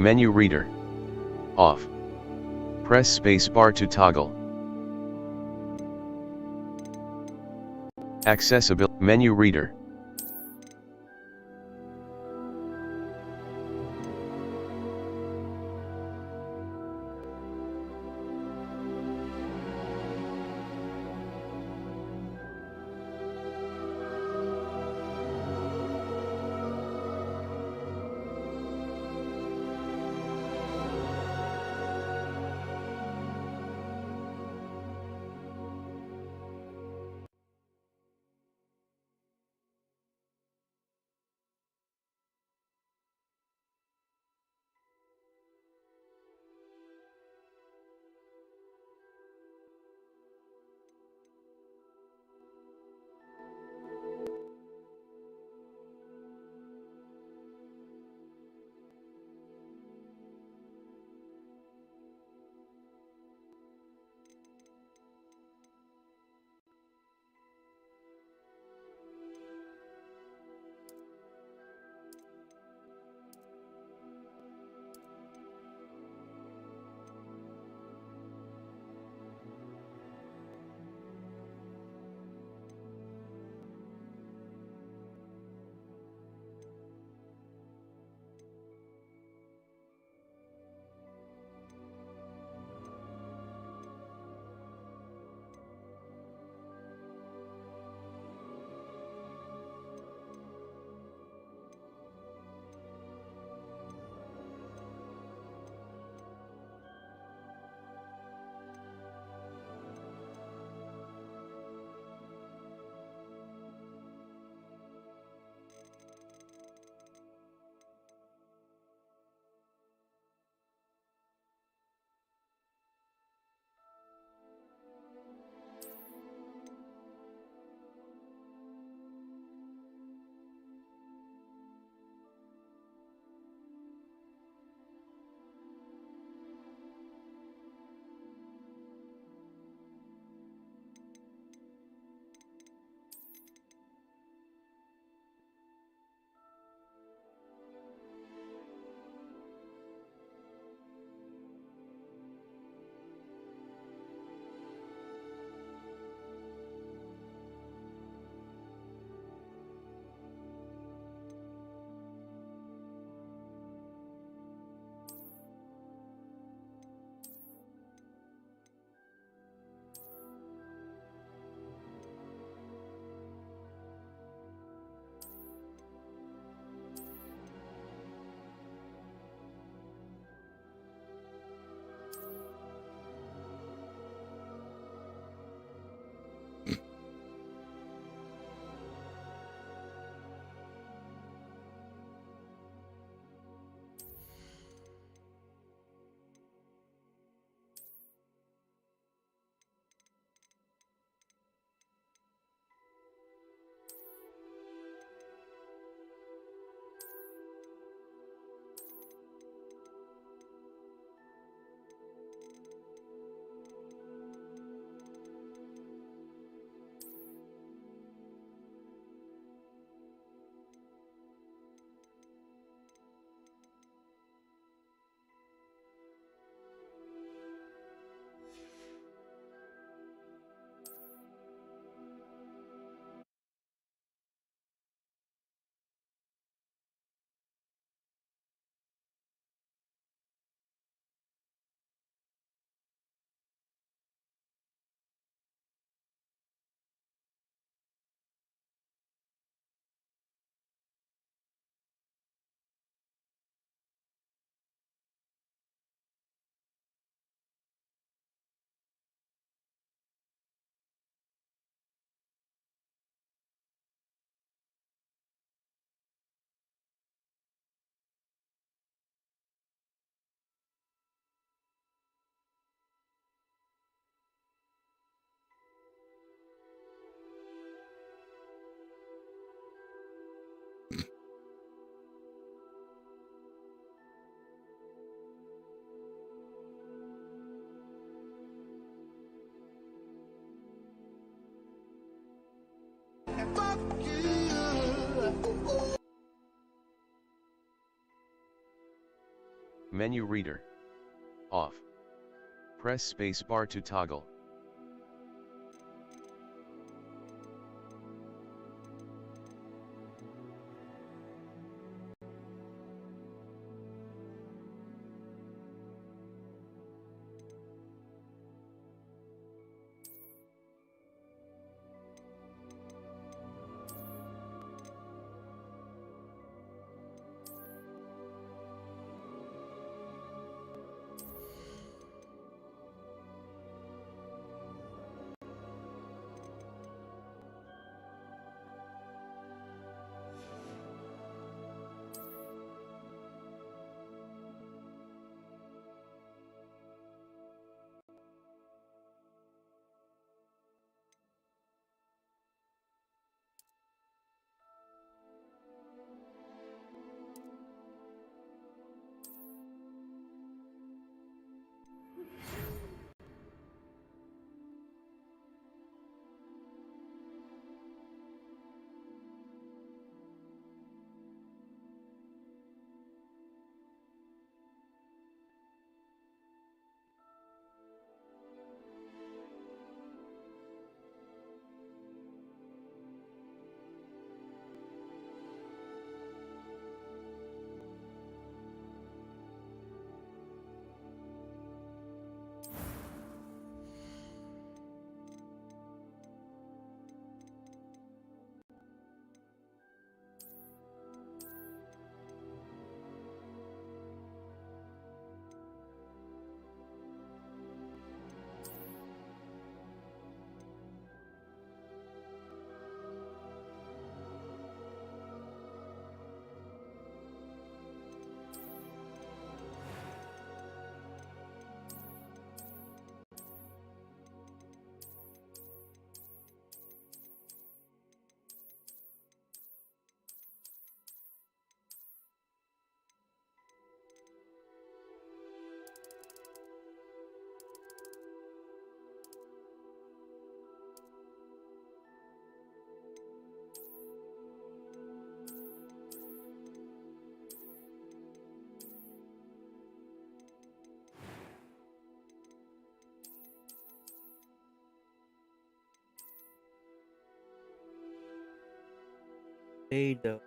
Menu reader. Off. Press spacebar to toggle. Accessibility. Menu reader. Menu reader. Off. Press spacebar to toggle. Data.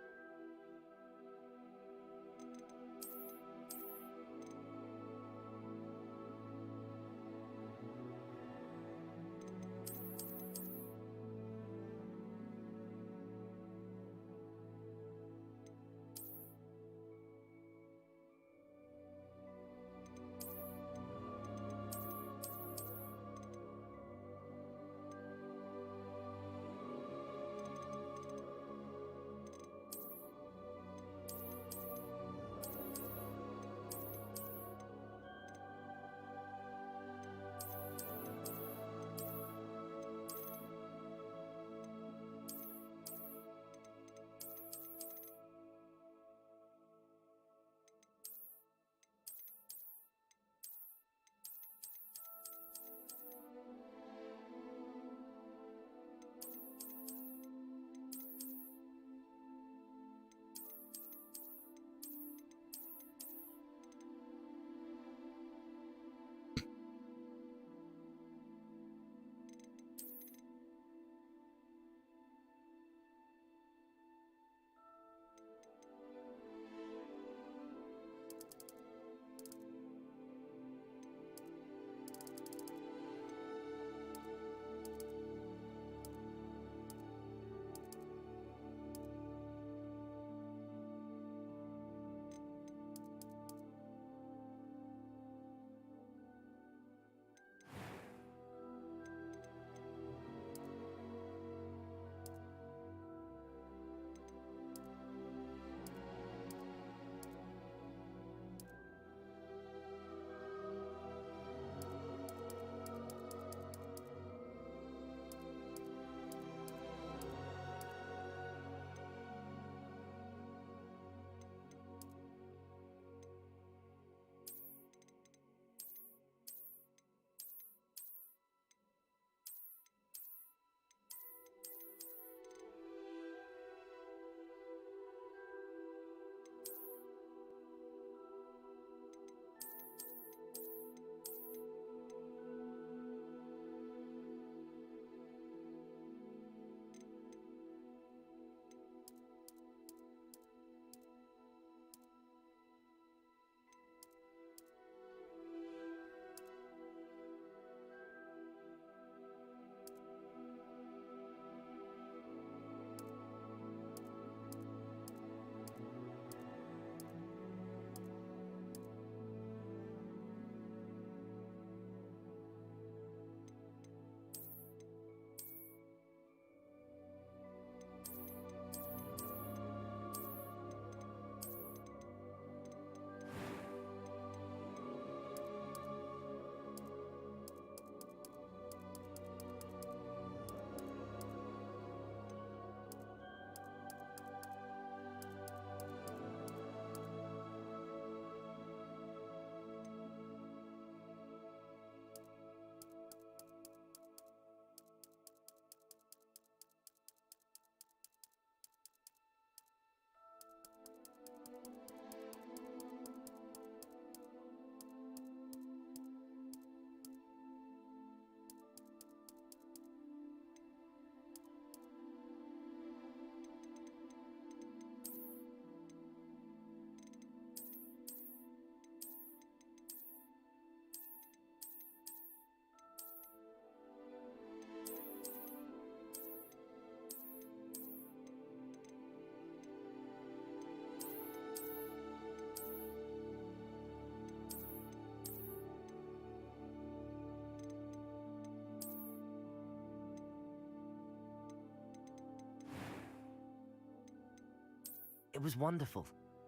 It was wonderful.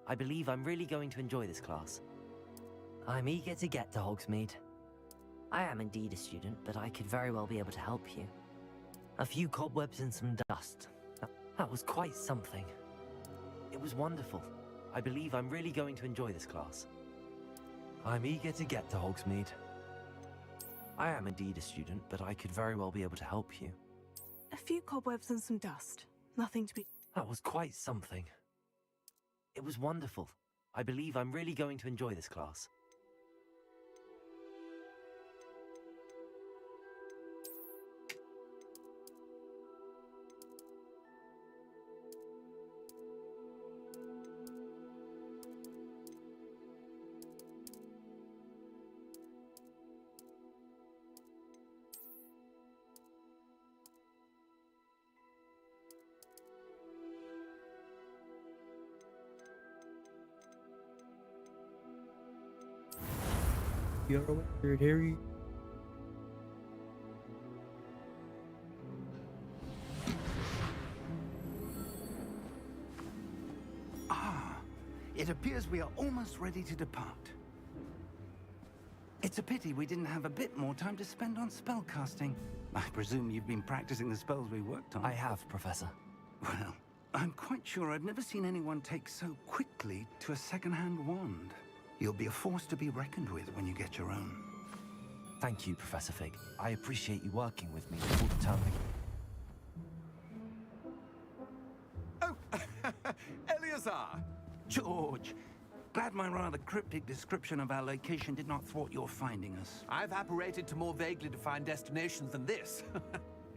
I believe I'm really going to enjoy this class. I'm eager to get to Hogsmeade. I am indeed a student, but I could very well be able to help you. A few cobwebs and some dust. That was quite something. It was wonderful. I believe I'm really going to enjoy this class. I'm eager to get to Hogsmeade. I am indeed a student, but I could very well be able to help you. A few cobwebs and some dust. Nothing to be... That was quite something. It was wonderful. I believe I'm really going to enjoy this class. You're a wizard, Harry. It appears we are almost ready to depart. It's a pity we didn't have a bit more time to spend on spellcasting. I presume you've been practicing the spells we worked on. I have, Professor. Well, I'm quite sure I've never seen anyone take so quickly to a second-hand wand. You'll be a force to be reckoned with when you get your own. Thank you, Professor Fig. I appreciate you working with me before the term begins. Oh, Eleazar! George, glad my rather cryptic description of our location did not thwart your finding us. I've apparated to more vaguely defined destinations than this.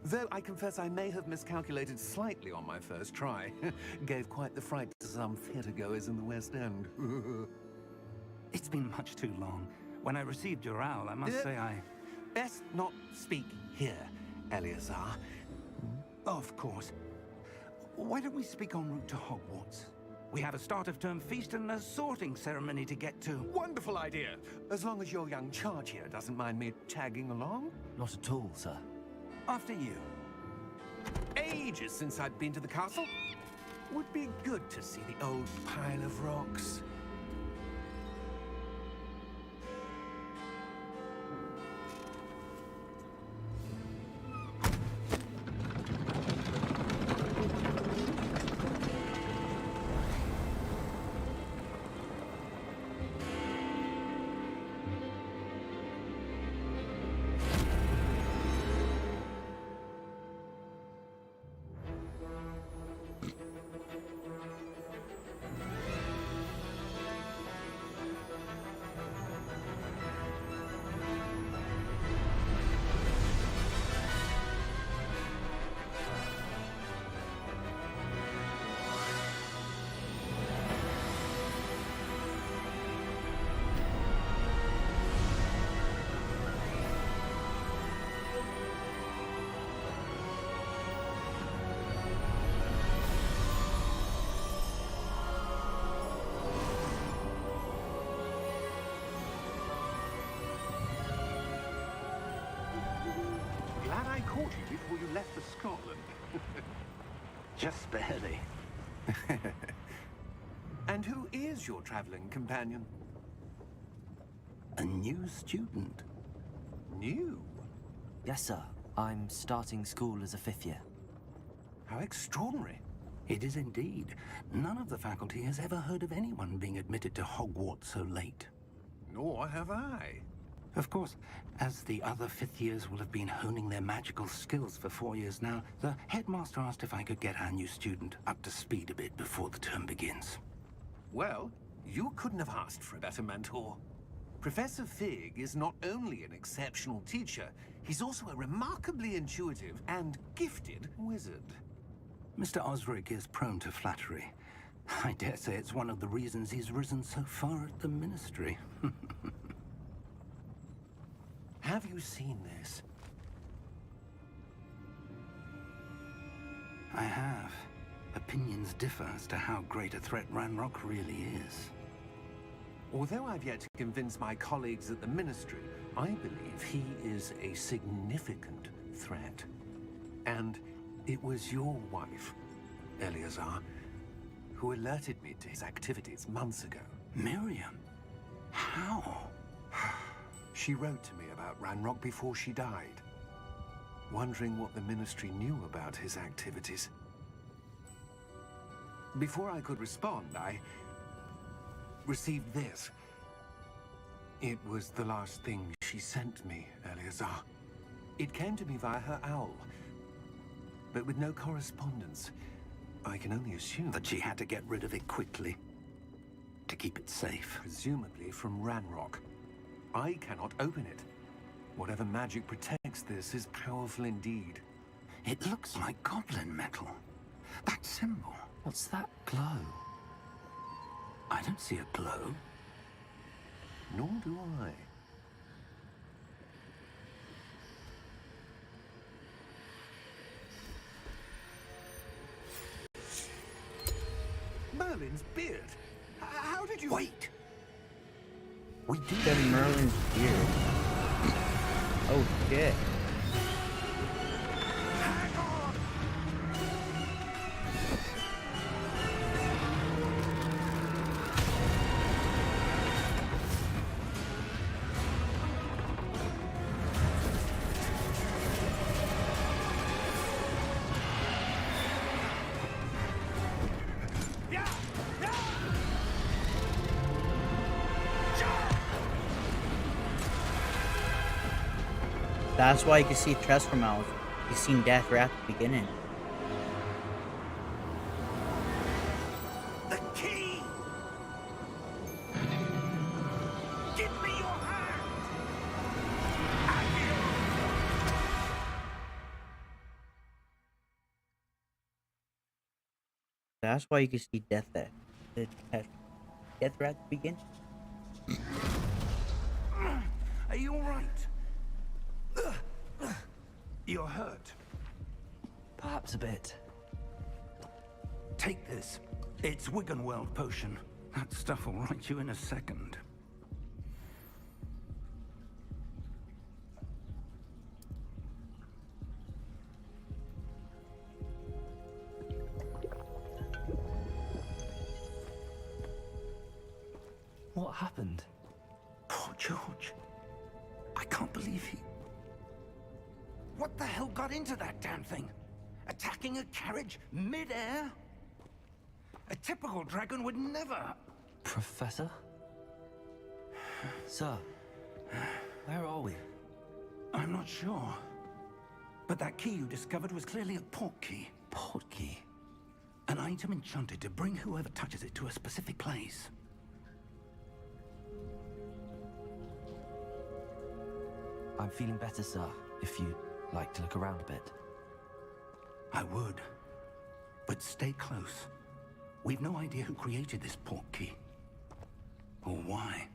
Though I confess I may have miscalculated slightly on my first try. Gave quite the fright to some theatre-goers in the West End. It's been much too long. When I received your owl, I must say I... Best not speak here, Eleazar. Of course. Why don't we speak en route to Hogwarts? We have a start-of-term feast and a sorting ceremony to get to. Wonderful idea! As long as your young charge here doesn't mind me tagging along. Not at all, sir. After you. Ages since I'd been to the castle. Would be good to see the old pile of rocks. Glad I caught you before you left for Scotland. Just barely. And who is your traveling companion? A new student. New? Yes, sir. I'm starting school as a 5th year. How extraordinary. It is indeed. None of the faculty has ever heard of anyone being admitted to Hogwarts so late. Nor have I. Of course, as the other 5th years will have been honing their magical skills for 4 years now, the headmaster asked if I could get our new student up to speed a bit before the term begins. Well, you couldn't have asked for a better mentor. Professor Fig is not only an exceptional teacher, he's also a remarkably intuitive and gifted wizard. Mr. Osric is prone to flattery. I dare say it's one of the reasons he's risen so far at the ministry. Have you seen this? I have. Opinions differ as to how great a threat Ranrock really is. Although I've yet to convince my colleagues at the Ministry, I believe he is a significant threat. And it was your wife, Eleazar, who alerted me to his activities months ago. Miriam? How? She wrote to me about Ranrock before she died, wondering what the Ministry knew about his activities. Before I could respond, I received this. It was the last thing she sent me, Eleazar. It came to me via her owl, but with no correspondence. I can only assume That she had to get rid of it quickly to keep it safe. presumably from Ranrock. I cannot open it. Whatever magic protects this is powerful indeed. It looks like goblin metal. That symbol. What's that glow? I don't see a glow. Nor do I. Merlin's beard? How did you... Wait! We do. Said Merlin's beard. Oh shit. Hang on! That's why you can see Tress from Owls. You seen death right at the beginning. The key! Give me your hand! That's why you can see death there. Death right at the beginning. Are you alright? You're hurt. Perhaps a bit. Take this. It's Wiggenweld potion. That stuff will right you in a second. What happened? Poor George. I can't believe he... What the hell got into that damn thing? Attacking a carriage mid-air? A typical dragon would never... Professor? Sir, where are we? I'm not sure. But that key you discovered was clearly a port key. Port key? An item enchanted to bring whoever touches it to a specific place. I'm feeling better, sir, if you'd like to look around a bit. I would. But stay close. We've no idea who created this port key. Or why.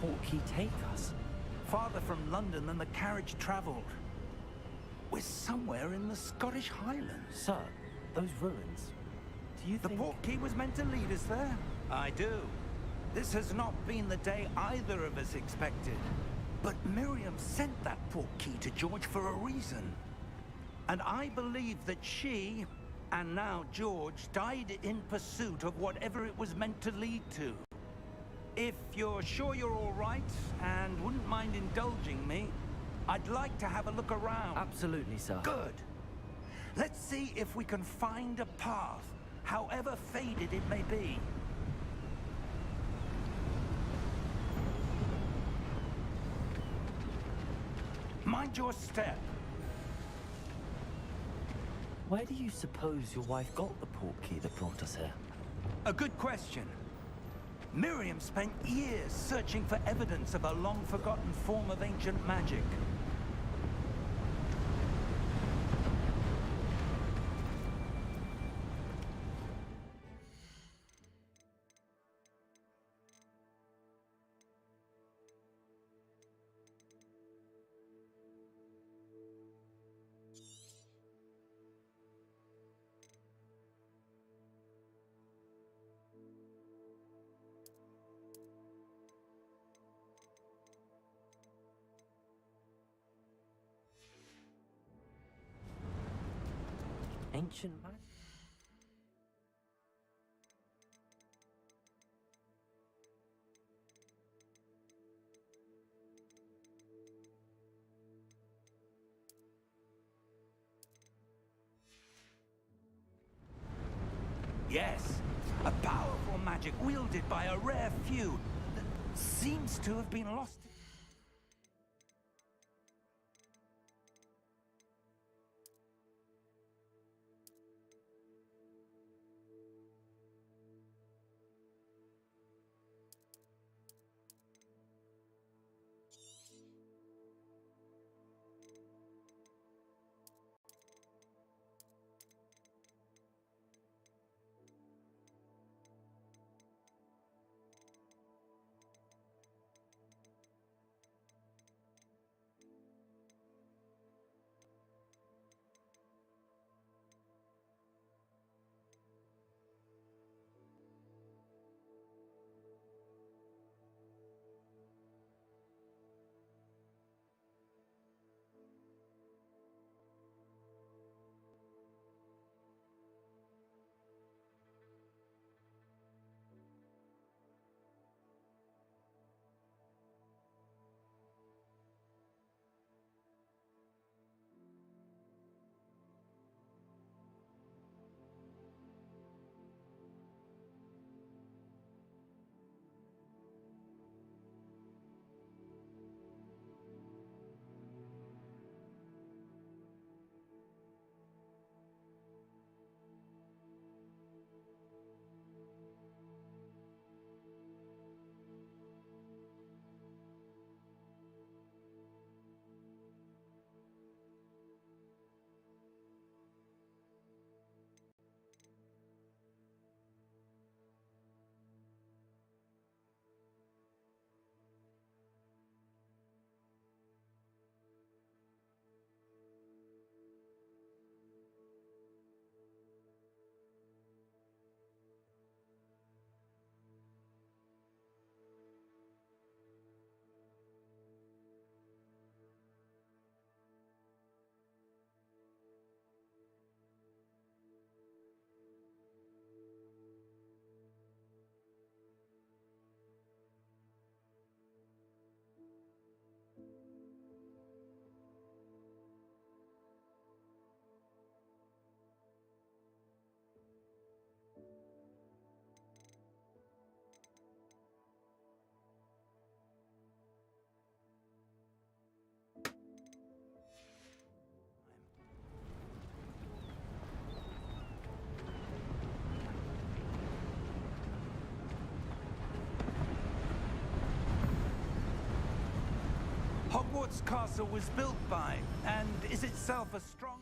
portkey take us? Farther from London than the carriage travelled. We're somewhere in the Scottish Highlands. Sir, those ruins. Do you The think... portkey was meant to lead us there? I do. This has not been the day either of us expected. But Miriam sent that portkey to George for a reason. And I believe that she, and now George, died in pursuit of whatever it was meant to lead to. If you're sure you're all right, and wouldn't mind indulging me, I'd like to have a look around. Absolutely, sir. Good. Let's see if we can find a path, however faded it may be. Mind your step. Where do you suppose your wife got the portkey that brought us here? A good question. Miriam spent years searching for evidence of a long-forgotten form of ancient magic. Ancient magic? Yes, a powerful magic wielded by a rare few that seems to have been lost. Hogwarts Castle was built by, and is itself a strong...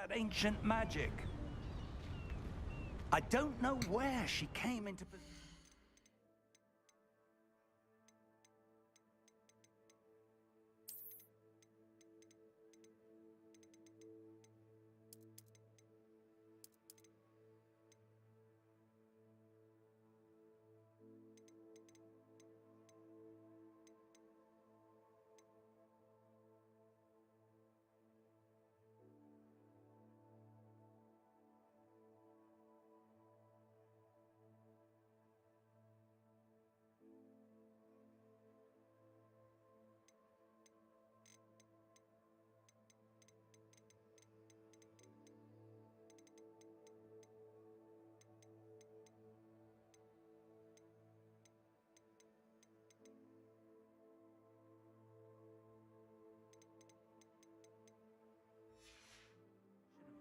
that ancient magic. I don't know where she came into position.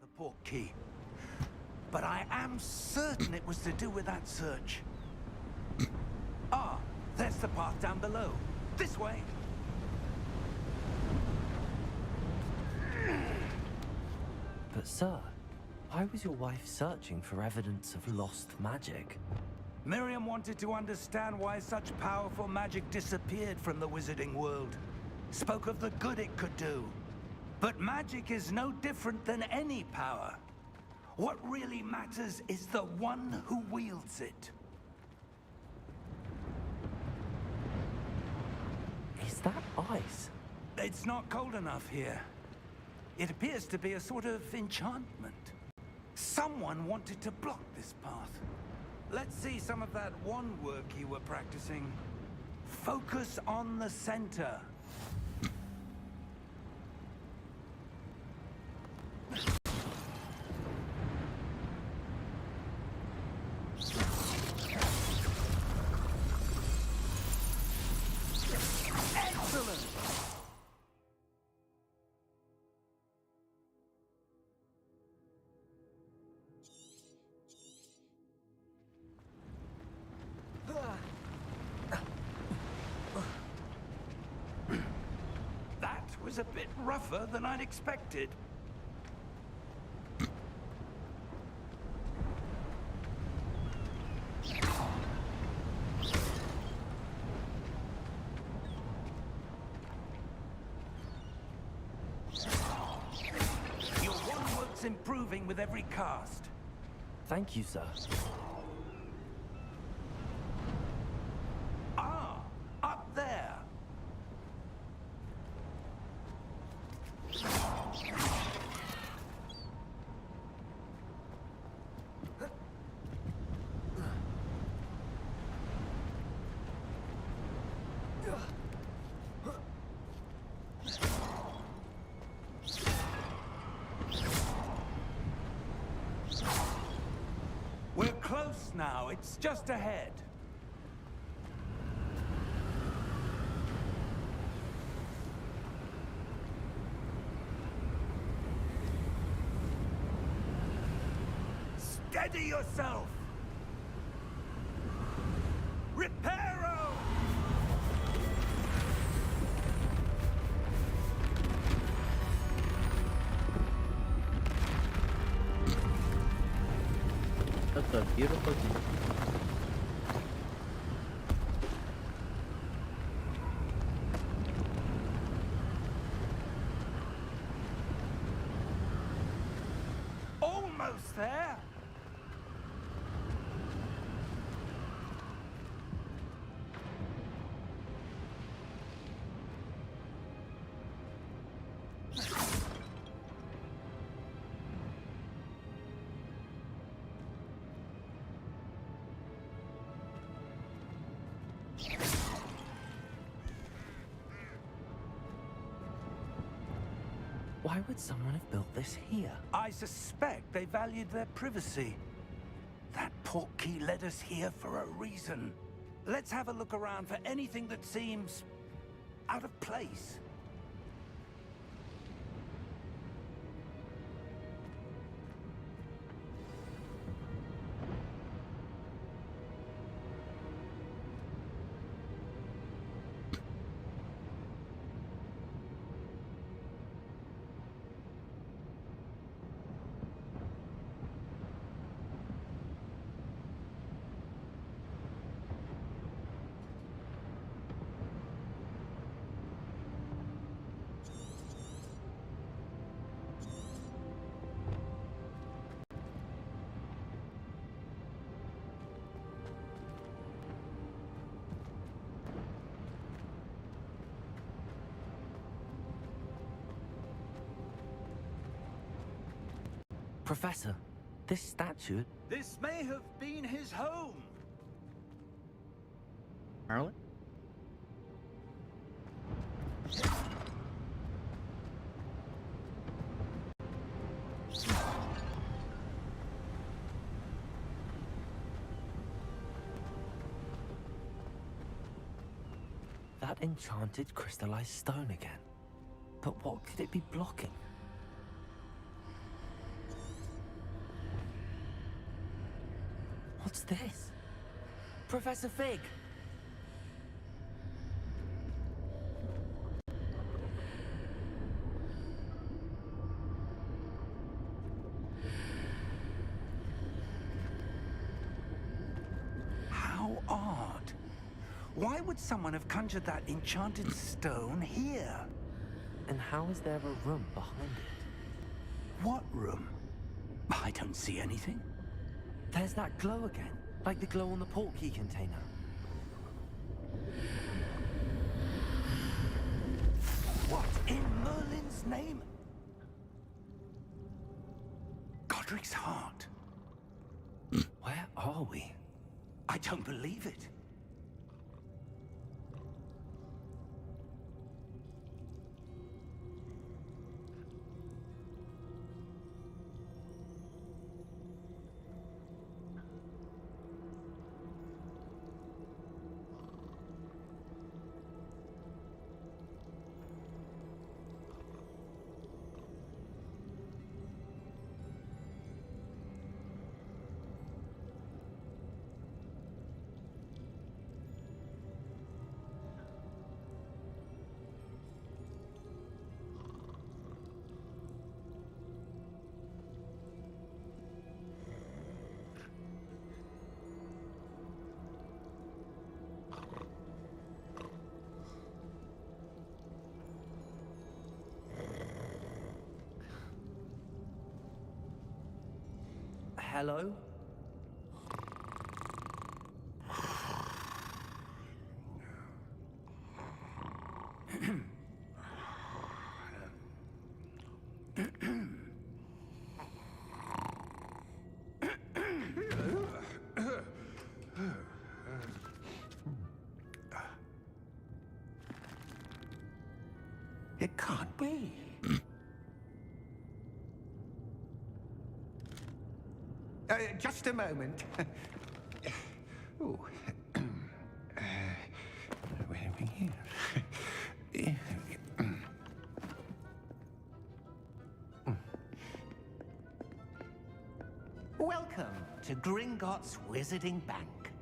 The port key. But I am certain it was to do with that search. Ah, there's the path down below. This way. But sir, why was your wife searching for evidence of lost magic? Miriam wanted to understand why such powerful magic disappeared from the wizarding world. Spoke of the good it could do. But magic is no different than any power. What really matters is the one who wields it. Is that ice? It's not cold enough here. It appears to be a sort of enchantment. Someone wanted to block this path. Let's see some of that wand work you were practicing. Focus on the center. Excellent! That was a bit rougher than I'd expected. Your wand work's improving with every cast. Thank you, sir. Ah, up there. We're close now. It's just ahead. Steady yourself! Reparo! That's a beautiful view. Almost there! Why would someone have built this here? I suspect they valued their privacy. That port key led us here for a reason. Let's have a look around for anything that seems out of place. Professor, this statue... This may have been his home. Merlin? That enchanted crystallized stone again. But what could it be blocking? What's this? Professor Fig! How odd. Why would someone have conjured that enchanted stone here? And how is there a room behind it? What room? I don't see anything. There's that glow again, like the glow on the portkey container. What in Merlin's name? Godric's heart. Where are we? I don't believe it. Hello? It can't be. Just a moment. Oh. Where are we here? Welcome to Gringotts Wizarding Bank.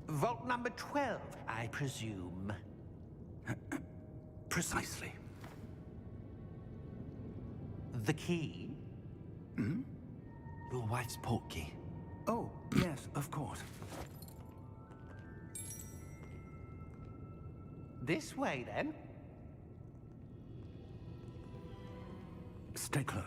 Vault number 12, I presume. Precisely. The key? Hmm? Your wife's portkey. Oh, yes, of course. This way, then. Stay close.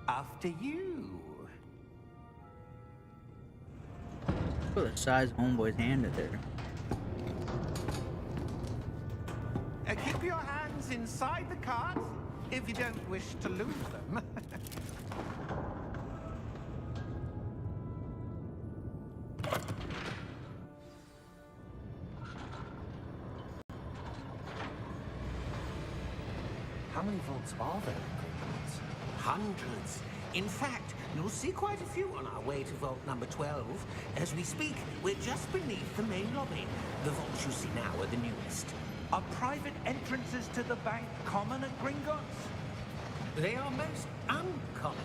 After you. Look at the size of homeboy's hand in there. Keep your hands inside the cart if you don't wish to lose them. How many vaults are there in Gringotts? Hundreds. In fact, you'll see quite a few on our way to vault number 12. As we speak, we're just beneath the main lobby. The vaults you see now are the newest. Are private entrances to the bank common at Gringotts? They are most uncommon.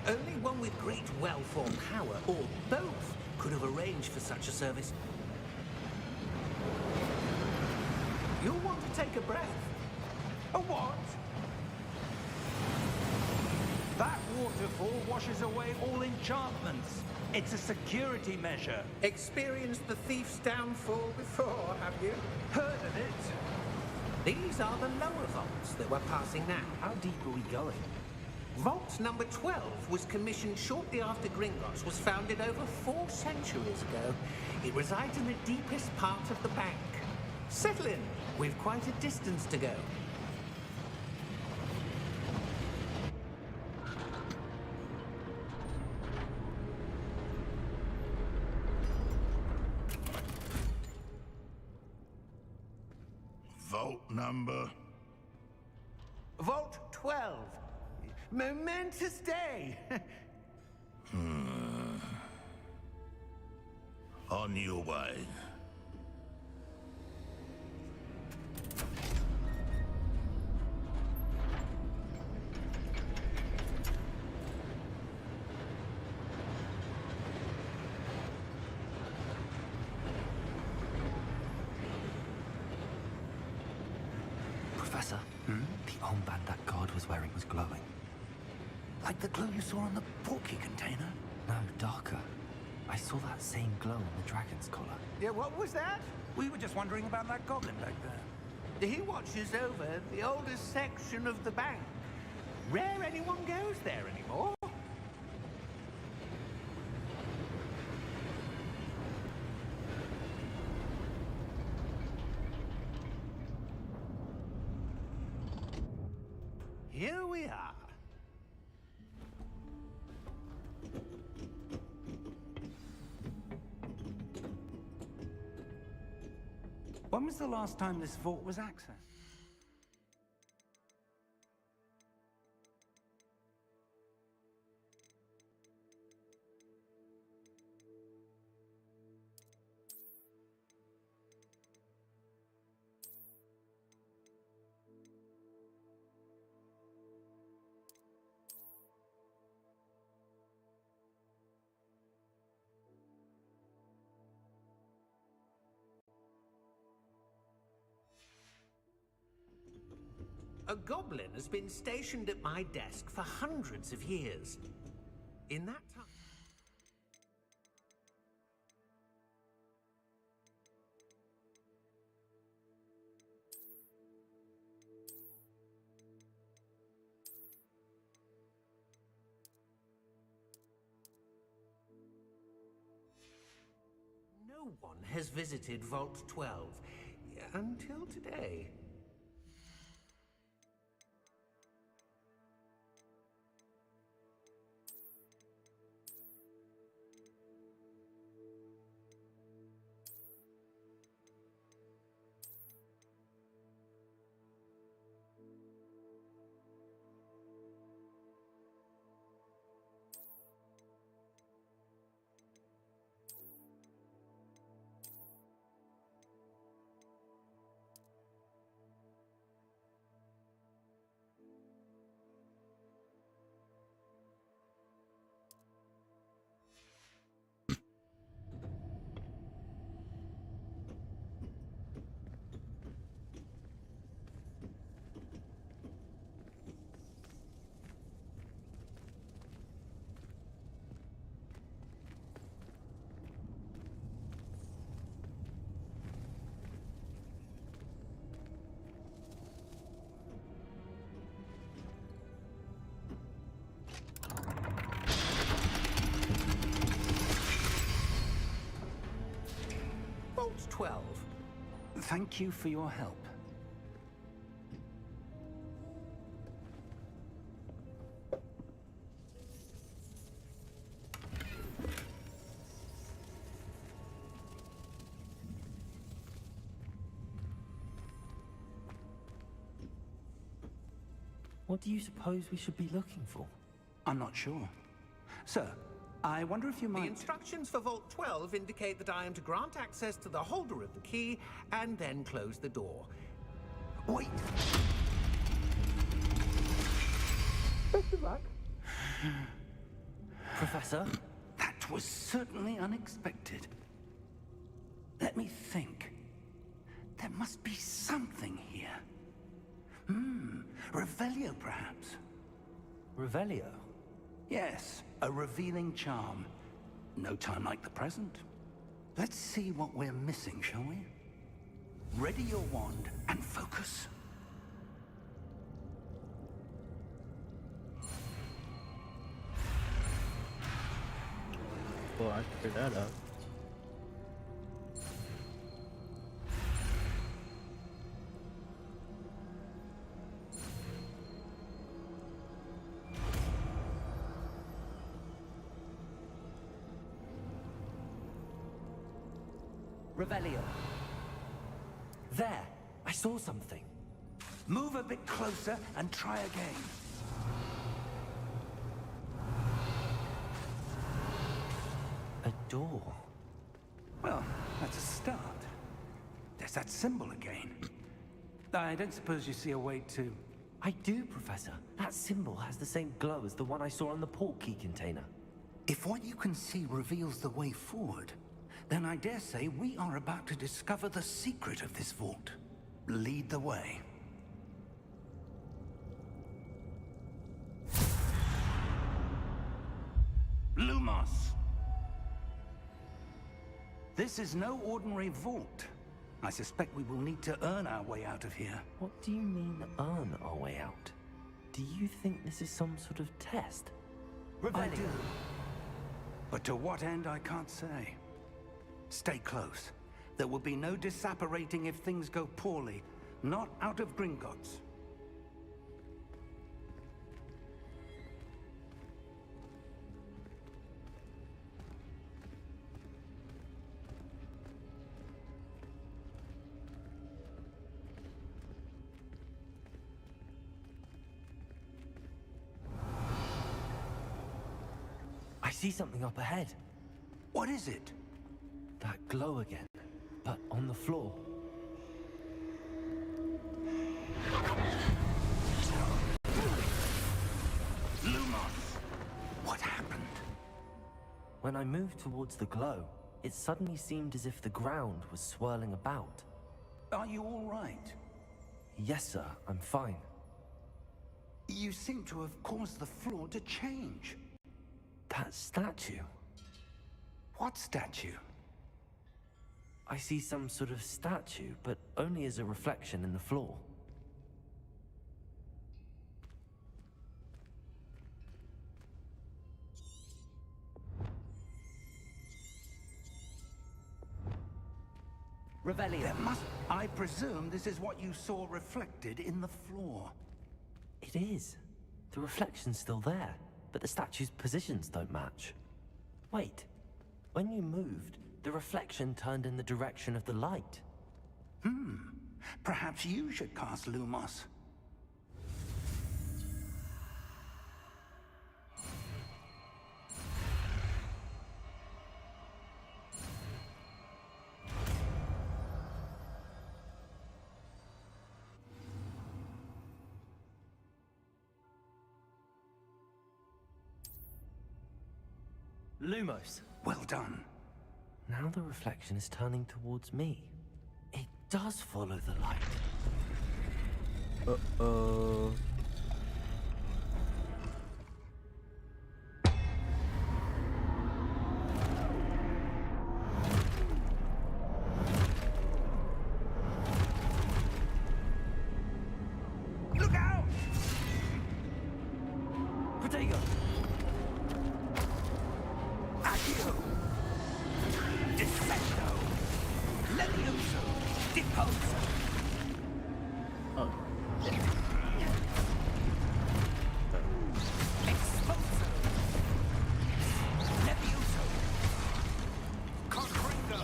Only one with great wealth or power, or both, could have arranged for such a service. You'll want to take a breath. A what? That waterfall washes away all enchantments. It's a security measure. Experienced the thief's downfall before, have you? Heard of it? These are the lower vaults that we're passing now. How deep are we going? Vault number 12 was commissioned shortly after Gringotts was founded over 4 centuries ago. It resides in the deepest part of the bank. Settle in. We've quite a distance to go. Vault number? Vault 12. Momentous day. On your way. Professor, the armband that guard was wearing was glowing. Like the glow you saw on the porky container? No, darker. I saw that same glow on the dragon's collar. Yeah, what was that? We were just wondering about that goblin back there. He watches over the oldest section of the bank. Rare anyone goes there anymore. Here we are. When was the last time this vault was accessed? A goblin has been stationed at my desk for hundreds of years. In that time... No one has visited Vault 12 until today. Vault 12. Thank you for your help. What do you suppose we should be looking for? I'm not sure. Sir, I wonder if you The might... instructions for Vault 12 indicate that I am to grant access to the holder of the key and then close the door. Wait! Best of luck. Professor? That was certainly unexpected. Let me think. There must be something here. Revelio, perhaps? Revelio? Yes, a revealing charm. No time like the present. Let's see what we're missing, shall we? Ready your wand and focus. Well, I figured that out. Revelio. There! I saw something. Move a bit closer and try again. A door. Well, that's a start. There's that symbol again. I don't suppose you see a way to... I do, Professor. That symbol has the same glow as the one I saw on the port key container. If what you can see reveals the way forward, then I dare say we are about to discover the secret of this vault. Lead the way. Lumos! This is no ordinary vault. I suspect we will need to earn our way out of here. What do you mean, earn our way out? Do you think this is some sort of test? I do. But to what end, I can't say. Stay close. There will be no disapparating if things go poorly. Not out of Gringotts. I see something up ahead. What is it? That glow again, but on the floor. Lumos! What happened? When I moved towards the glow, it suddenly seemed as if the ground was swirling about. Are you all right? Yes, sir, I'm fine. You seem to have caused the floor to change. That statue. What statue? I see some sort of statue, but only as a reflection in the floor. Revelio. There must... I presume this is what you saw reflected in the floor. It is. The reflection's still there, but the statue's positions don't match. Wait. When you moved, the reflection turned in the direction of the light. Perhaps you should cast Lumos. Lumos. Well done. Now the reflection is turning towards me. It does follow the light. Uh-oh. Look out! Protego! Accio! Defendo! Levioso! Deposo! Oh. Exposo! Levioso! Confringo!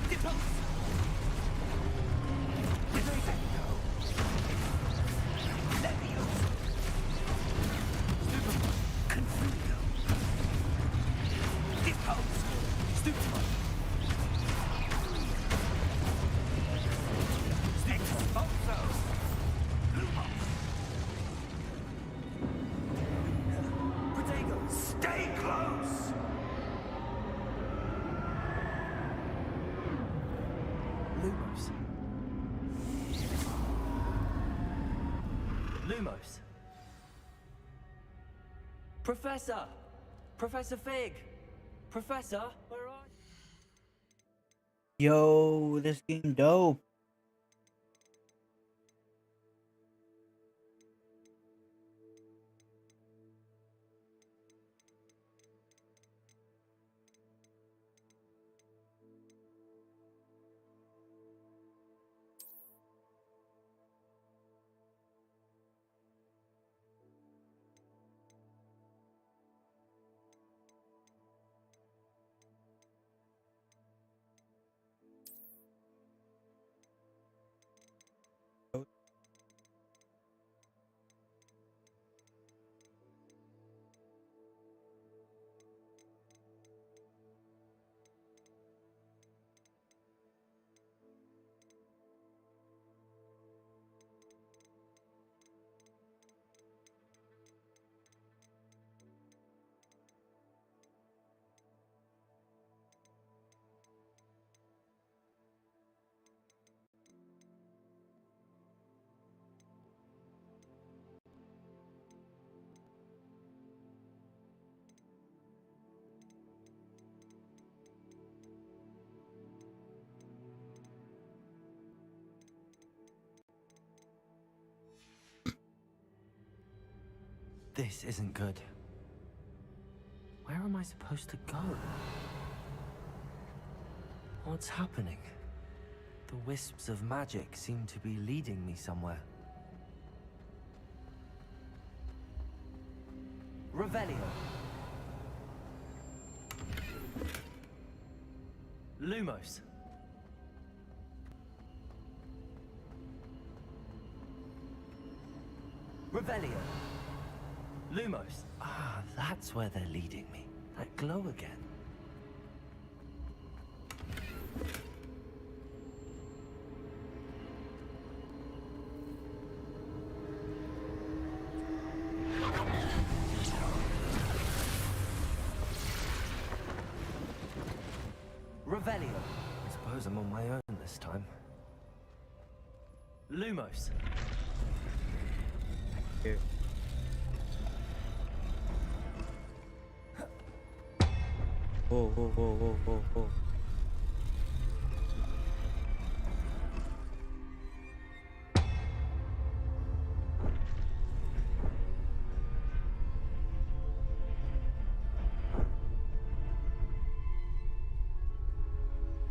Deposo! Defendo! Levioso! Confringo! Deposo! Stupefy! Exposo! Lumos! Protego! Stay close! Lumos. Lumos. Professor! Professor Fig! Professor, where are you? Yo, this game dope. This isn't good. Where am I supposed to go? What's happening? The wisps of magic seem to be leading me somewhere. Revelio. Lumos. Revelio. Lumos. Ah, that's where they're leading me. That glow again. Revelio. I suppose I'm on my own this time. Lumos. Here. Whoa, whoa, whoa, whoa, whoa, whoa.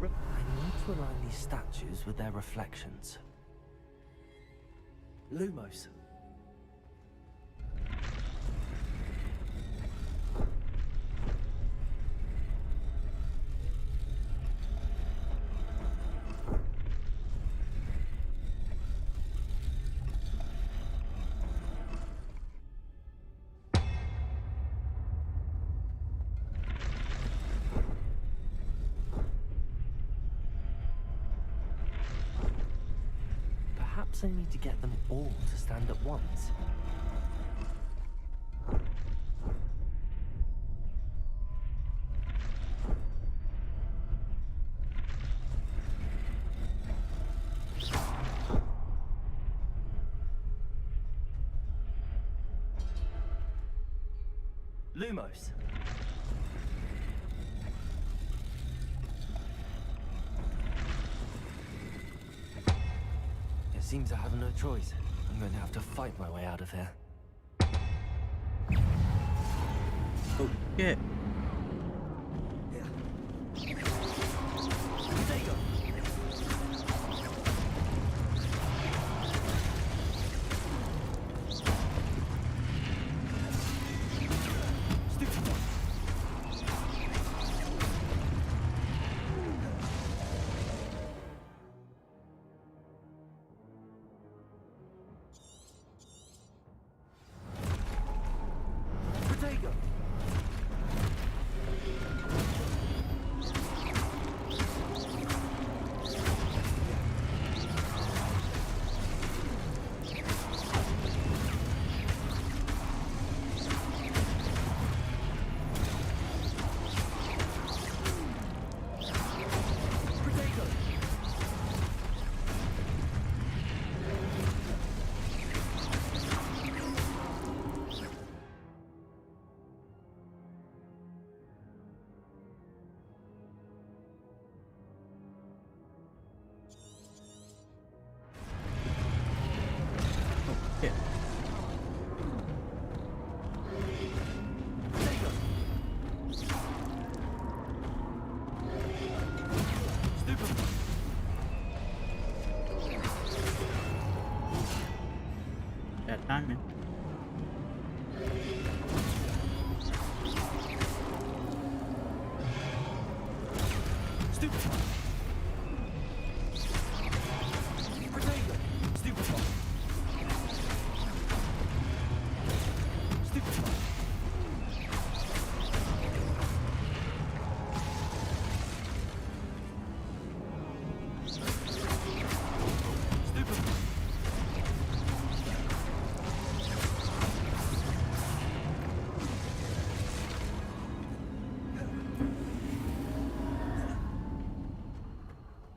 I need to align these statues with their reflections. Lumos. Perhaps I need to get them all to stand at once. Lumos. It seems I have no choice. I'm going to have to fight my way out of here. Oh, shit. There you go. Shit. That timing.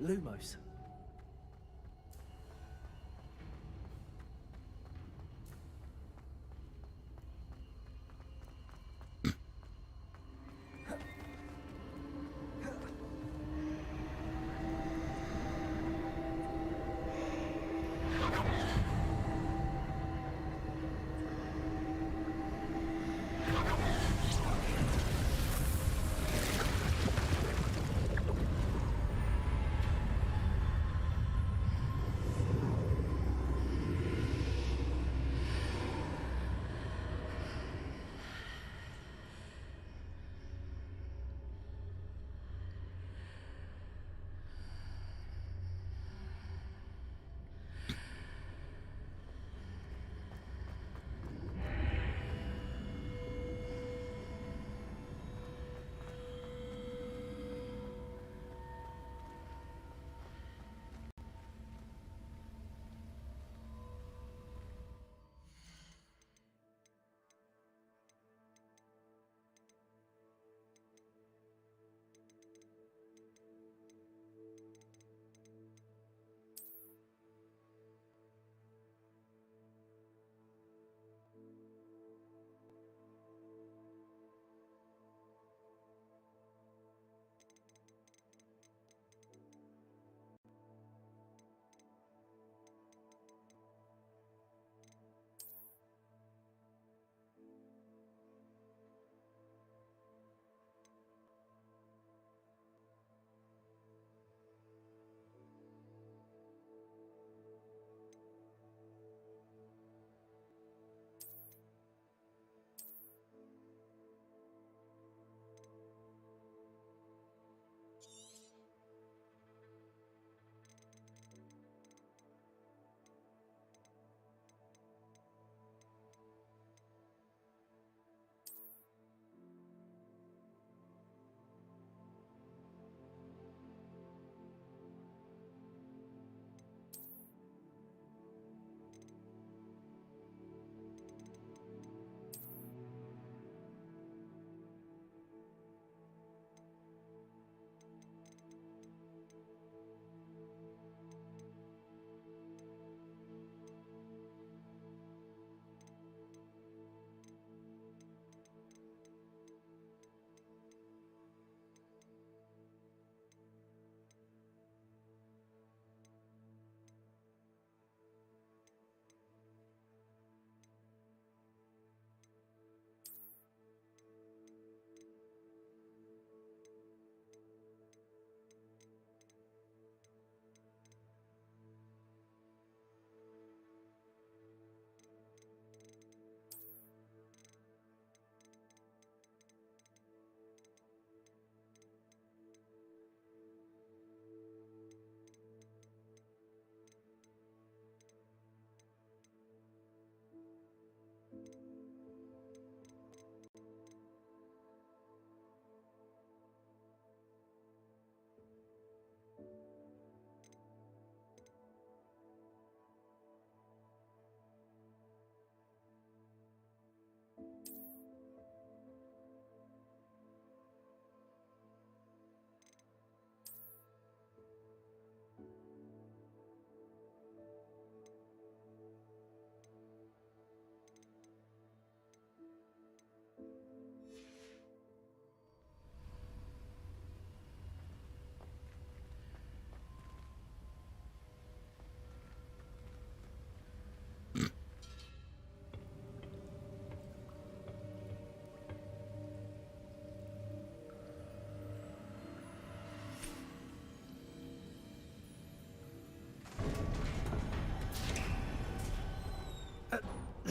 Lumos.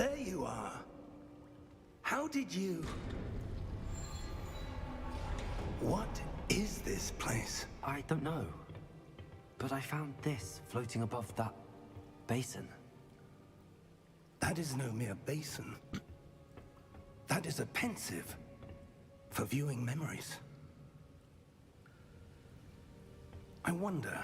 There you are. How did you... What is this place? I don't know. But I found this floating above that basin. That is no mere basin. That is a pensive for viewing memories. I wonder...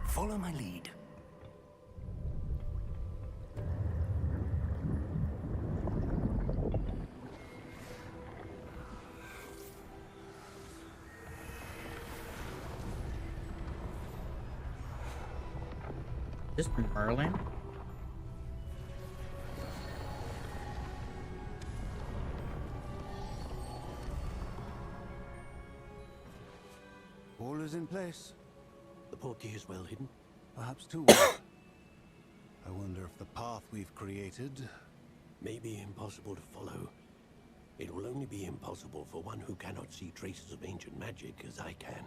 Follow my lead. Just Merlin? All is in place. The portkey is well hidden. Perhaps too well. I wonder if the path we've created... May be impossible to follow. It will only be impossible for one who cannot see traces of ancient magic as I can.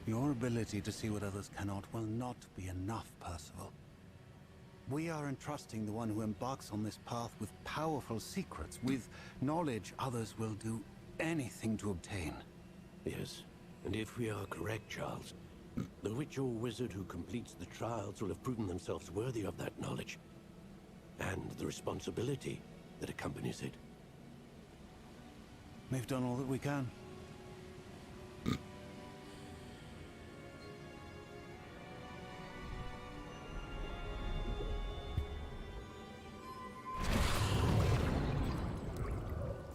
Your ability to see what others cannot will not be enough, Percival. We are entrusting the one who embarks on this path with powerful secrets, with knowledge others will do anything to obtain. Yes, and if we are correct, Charles, the witch or wizard who completes the trials will have proven themselves worthy of that knowledge, and the responsibility that accompanies it. We've done all that we can.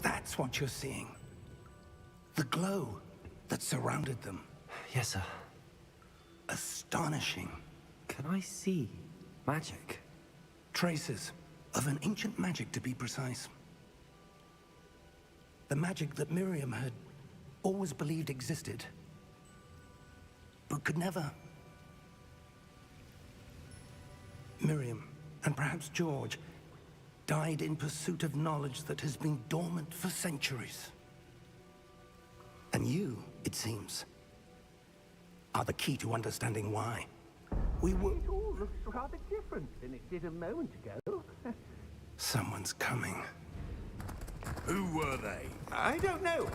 That's what you're seeing. The glow that surrounded them. Yes, sir. Astonishing. Can I see magic? Traces of an ancient magic, to be precise. The magic that Miriam had always believed existed, but could never. Miriam, and perhaps George, died in pursuit of knowledge that has been dormant for centuries. And you, it seems, are the key to understanding why. We were... It all looks rather different than it did a moment ago. Someone's coming. Who were they? I don't know.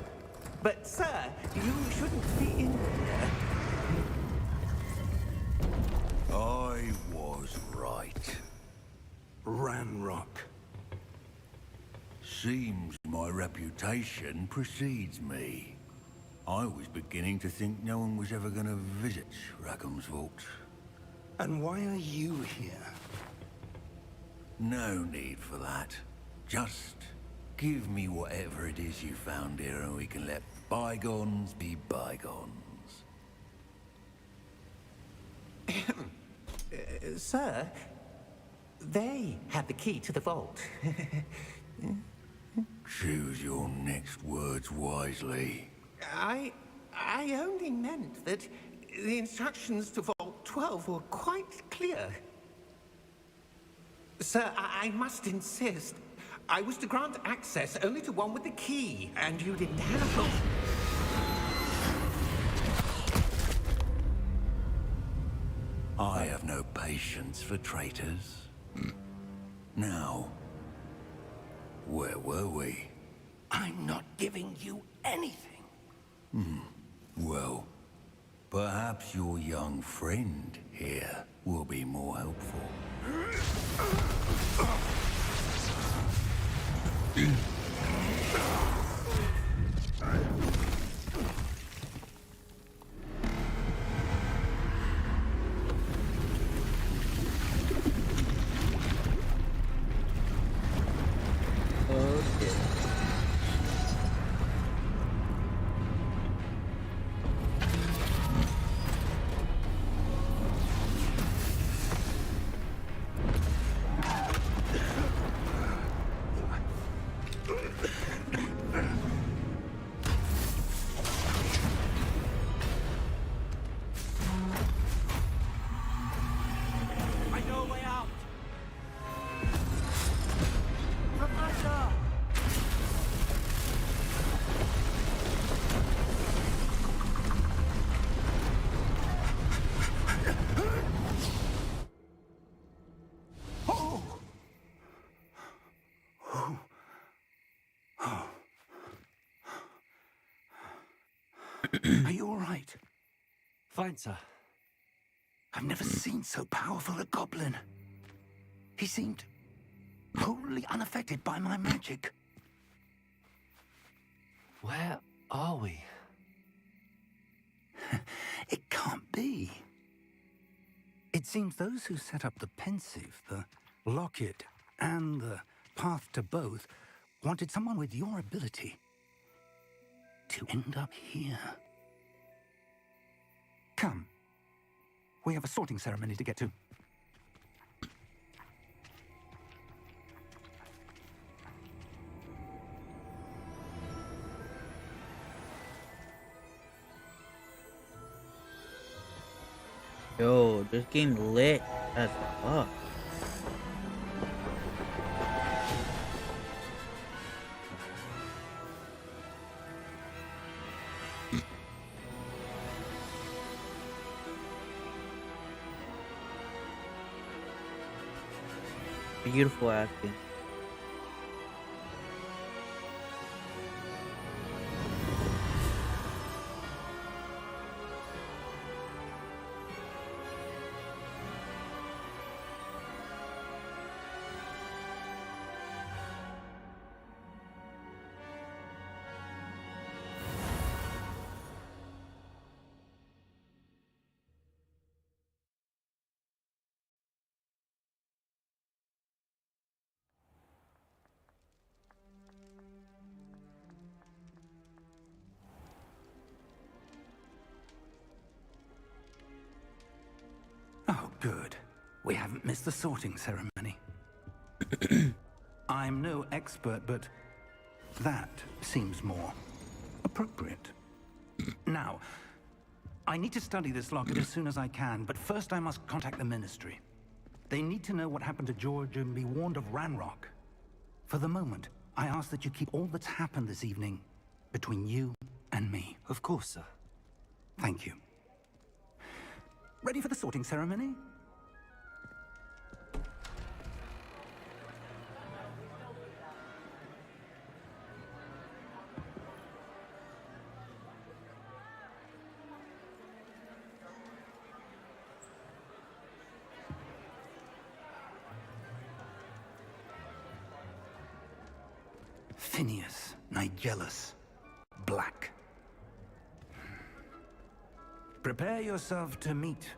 But, sir, you shouldn't be in here. I was right. Ranrock. Seems my reputation precedes me. I was beginning to think no one was ever going to visit Rackham's vault. And why are you here? No need for that. Just give me whatever it is you found here and we can let bygones be bygones. Sir, they had the key to the vault. Choose your next words wisely. I only meant that the instructions to Vault 12 were quite clear. Sir, I must insist. I was to grant access only to one with the key, and you didn't have it. I have no patience for traitors. Now, where were we? I'm not giving you anything. Well, perhaps your young friend here will be more helpful. Are you all right? Fine, sir. I've never seen so powerful a goblin. He seemed wholly unaffected by my magic. Where are we? It can't be. It seems those who set up the pensive, the locket, and the path to both wanted someone with your ability to end up here. Come. We have a sorting ceremony to get to. Yo, this game lit as fuck. Beautiful acting. Oh, good. We haven't missed the sorting ceremony. I'm no expert, but that seems more appropriate. Now, I need to study this locket as soon as I can, but first I must contact the Ministry. They need to know what happened to George and be warned of Ranrock. For the moment, I ask that you keep all that's happened this evening between you and me. Of course, sir. Thank you. Ready for the sorting ceremony? Phineas, Nigellus, Black. Prepare yourself to meet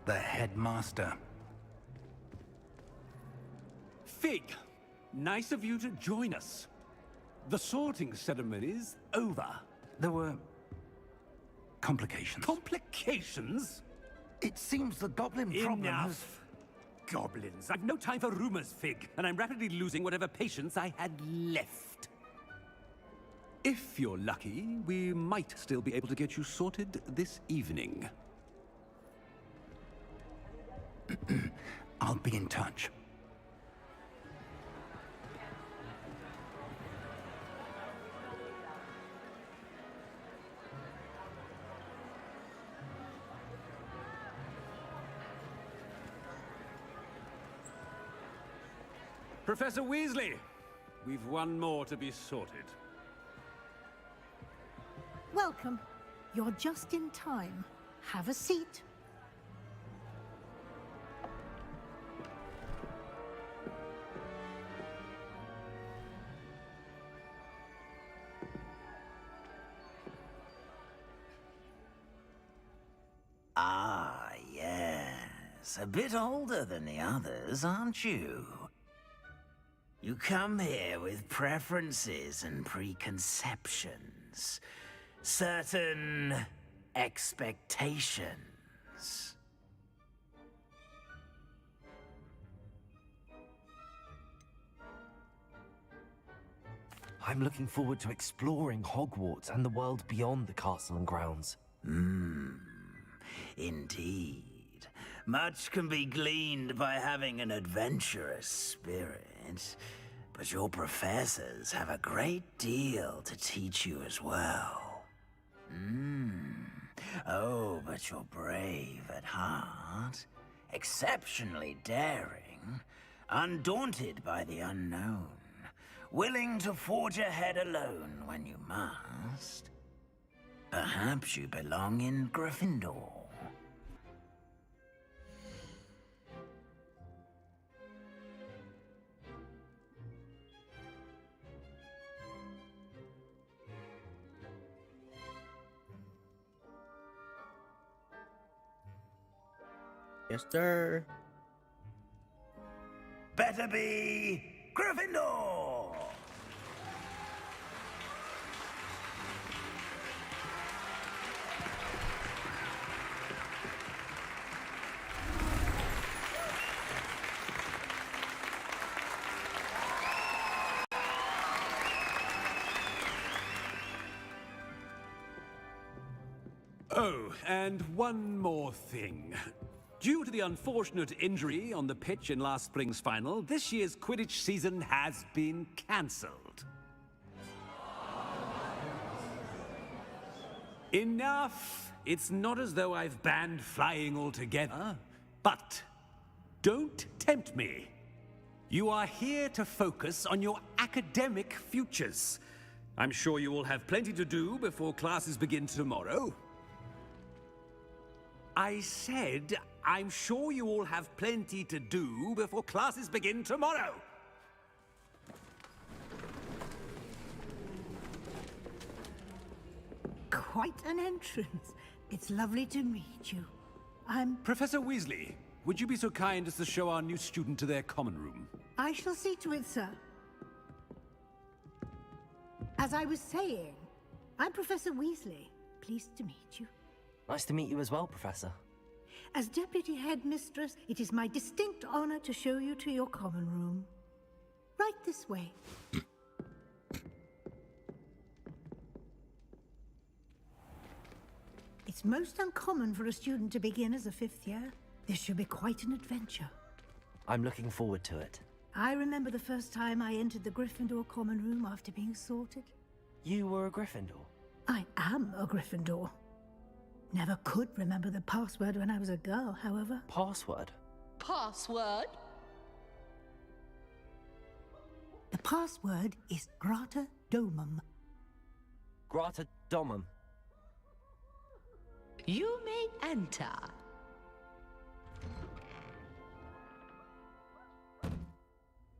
the headmaster. Fig, nice of you to join us. The sorting ceremony's over. There were complications. Complications? It seems the goblin problem has... Enough! Goblins. I've no time for rumors, Fig, and I'm rapidly losing whatever patience I had left. If you're lucky, we might still be able to get you sorted this evening. I'll be in touch. Professor Weasley, we've one more to be sorted. Welcome. You're just in time. Have a seat. Ah, yes. A bit older than the others, aren't you? You come here with preferences and preconceptions. Certain expectations. I'm looking forward to exploring Hogwarts and the world beyond the castle and grounds. Indeed. Much can be gleaned by having an adventurous spirit, but your professors have a great deal to teach you as well. Oh, but you're brave at heart, exceptionally daring, undaunted by the unknown, willing to forge ahead alone when you must. Perhaps you belong in Gryffindor. Yes, sir. Better be Gryffindor! Oh, and one more thing. Due to the unfortunate injury on the pitch in last spring's final, this year's Quidditch season has been cancelled. Enough! It's not as though I've banned flying altogether. But don't tempt me. You are here to focus on your academic futures. I'm sure you will have plenty to do before classes begin tomorrow. I said, I'm sure you all have plenty to do before classes begin tomorrow. Quite an entrance. It's lovely to meet you. I'm... Professor Weasley, would you be so kind as to show our new student to their common room? I shall see to it, sir. As I was saying, I'm Professor Weasley. Pleased to meet you. Nice to meet you as well, Professor. As Deputy Headmistress, it is my distinct honor to show you to your common room. Right this way. It's most uncommon for a student to begin as a fifth year. This should be quite an adventure. I'm looking forward to it. I remember the first time I entered the Gryffindor common room after being sorted. You were a Gryffindor? I am a Gryffindor. Never could remember the password when I was a girl, however. Password? Password? The password is Grata Domum. Grata Domum. You may enter.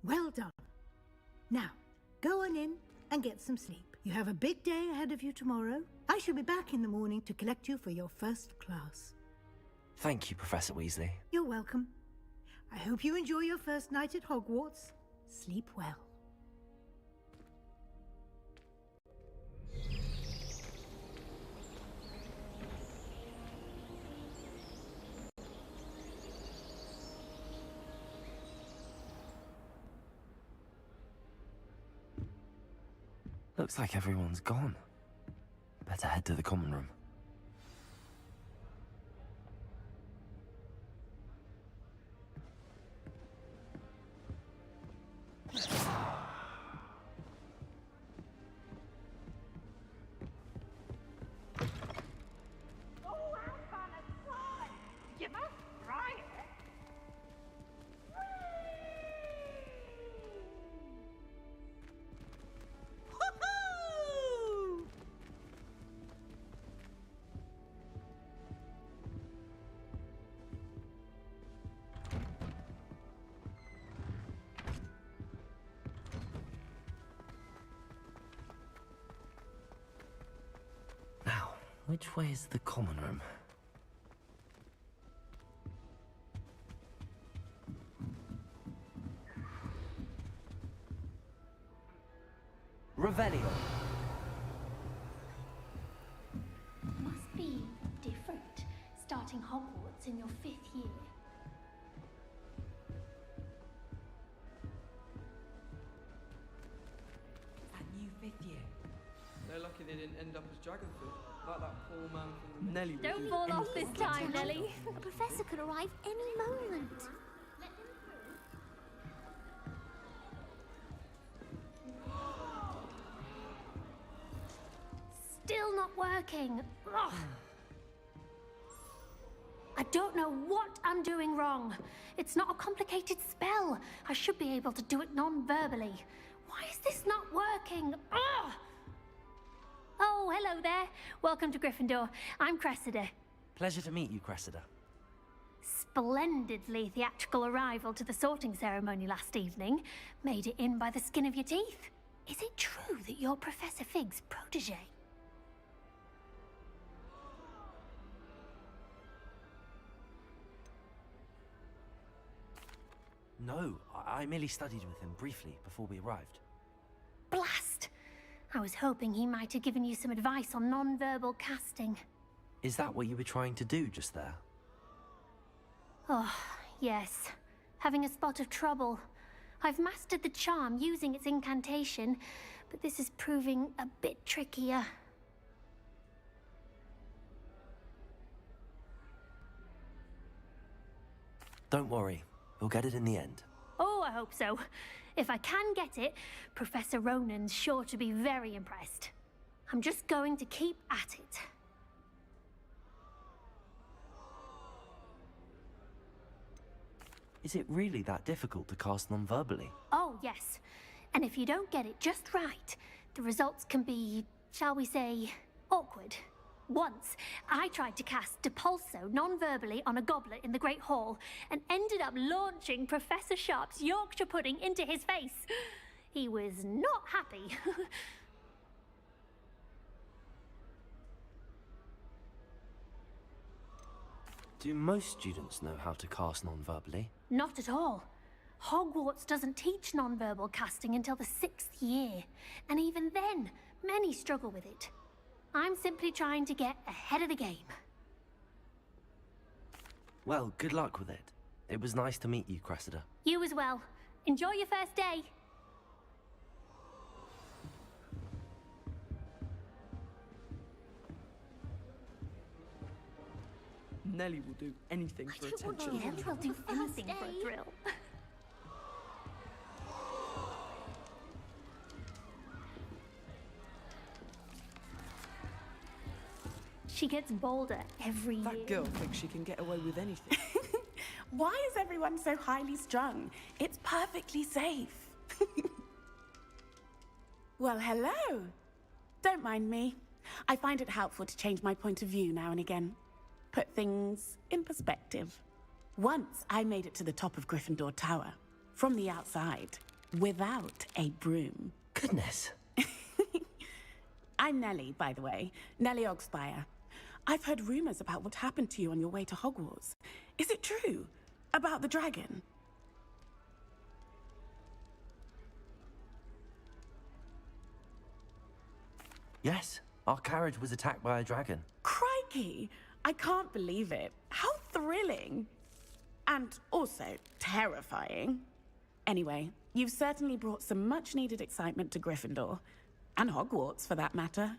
Well done. Now, go on in and get some sleep. You have a big day ahead of you tomorrow. I shall be back in the morning to collect you for your first class. Thank you, Professor Weasley. You're welcome. I hope you enjoy your first night at Hogwarts. Sleep well. Looks like everyone's gone. Better head to the common room. Which way is the common room? Revelio. Must be different, starting Hogwarts in your 5th year. That new 5th year. They're lucky they didn't end up as Dragonfield. Like that poor man from the Nelly. Don't fall off this time, Nelly. A professor could arrive any moment. Still not working. Ugh. I don't know what I'm doing wrong. It's not a complicated spell. I should be able to do it non-verbally. Why is this not working? Ugh. Oh, hello there. Welcome to Gryffindor. I'm Cressida. Pleasure to meet you, Cressida. Splendidly theatrical arrival to the sorting ceremony last evening. Made it in by the skin of your teeth. Is it true that you're Professor Fig's protege? No, I merely studied with him briefly before we arrived. Blast! I was hoping he might have given you some advice on non-verbal casting. Is that what you were trying to do just there? Oh, yes. Having a spot of trouble. I've mastered the charm using its incantation, but this is proving a bit trickier. Don't worry, we'll get it in the end. Oh, I hope so. If I can get it, Professor Ronan's sure to be very impressed. I'm just going to keep at it. Is it really that difficult to cast non-verbally? Oh, yes. And if you don't get it just right, the results can be, shall we say, awkward. Once, I tried to cast Depulso non-verbally on a goblet in the Great Hall and ended up launching Professor Sharp's Yorkshire pudding into his face. He was not happy. Do most students know how to cast non-verbally? Not at all. Hogwarts doesn't teach non-verbal casting until the 6th year, and even then, many struggle with it. I'm simply trying to get ahead of the game. Well, good luck with it. It was nice to meet you, Cressida. You as well. Enjoy your first day. Nelly will do anything for attention. Nelly will do anything for a thrill. She gets bolder every year. That girl thinks she can get away with anything. Why is everyone so highly strung? It's perfectly safe. Well, hello. Don't mind me. I find it helpful to change my point of view now and again. Put things in perspective. Once I made it to the top of Gryffindor Tower, from the outside, without a broom. Goodness. I'm Nelly, by the way. Nelly Ogspire. I've heard rumors about what happened to you on your way to Hogwarts. Is it true? About the dragon? Yes, our carriage was attacked by a dragon. Crikey! I can't believe it. How thrilling! And also terrifying. Anyway, you've certainly brought some much-needed excitement to Gryffindor. And Hogwarts, for that matter.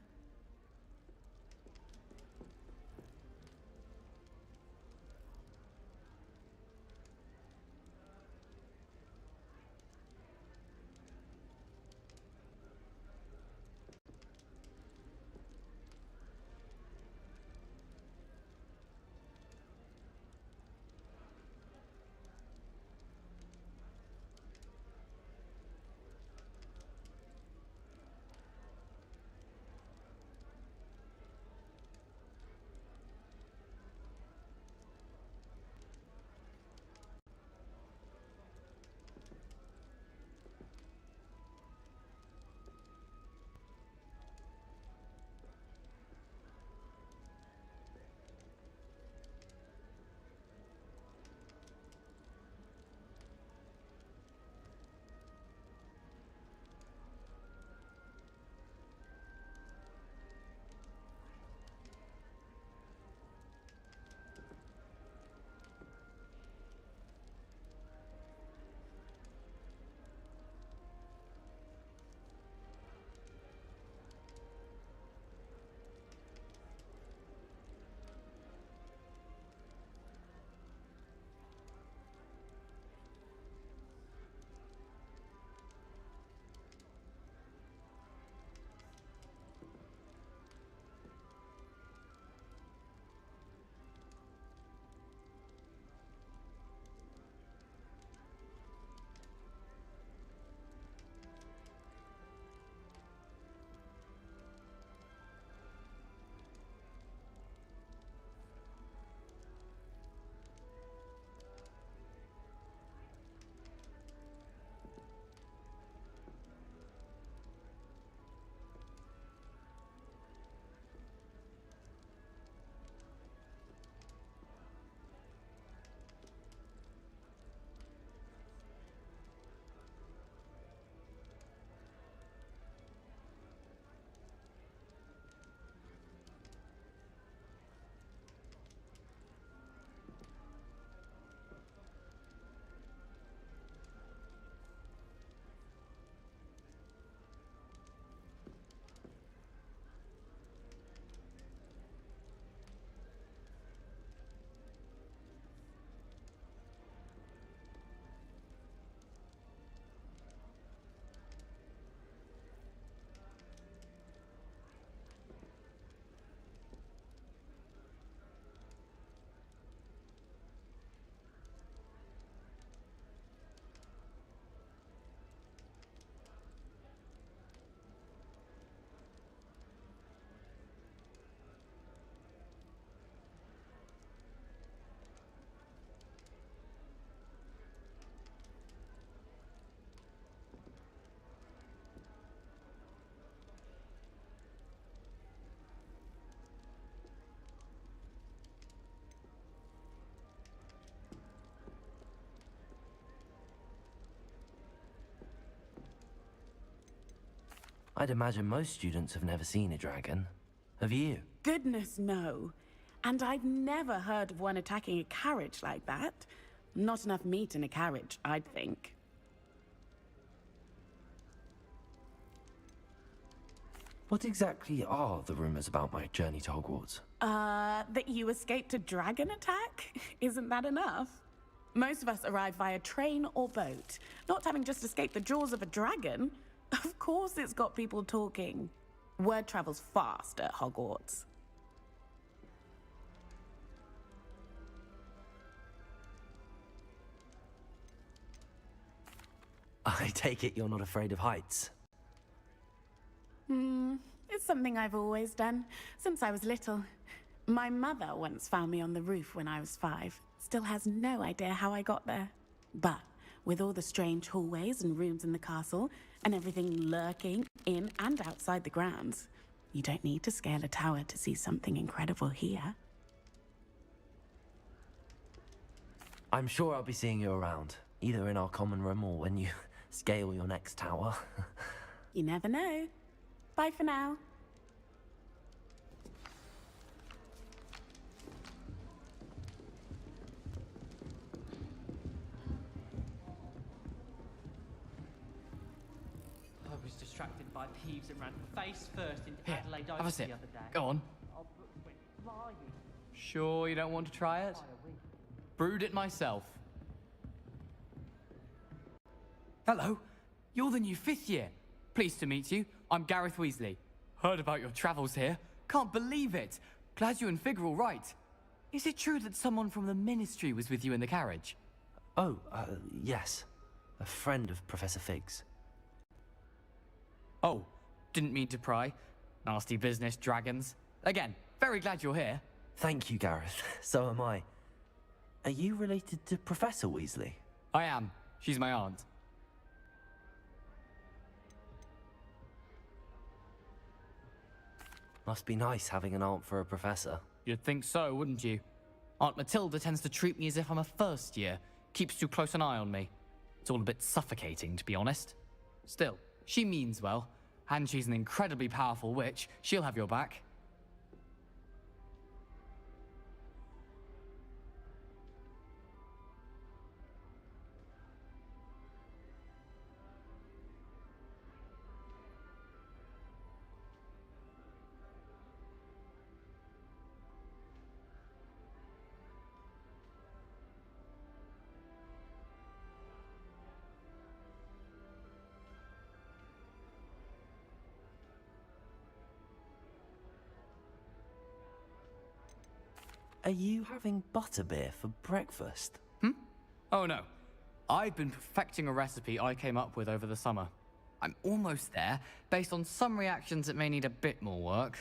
I'd imagine most students have never seen a dragon. Have you? Goodness, no. And I've never heard of one attacking a carriage like that. Not enough meat in a carriage, I'd think. What exactly are the rumors about my journey to Hogwarts? That you escaped a dragon attack? Isn't that enough? Most of us arrive via train or boat, not having just escaped the jaws of a dragon. Of course it's got people talking. Word travels fast at Hogwarts. I take it you're not afraid of heights? It's something I've always done, since I was little. My mother once found me on the roof when I was 5. Still has no idea how I got there. But with all the strange hallways and rooms in the castle, and everything lurking in and outside the grounds, you don't need to scale a tower to see something incredible here. I'm sure I'll be seeing you around, either in our common room or when you scale your next tower. You never know. Bye for now. I was distracted by Peeves and ran face first into Here, Adelaide have a Oval sip. the other day. Go on. Our books went flying. Sure you don't want to try it? Brewed it myself. Hello, you're the new 5th year. Pleased to meet you. I'm Gareth Weasley. Heard about your travels here. Can't believe it. Glad you and Fig are all right. Is it true that someone from the Ministry was with you in the carriage? Oh, yes. A friend of Professor Fig's. Oh, didn't mean to pry. Nasty business, dragons. Again, very glad you're here. Thank you, Gareth. So am I. Are you related to Professor Weasley? I am. She's my aunt. Must be nice having an aunt for a professor. You'd think so, wouldn't you? Aunt Matilda tends to treat me as if I'm a first year. Keeps too close an eye on me. It's all a bit suffocating, to be honest. Still, she means well. And she's an incredibly powerful witch. She'll have your back. Are you having butterbeer for breakfast? Oh no. I've been perfecting a recipe I came up with over the summer. I'm almost there, based on some reactions that may need a bit more work.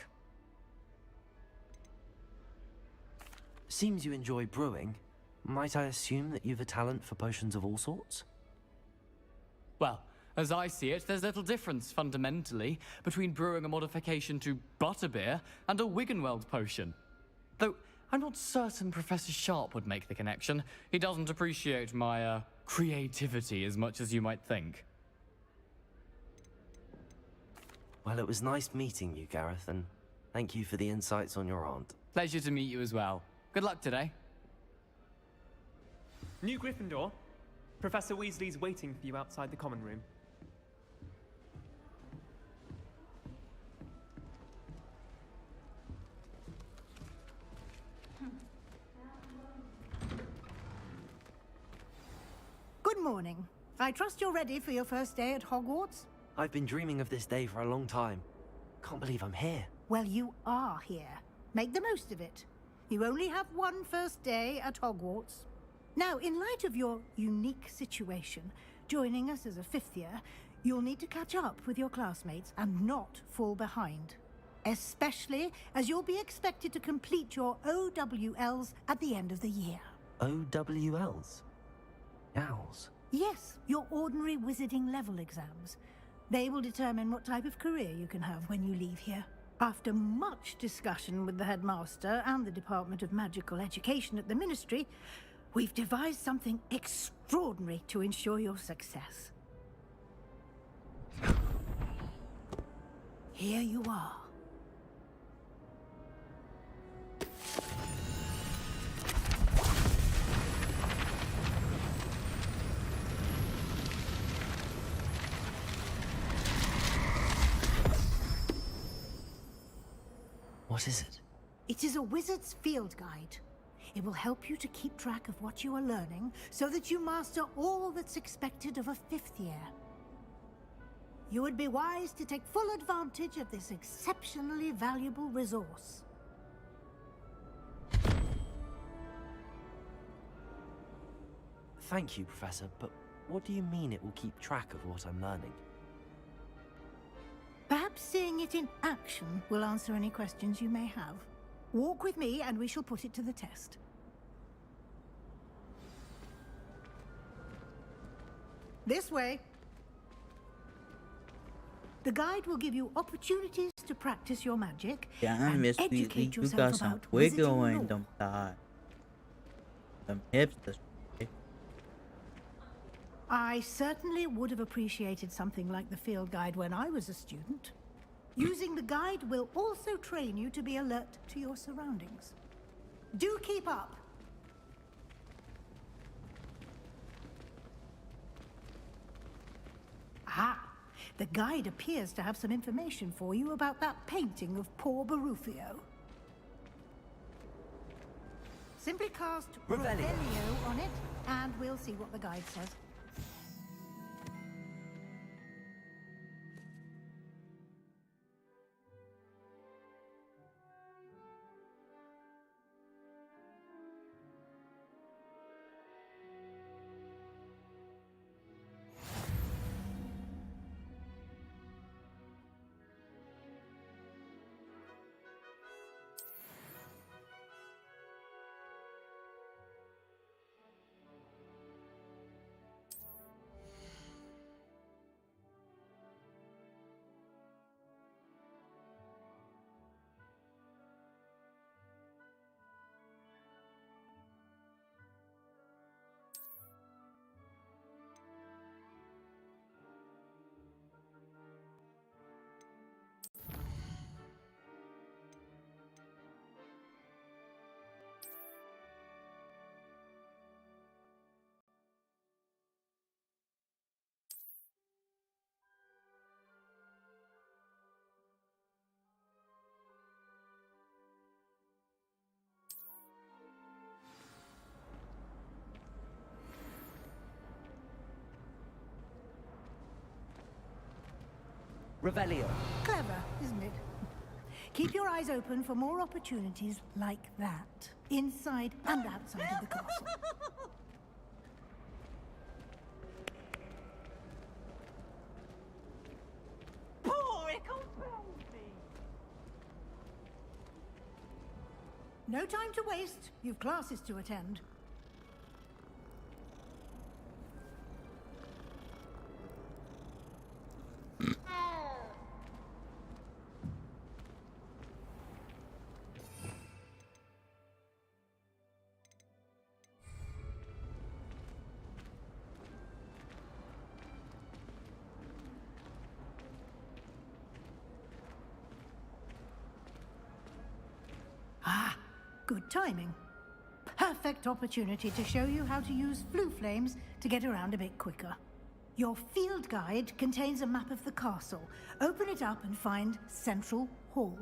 Seems you enjoy brewing. Might I assume that you've a talent for potions of all sorts? Well, as I see it, there's little difference, fundamentally, between brewing a modification to butterbeer and a Wiggenweld potion. Though, I'm not certain Professor Sharp would make the connection. He doesn't appreciate my, creativity as much as you might think. Well, it was nice meeting you, Gareth, and thank you for the insights on your aunt. Pleasure to meet you as well. Good luck today. New Gryffindor. Professor Weasley's waiting for you outside the common room. Good morning. I trust you're ready for your first day at Hogwarts? I've been dreaming of this day for a long time. Can't believe I'm here. Well, you are here. Make the most of it. You only have one first day at Hogwarts. Now, in light of your unique situation, joining us as a 5th year, you'll need to catch up with your classmates and not fall behind. Especially as you'll be expected to complete your OWLs at the end of the year. OWLs? Owls? Yes, your ordinary wizarding level exams. They will determine what type of career you can have when you leave here. After much discussion with the headmaster and the Department of Magical Education at the Ministry, we've devised something extraordinary to ensure your success. Here you are. What is it? It is a wizard's field guide. It will help you to keep track of what you are learning so that you master all that's expected of a 5th year. You would be wise to take full advantage of this exceptionally valuable resource. Thank you, Professor, but what do you mean it will keep track of what I'm learning? Perhaps seeing it in action will answer any questions you may have. Walk with me and we shall put it to the test. This way. The guide will give you opportunities to practice your magic Damn, and Miss Weasley, educate you yourself got some about wiggle wizarding in lore. them thighs. Some hipsters. I certainly would have appreciated something like the field guide when I was a student. Using the guide will also train you to be alert to your surroundings. Do keep up. Ah, the guide appears to have some information for you about that painting of poor Barufio. Simply cast Revelio on it, and we'll see what the guide says. Revelio. Clever, isn't it? Keep your eyes open for more opportunities like that, inside and outside of the castle. No time to waste. You've classes to attend. Ah, good timing. Perfect opportunity to show you how to use flue flames to get around a bit quicker. Your field guide contains a map of the castle. Open it up and find Central Hall.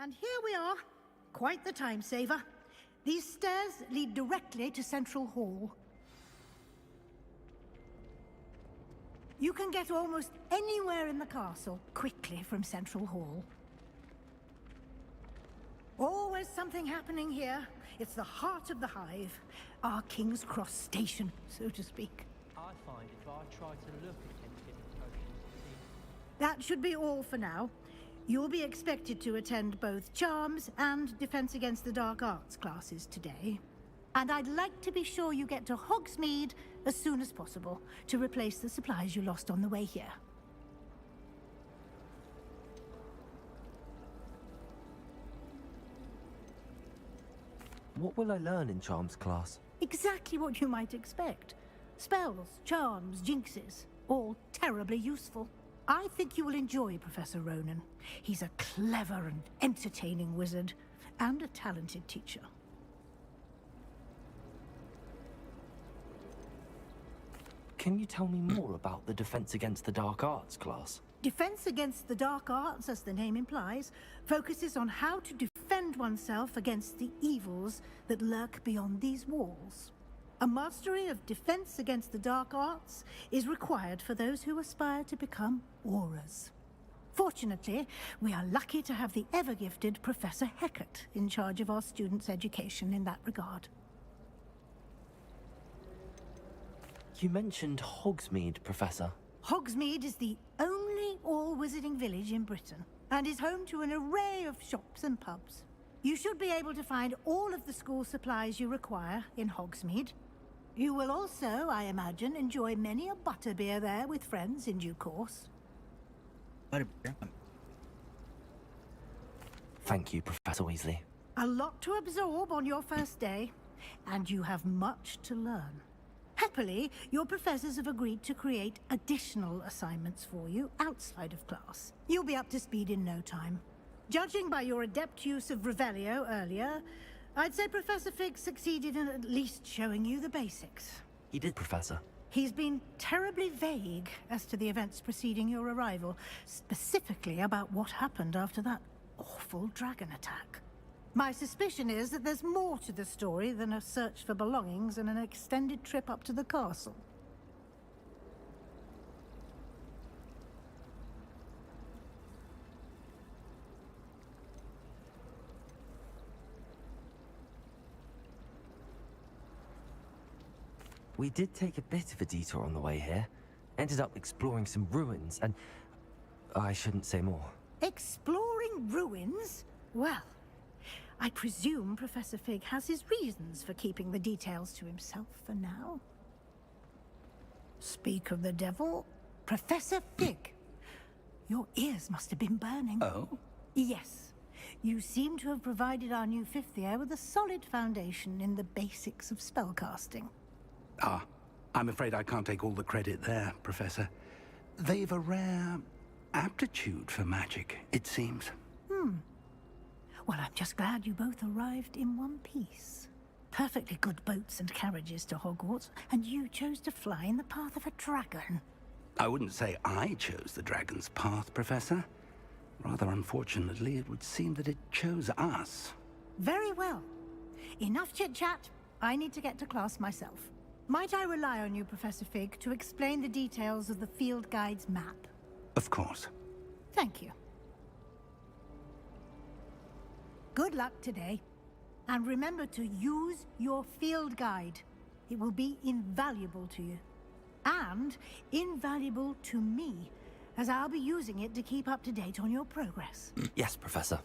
And here we are. Quite the time saver. These stairs lead directly to Central Hall. You can get almost anywhere in the castle quickly from Central Hall. Always something happening here. It's the heart of the hive. Our King's Cross station, so to speak. I find if I try to look at anything potions, That should be all for now. You'll be expected to attend both Charms and Defense Against the Dark Arts classes today. And I'd like to be sure you get to Hogsmeade as soon as possible to replace the supplies you lost on the way here. What will I learn in Charms class? Exactly what you might expect. Spells, charms, jinxes, all terribly useful. I think you will enjoy Professor Ronan. He's a clever and entertaining wizard, and a talented teacher. Can you tell me more about the Defense Against the Dark Arts class? Defense Against the Dark Arts, as the name implies, focuses on how to defend oneself against the evils that lurk beyond these walls. A mastery of Defense Against the Dark Arts is required for those who aspire to become Aurors. Fortunately, we are lucky to have the ever-gifted Professor Hecat in charge of our students' education in that regard. You mentioned Hogsmeade, Professor. Hogsmeade is the only all-wizarding village in Britain, and is home to an array of shops and pubs. You should be able to find all of the school supplies you require in Hogsmeade. You will also, I imagine, enjoy many a butterbeer there with friends in due course. Butterbeer? Thank you, Professor Weasley. A lot to absorb on your first day, and you have much to learn. Happily, your professors have agreed to create additional assignments for you outside of class. You'll be up to speed in no time. Judging by your adept use of Revelio earlier, I'd say Professor Fig succeeded in at least showing you the basics. He did, Professor. He's been terribly vague as to the events preceding your arrival, specifically about what happened after that awful dragon attack. My suspicion is that there's more to the story than a search for belongings and an extended trip up to the castle. We did take a bit of a detour on the way here. Ended up exploring some ruins, and I shouldn't say more. Exploring ruins? Well, I presume Professor Fig has his reasons for keeping the details to himself for now. Speak of the devil, Professor Fig. Your ears must have been burning. Oh? Yes. You seem to have provided our new fifth year with a solid foundation in the basics of spellcasting. Ah, I'm afraid I can't take all the credit there, Professor. They've a rare aptitude for magic, it seems. Well, I'm just glad you both arrived in one piece. Perfectly good boats and carriages to Hogwarts, and you chose to fly in the path of a dragon. I wouldn't say I chose the dragon's path, Professor. Rather unfortunately, it would seem that it chose us. Very well. Enough chit-chat. I need to get to class myself. Might I rely on you, Professor Fig, to explain the details of the field guide's map? Of course. Thank you. Good luck today. And remember to use your field guide. It will be invaluable to you. And invaluable to me, as I'll be using it to keep up to date on your progress. Yes, Professor.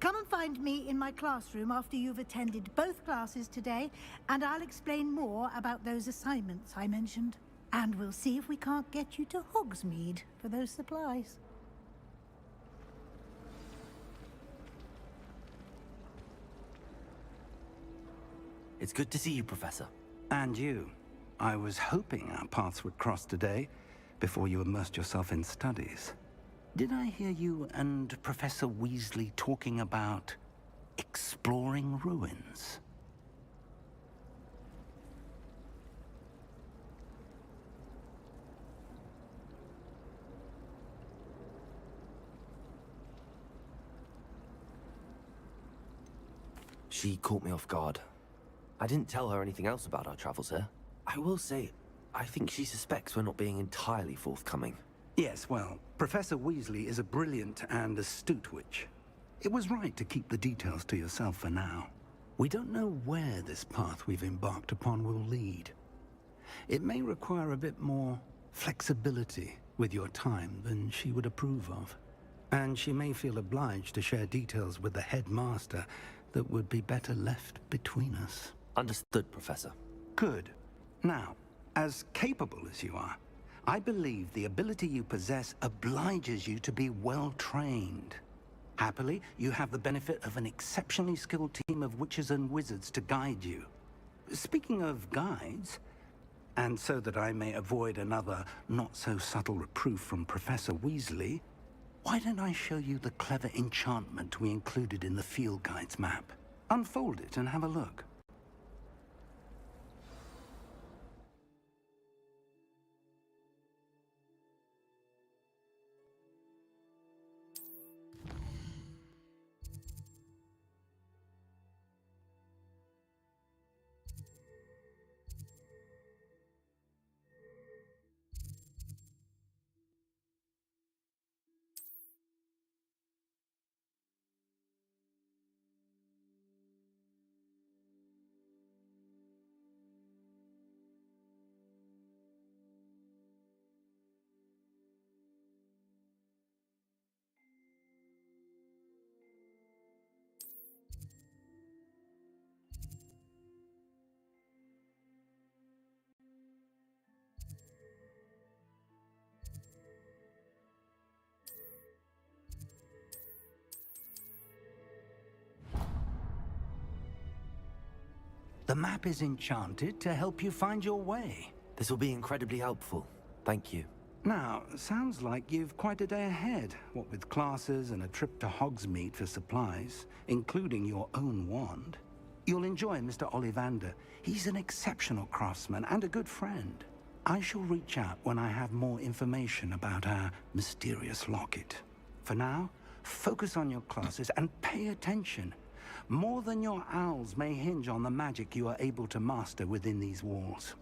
Come and find me in my classroom after you've attended both classes today, and I'll explain more about those assignments I mentioned. And we'll see if we can't get you to Hogsmeade for those supplies. It's good to see you, Professor. And you. I was hoping our paths would cross today, before you immersed yourself in studies. Did I hear you and Professor Weasley talking about exploring ruins? She caught me off guard. I didn't tell her anything else about our travels here. I will say, I think she suspects we're not being entirely forthcoming. Yes, well, Professor Weasley is a brilliant and astute witch. It was right to keep the details to yourself for now. We don't know where this path we've embarked upon will lead. It may require a bit more flexibility with your time than she would approve of. And she may feel obliged to share details with the headmaster that would be better left between us. Understood, Professor. Good. Now, as capable as you are, I believe the ability you possess obliges you to be well-trained. Happily, you have the benefit of an exceptionally skilled team of witches and wizards to guide you. Speaking of guides, and so that I may avoid another not-so-subtle reproof from Professor Weasley, why don't I show you the clever enchantment we included in the field guide's map? Unfold it and have a look. The map is enchanted to help you find your way. This will be incredibly helpful. Thank you. Now, sounds like you've quite a day ahead, what with classes and a trip to Hogsmeade for supplies, including your own wand. You'll enjoy Mr. Ollivander. He's an exceptional craftsman and a good friend. I shall reach out when I have more information about our mysterious locket. For now, focus on your classes and pay attention. More than your owls may hinge on the magic you are able to master within these walls.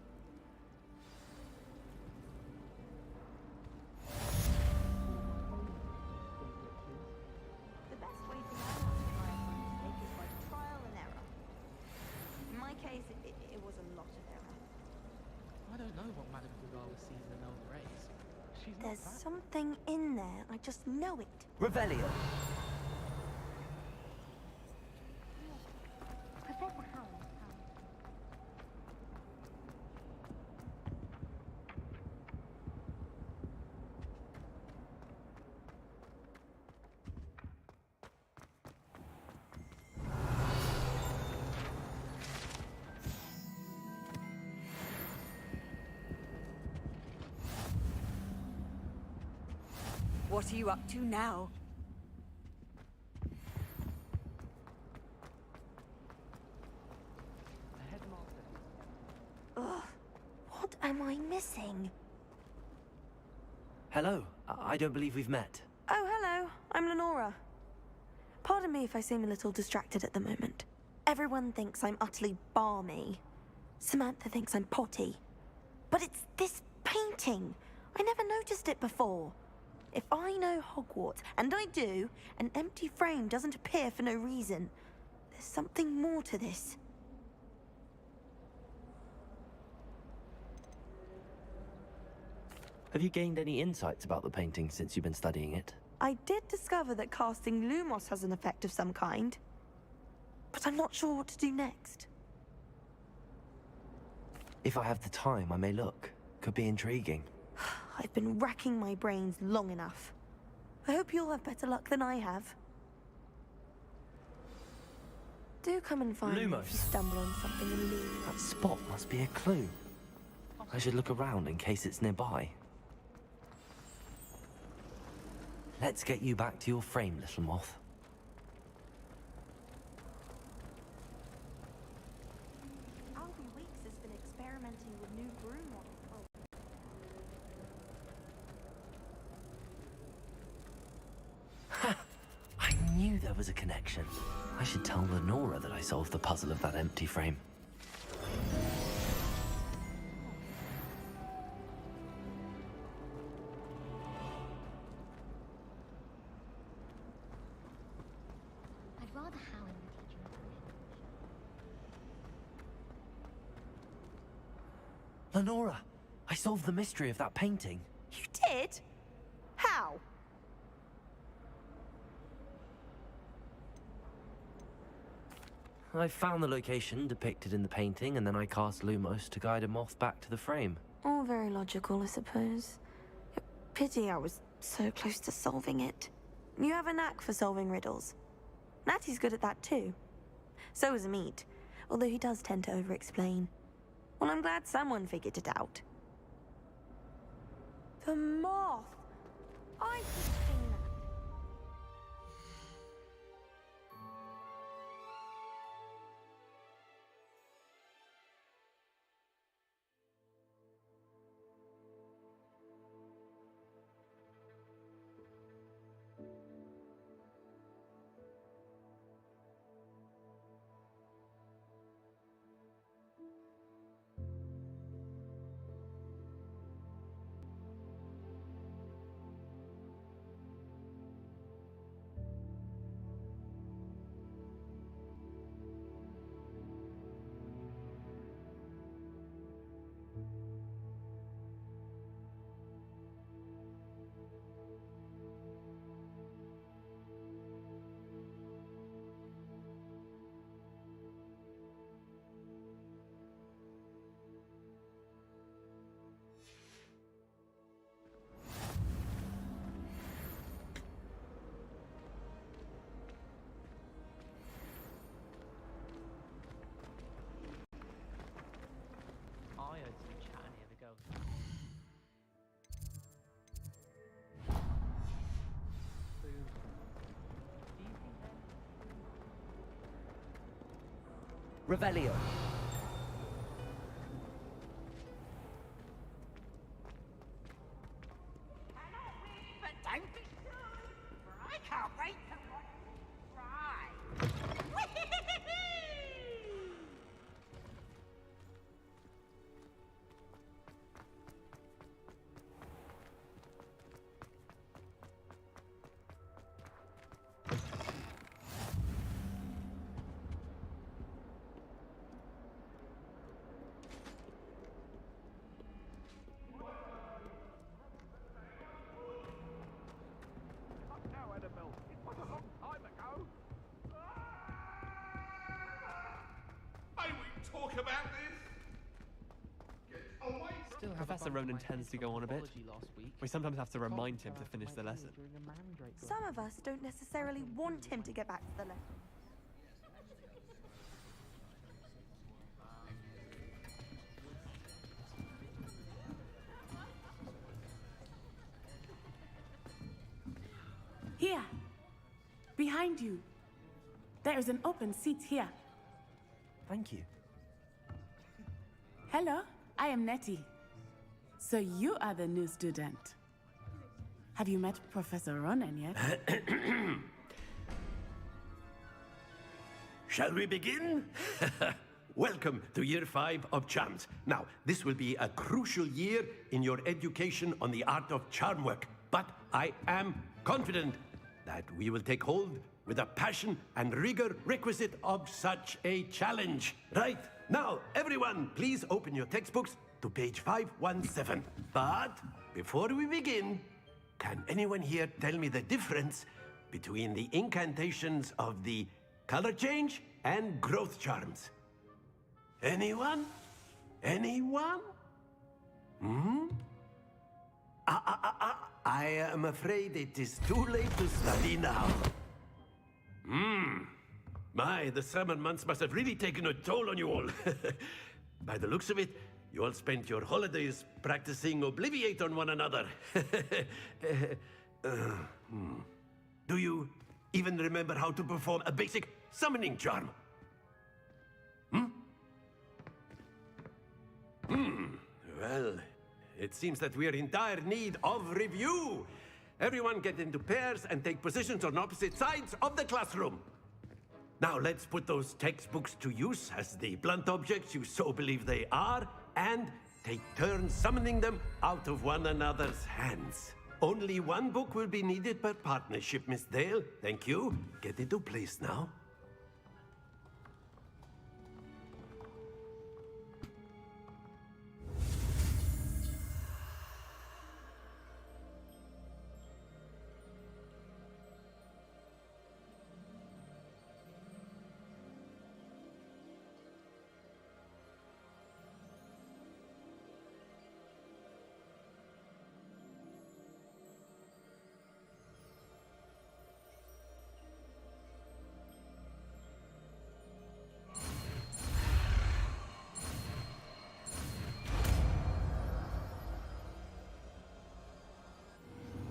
The best way to learn how to try a mistake is by trial and error. In my case, it was a lot of error. I don't know what Madame Gugala sees in the Elder Rays. There's something in there, I just know it. Revelio. What are you up to now? Ugh, what am I missing? Hello. I don't believe we've met. Oh, hello. I'm Lenora. Pardon me if I seem a little distracted at the moment. Everyone thinks I'm utterly balmy. Samantha thinks I'm potty. But it's this painting. I never noticed it before. If I know Hogwarts, and I do, an empty frame doesn't appear for no reason. There's something more to this. Have you gained any insights about the painting since you've been studying it? I did discover that casting Lumos has an effect of some kind. But I'm not sure what to do next. If I have the time, I may look. Could be intriguing. I've been racking my brains long enough. I hope you'll have better luck than I have. Do come and find me if you stumble on something illuminating. That spot must be a clue. I should look around in case it's nearby. Let's get you back to your frame, little moth. Albie Weeks has been experimenting with new broom models. I knew there there was a connection. I should tell Lenora that I solved the puzzle of that empty frame. I'd rather howl than teach you. Lenora, I solved the mystery of that painting. You did? How? I found the location depicted in the painting, and then I cast Lumos to guide a moth back to the frame. All very logical, I suppose. Pity I was so close to solving it. You have a knack for solving riddles. Natty's good at that too. So is Amit, although he does tend to over-explain. Well, I'm glad someone figured it out. The moth! I've just seen that. I heard some chat near the ghost. Boom. Do you think that? Revelio. But don't be silly, for I can't wait to watch you try. Talk about this? Get away from Professor Ronan tends to go on a bit. We sometimes have to remind him to finish the lesson. Some of us don't necessarily want him to get back to the lesson. Here. Behind you. There is an open seat here. Thank you. Hello, I am Nettie. So you are the new student. Have you met Professor Ronan yet? Shall we begin? Welcome to Year 5 of Charms. Now, this will be a crucial year in your education on the art of charm work, but I am confident that we will take hold with the passion and rigor requisite of such a challenge. Right, now, everyone, please open your textbooks to page 517. But before we begin, can anyone here tell me the difference between the incantations of the color change and growth charms? Anyone? Anyone? I am afraid it is too late to study now. My, the summer months must have really taken a toll on you all. By the looks of it, you all spent your holidays practicing Obliviate on one another. Do you even remember how to perform a basic summoning charm? Well, it seems that we are in dire need of review. Everyone get into pairs and take positions on opposite sides of the classroom. Now let's put those textbooks to use as the blunt objects you so believe they are, and take turns summoning them out of one another's hands. Only one book will be needed per partnership, Miss Dale. Thank you. Get into place now.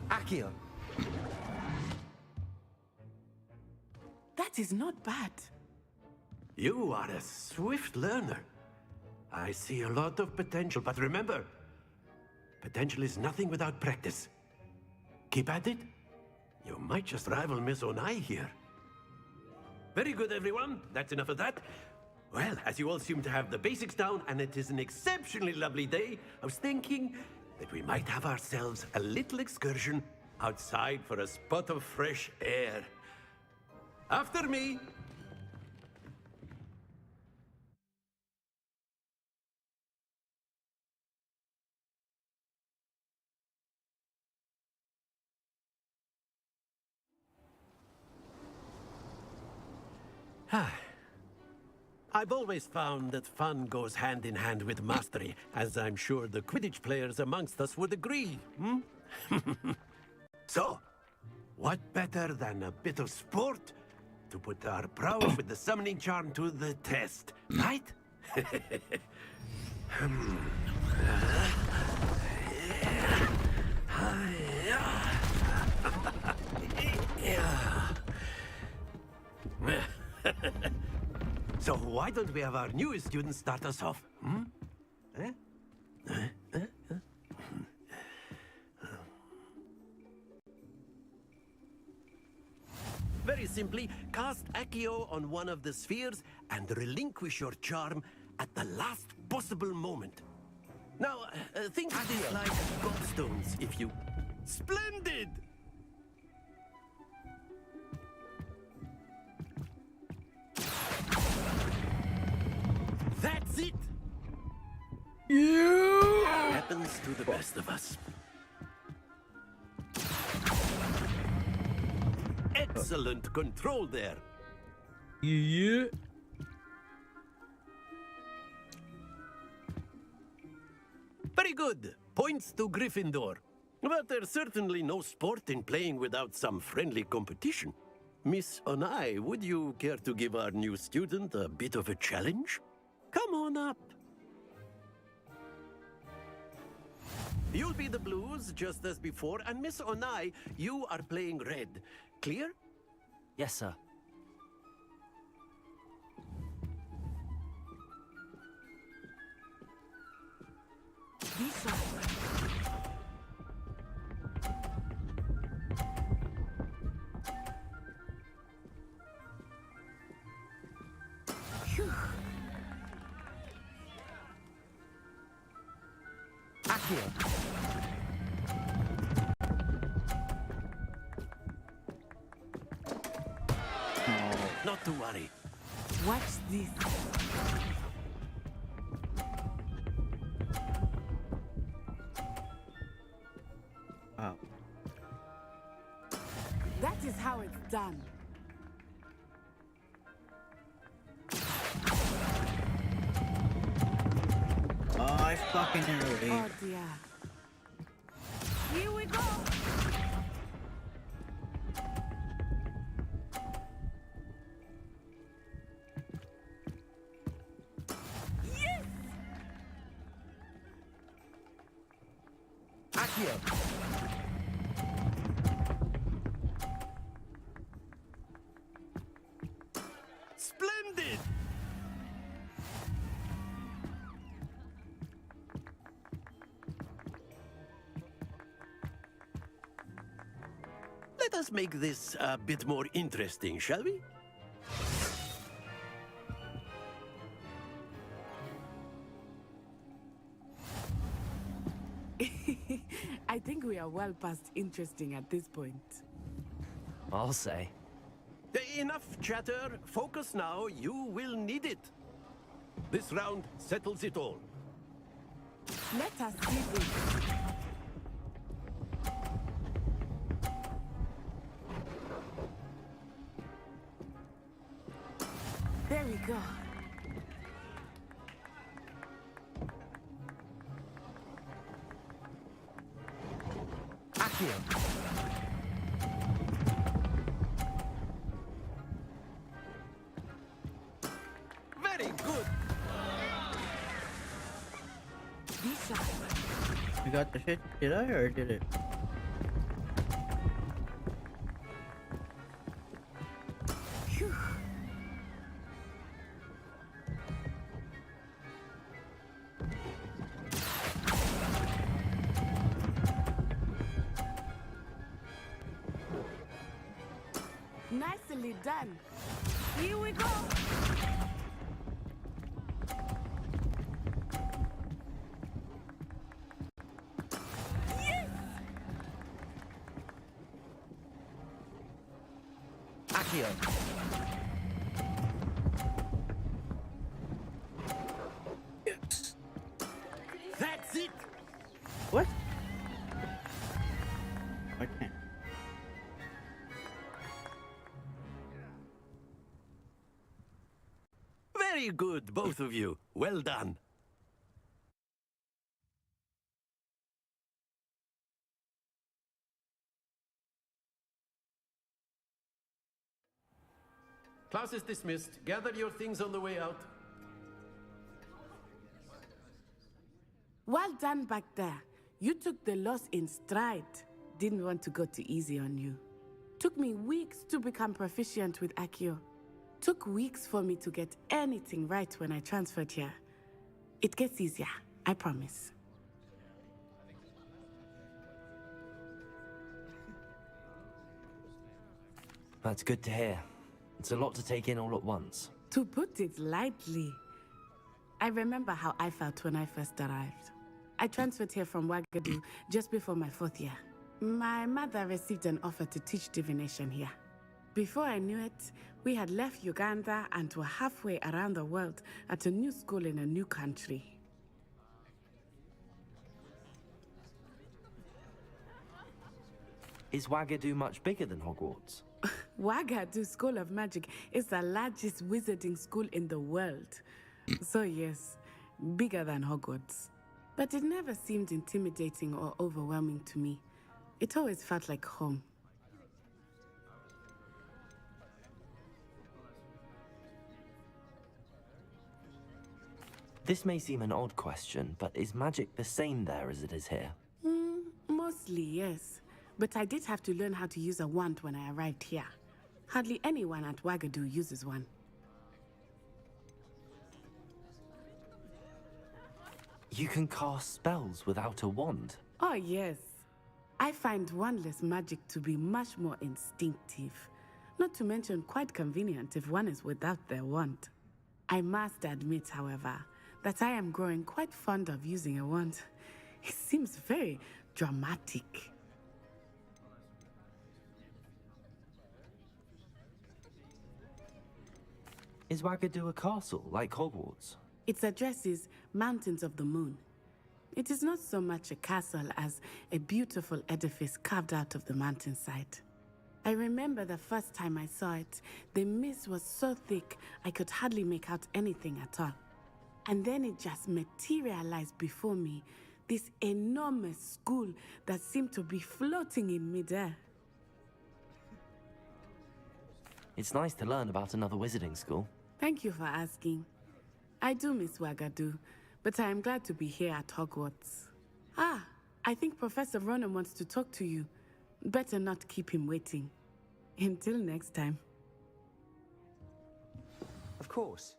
Akio. That is not bad. You are a swift learner. I see a lot of potential, but remember, potential is nothing without practice. Keep at it. You might just rival Miss Onai here. Very good, everyone. That's enough of that. Well, as you all seem to have the basics down, and it is an exceptionally lovely day, I was thinking that we might have ourselves a little excursion outside for a spot of fresh air. After me! I've always found that fun goes hand in hand with mastery, as I'm sure the Quidditch players amongst us would agree, hmm? So, what better than a bit of sport to put our prowess with the summoning charm to the test, right? So why don't we have our newest student start us off? Hmm? Very simply, cast Accio on one of the spheres and relinquish your charm at the last possible moment. Now, think of this like gobstones, if you... Splendid! That's it! Yeah! Happens to the best of us. Excellent control there. Yeah. Very good. Points to Gryffindor. But there's certainly no sport in playing without some friendly competition. Miss Onai, would you care to give our new student a bit of a challenge? Come on up. You'll be the blues, just as before, and Miss Onai, you are playing red. Clear? Yes, sir. Akio. Not to worry. Watch this. Wow. That is how it's done. Oh, I fucking early. Oh dear. Here we go. Yes! Akio. Splendid! Let us make this a bit more interesting, shall we? I think we are well past interesting at this point. I'll say. Enough chatter. Focus now. You will need it. This round settles it all. Let us see this. There we go. Accio. Very good. You got the shit? Did I or did it? Phew. Nicely done. Here we go. Yes! Accio. Yes. That's it. What? I can't. Very good, both of you. Well done. Class is dismissed. Gather your things on the way out. Well done back there. You took the loss in stride. Didn't want to go too easy on you. Took me weeks to become proficient with Accio. Took weeks for me to get anything right when I transferred here. It gets easier, I promise. That's good to hear. It's a lot to take in all at once. To put it lightly, I remember how I felt when I first arrived. I transferred here from Ouagadougou just before my 4th year. My mother received an offer to teach divination here. Before I knew it, we had left Uganda and were halfway around the world at a new school in a new country. Is Ouagadougou much bigger than Hogwarts? Ouagadougou School of Magic is the largest wizarding school in the world. So yes, bigger than Hogwarts. But it never seemed intimidating or overwhelming to me. It always felt like home. This may seem an odd question, but is magic the same there as it is here? Mostly, yes. But I did have to learn how to use a wand when I arrived here. Hardly anyone at Ouagadougou uses one. You can cast spells without a wand? Oh, yes. I find wandless magic to be much more instinctive. Not to mention quite convenient if one is without their wand. I must admit, however, that I am growing quite fond of using a wand. It seems very dramatic. Is Ouagadougou a castle, like Hogwarts? Its address is Mountains of the Moon. It is not so much a castle as a beautiful edifice carved out of the mountainside. I remember the first time I saw it, the mist was so thick I could hardly make out anything at all. And then it just materialized before me, this enormous school that seemed to be floating in midair. It's nice to learn about another wizarding school. Thank you for asking. I do miss Ouagadougou, but I am glad to be here at Hogwarts. Ah, I think Professor Ronan wants to talk to you. Better not keep him waiting. Until next time. Of course.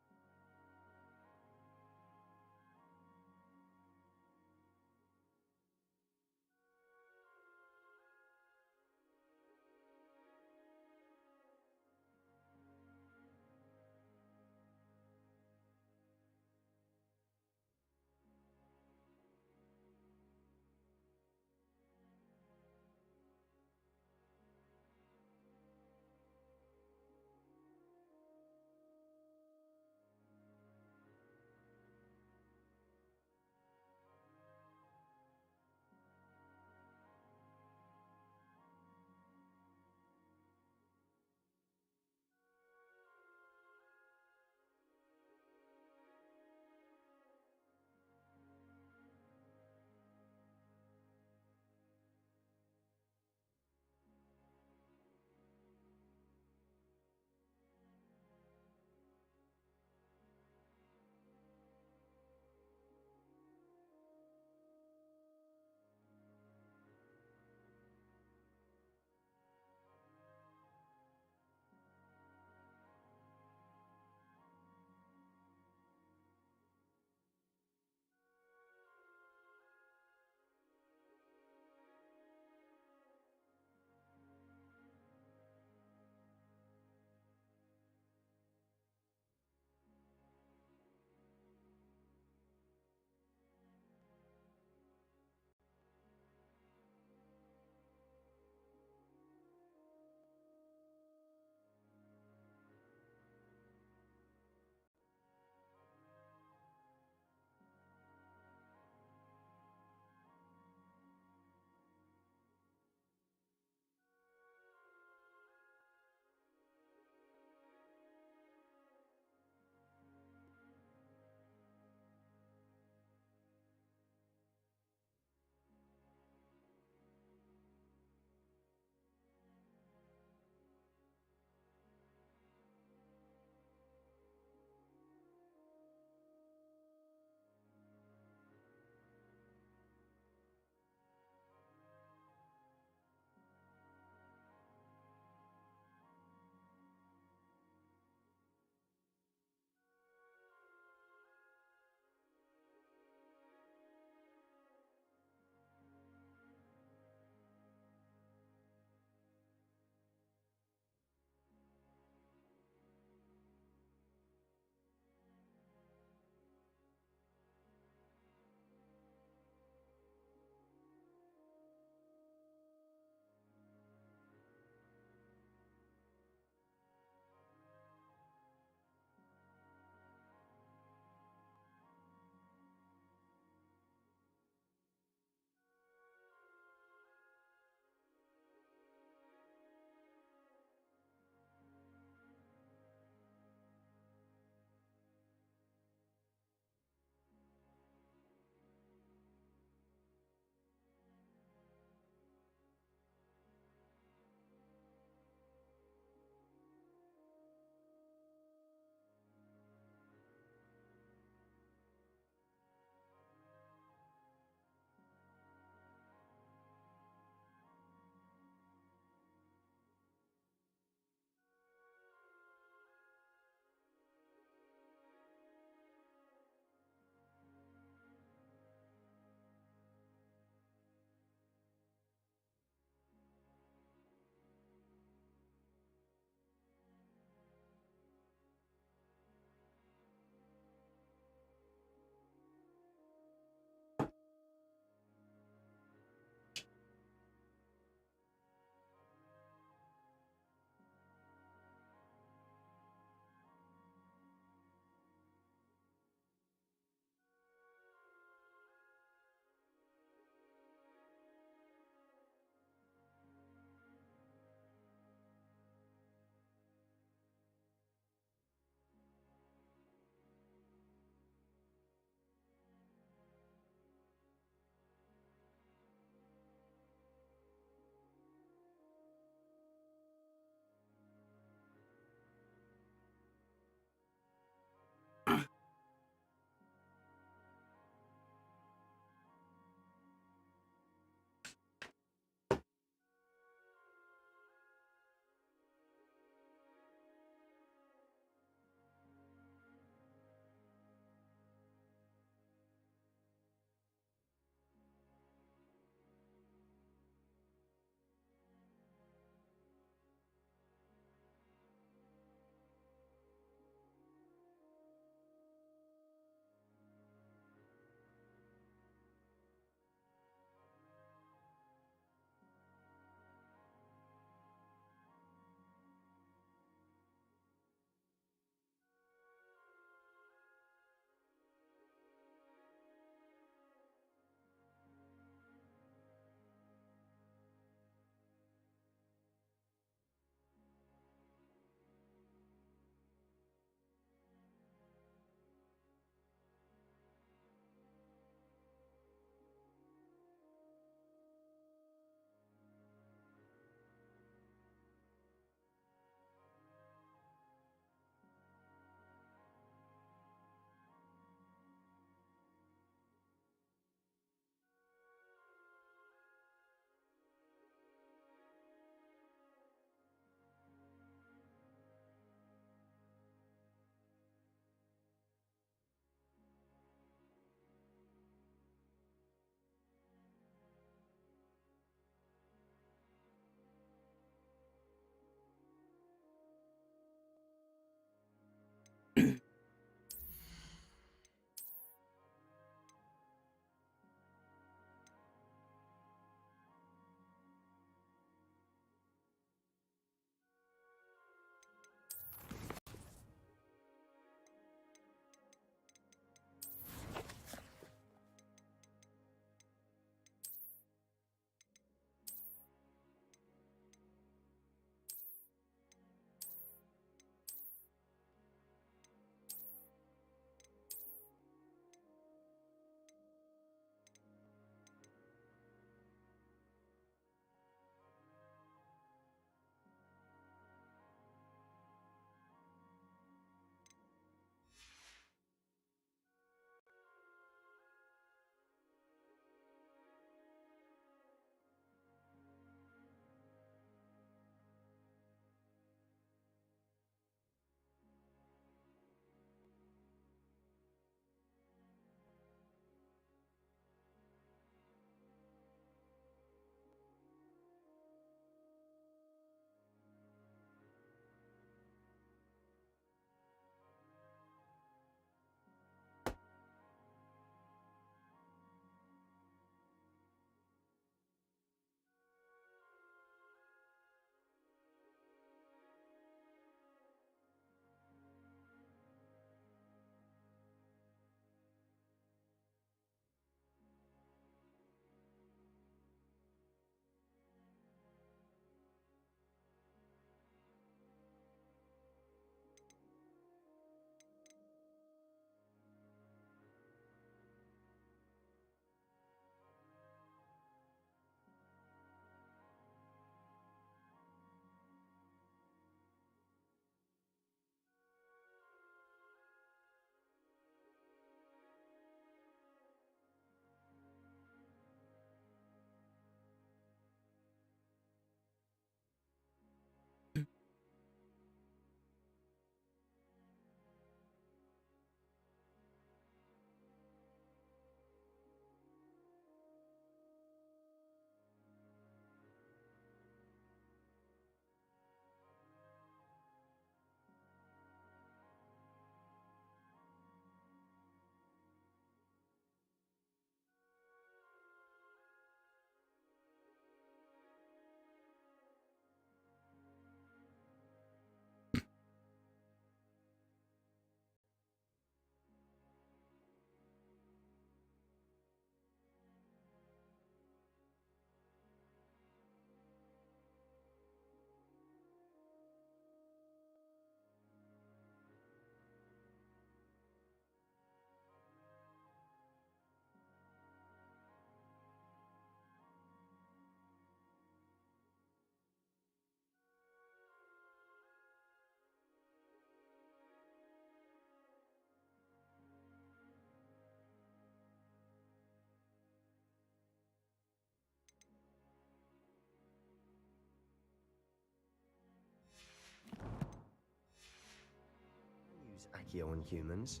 Accio on humans,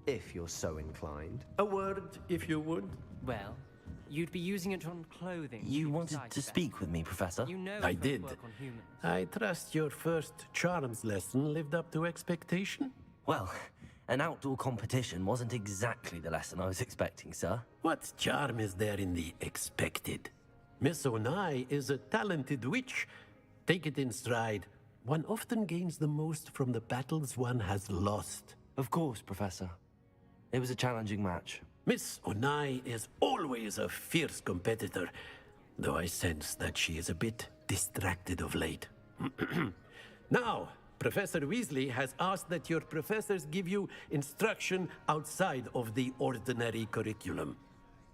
if you're so inclined. A word, if you would. Well, you'd be using it on clothing. You wanted to speak with me, Professor? You know I it did. won't work on humans. I trust your first charms lesson lived up to expectation? Well, an outdoor competition wasn't exactly the lesson I was expecting, sir. What charm is there in the expected? Miss Onai is a talented witch. Take it in stride. One often gains the most from the battles one has lost. Of course, Professor. It was a challenging match. Miss Onai is always a fierce competitor, though I sense that she is a bit distracted of late. Now, Professor Weasley has asked that your professors give you instruction outside of the ordinary curriculum.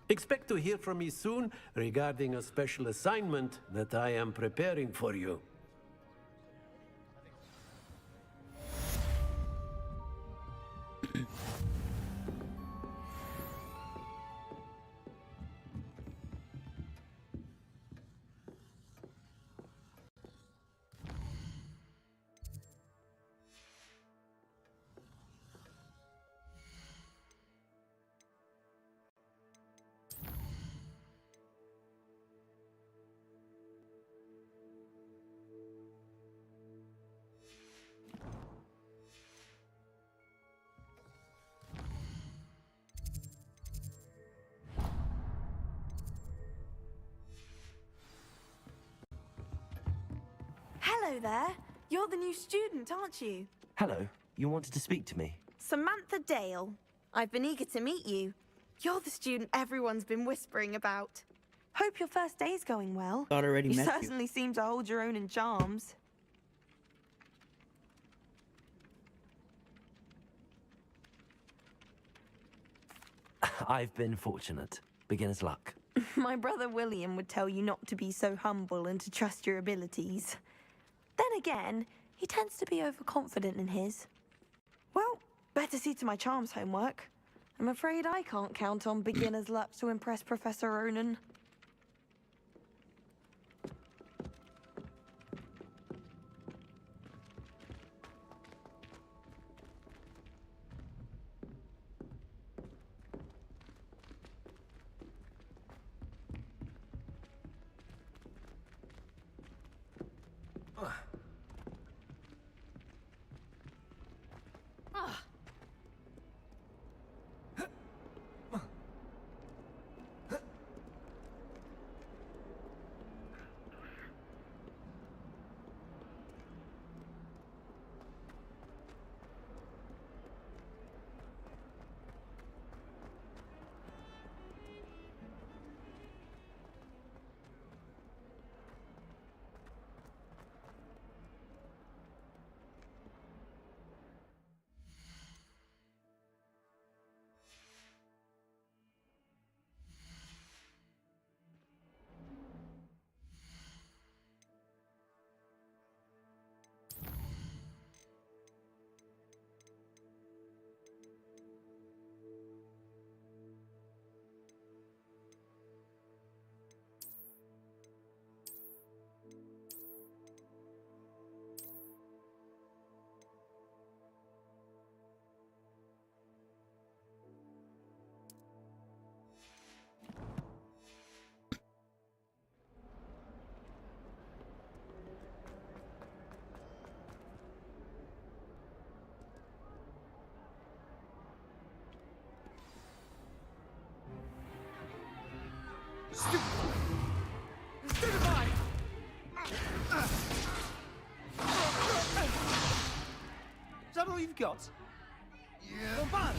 Expect to hear from me soon regarding a special assignment that I am preparing for you. Hello there. You're the new student, aren't you? Hello, you wanted to speak to me? Samantha Dale. I've been eager to meet you. You're the student everyone's been whispering about. Hope your first day's going well. Thought I already You met you. certainly seem to hold your own in charms. I've been fortunate. Beginner's luck. My brother William would tell you not to be so humble and to trust your abilities. Then again, he tends to be overconfident in his. Well, better see to my charms homework. I'm afraid I can't count on beginner's luck to impress Professor Ronan. Stupefy! Is that all you've got? Yeah. Bad.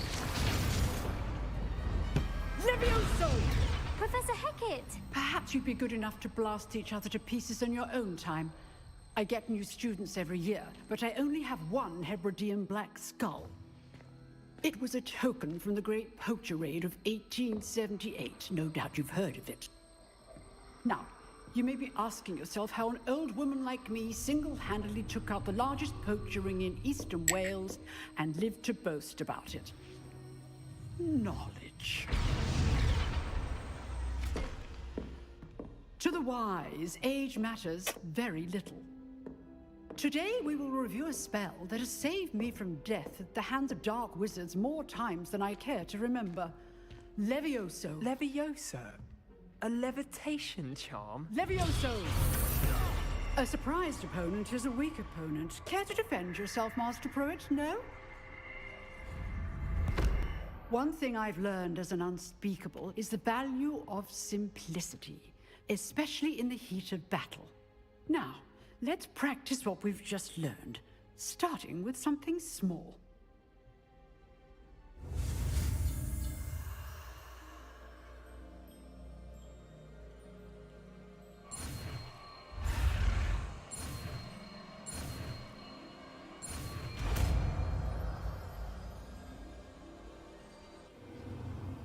Levioso! Professor Hecat! Perhaps you'd be good enough to blast each other to pieces in your own time. I get new students every year, but I only have one Hebridean black skull. It was a token from the Great Poacher Raid of 1878. No doubt you've heard of it. Now, you may be asking yourself how an old woman like me single-handedly took out the largest poacher ring in eastern Wales and lived to boast about it. Knowledge. To the wise, age matters very little. Today we will review a spell that has saved me from death at the hands of dark wizards more times than I care to remember. Levioso. Levioso? A levitation charm? Levioso! A surprised opponent is a weak opponent. Care to defend yourself, Master Pruitt? No? One thing I've learned as an unspeakable is the value of simplicity, especially in the heat of battle. Now, let's practice what we've just learned, starting with something small.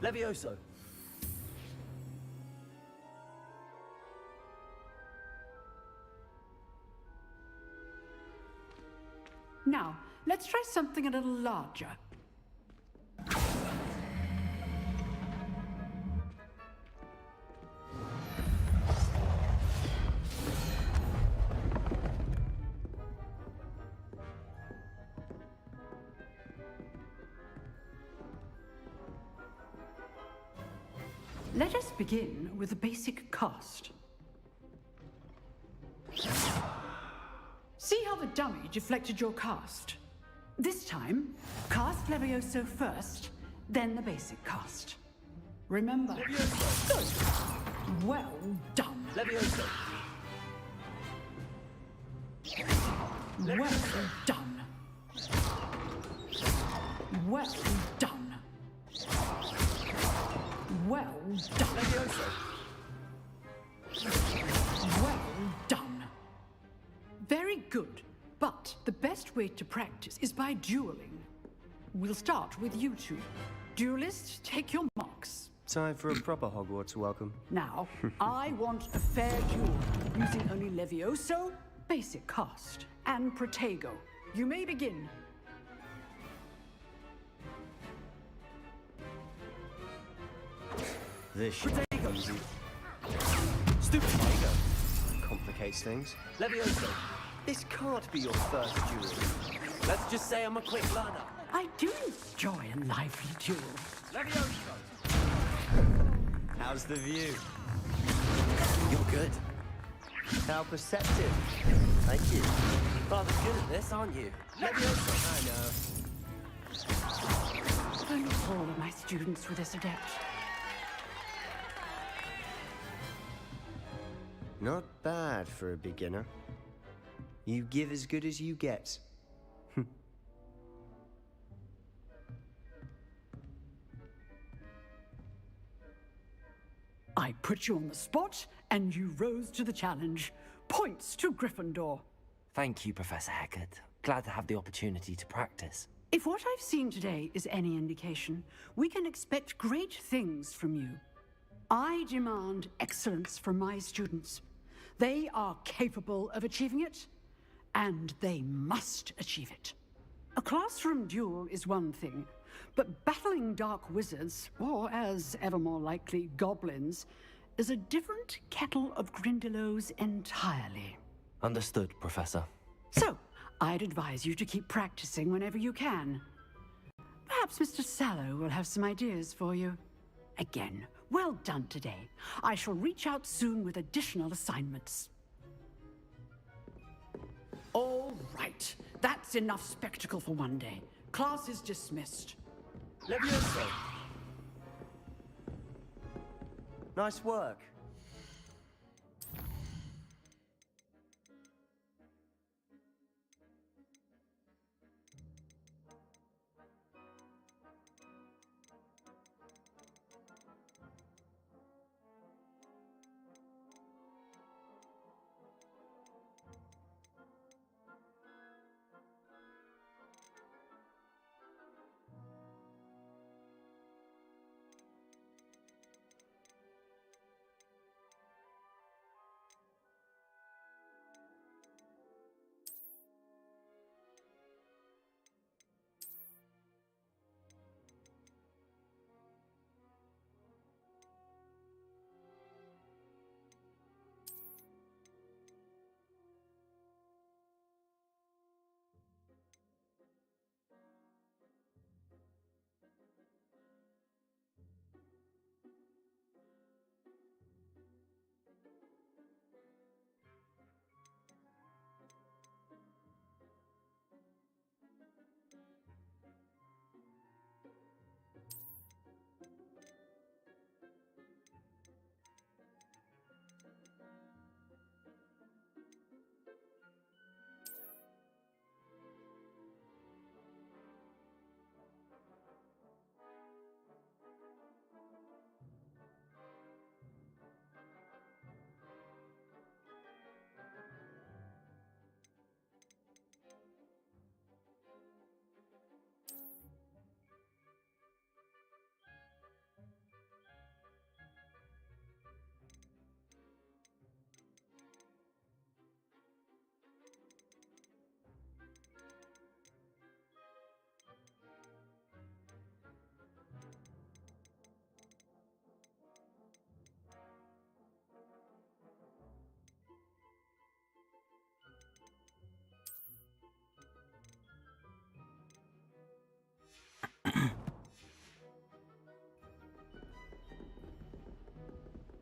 Levioso. Now, let's try something a little larger. Let us begin with a basic cast. See how the dummy deflected your cast? This time, cast Levioso first, then the basic cast. Remember. Levioso. Good. Well done. Levioso. Well done. Well done. Well done. Levioso. Well done. Very good. But the best way to practice is by dueling. We'll start with you two. Duelists, take your marks. Time for a proper Hogwarts welcome. Now, I want a fair duel, using only Levioso, basic cast, and Protego. You may begin. This should be easy. Stupid Protego. Complicates things. Levioso. This can't be your first duel. Let's just say I'm a quick learner. I do enjoy a lively duel. Levioso. How's the view? You're good. How perceptive. Thank you. Rather good at this, aren't you? Levioso. I know. Not all of my students were this adept. Not bad for a beginner. You give as good as you get. I put you on the spot, and you rose to the challenge. Points to Gryffindor. Thank you, Professor Hecat. Glad to have the opportunity to practice. If what I've seen today is any indication, we can expect great things from you. I demand excellence from my students. They are capable of achieving it, and they must achieve it. A classroom duel is one thing, but battling dark wizards, or as ever more likely, goblins, is a different kettle of Grindylows entirely. Understood, Professor. So, I'd advise you to keep practicing whenever you can. Perhaps Mr. Sallow will have some ideas for you. Again, well done today. I shall reach out soon with additional assignments. All right. That's enough spectacle for one day. Class is dismissed. Levioso. Nice work.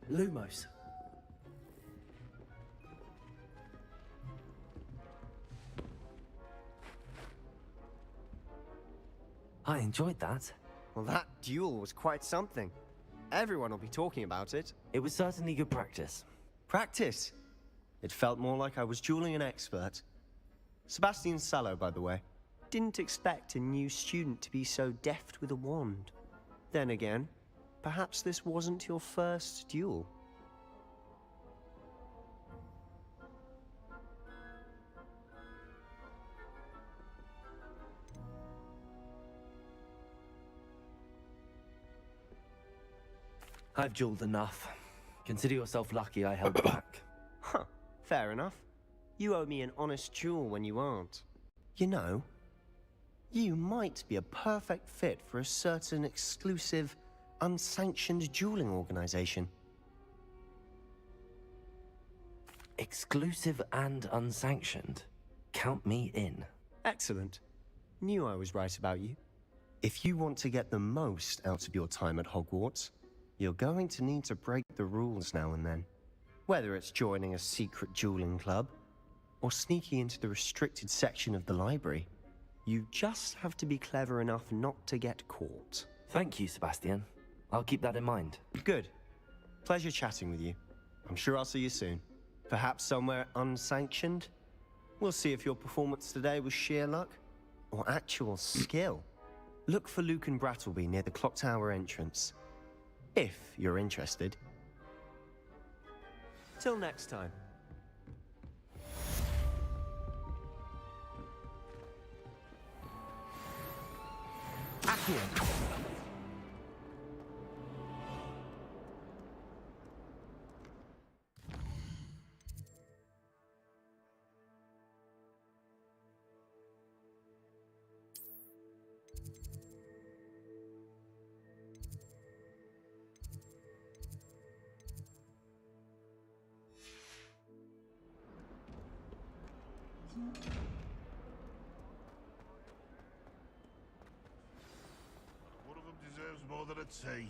Lumos. I enjoyed that. Well, that duel was quite something. Everyone will be talking about it. It was certainly good practice. Practice? It felt more like I was dueling an expert. Sebastian Sallow, by the way. Didn't expect a new student to be so deft with a wand. Then again, perhaps this wasn't your first duel. I've dueled enough. Consider yourself lucky I held back. Huh, fair enough. You owe me an honest duel when you aren't. You know, you might be a perfect fit for a certain exclusive, unsanctioned dueling organization. Exclusive and unsanctioned? Count me in. Excellent. Knew I was right about you. If you want to get the most out of your time at Hogwarts, you're going to need to break the rules now and then. Whether it's joining a secret dueling club, or sneaking into the restricted section of the library, you just have to be clever enough not to get caught. Thank you, Sebastian. I'll keep that in mind. Good. Pleasure chatting with you. I'm sure I'll see you soon. Perhaps somewhere unsanctioned? We'll see if your performance today was sheer luck, or actual skill. Look for Luke and Brattleby near the clock tower entrance. If you're interested. Till next time. Accio. One of them deserves more than a tea.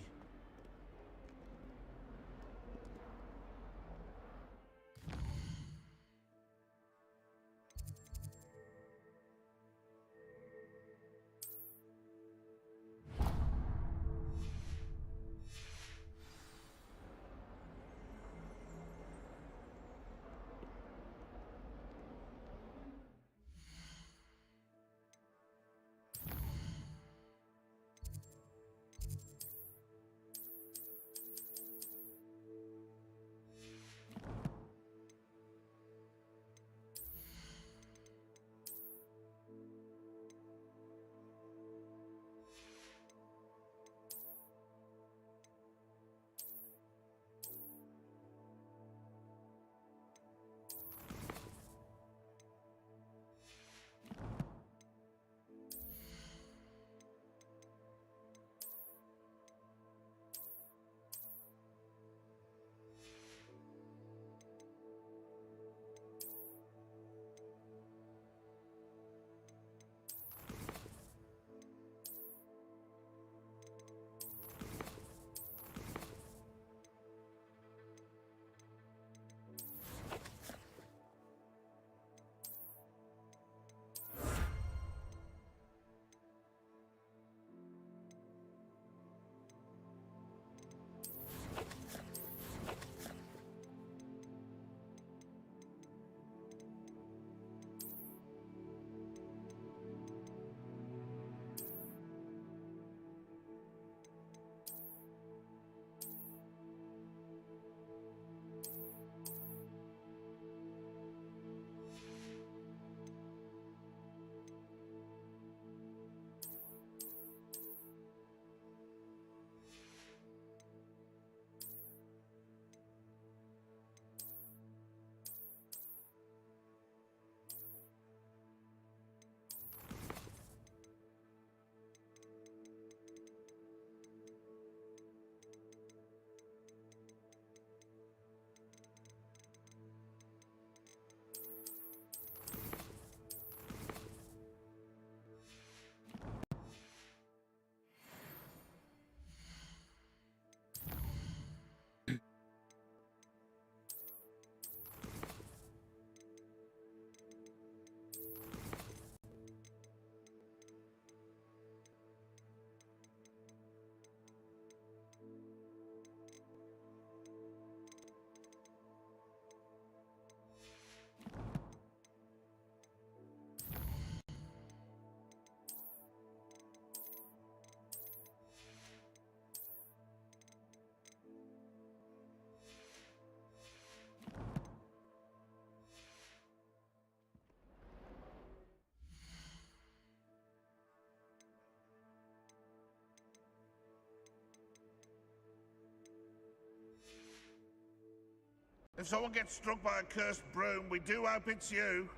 If someone gets struck by a cursed broom, we do hope it's you.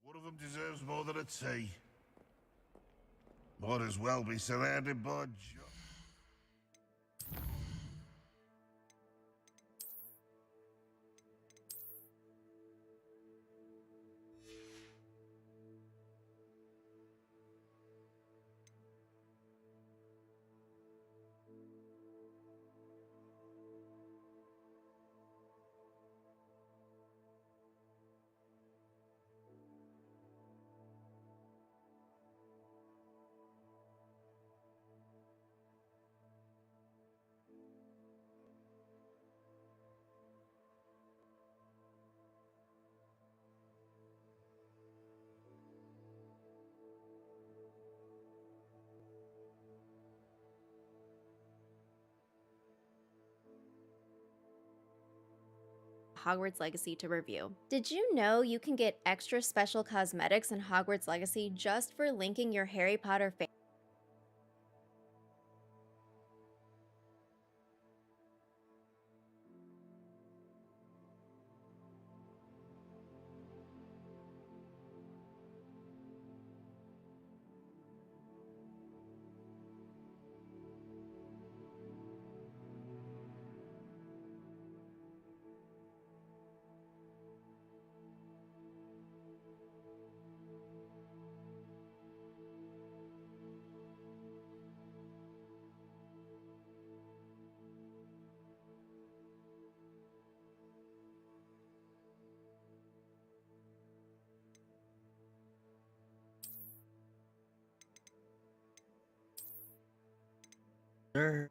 One of them deserves more than a tea. Might as well be surrounded by Hogwarts Legacy to review. Did you know you can get extra special cosmetics in Hogwarts Legacy just for linking your Harry Potter fan? Sure.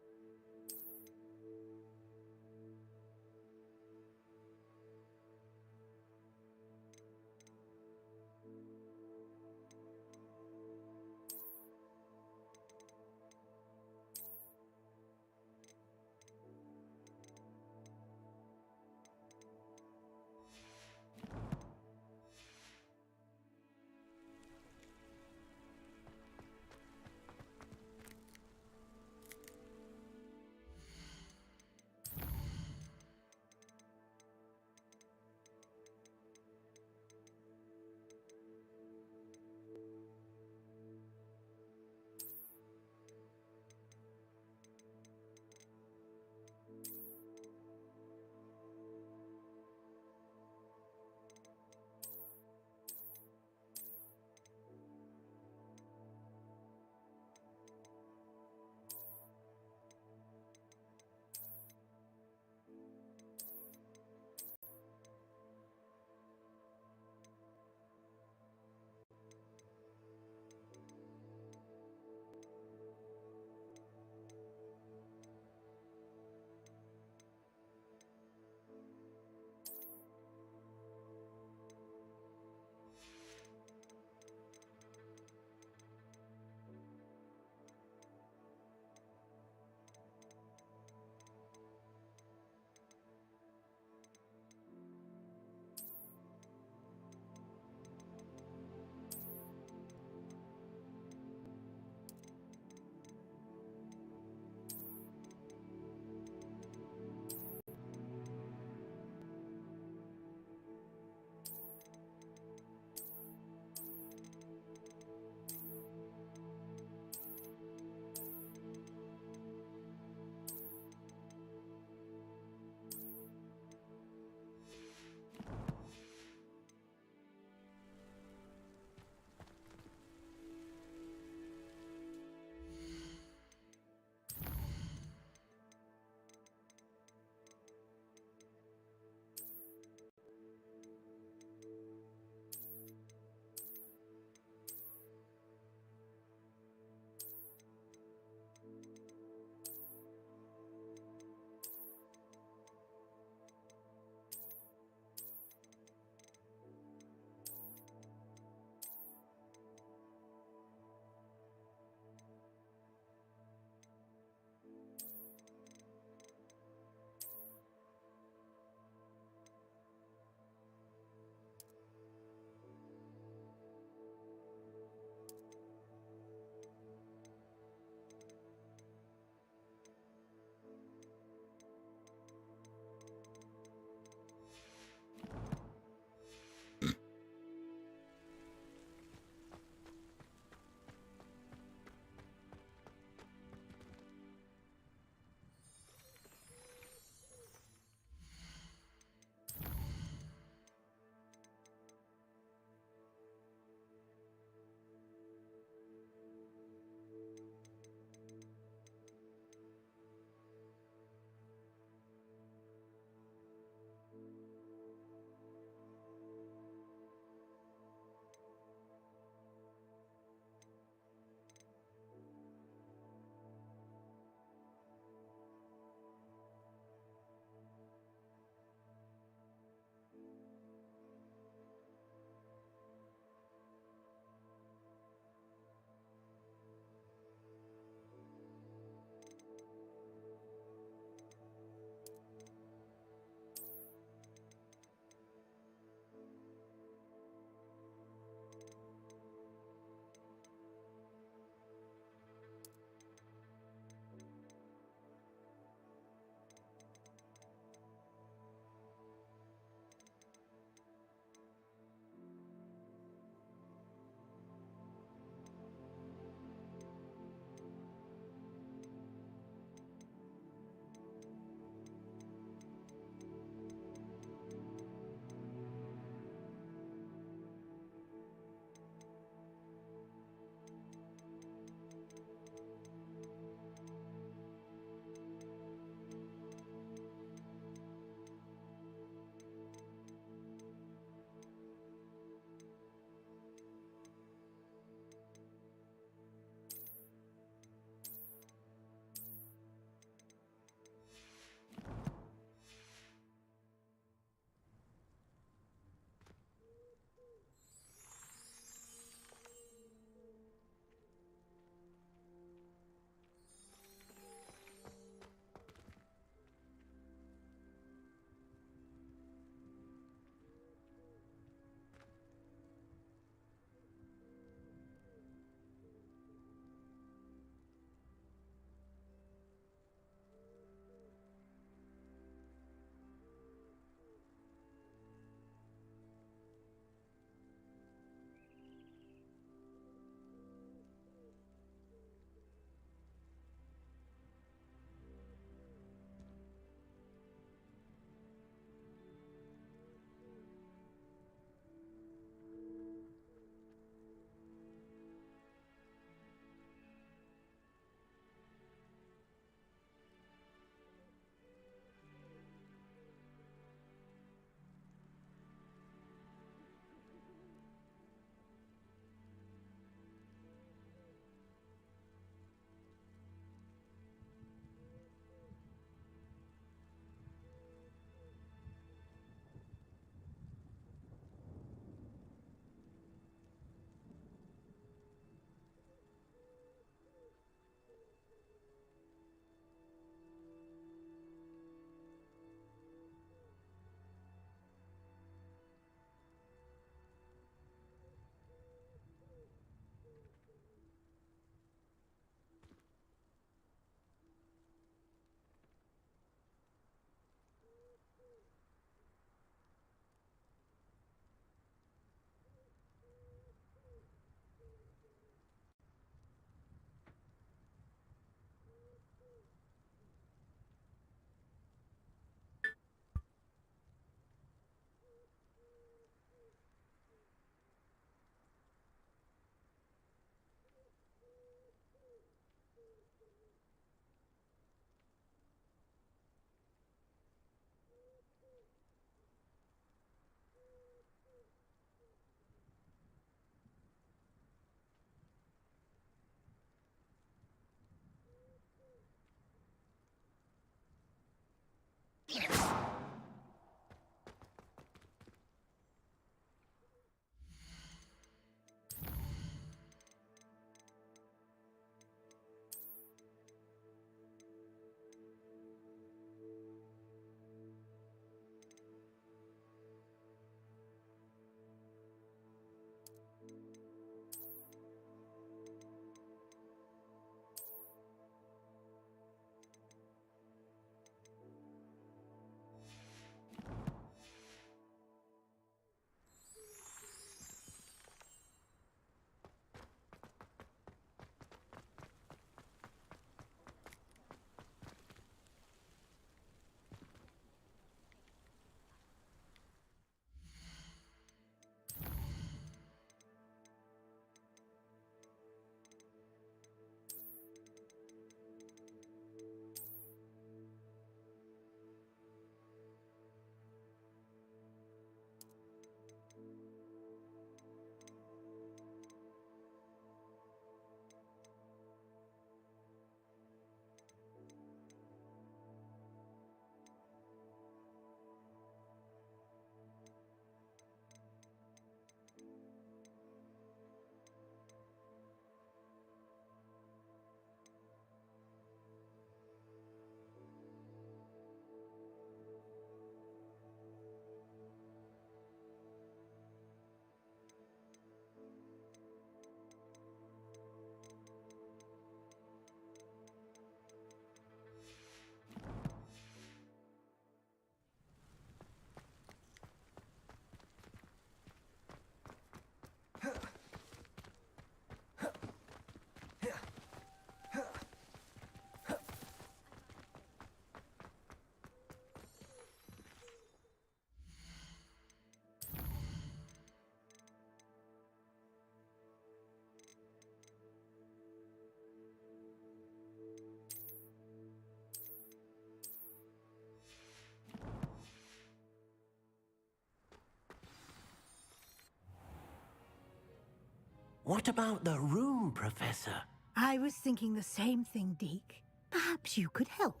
What about the room, Professor? I was thinking the same thing, Deke. Perhaps you could help.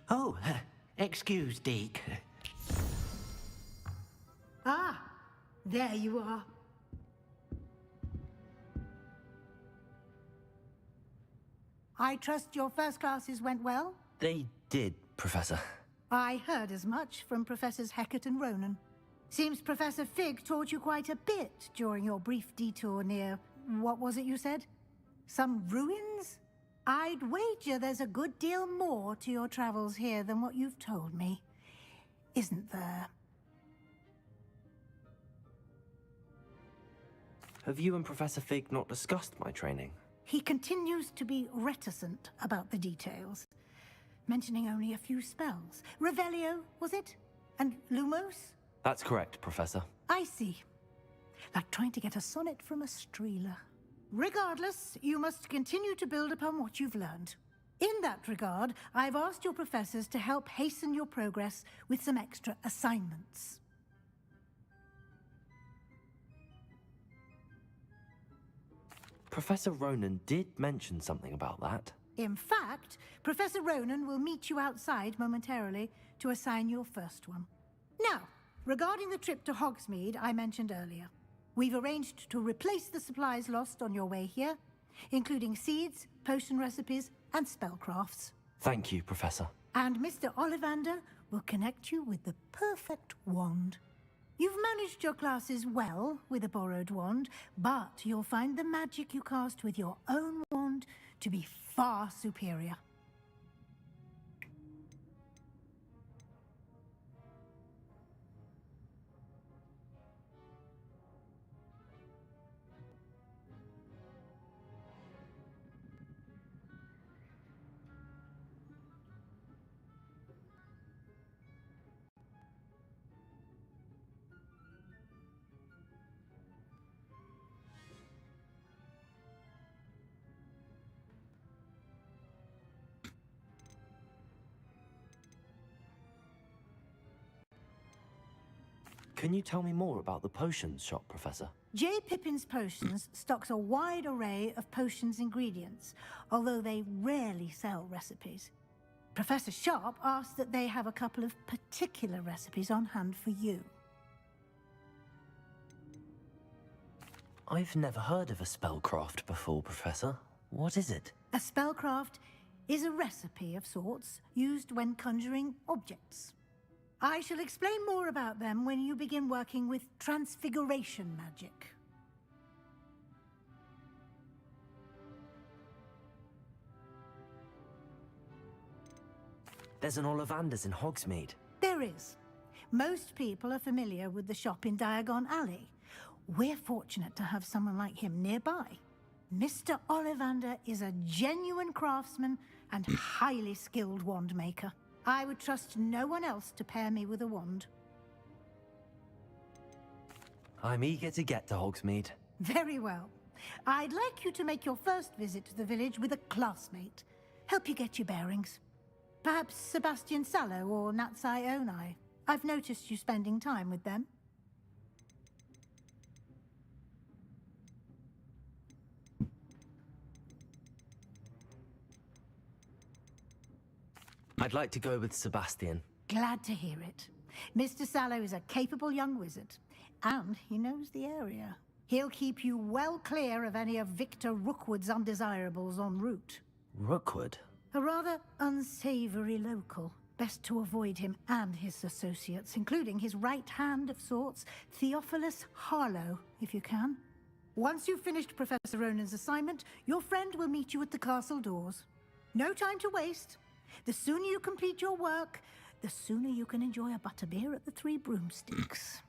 Oh, excuse, Deke. Ah, there you are. I trust your first classes went well? They did, Professor. I heard as much from Professors Hecat and Ronan. Seems Professor Fig taught you quite a bit during your brief detour near... what was it you said? Some ruins? I'd wager there's a good deal more to your travels here than what you've told me. Isn't there? Have you and Professor Fig not discussed my training? He continues to be reticent about the details, mentioning only a few spells. Revelio, was it? And Lumos? That's correct, Professor. I see. Like trying to get a sonnet from a streeler. Regardless, you must continue to build upon what you've learned. In that regard, I've asked your professors to help hasten your progress with some extra assignments. Professor Ronan did mention something about that. In fact, Professor Ronan will meet you outside momentarily to assign your first one. Now, regarding the trip to Hogsmeade I mentioned earlier, we've arranged to replace the supplies lost on your way here, including seeds, potion recipes, and spellcrafts. Thank you, Professor. And Mr. Ollivander will connect you with the perfect wand. You've managed your classes well with a borrowed wand, but you'll find the magic you cast with your own wand to be far superior. Can you tell me more about the potions shop, Professor? J. Pippin's Potions stocks a wide array of potions ingredients, although they rarely sell recipes. Professor Sharp asked that they have a couple of particular recipes on hand for you. I've never heard of a spellcraft before, Professor. What is it? A spellcraft is a recipe of sorts used when conjuring objects. I shall explain more about them when you begin working with transfiguration magic. There's an Ollivander's in Hogsmeade. There is. Most people are familiar with the shop in Diagon Alley. We're fortunate to have someone like him nearby. Mr. Ollivander is a genuine craftsman and highly skilled wand maker. I would trust no one else to pair me with a wand. I'm eager to get to Hogsmeade. Very well. I'd like you to make your first visit to the village with a classmate. Help you get your bearings. Perhaps Sebastian Sallow or Natsai Onai. I've noticed you spending time with them. I'd like to go with Sebastian. Glad to hear it. Mr. Sallow is a capable young wizard, and he knows the area. He'll keep you well clear of any of Victor Rookwood's undesirables en route. Rookwood? A rather unsavory local. Best to avoid him and his associates, including his right hand of sorts, Theophilus Harlow, if you can. Once you've finished Professor Ronan's assignment, your friend will meet you at the castle doors. No time to waste. The sooner you complete your work, the sooner you can enjoy a butterbeer at the Three Broomsticks.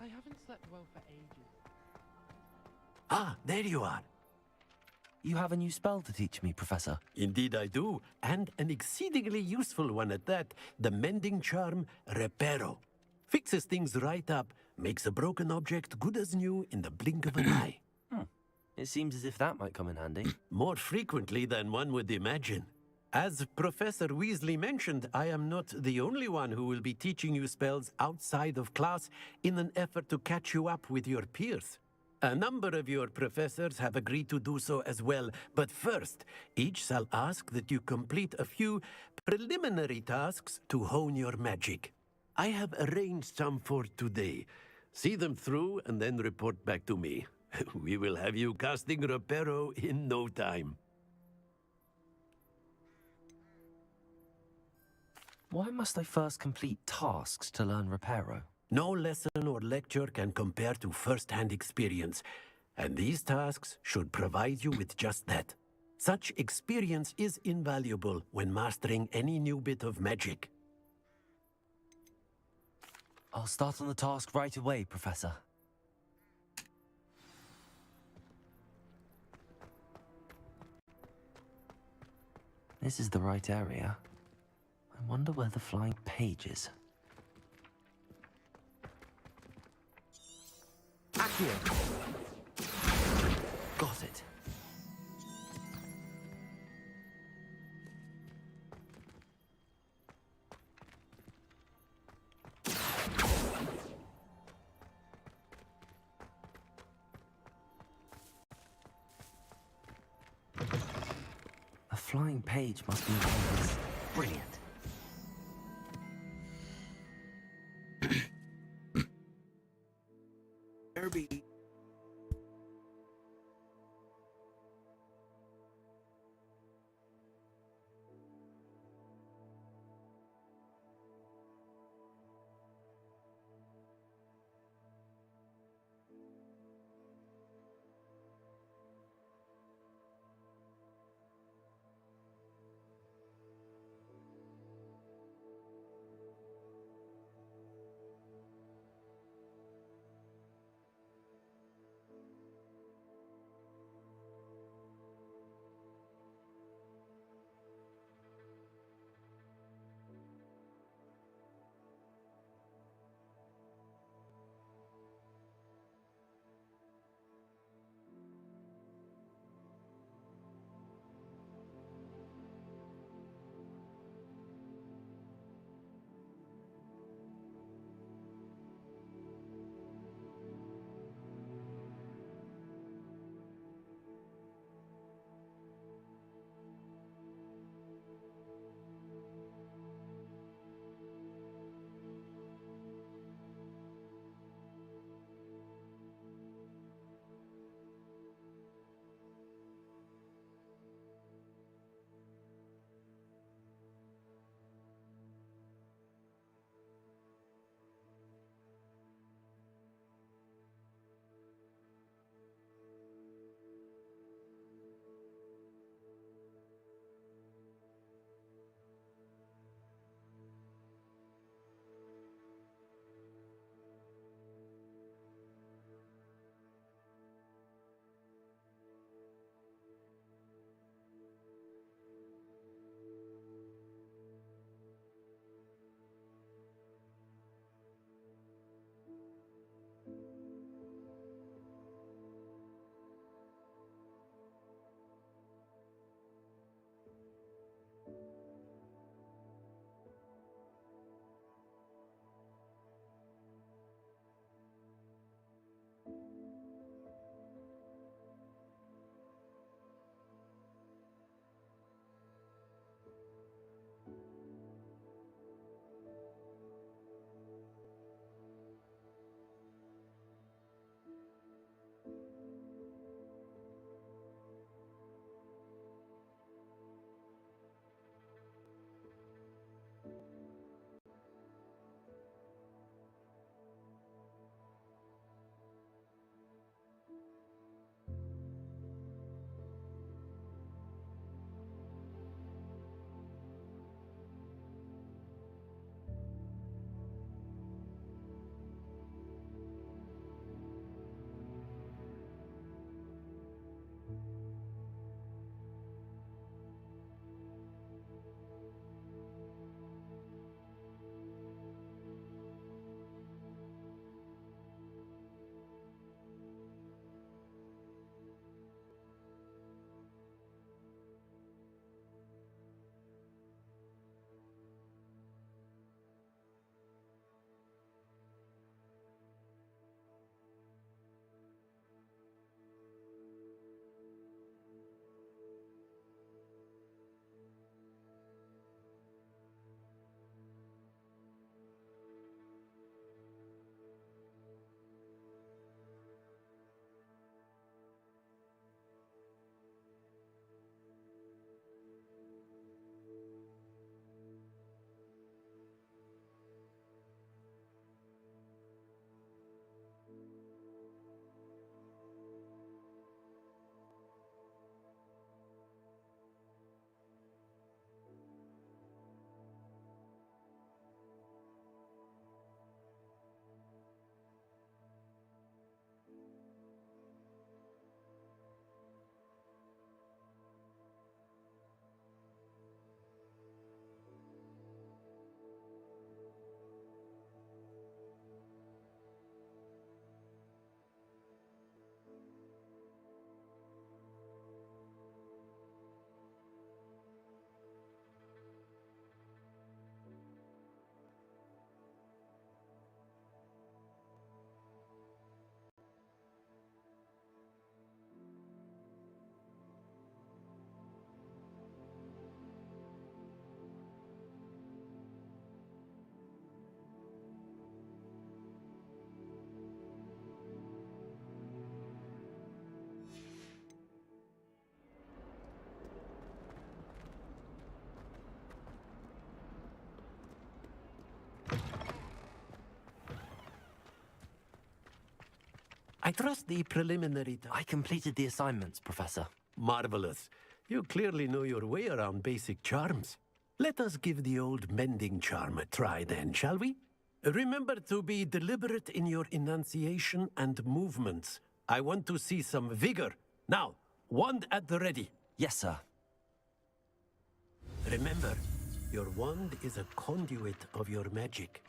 I haven't slept well for ages. Ah, there you are. You have a new spell to teach me, Professor. Indeed I do, and an exceedingly useful one at that. The mending charm, Reparo. Fixes things right up, makes a broken object good as new in the blink of an eye. It seems as if that might come in handy. More frequently than one would imagine. As Professor Weasley mentioned, I am not the only one who will be teaching you spells outside of class in an effort to catch you up with your peers. A number of your professors have agreed to do so as well, but first, each shall ask that you complete a few preliminary tasks to hone your magic. I have arranged some for today. See them through and then report back to me. We will have you casting Reparo in no time. Why must I first complete tasks to learn Reparo? No lesson or lecture can compare to first-hand experience, and these tasks should provide you with just that. Such experience is invaluable when mastering any new bit of magic. I'll start on the task right away, Professor. This is the right area. I wonder where the flying page is. Accio! Got it. A flying page must be in this. Brilliant. Derby. I trust the preliminary... I completed the assignments, Professor. Marvelous. You clearly know your way around basic charms. Let us give the old mending charm a try then, shall we? Remember to be deliberate in your enunciation and movements. I want to see some vigor. Now, wand at the ready. Yes, sir. Remember, your wand is a conduit of your magic.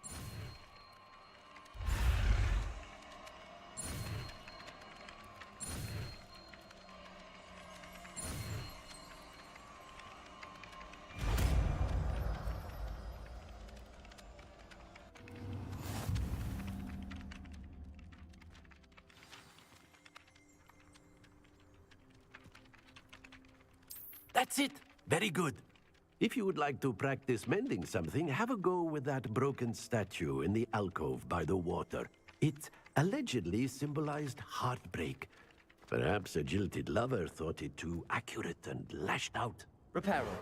That's it. Very good. If you would like to practice mending something, have a go with that broken statue in the alcove by the water. It allegedly symbolized heartbreak. Perhaps a jilted lover thought it too accurate and lashed out. Reparo.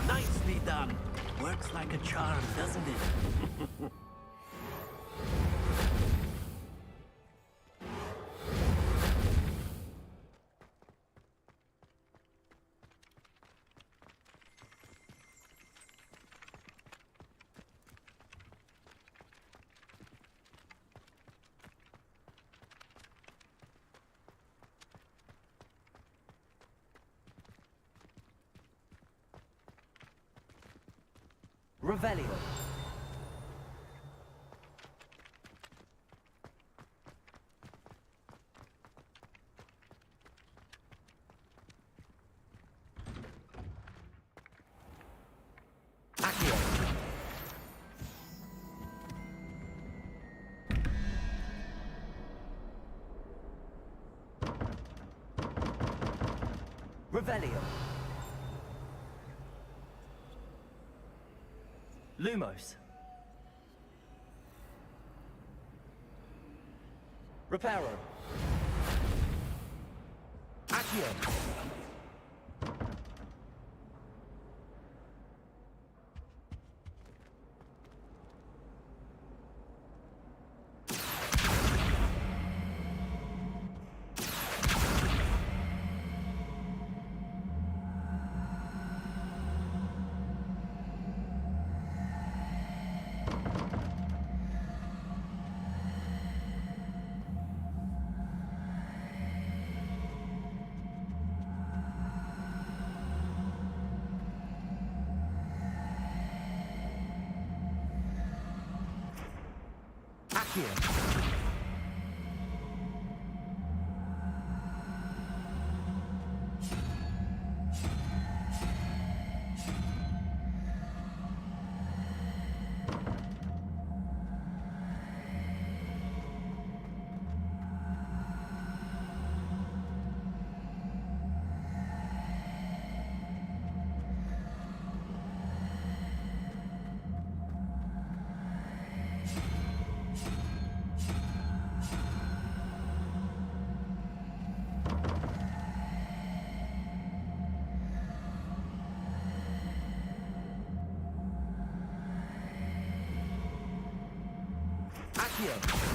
Nicely done. Works like a charm, doesn't it? Revelio. Accio. Revelio. Lumos. Reparo. Accio. Accio. Accio.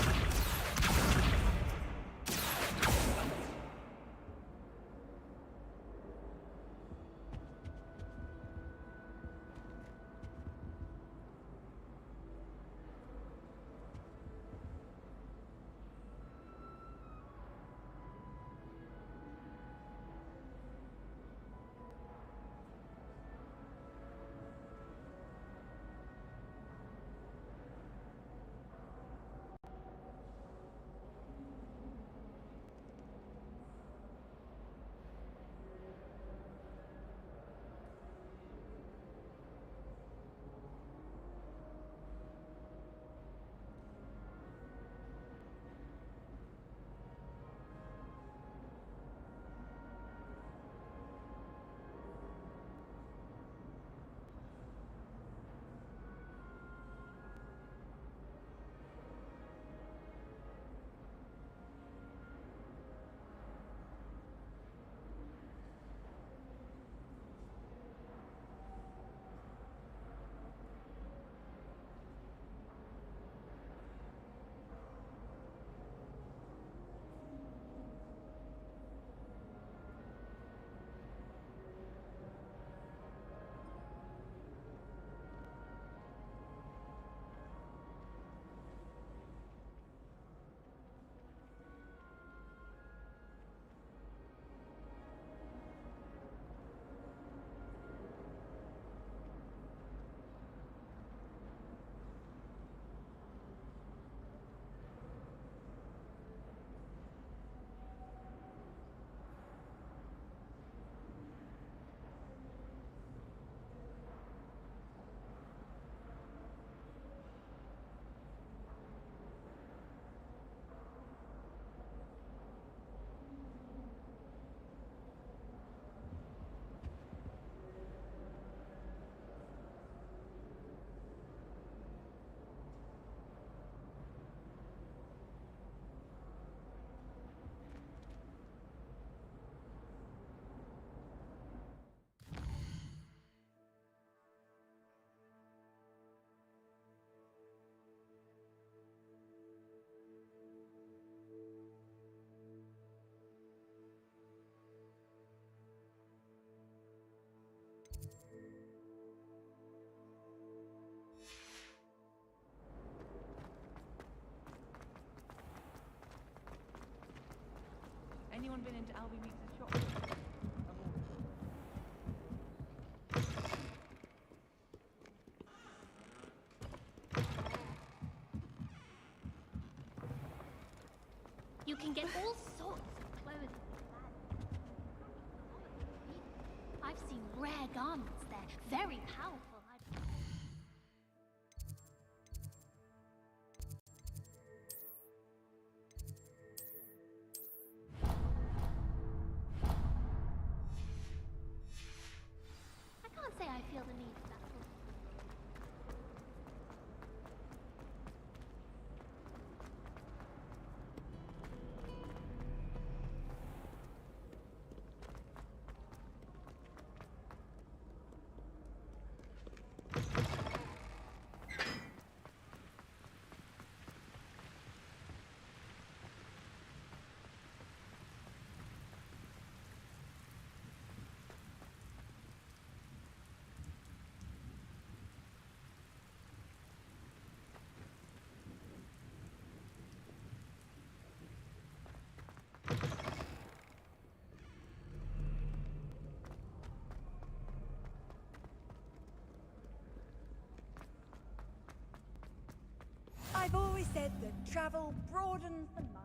anyone been into Albie Meeks' shop? You can get all sorts of clothing. I've seen rare garments there, very powerful. I can't say I feel the need for that sort of. I've always said that travel broadens the mind.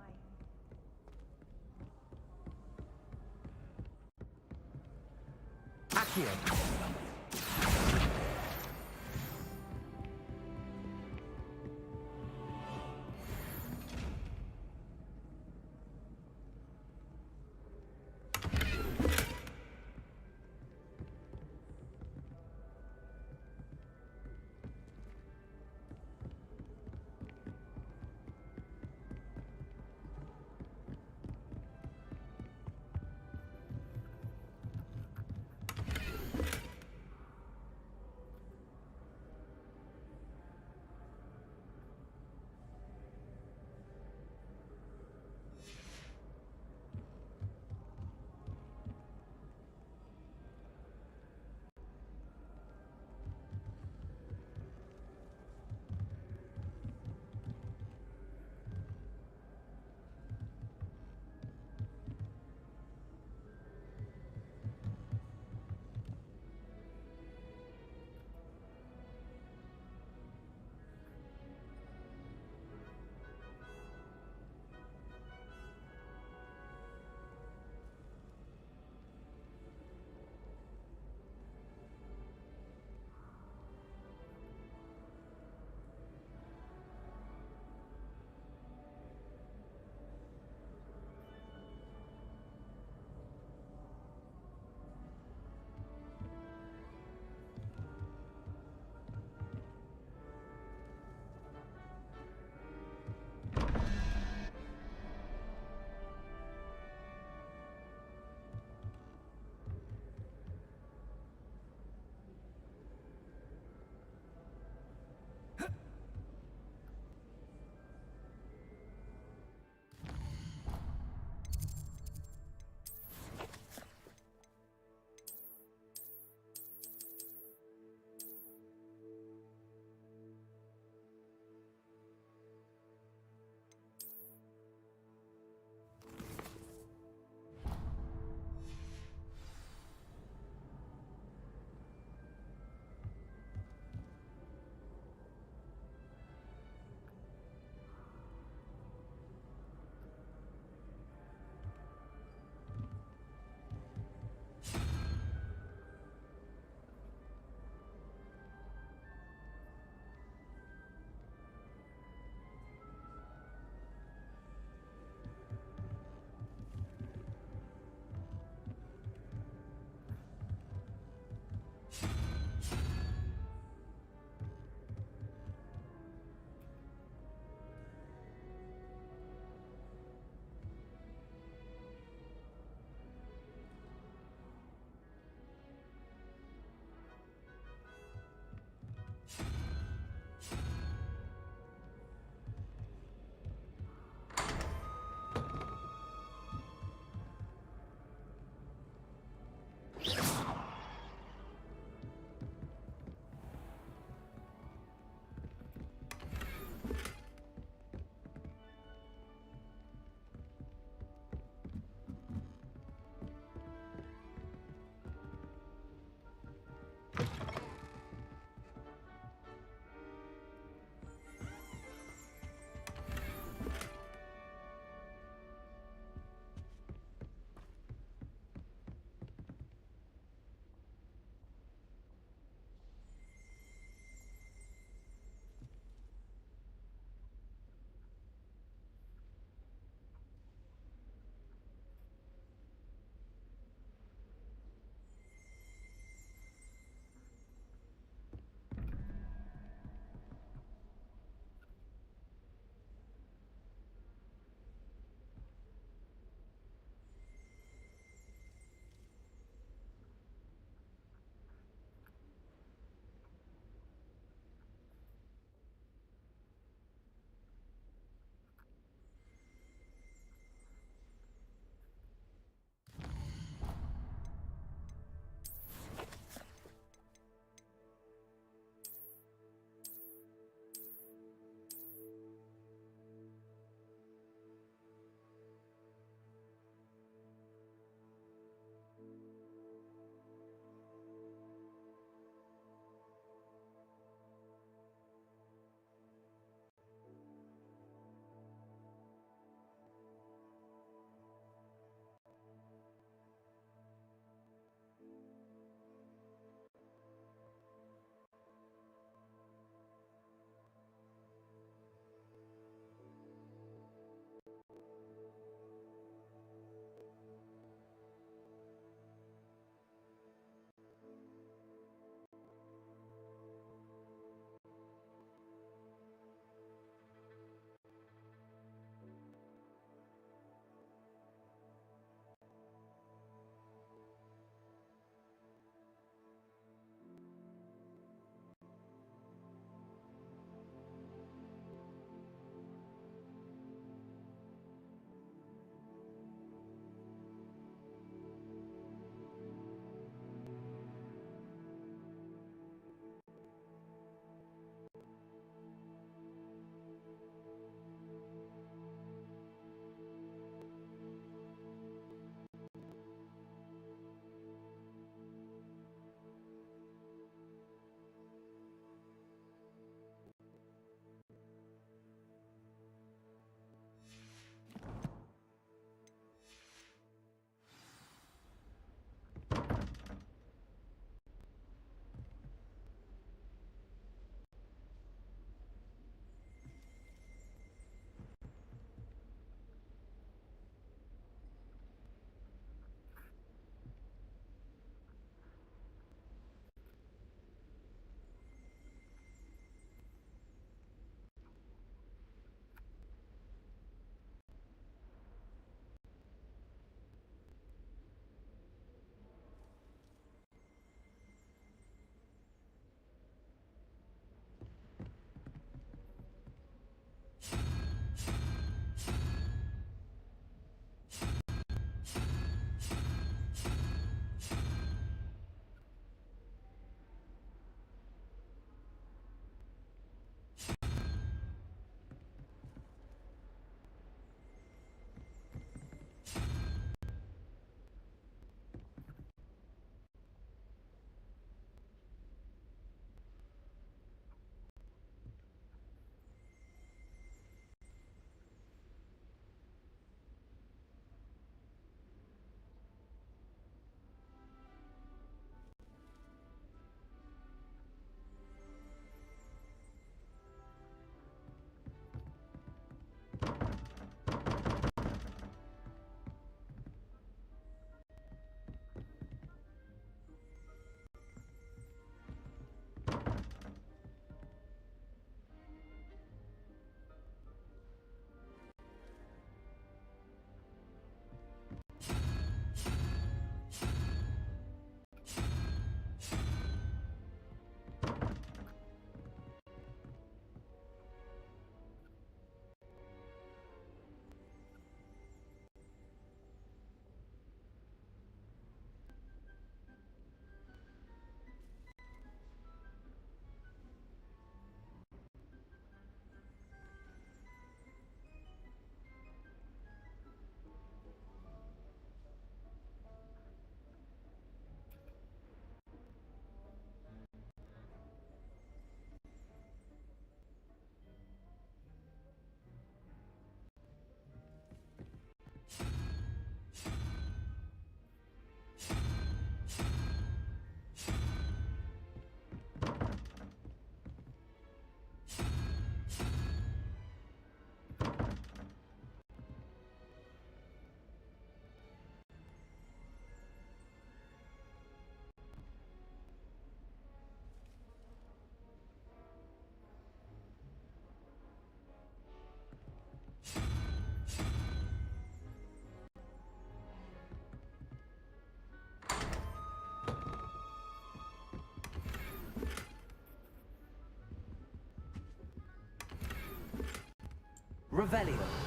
Revelio.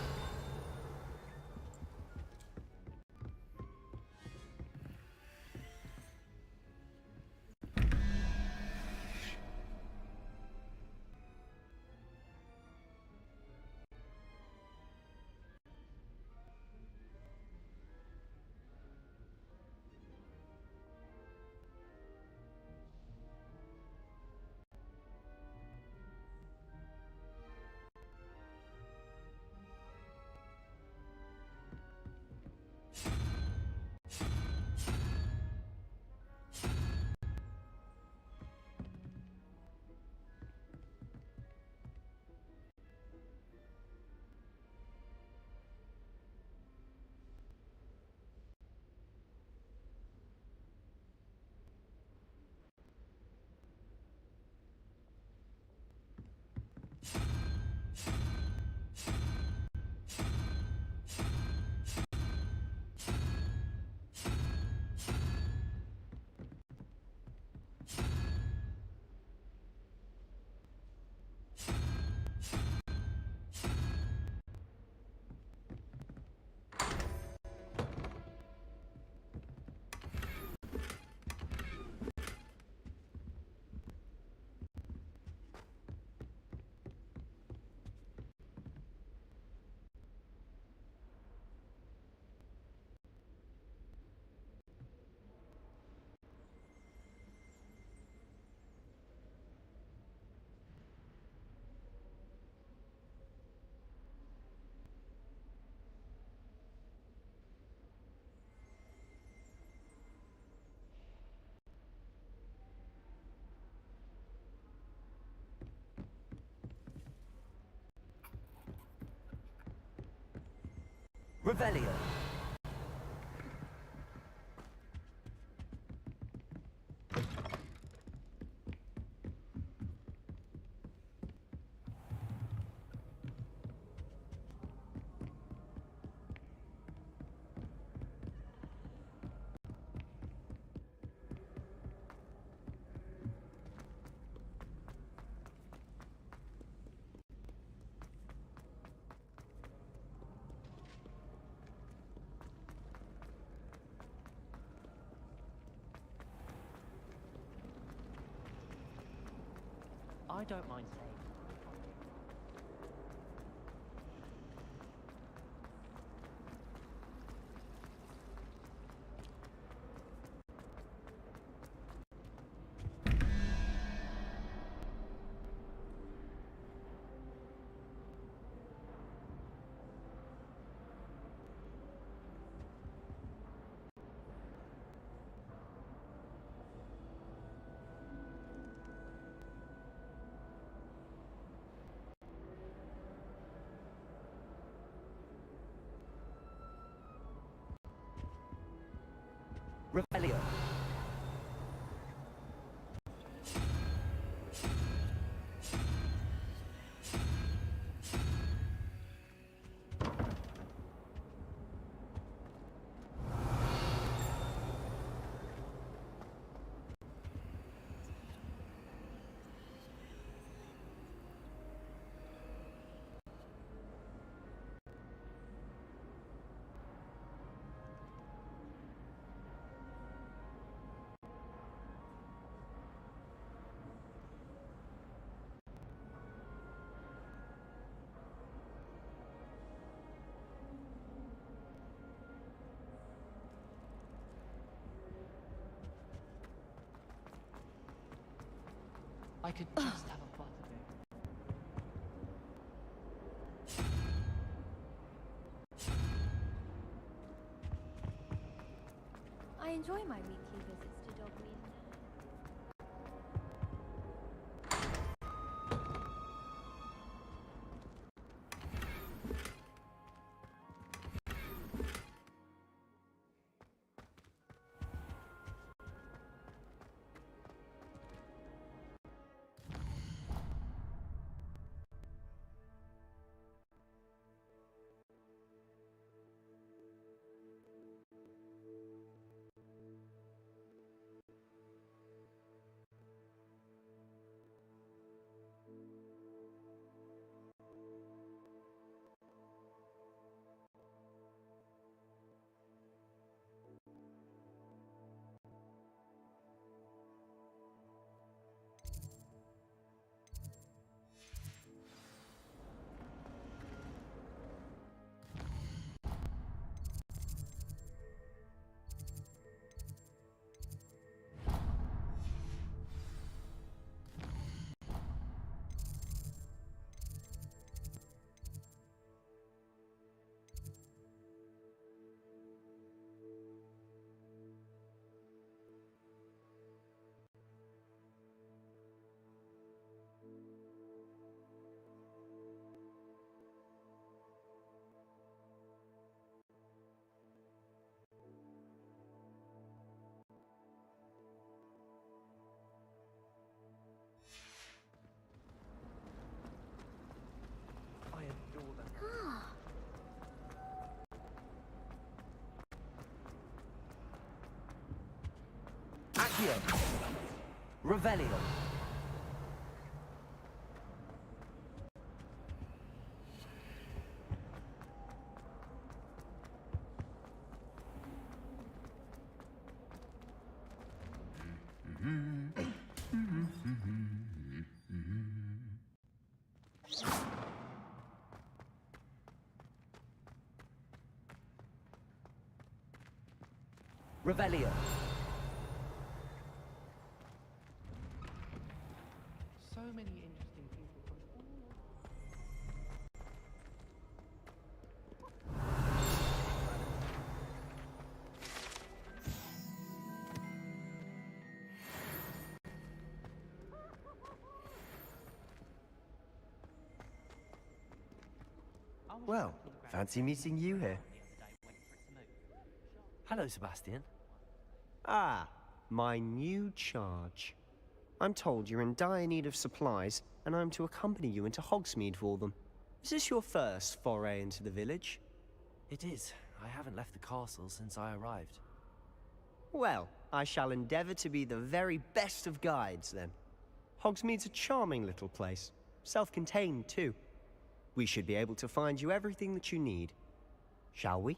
Revelio. I don't mind saying. Revelio. I could just have a butterbeer. I enjoy my weekly visits to Dogmeat. Accio. Revelio. Revelio. So many interesting people from all Well, fancy meeting you here. Hello, Sebastian. Ah, my new charge. I'm told you're in dire need of supplies, and I'm to accompany you into Hogsmeade for them. Is this your first foray into the village? It is. I haven't left the castle since I arrived. Well, I shall endeavor to be the very best of guides, then. Hogsmeade's a charming little place. Self-contained, too. We should be able to find you everything that you need. Shall we?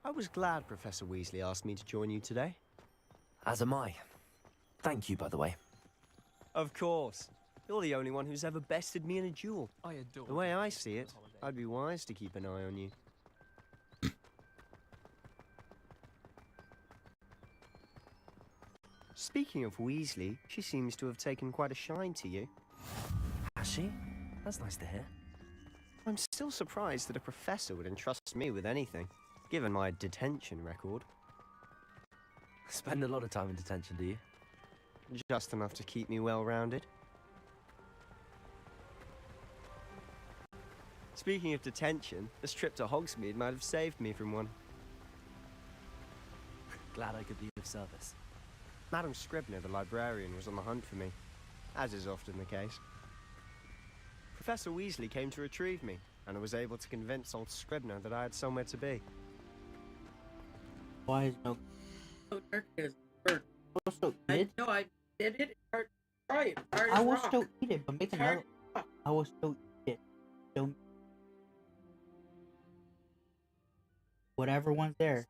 I was glad Professor Weasley asked me to join you today. As am I. Thank you, by the way. Of course. You're the only one who's ever bested me in a duel. I adore The way I see it, I'd be wise to keep an eye on you. Speaking of Weasley, she seems to have taken quite a shine to you. Has she? That's nice to hear. I'm still surprised that a professor would entrust me with anything, given my detention record. Spend a lot of time in detention, do you? Just enough to keep me well-rounded. Speaking of detention, this trip to Hogsmeade might have saved me from one. Glad I could be of service. Madam Scribner, the librarian, was on the hunt for me, as is often the case. Professor Weasley came to retrieve me, and I was able to convince old Scribner that I had somewhere to be. Why is no... I know I did it. Try it. I will still eat it, but make another... I will still eat it. Still... Whatever one's there.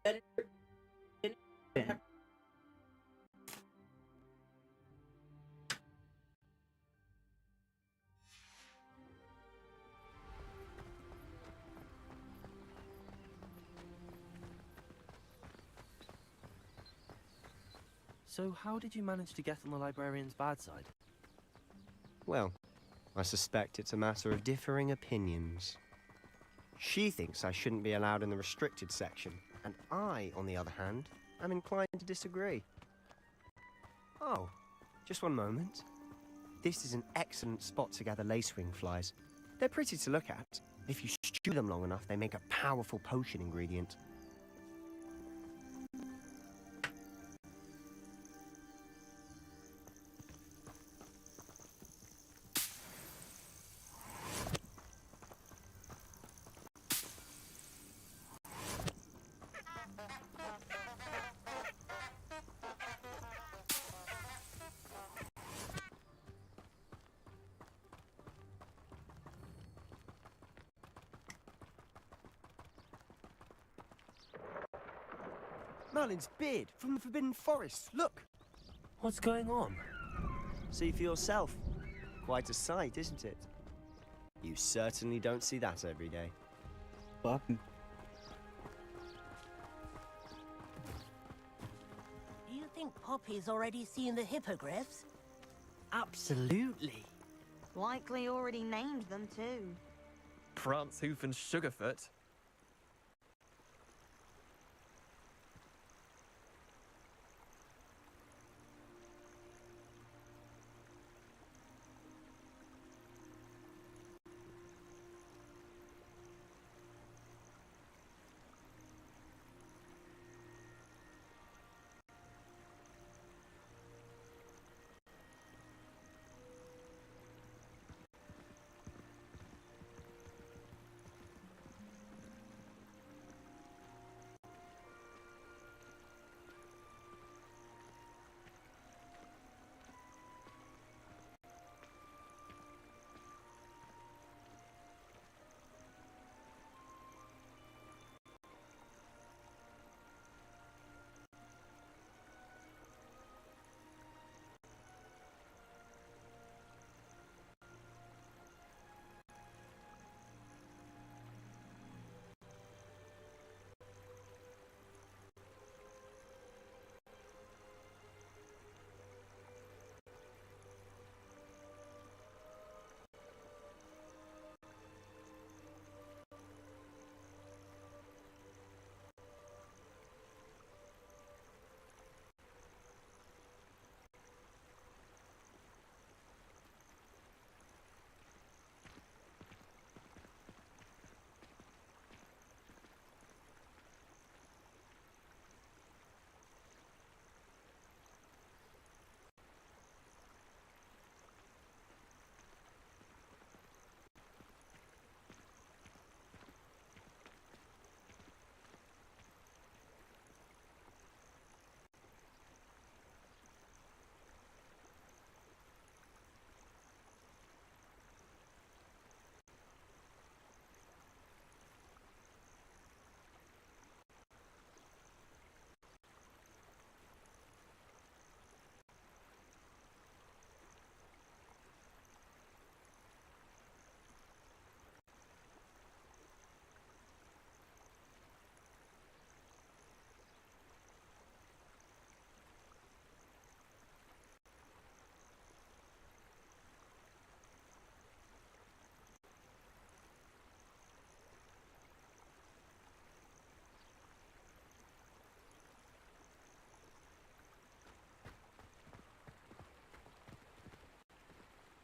So how did you manage to get on the librarian's bad side? Well, I suspect it's a matter of differing opinions. She thinks I shouldn't be allowed in the restricted section, and I, on the other hand, am inclined to disagree. Oh, just one moment. This is an excellent spot to gather lacewing flies. They're pretty to look at. If you stew them long enough, they make a powerful potion ingredient. Merlin's beard from the Forbidden Forest. Look! What's going on? See for yourself. Quite a sight, isn't it? You certainly don't see that every day. Fucking. Do you think Poppy's already seen the hippogriffs? Absolutely. Likely already named them too. Prance, Hoof, and Sugarfoot.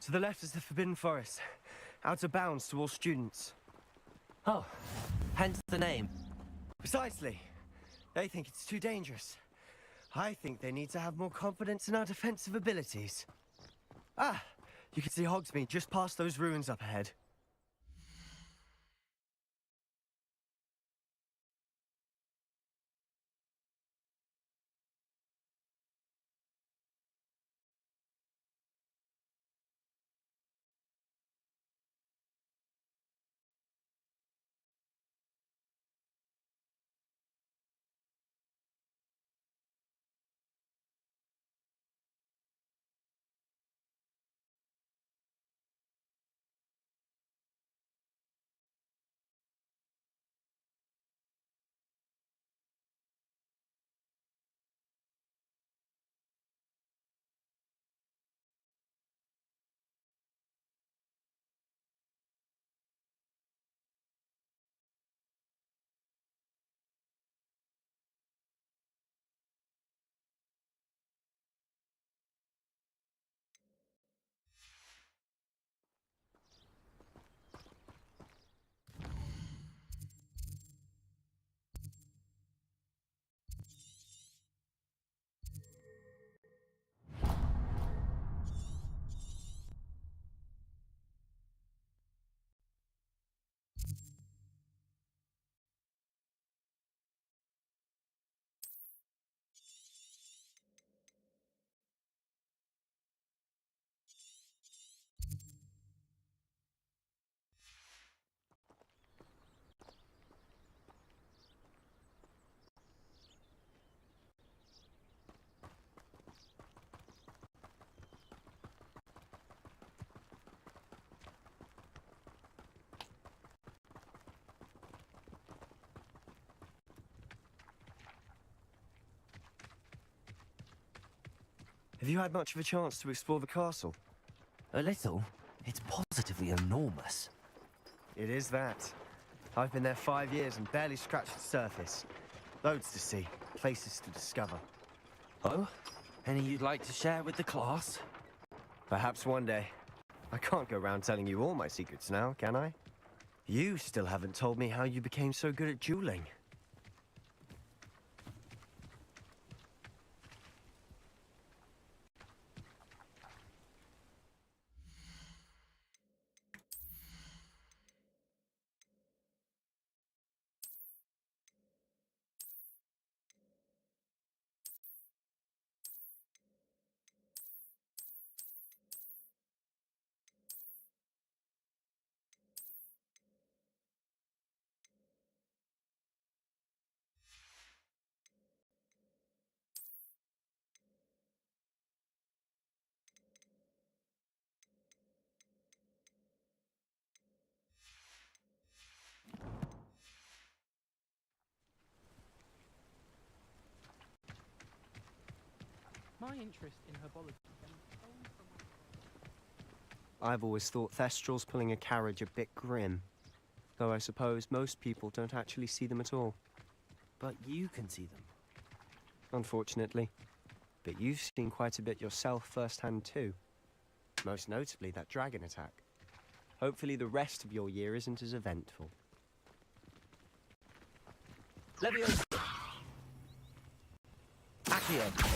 To the left is the Forbidden Forest, out of bounds to all students. Oh, hence the name. Precisely. They think it's too dangerous. I think they need to have more confidence in our defensive abilities. Ah, you can see Hogsmeade just past those ruins up ahead. Have you had much of a chance to explore the castle? A little. It's positively enormous. It is that. I've been there 5 years and barely scratched the surface. Loads to see, places to discover. Oh? Any you'd like to share with the class? Perhaps one day. I can't go around telling you all my secrets now, can I? You still haven't told me how you became so good at dueling. My interest in herbology stems only from I've always thought Thestrals pulling a carriage a bit grim. Though I suppose most people don't actually see them at all. But you can see them. Unfortunately. But you've seen quite a bit yourself firsthand too. Most notably that dragon attack. Hopefully the rest of your year isn't as eventful. Leviosa! Accio!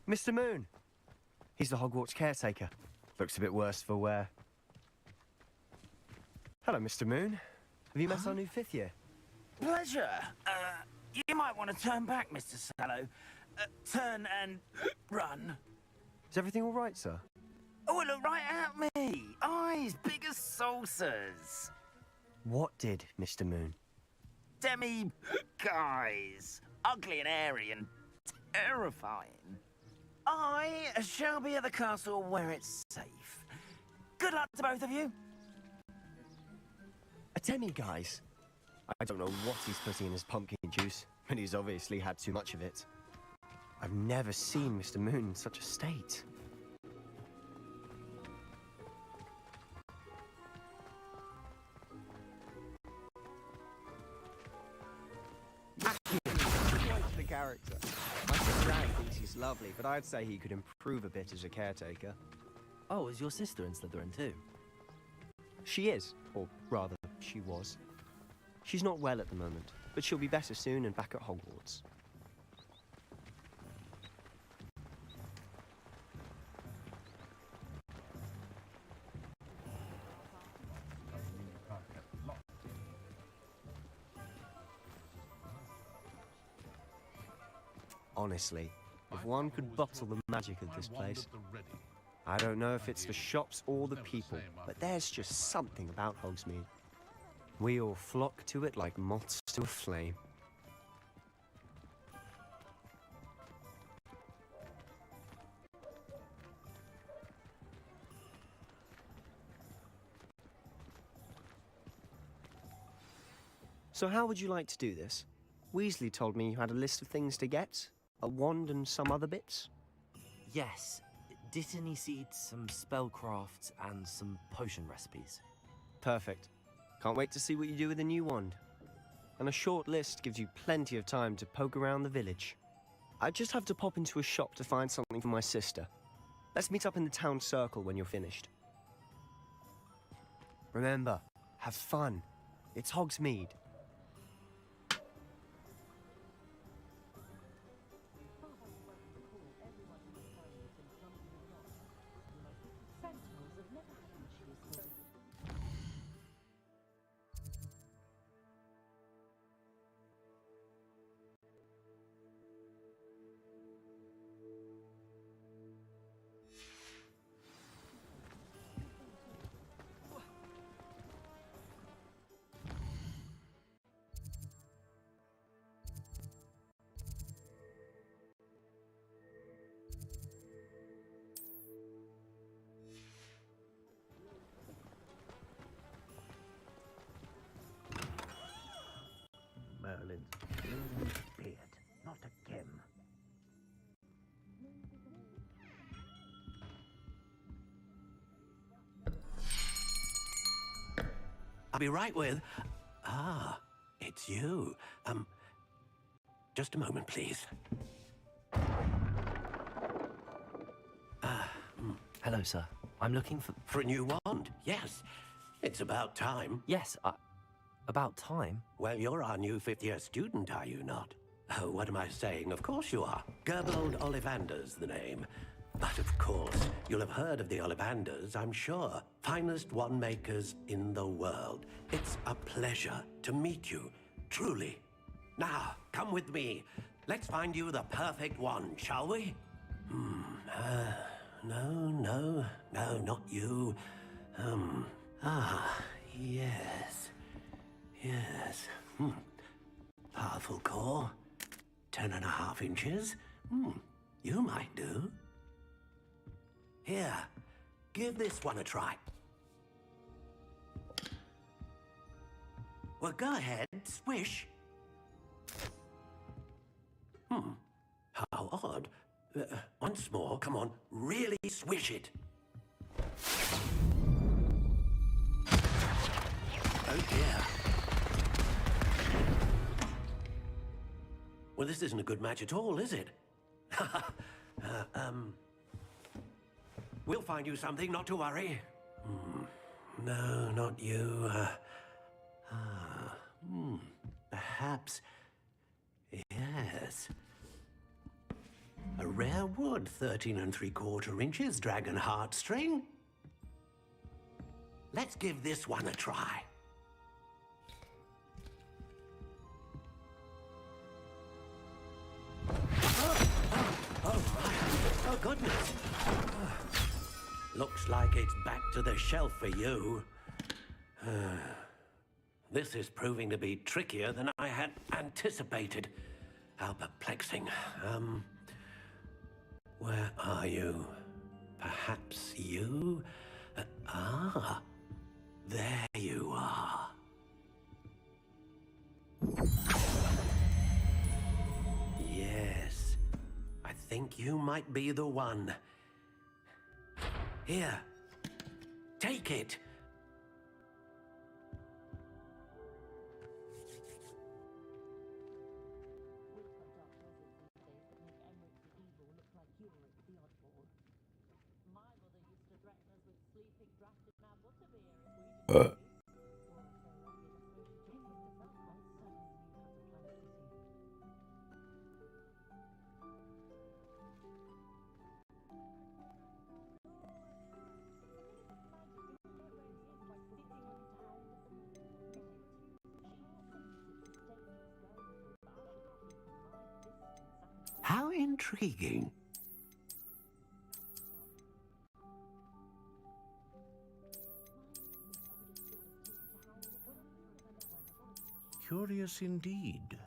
Mr. Moon! He's the Hogwarts caretaker. Looks a bit worse for wear. Hello, Mr. Moon. Have you met our new 5th year? Pleasure. You might want to turn back, Mr. Sallow. Turn and run. Is everything all right, sir? Oh, look right at me. Eyes big as saucers. What did, Mr. Moon? Demi guys. Ugly and airy and terrifying. I shall be at the castle where it's safe. Good luck to both of you. Attend me, guys. I don't know what he's putting in his pumpkin juice, but he's obviously had too much of it. I've never seen Mr. Moon in such a state. Quite the character. My sister Anne thinks he's lovely, but I'd say he could improve a bit as a caretaker. Oh, is your sister in Slytherin too? She is, or rather, she was. She's not well at the moment, but she'll be better soon and back at Hogwarts. Honestly, if one could bottle the magic of this place. I don't know if it's the shops or the people, but there's just something about Hogsmeade. We all flock to it like moths to a flame. So how would you like to do this? Weasley told me you had a list of things to get, a wand and some other bits. Yes. Dittany seeds, some spellcrafts, and some potion recipes. Perfect. Can't wait to see what you do with the new wand. And a short list gives you plenty of time to poke around the village. I just have to pop into a shop to find something for my sister. Let's meet up in the town circle when you're finished. Remember, have fun. It's Hogsmeade. Merlin's beard, not again. I'll be right with... Ah, it's you. Just a moment, please. Hello, sir. I'm looking for... For a new wand? Yes. It's about time. Yes, about time? Well, you're our new fifth-year student, are you not? Oh, what am I saying? Of course you are. Gerbold Ollivander's the name. But of course, you'll have heard of the Ollivanders, I'm sure. Finest wand makers in the world. It's a pleasure to meet you, truly. Now, come with me. Let's find you the perfect wand, shall we? No, not you. Yes. Yes. Powerful core. 10.5 inches. You might do. Here, give this one a try. Well, go ahead, swish. How odd. Once more, come on, really swish it. Oh dear. Well, this isn't a good match at all, is it? We'll find you something, not to worry. No, not you. Perhaps... Yes. A rare wood, 13 3/4 inches, dragon heartstring. Let's give this one a try. Oh, goodness. Looks like it's back to the shelf for you. This is proving to be trickier than I had anticipated. How perplexing. Where are you? Perhaps you? There you are. Yes, I think you might be the one. Here, take it. How intriguing. Curious indeed.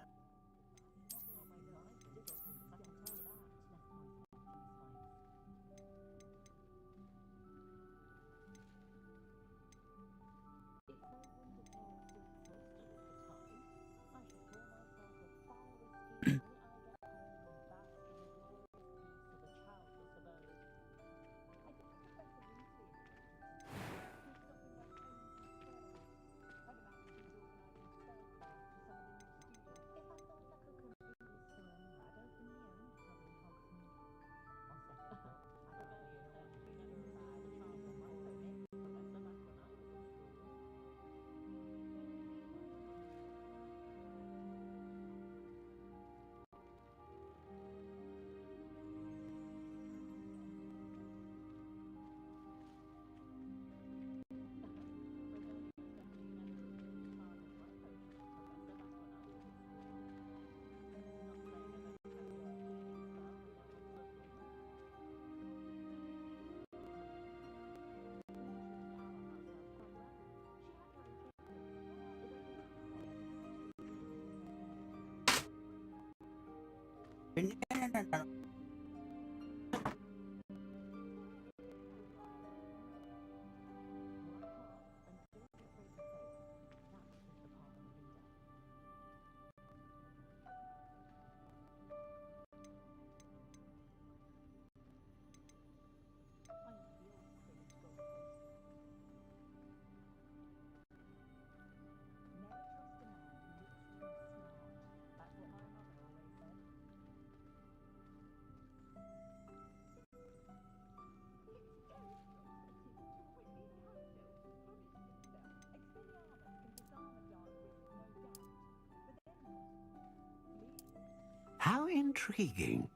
How intriguing.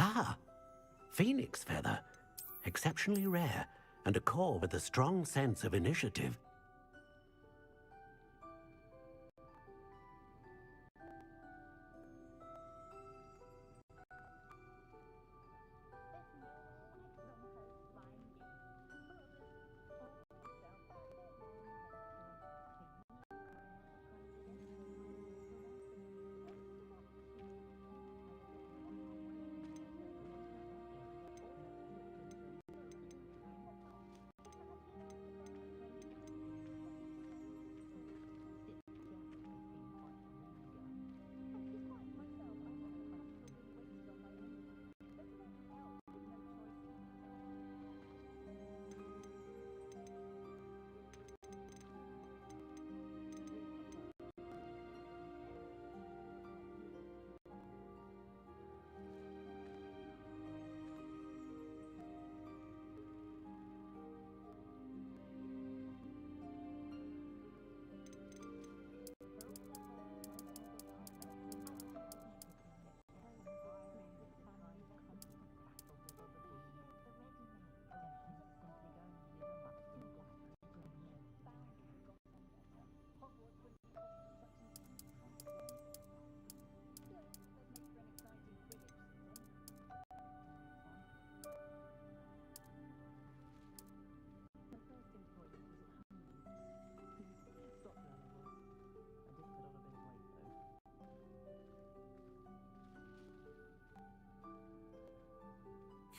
Ah, phoenix feather. Exceptionally rare, and a core with a strong sense of initiative.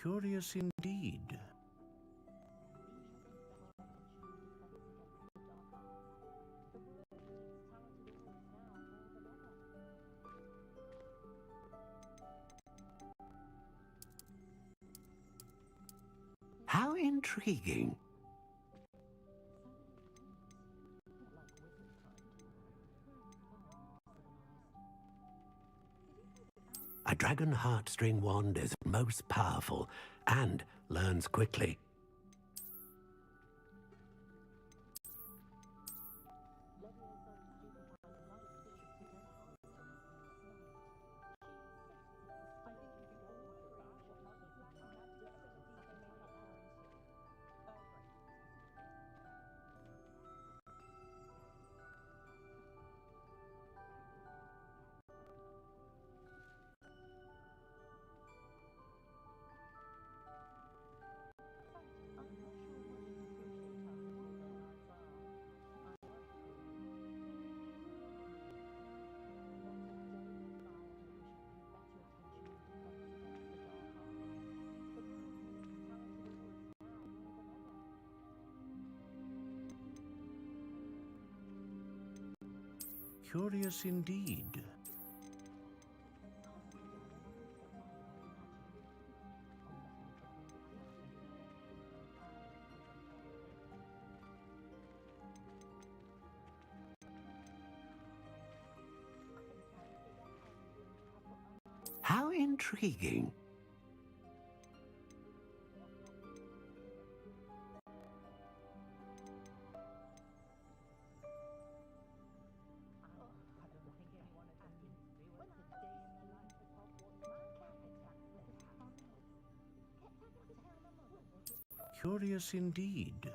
Curious indeed. How intriguing. A dragon heartstring wand is most powerful and learns quickly. Curious indeed. How intriguing. Curious indeed.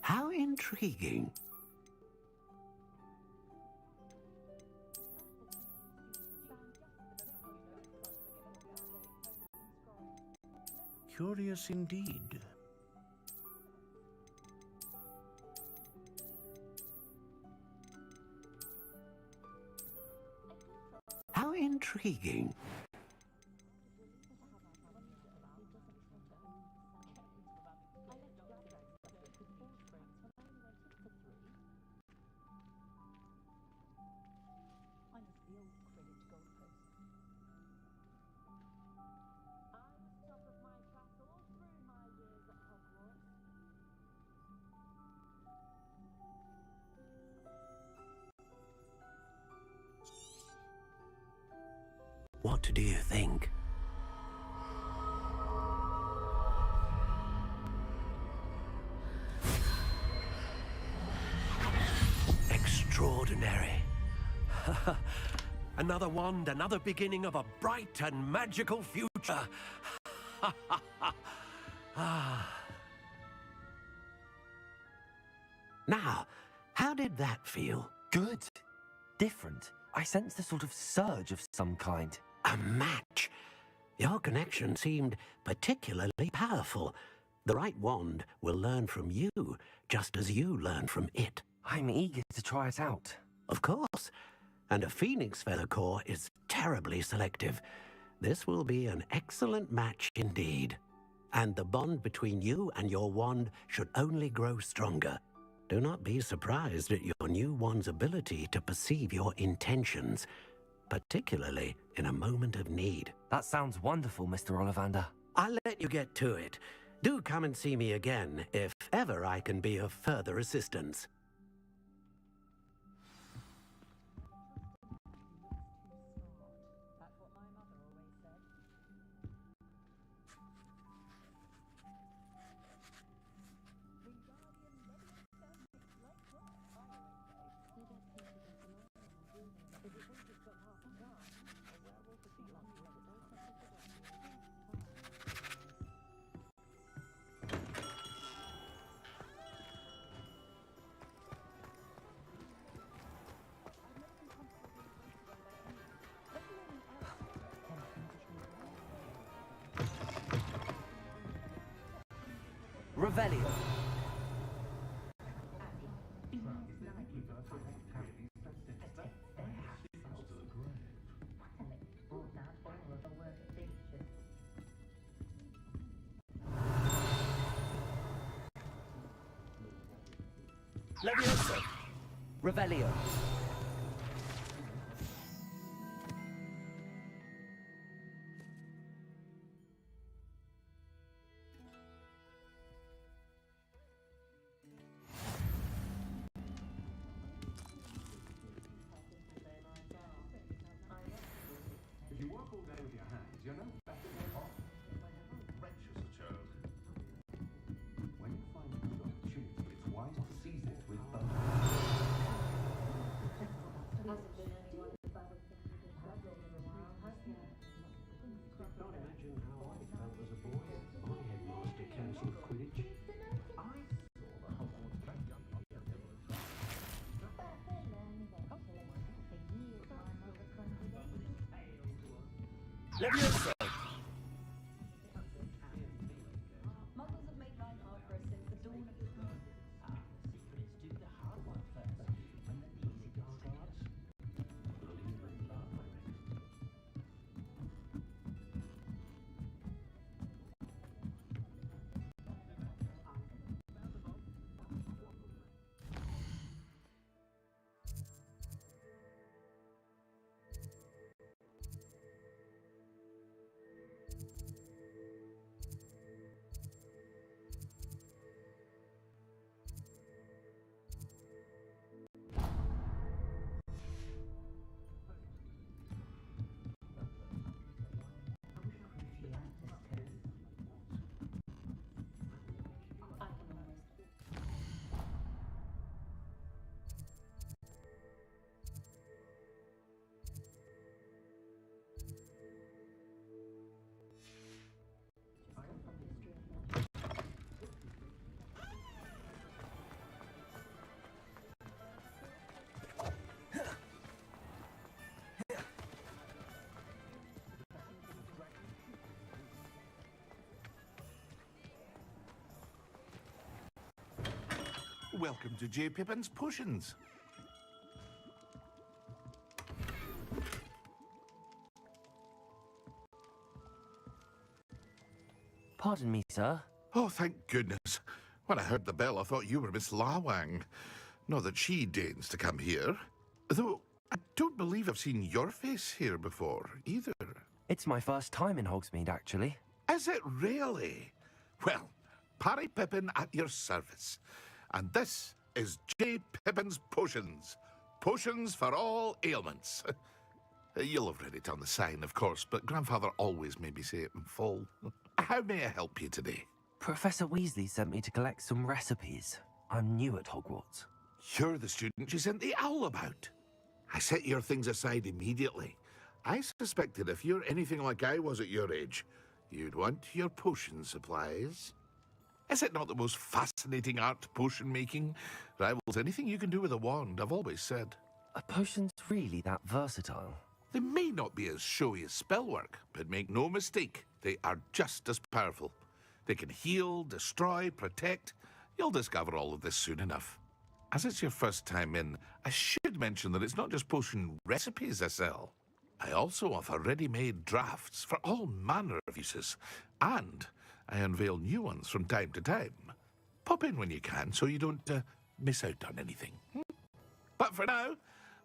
How intriguing. Curious indeed. How intriguing. What do you think? Extraordinary. Another wand, another beginning of a bright and magical future. Now, how did that feel? Good. Different. I sensed a sort of surge of some kind. A match. Your connection seemed particularly powerful. The right wand will learn from you, just as you learn from it. I'm eager to try it out. Of course. And a Phoenix Feather core is terribly selective. This will be an excellent match indeed. And the bond between you and your wand should only grow stronger. Do not be surprised at your new wand's ability to perceive your intentions, particularly in a moment of need. That sounds wonderful, Mr. Ollivander. I'll let you get to it. Do come and see me again if ever I can be of further assistance. Revelio. Leviosa! Revelio. If you work all day with your hands, you're no better than off. Wretch as a child. When you find a good opportunity, it's wise to seize it with both. Can't imagine how I felt as a boy. My headmaster cancelled Quidditch. I saw the Hogwarts backyard. Leviosa! Muggles have made life hard for us since the dawn of time. Secrets do the hard one first, and then the easy one starts. Believe it or not, I reckon. Welcome to J. Pippin's Potions. Pardon me, sir. Oh, thank goodness. When I heard the bell, I thought you were Miss Lawang. Not that she deigns to come here. Though, I don't believe I've seen your face here before, either. It's my first time in Hogsmeade, actually. Is it really? Well, Parry Pippin at your service. And this is J. Pippin's Potions. Potions for all ailments. You'll have read it on the sign, of course, but Grandfather always made me say it in full. How may I help you today? Professor Weasley sent me to collect some recipes. I'm new at Hogwarts. You're the student she sent the owl about. I set your things aside immediately. I suspected if you're anything like I was at your age, you'd want your potion supplies. Is it not the most fascinating art, potion making? Rivals anything you can do with a wand, I've always said. Are potions really that versatile? They may not be as showy as spellwork, but make no mistake, they are just as powerful. They can heal, destroy, protect. You'll discover all of this soon enough. As it's your first time in, I should mention that it's not just potion recipes I sell. I also offer ready-made drafts for all manner of uses, and I unveil new ones from time to time. Pop in when you can so you don't miss out on anything. But for now,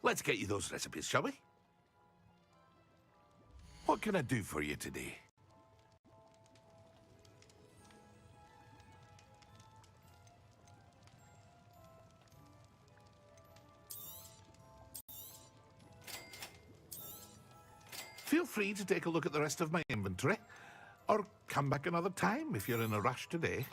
let's get you those recipes, shall we? What can I do for you today? Feel free to take a look at the rest of my inventory, or come back another time if you're in a rush today.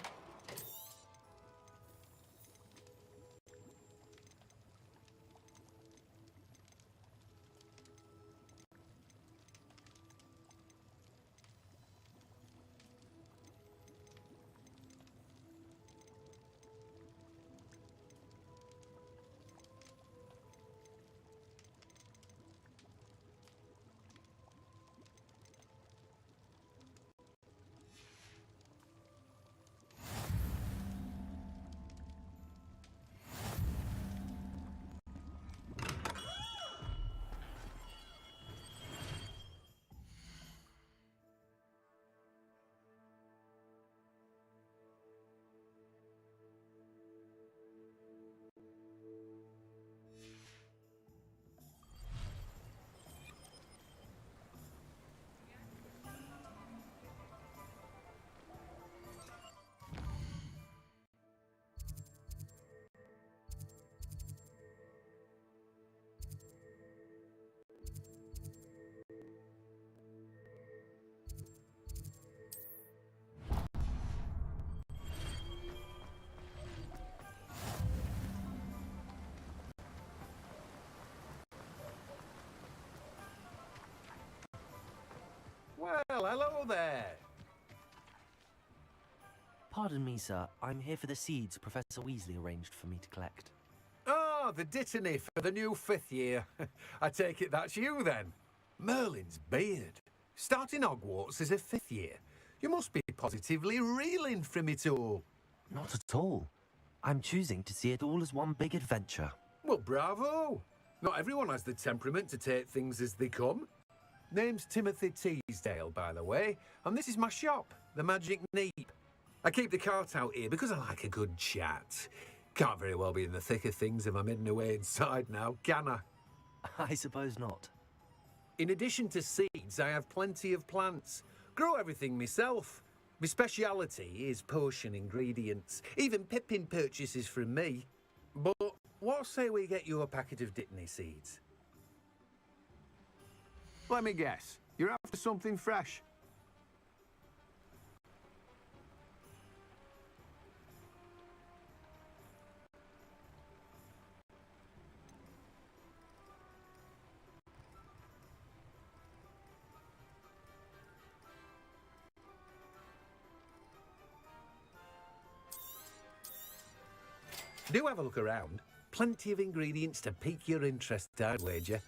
hello there. Pardon me, sir. I'm here for the seeds Professor Weasley arranged for me to collect. Oh, the dittany for the new 5th year. I take it that's you, then. Merlin's beard. Starting Hogwarts as a 5th year. You must be positively reeling from it all. Not at all. I'm choosing to see it all as one big adventure. Well, bravo. Not everyone has the temperament to take things as they come. Name's Timothy Teasdale, by the way, and this is my shop, the Magic Neep. I keep the cart out here because I like a good chat. Can't very well be in the thick of things if I'm hidden away inside now, can I? I suppose not. In addition to seeds, I have plenty of plants. Grow everything myself. My speciality is potion ingredients. Even Pippin purchases from me. But what say we get you a packet of Dittany seeds? Let me guess. You're after something fresh. Do have a look around. Plenty of ingredients to pique your interest, I'd wager.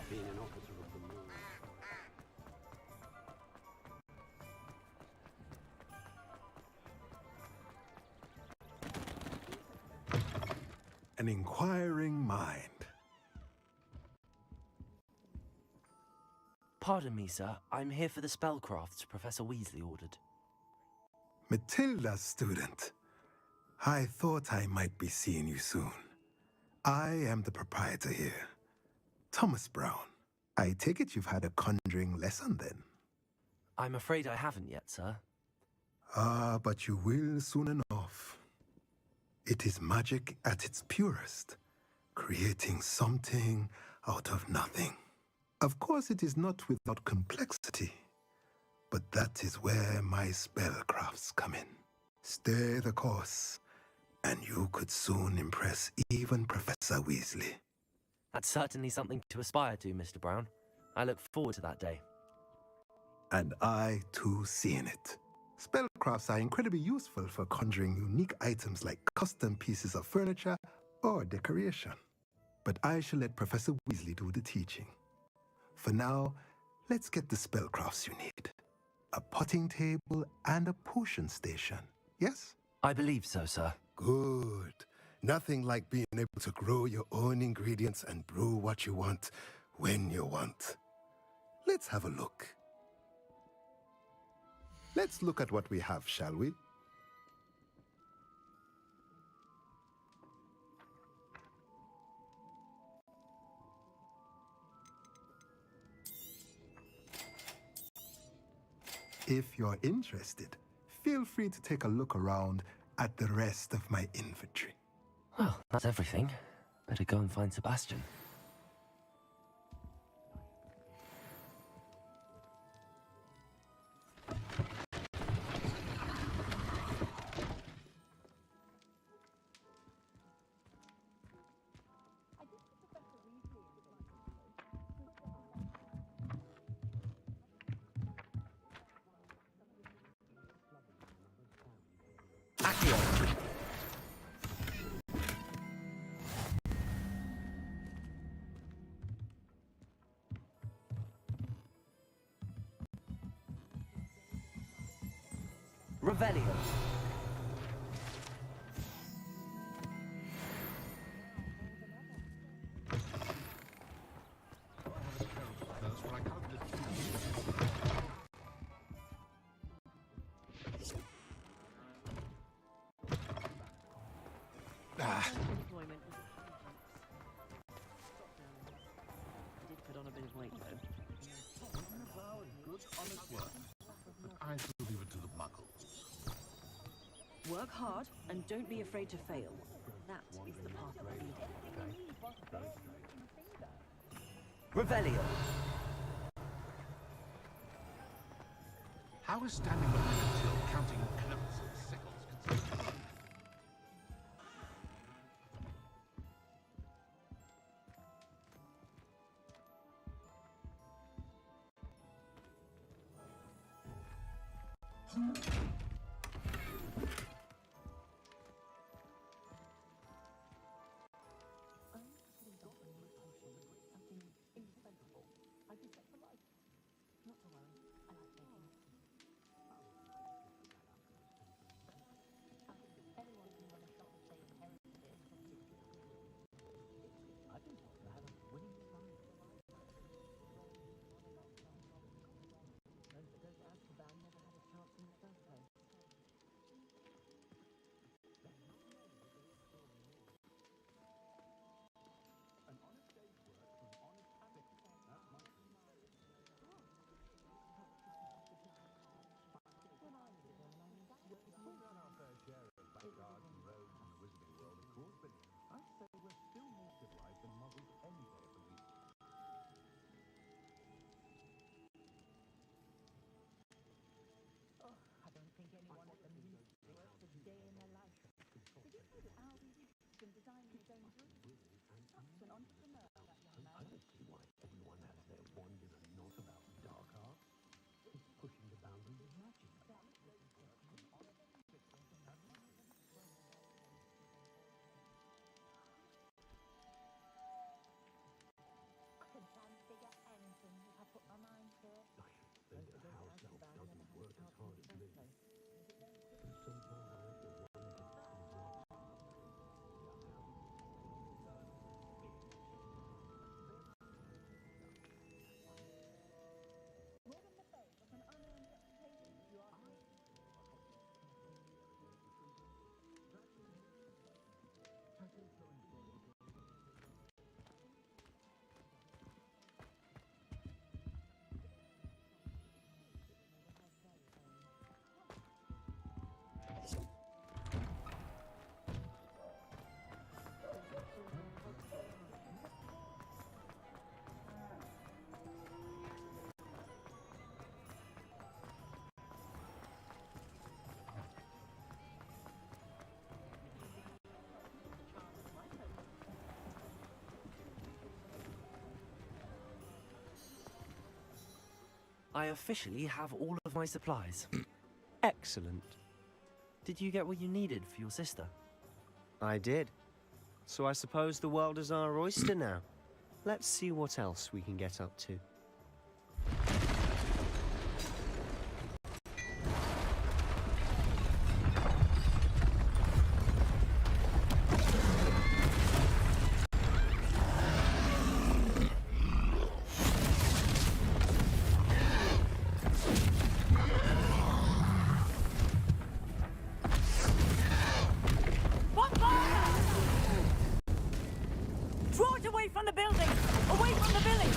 Being an officer of the law. An inquiring mind. Pardon me, sir. I'm here for the spellcrafts Professor Weasley ordered. Matilda, student. I thought I might be seeing you soon. I am the proprietor here, Thomas Brown. I take it you've had a conjuring lesson then? I'm afraid I haven't yet, sir. Ah, but you will soon enough. It is magic at its purest, creating something out of nothing. Of course, it is not without complexity, but that is where my spellcrafts come in. Stay the course, and you could soon impress even Professor Weasley. That's certainly something to aspire to, Mr. Brown. I look forward to that day. And I, too, seeing it. Spellcrafts are incredibly useful for conjuring unique items like custom pieces of furniture or decoration. But I shall let Professor Weasley do the teaching. For now, let's get the spellcrafts you need. A potting table and a potion station, yes? I believe so, sir. Good. Nothing like being able to grow your own ingredients and brew what you want when you want. Let's have a look. Let's look at what we have, shall we? If you're interested, feel free to take a look around at the rest of my inventory. Well, that's everything. Better go and find Sebastian. Revelio. Employment was I did put on a bit of weight though. Good, honest work. But I shall leave it to the muggles. Work hard and don't be afraid to fail. That is the path of leading. Revelio. How is standing behind a till counting cloaks and sickles considered? I officially have all of my supplies. Excellent. Did you get what you needed for your sister? I did. So I suppose the world is our oyster now. Let's see what else we can get up to. Draw it away from the building! Away from the village!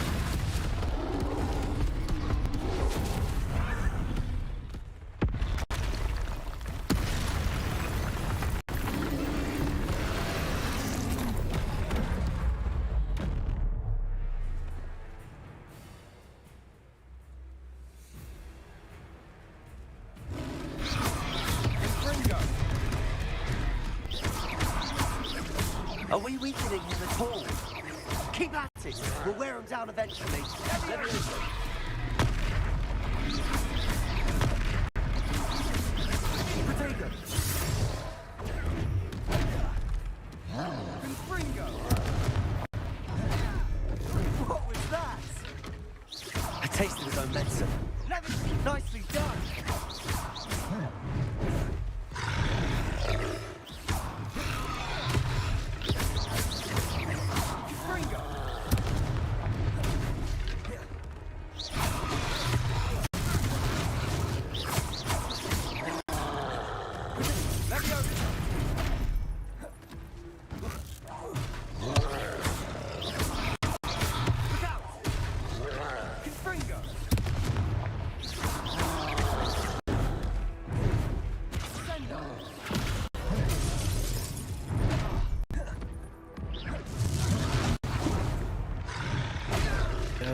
Are we weakening him at all? Keep at it! We'll wear him down eventually. Potato! Confringo! What was that? I tasted his own medicine. Nicely done!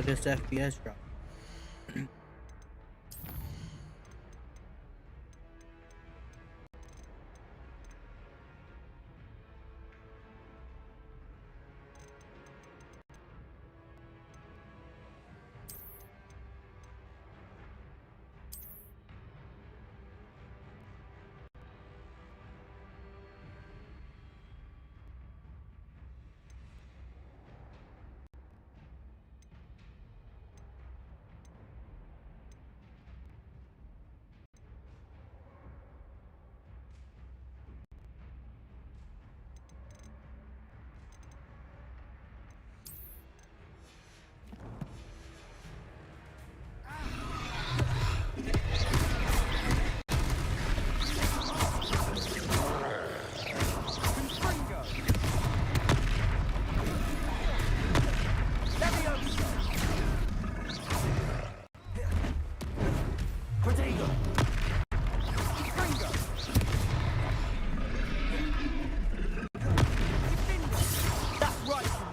just FPS drop.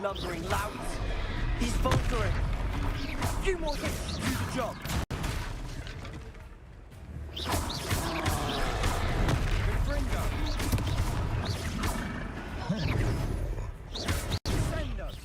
Lumbering louts. He's faltering. Few more hits to do the job. Send us.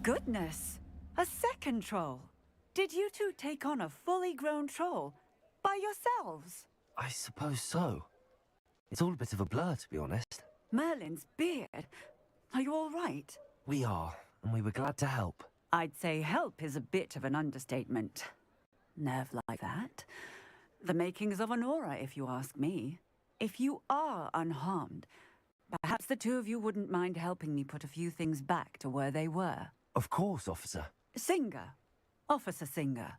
Goodness! A second troll! Did you two take on a fully grown troll by yourselves? I suppose so. It's all a bit of a blur, to be honest. Merlin's beard? Are you all right? We are, and we were glad to help. I'd say help is a bit of an understatement. Nerve like that? The makings of an aura, if you ask me. If you are unharmed, perhaps the two of you wouldn't mind helping me put a few things back to where they were. Of course, officer. Singer. Officer Singer.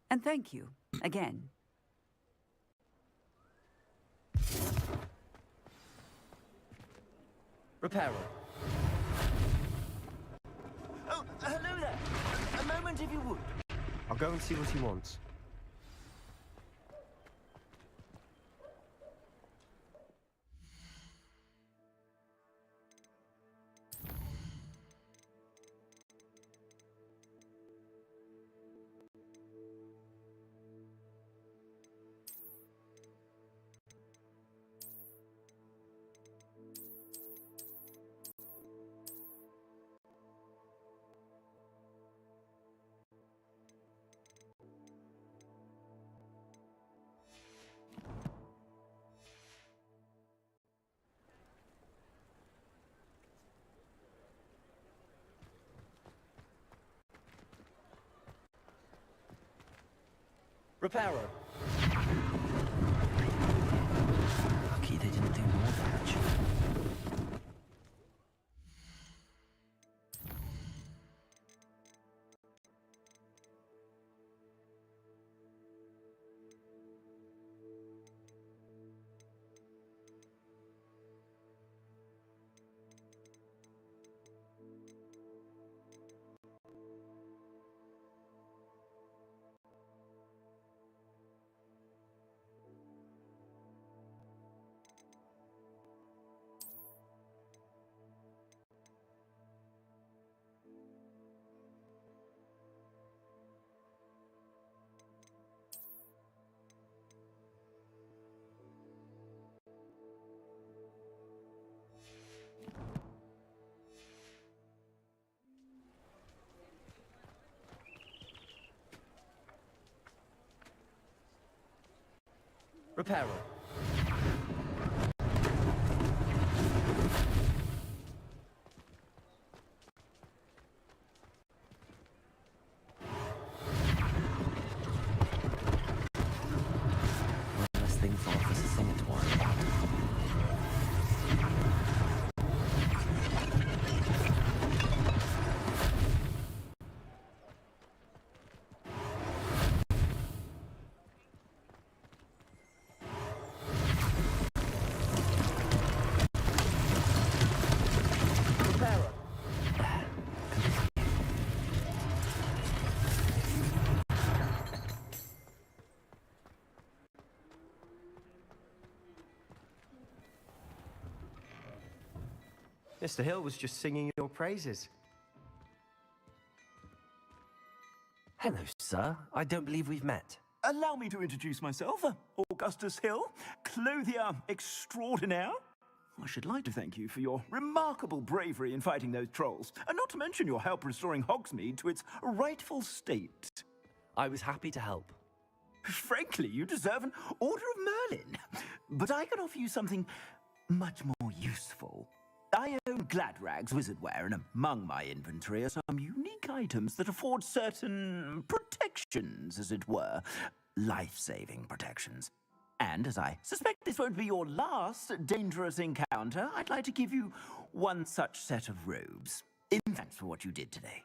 And thank you, again. Repairer. Oh, hello there. A moment if you would. I'll go and see what he wants. Repairer. Lucky they didn't do more damage. Repairer. One less thing for Officer Singer to worry about. Mr. Hill was just singing your praises. Hello, sir. I don't believe we've met. Allow me to introduce myself, Augustus Hill, clothier extraordinaire. I should like to thank you for your remarkable bravery in fighting those trolls, and not to mention your help restoring Hogsmeade to its rightful state. I was happy to help. Frankly, you deserve an Order of Merlin. But I can offer you something much more useful. I own Gladrag's wizardware, and among my inventory are some unique items that afford certain protections, as it were. Life-saving protections. And as I suspect this won't be your last dangerous encounter, I'd like to give you one such set of robes, in thanks for what you did today.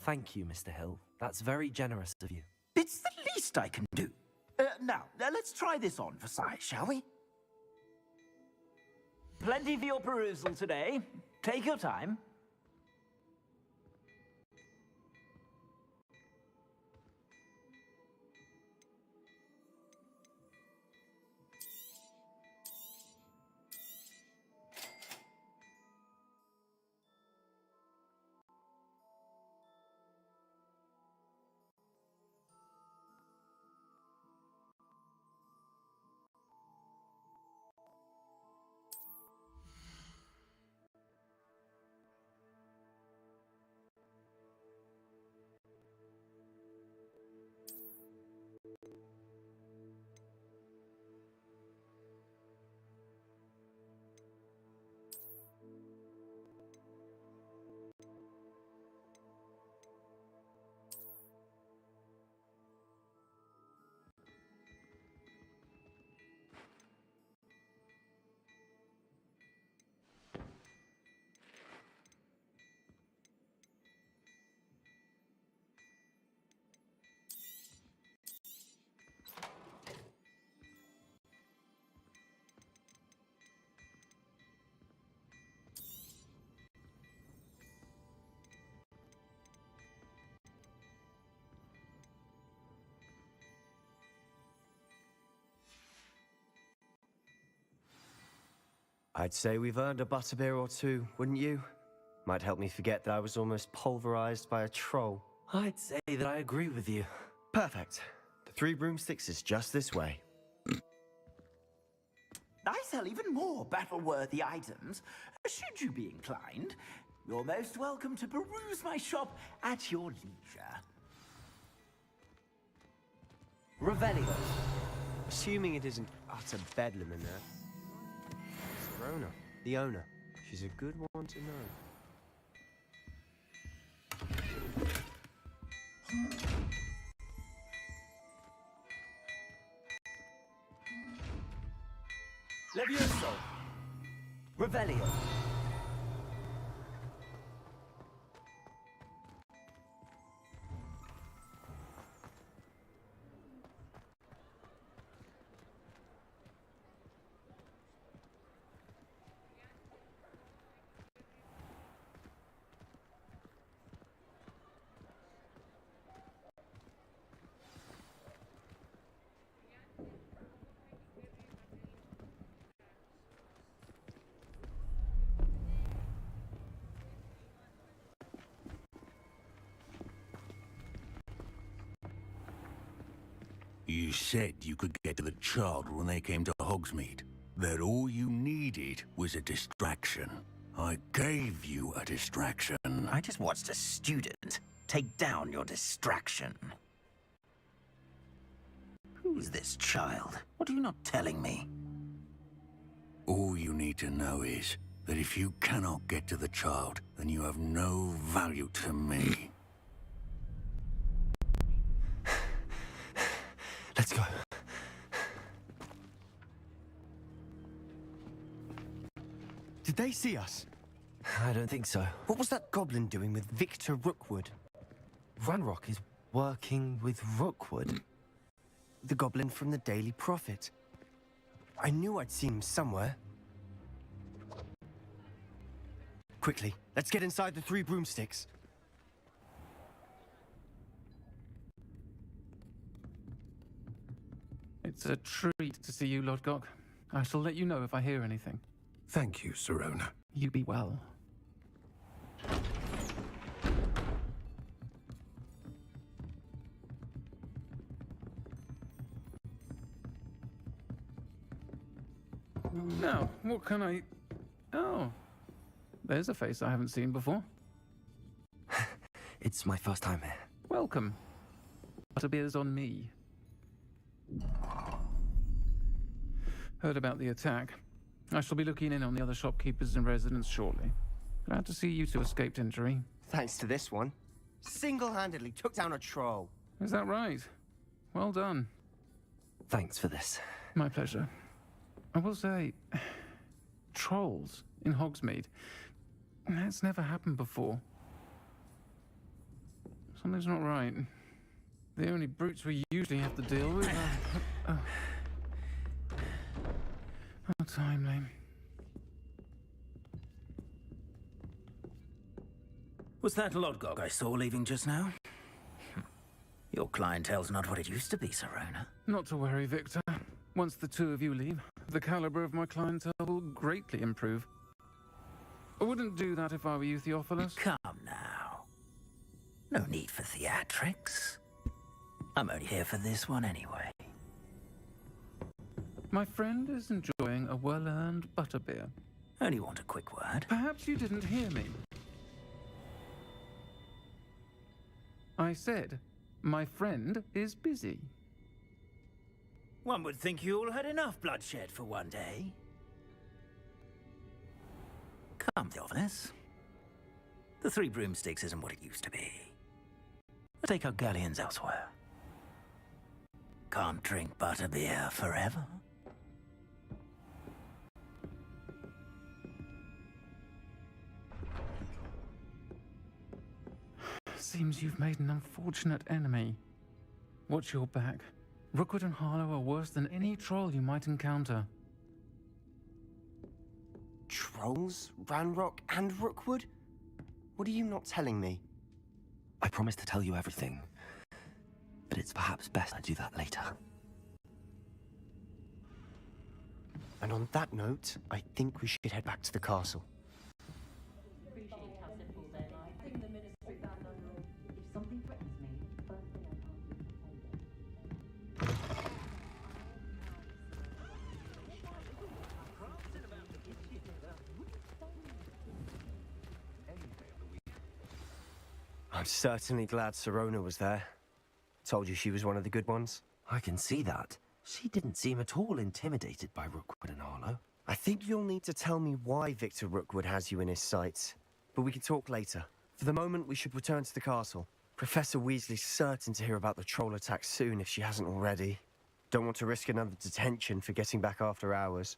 Thank you, Mr. Hill. That's very generous of you. It's the least I can do. Now, let's try this on for size, shall we? Plenty for your perusal today. Take your time. I'd say we've earned a butterbeer or two, wouldn't you? Might help me forget that I was almost pulverized by a troll. I'd say that I agree with you. Perfect. The 3 broomsticks is just this way. I sell even more battle-worthy items. Should you be inclined, you're most welcome to peruse my shop at your leisure. Revelio. Assuming it isn't utter bedlam in there. Rona, the owner. She's a good one to know. Levioso. Revelio. You said you could get to the child when they came to Hogsmeade. That all you needed was a distraction. I gave you a distraction. I just watched a student take down your distraction. Who's this child? What are you not telling me? All you need to know is, that if you cannot get to the child, then you have no value to me. Let's go. Did they see us? I don't think so. What was that goblin doing with Victor Rookwood? Ranrock is working with Rookwood. The goblin from the Daily Prophet. I knew I'd seen him somewhere. Quickly, let's get inside the 3 broomsticks. It's a treat to see you, Lodgok. I shall let you know if I hear anything. Thank you, Sirona. You be well. Now, what can I... Oh, there's a face I haven't seen before. It's my first time here. Welcome. Butterbeer's on me. Heard about the attack. I shall be looking in on the other shopkeepers and residents shortly. Glad to see you two escaped injury. Thanks to this one. Single-handedly took down a troll. Is that right? Well done. Thanks for this. My pleasure. I will say, trolls in Hogsmeade. That's never happened before. Something's not right. The only brutes we usually have to deal with are... How timely. Was that Lodgok I saw leaving just now? Your clientele's not what it used to be, Sirona. Not to worry, Victor. Once the two of you leave, the caliber of my clientele will greatly improve. I wouldn't do that if I were you, Theophilus. Come now. No need for theatrics. I'm only here for this one anyway. My friend is enjoying a well-earned butterbeer. Only want a quick word. Perhaps you didn't hear me. I said, my friend is busy. One would think you all had enough bloodshed for one day. Come, Theophilus. The 3 broomsticks isn't what it used to be. Let's take our galleons elsewhere. Can't drink butterbeer forever. Seems you've made an unfortunate enemy. Watch your back. Rookwood and Harlow are worse than any troll you might encounter. Trolls? Ranrock and Rookwood? What are you not telling me? I promised to tell you everything, but it's perhaps best I do that later. And on that note, I think we should head back to the castle. I'm certainly glad Sirona was there. Told you she was one of the good ones. I can see that. She didn't seem at all intimidated by Rookwood and Harlow. I think you'll need to tell me why Victor Rookwood has you in his sights. But we can talk later. For the moment, we should return to the castle. Professor Weasley's certain to hear about the troll attack soon if she hasn't already. Don't want to risk another detention for getting back after hours.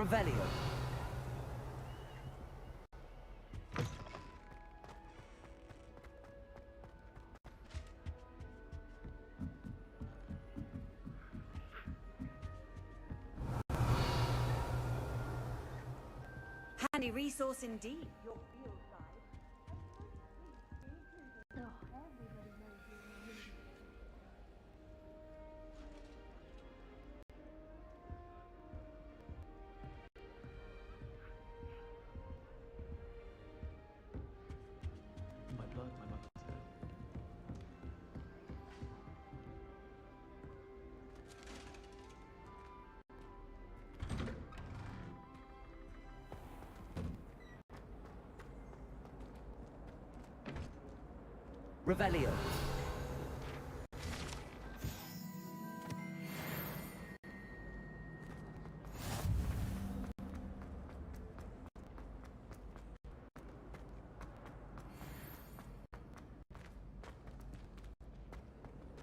Revelio. Handy resource indeed. Your field guide. My blood, my mother's hair. Revelio.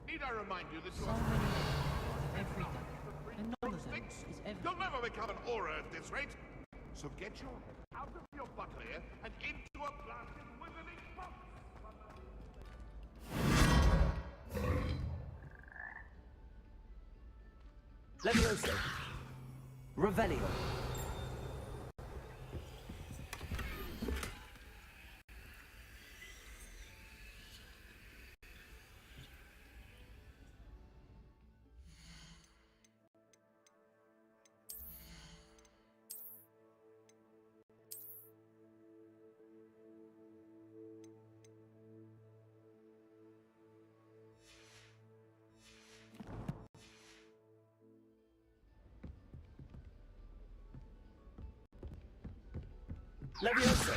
Need I remind you that you So are... many every day, and none of them is ever... You'll never become an aura at this rate. So get your head out of your buckler and into a blasted wizarding box. Levioso. Revelio. Levioso.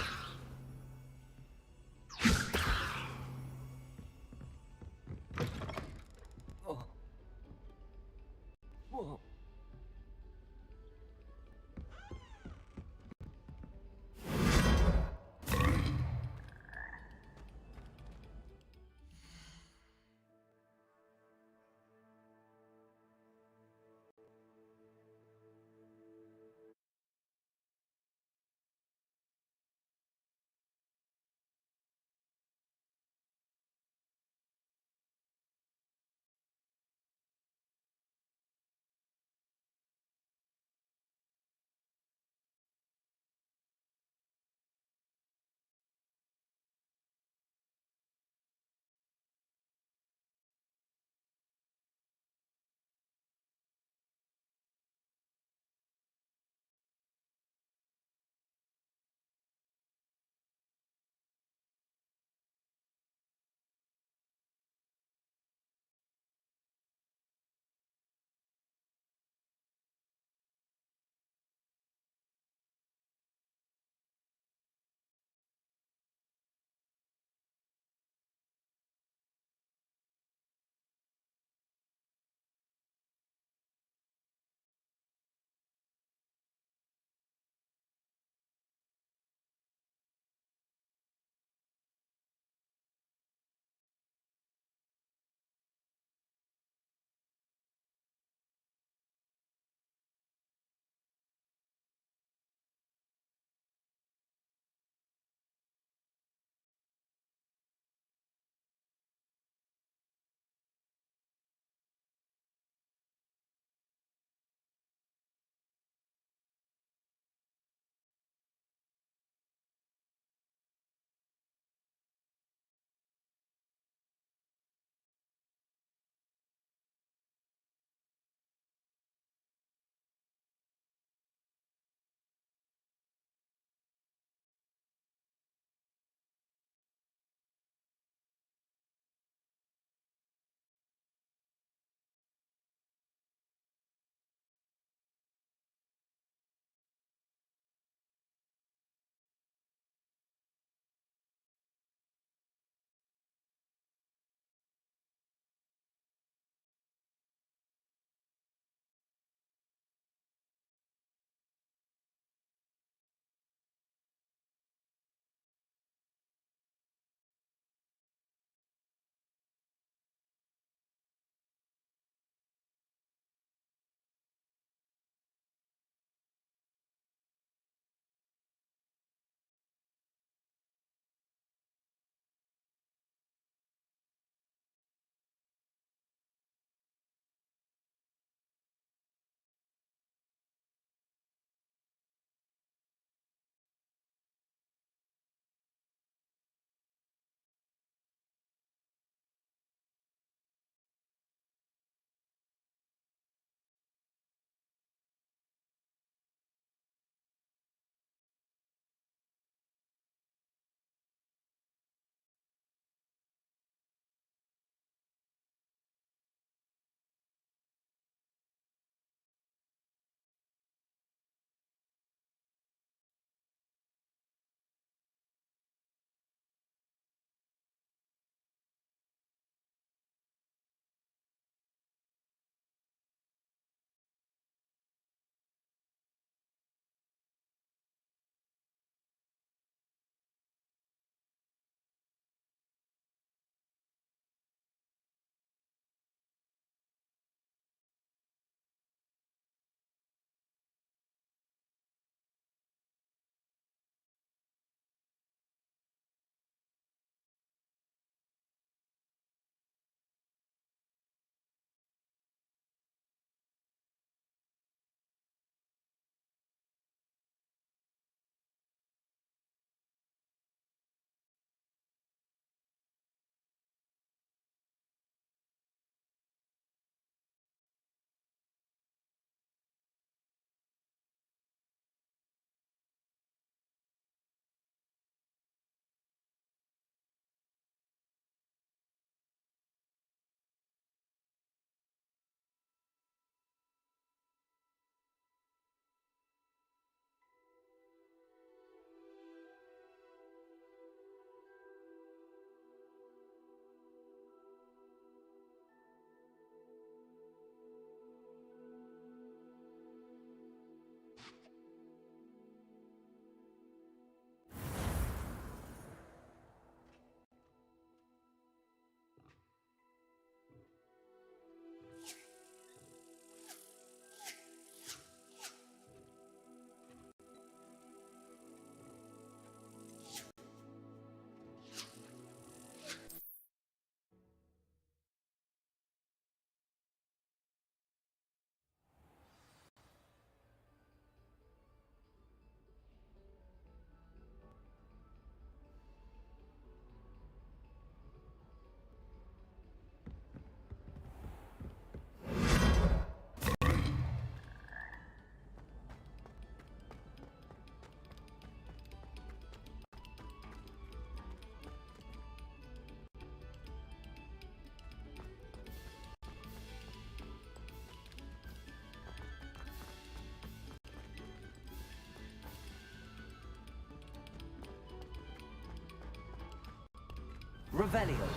Revelio.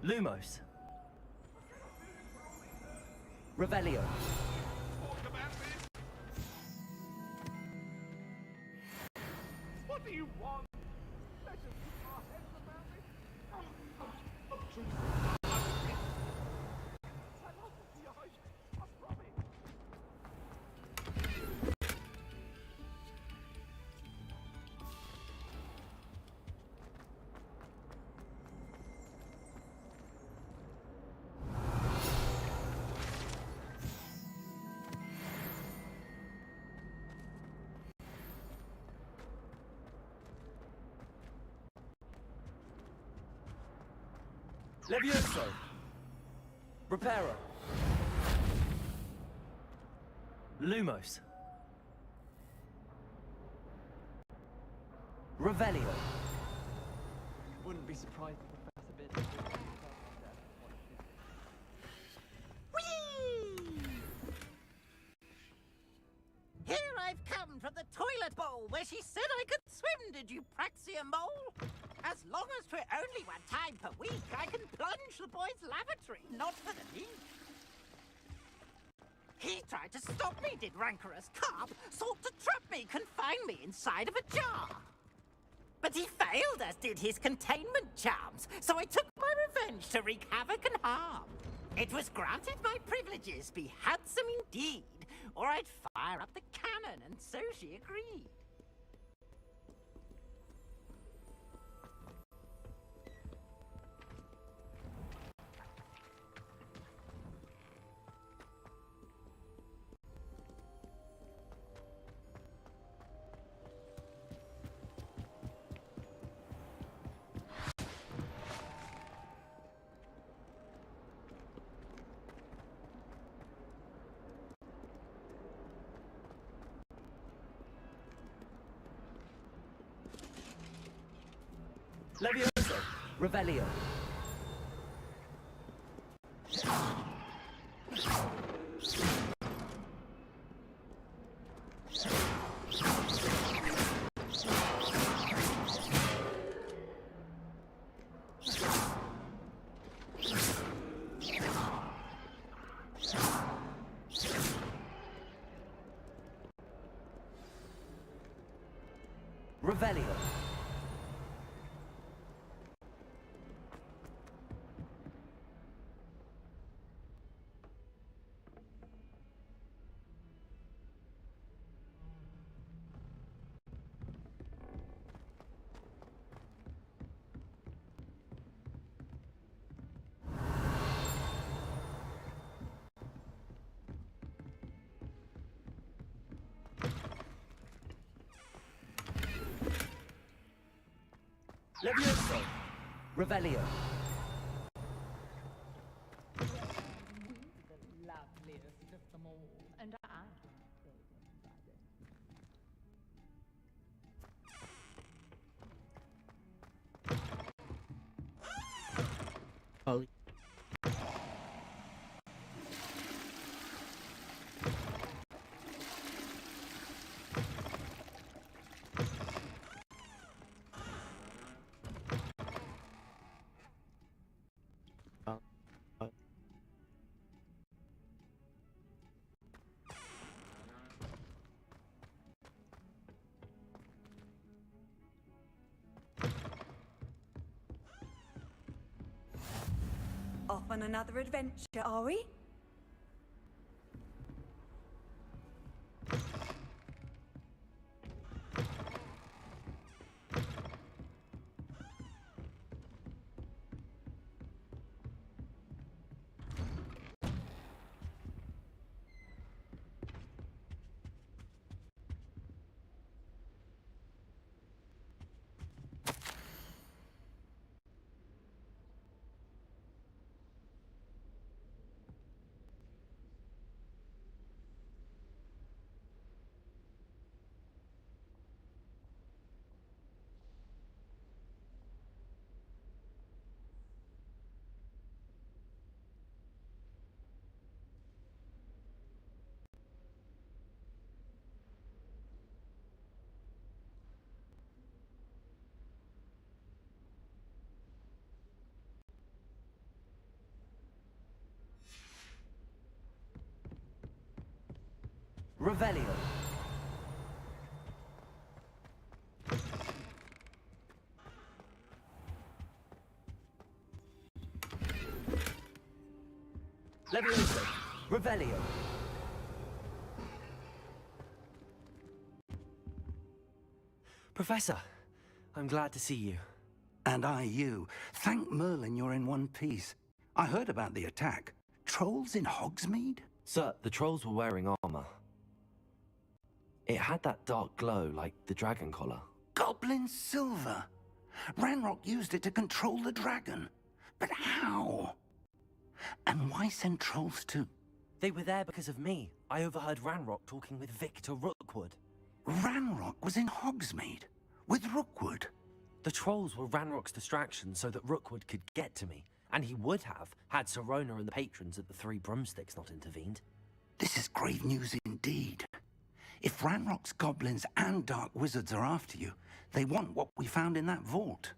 Lumos. Revelio. What do you want? Let us keep our heads about it. Tell us what you hope. I promise. Levioso. Reparo. Lumos. Revelio. Wouldn't be surprised if Professor Bit. Here I've come from the toilet bowl where she said I could swim, did you praxia mole? As long as 'twere only one time per week, I can plunge the boy's lavatory, not for the leak. He tried to stop me, did rancorous carp, sought to trap me, confine me inside of a jar. But he failed, as did his containment charms, so I took my revenge to wreak havoc and harm. It was granted my privileges be handsome indeed, or I'd fire up the cannon, and so she agreed. Levioso. Revelio. Revelio. Levioso. Revelio. The loveliest of them all, and I Holly. Off on another adventure, are we? Revelio. Levioso. Revelio. Professor, I'm glad to see you. and I you. Thank Merlin you're in one piece. I heard about the attack. Trolls in Hogsmeade? Sir, the trolls were wearing armor. It had that dark glow like the dragon collar. Goblin silver. Ranrock used it to control the dragon. But how? And why send trolls too? They were there because of me. I overheard Ranrock talking with Victor Rookwood. Ranrock was in Hogsmeade with Rookwood. The trolls were Ranrock's distraction so that Rookwood could get to me. And he would have, had Sirona and the patrons at the Three Broomsticks not intervened. This is grave news indeed. If Ranrock's goblins and dark wizards are after you, they want what we found in that vault.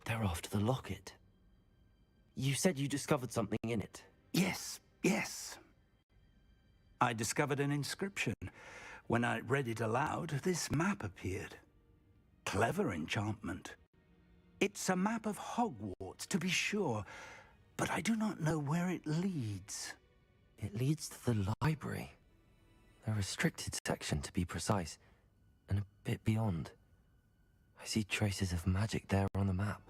They're after the locket. You said you discovered something in it. Yes. I discovered an inscription. When I read it aloud, this map appeared. Clever enchantment. It's a map of Hogwarts, to be sure, but I do not know where it leads. It leads to the library. A restricted section, to be precise, and a bit beyond. I see traces of magic there on the map.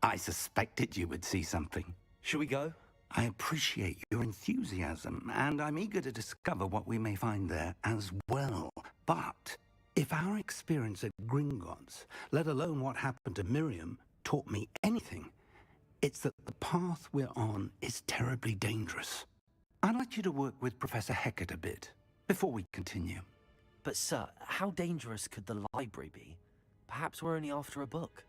I suspected you would see something. Shall we go? I appreciate your enthusiasm, and I'm eager to discover what we may find there as well. But if our experience at Gringotts, let alone what happened to Miriam, taught me anything, it's that the path we're on is terribly dangerous. I'd like you to work with Professor Hecat a bit before we continue. But sir, how dangerous could the library be? Perhaps we're only after a book.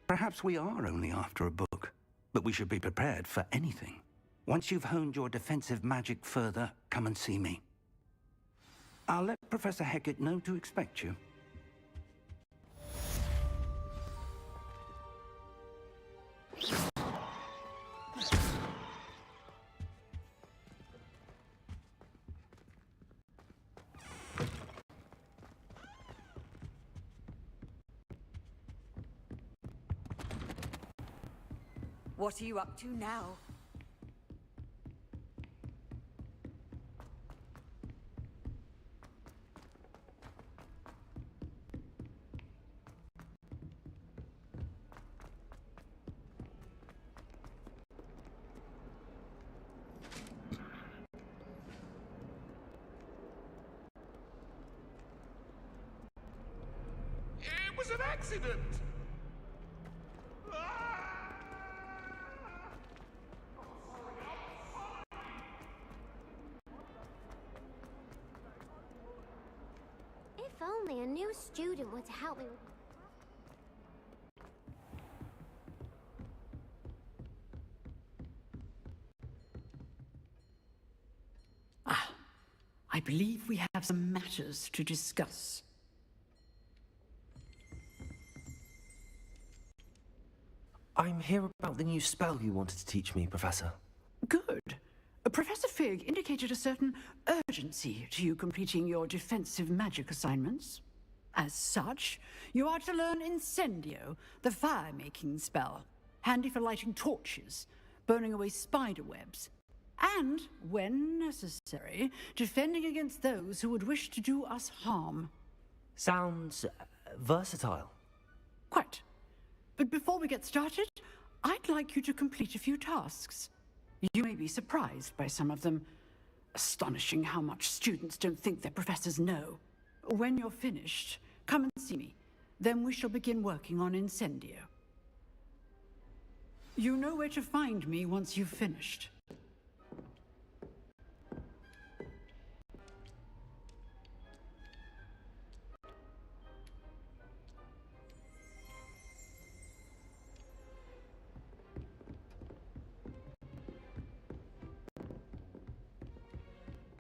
Perhaps we are only after a book, but we should be prepared for anything. Once you've honed your defensive magic further, come and see me. I'll let Professor Hecat know to expect you. What are you up to now? It was an accident! If only a new student were to help me with... I believe we have some matters to discuss. I'm here about the new spell you wanted to teach me, Professor. Good. Professor Fig indicated a certain urgency to you completing your defensive magic assignments. As such, you are to learn Incendio, the fire-making spell, handy for lighting torches, burning away spider webs, and, when necessary, defending against those who would wish to do us harm. Sounds versatile. Quite. But before we get started, I'd like you to complete a few tasks. You may be surprised by some of them. Astonishing how much students don't think their professors know. When you're finished, come and see me. Then we shall begin working on Incendio. You know where to find me once you've finished.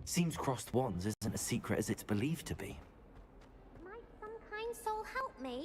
Seems crossed wands isn't as secret as it's believed to be. Might some kind soul help help me?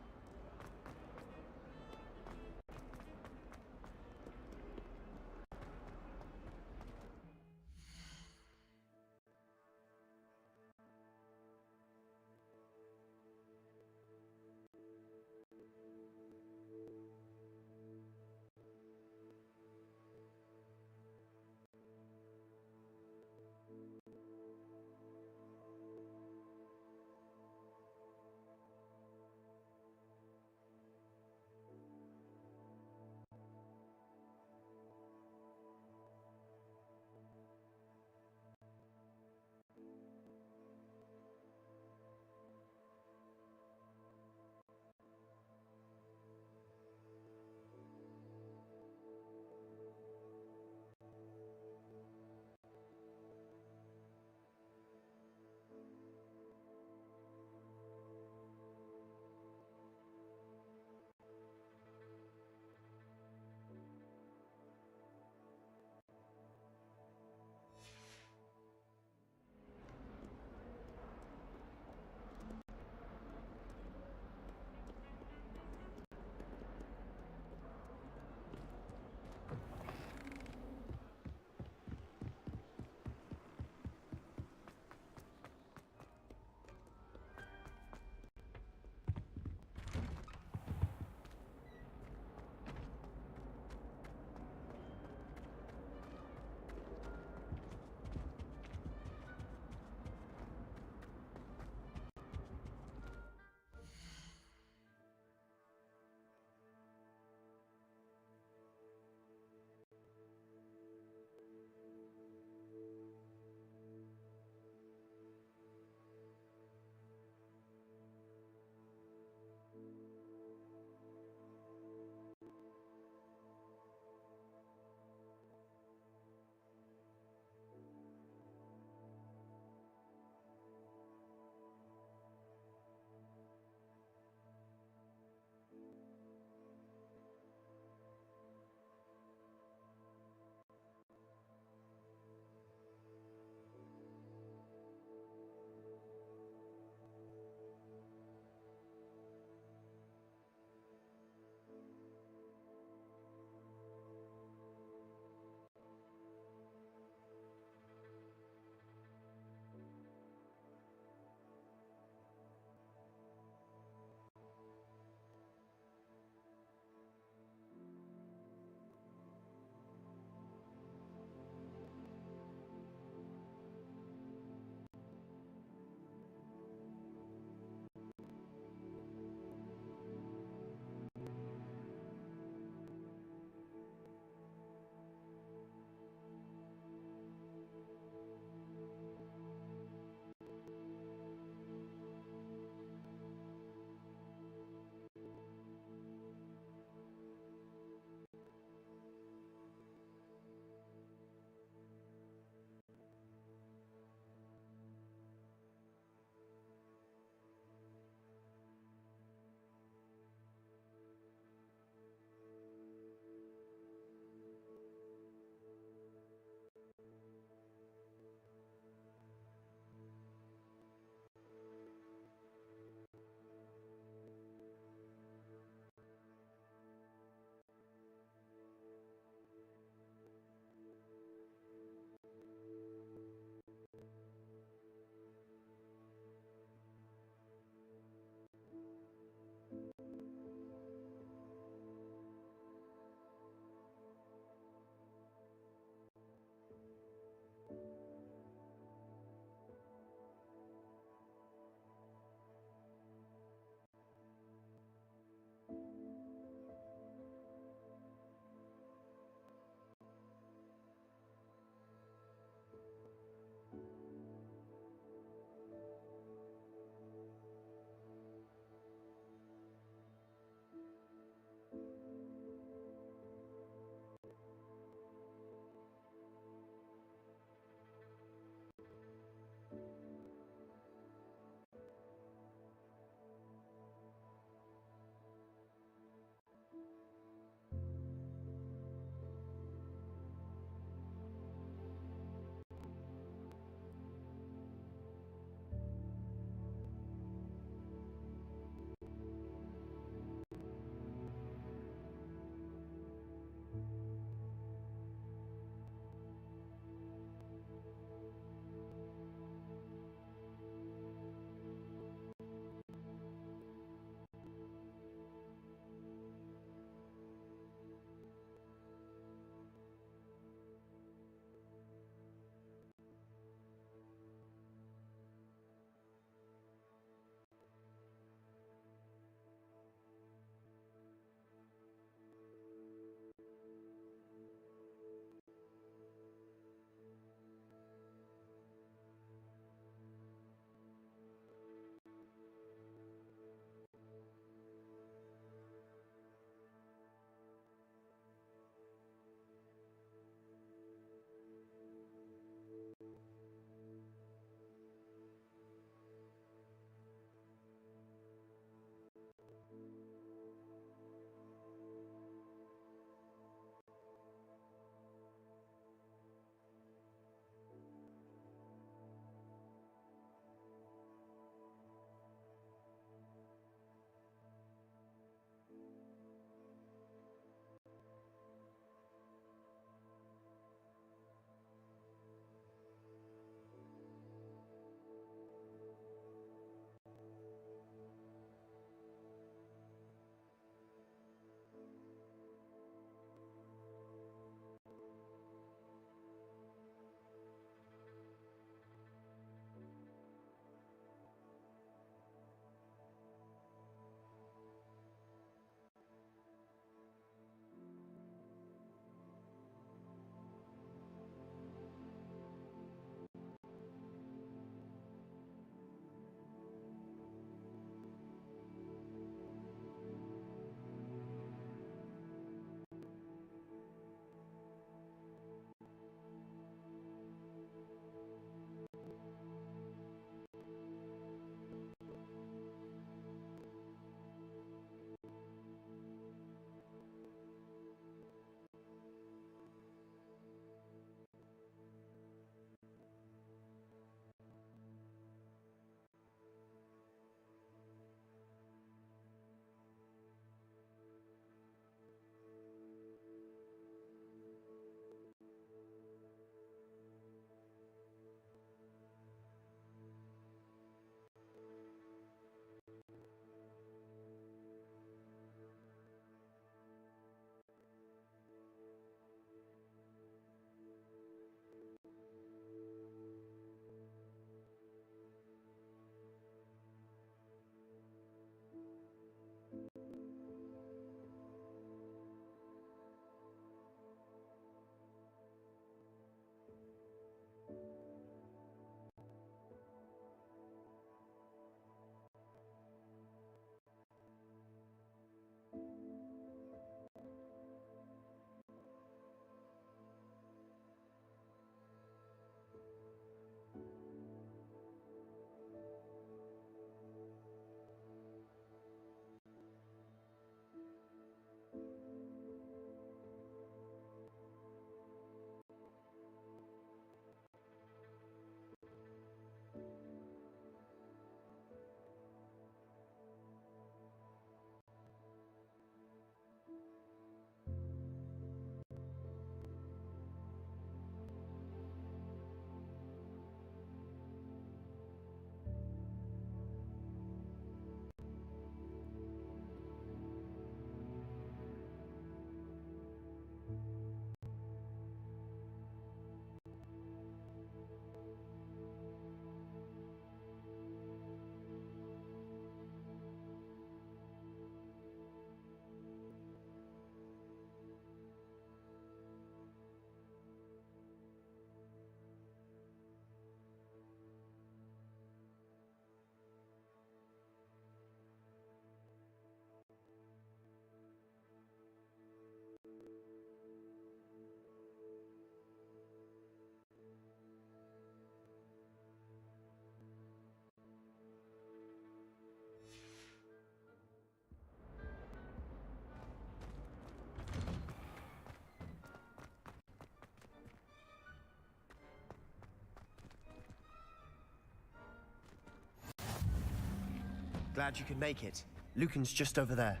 Glad you could make it. Lucan's just over there.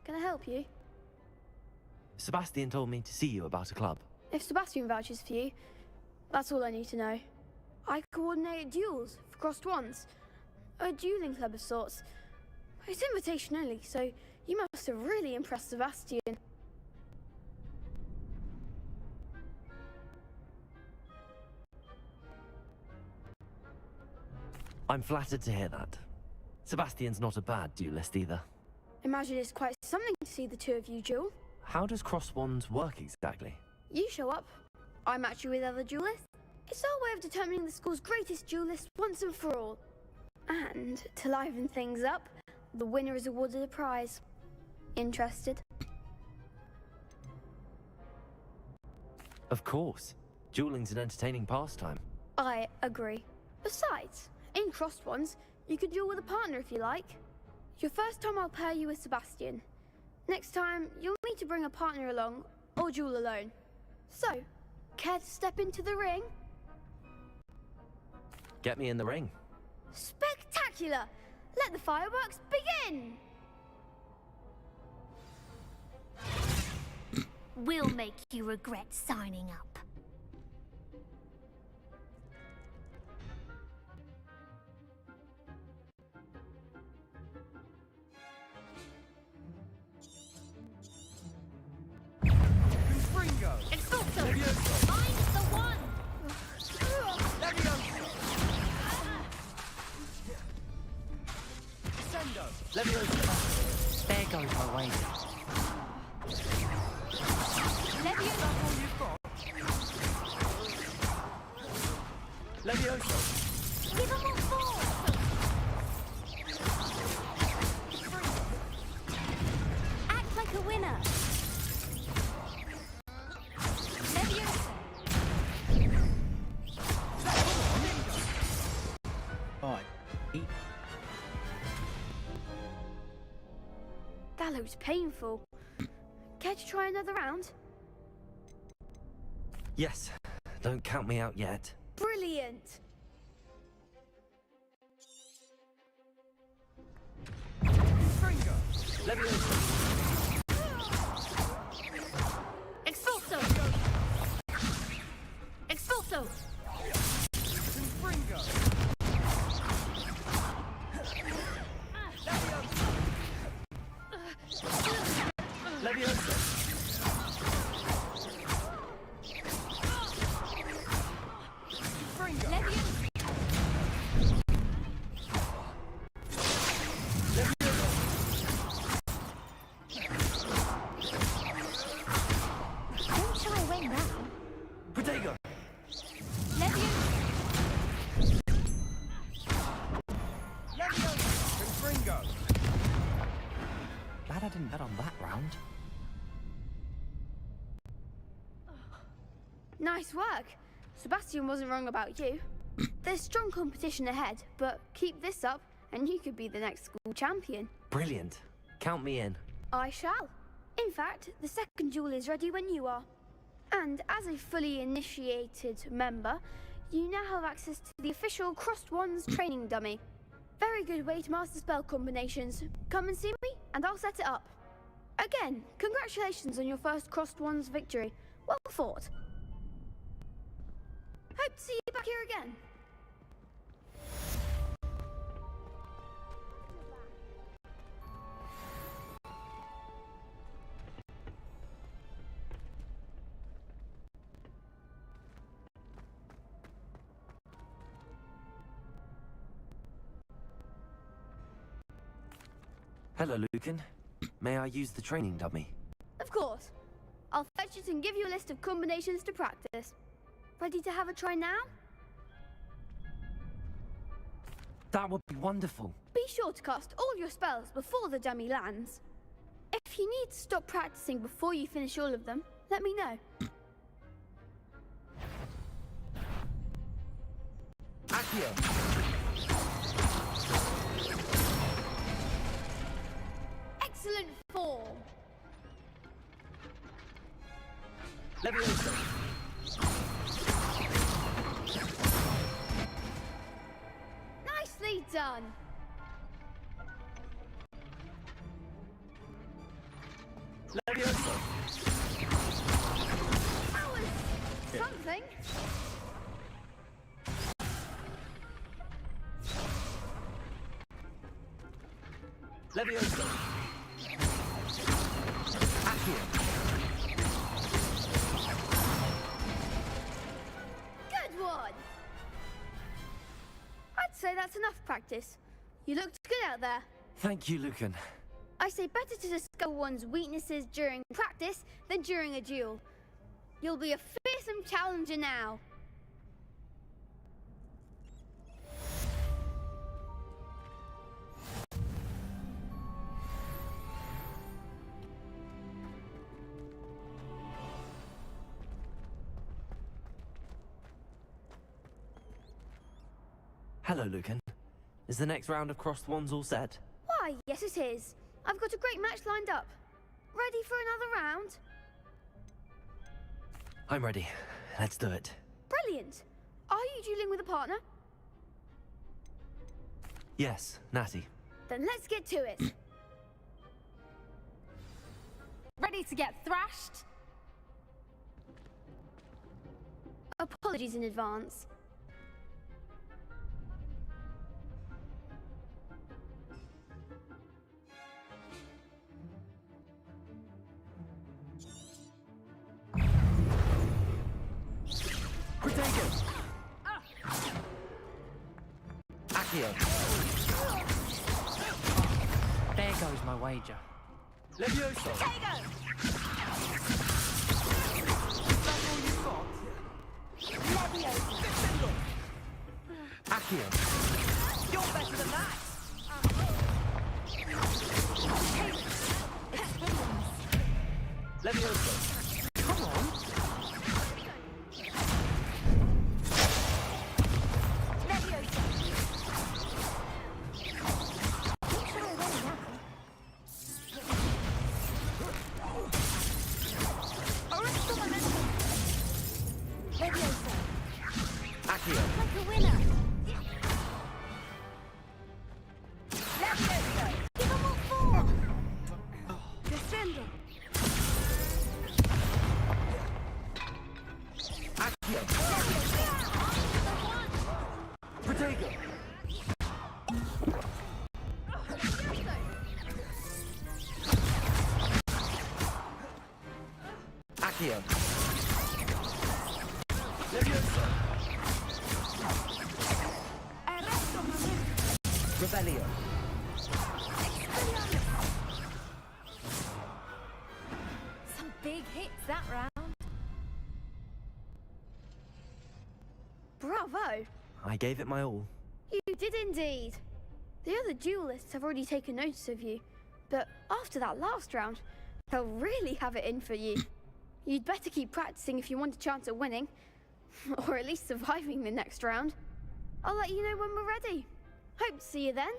Can I help you? Sebastian told me to see you about a club. If Sebastian vouches for you, that's all I need to know. I coordinate duels for crossed ones. A dueling club of sorts. It's invitation only, so you must have really impressed Sebastian. I'm flattered to hear that. Sebastian's not a bad duelist either. Imagine it's quite something to see the two of you duel. How does cross wands work exactly? You show up, I match you with other duelists. It's our way of determining the school's greatest duelist once and for all. And to liven things up, the winner is awarded a prize. Interested? Of course. Dueling's an entertaining pastime. I agree. Besides, in crossed ones, you can duel with a partner if you like. Your first time I'll pair you with Sebastian. Next time, you'll need to bring a partner along, or duel alone. So, care to step into the ring? Get me in the ring. Spectacular! Let the fireworks begin! We'll make you regret signing up. Expulso! Find the one! There goes my way. Levioso! Give them all four! Act like a winner! That looks painful. Care to try another round? Yes. Don't count me out yet. Brilliant! Expulso! Expulso! Glad I didn't bet on that round. Nice work. Sebastian wasn't wrong about you. There's strong competition ahead, but keep this up and you could be the next school champion. Brilliant. Count me in. I shall. In fact, the second duel is ready when you are. And as a fully initiated member, you now have access to the official Crossed Wands training dummy. Very good way to master spell combinations. Come and see me, and I'll set it up. Again, congratulations on your first Crossed Wands victory. Well fought. Hope to see you back here again. Hello, Lucan. May I use the training dummy? Of course. I'll fetch it and give you a list of combinations to practice. Ready to have a try now? That would be wonderful. Be sure to cast all your spells before the dummy lands. If you need to stop practicing before you finish all of them, let me know. Accio. Excellent form. Leviosa. done. Levioso. That was something. Levioso. Accio. Good one. I'd say that's enough practice. You looked good out there. Thank you, Lucan. I say better to discover one's weaknesses during practice than during a duel. You'll be a fearsome challenger now. Hello, Lucan. Is the next round of crossed wands all set? Why, yes it is. I've got a great match lined up. Ready for another round? I'm ready. Let's do it. Brilliant. Are you dueling with a partner? Yes, Natty. Then let's get to it. Ready to get thrashed? Apologies in advance. Protego! Accio! There goes my wager. Levioso! Protego! That's all you got? Levioso! Accio! You're better than that! Levioso! Come on! Accio! Like a winner! Levioso! Give them all four! Descendo. Accio! Protego! Accio! Levioso! Rebellion! Some big hits that round. Bravo. I gave it my all. You did indeed. The other duelists have already taken notice of you, but after that last round, they'll really have it in for you. You'd better keep practicing if you want a chance at winning, or at least surviving the next round. I'll let you know when we're ready. Hope to see you then.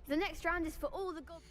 The next round is for all the gods.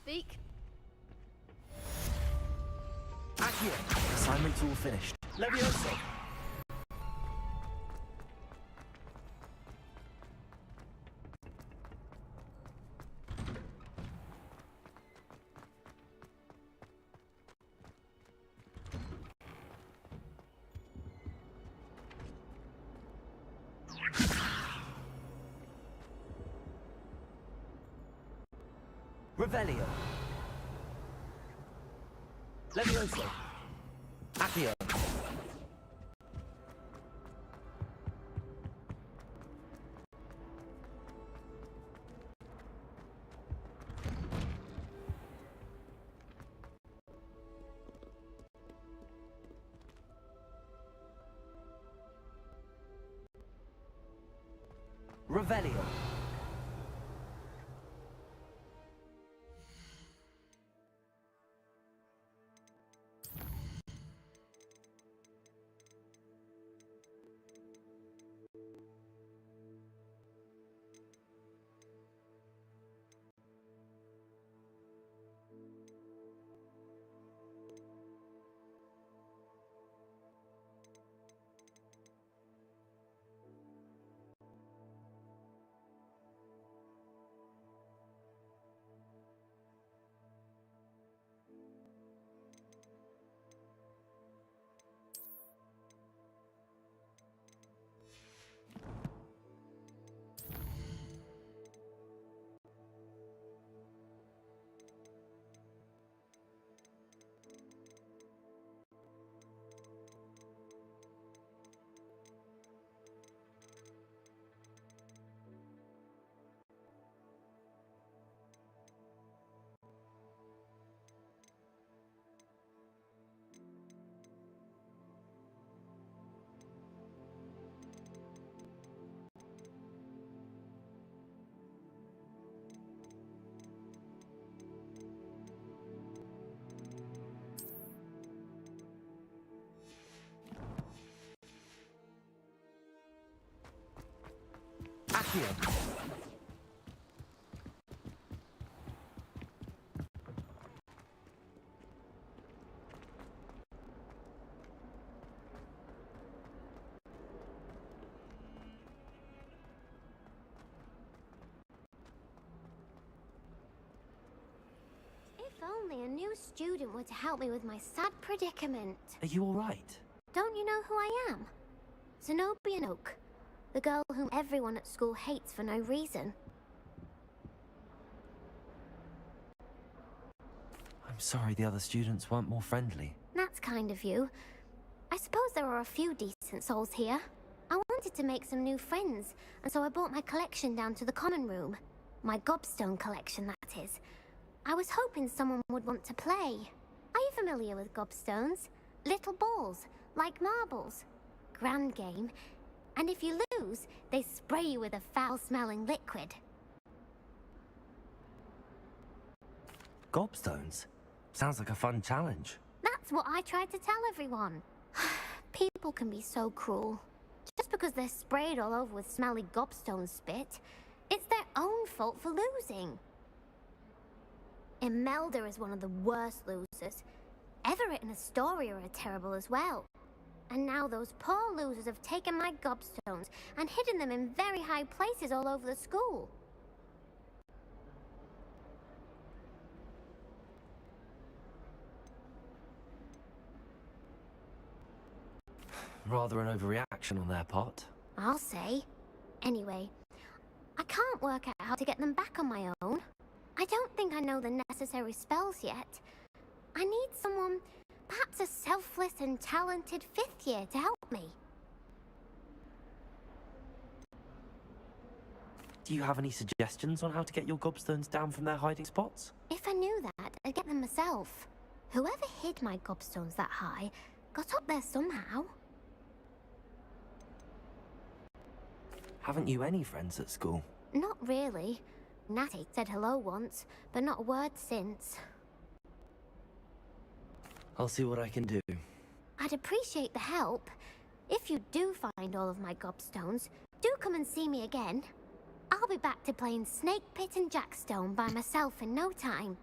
speak. Accio, assignment's all finished. Levioso! Revelio. Levioso. Accio. Revelio. Accio. If only a new student were to help me with my sad predicament. Are you alright? Don't you know who I am? Zenobia Noak, the girl whom everyone at school hates for no reason. I'm sorry the other students weren't more friendly. That's kind of you. I suppose there are a few decent souls here. I wanted to make some new friends, and so I brought my collection down to the common room. My gobstone collection, that is. I was hoping someone would want to play. Are you familiar with gobstones? Little balls, like marbles. Grand game. And if you lose, they spray you with a foul-smelling liquid. Gobstones? Sounds like a fun challenge. That's what I tried to tell everyone. People can be so cruel. Just because they're sprayed all over with smelly gobstone spit, it's their own fault for losing. Imelda is one of the worst losers. Everett and Astoria are terrible as well. And now those poor losers have taken my gobstones and hidden them in very high places all over the school. Rather an overreaction on their part. I'll say. Anyway, I can't work out how to get them back on my own. I don't think I know the necessary spells yet. I need someone, perhaps a selfless and talented 5th year to help me. Do you have any suggestions on how to get your gobstones down from their hiding spots? If I knew that, I'd get them myself. Whoever hid my gobstones that high got up there somehow. Haven't you any friends at school? Not really. Natty said hello once, but not a word since. I'll see what I can do. I'd appreciate the help. If you do find all of my gobstones, do come and see me again. I'll be back to playing Snake Pit and Jackstone by myself in no time.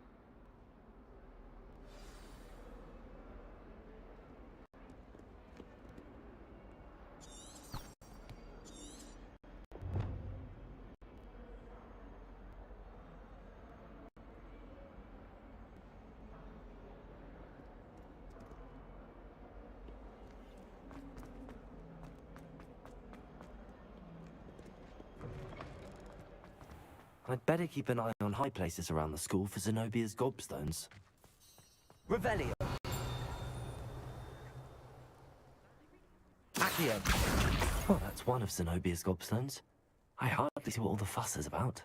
I'd better keep an eye on high places around the school for Zenobia's gobstones. Revelio! Accio! Well, that's one of Zenobia's gobstones. I hardly see what all the fuss is about.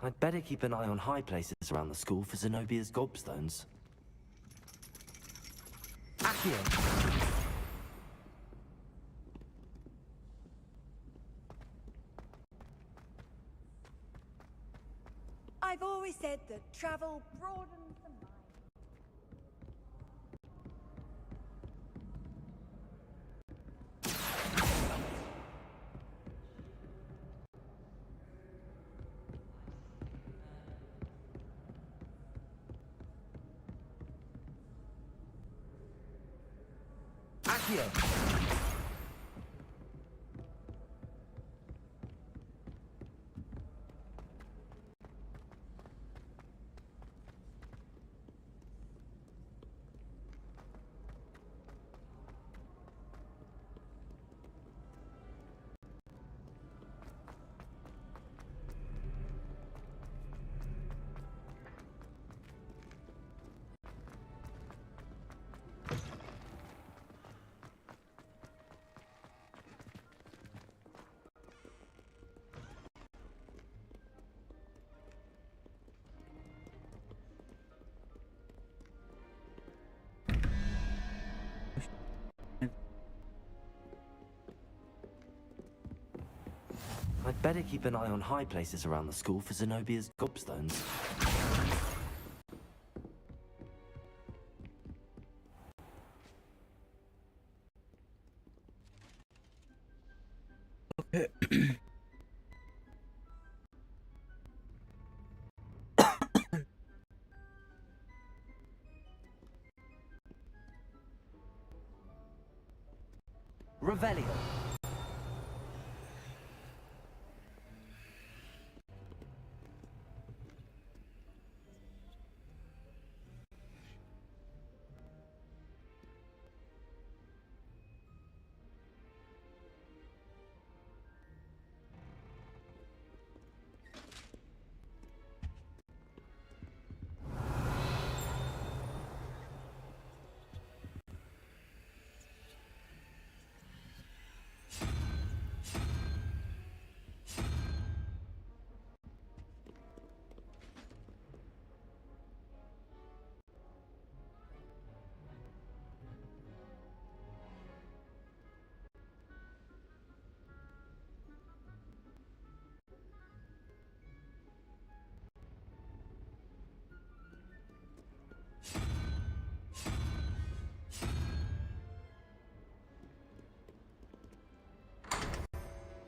I'd better keep an eye on high places around the school for Zenobia's gobstones. Accio! I've always said that travel broadens the mind. Accio! I'd better keep an eye on high places around the school for Zenobia's gobstones. Revelio!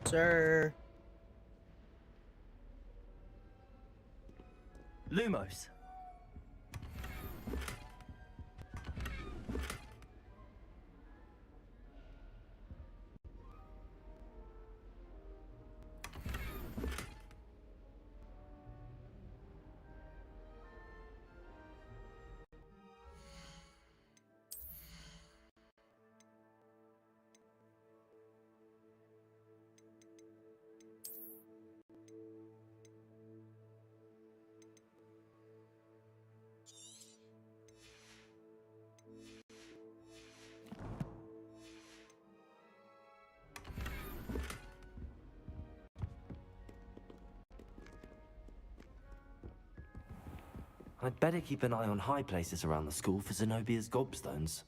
Sir. Lumos. I'd better keep an eye on high places around the school for Zenobia's gobstones.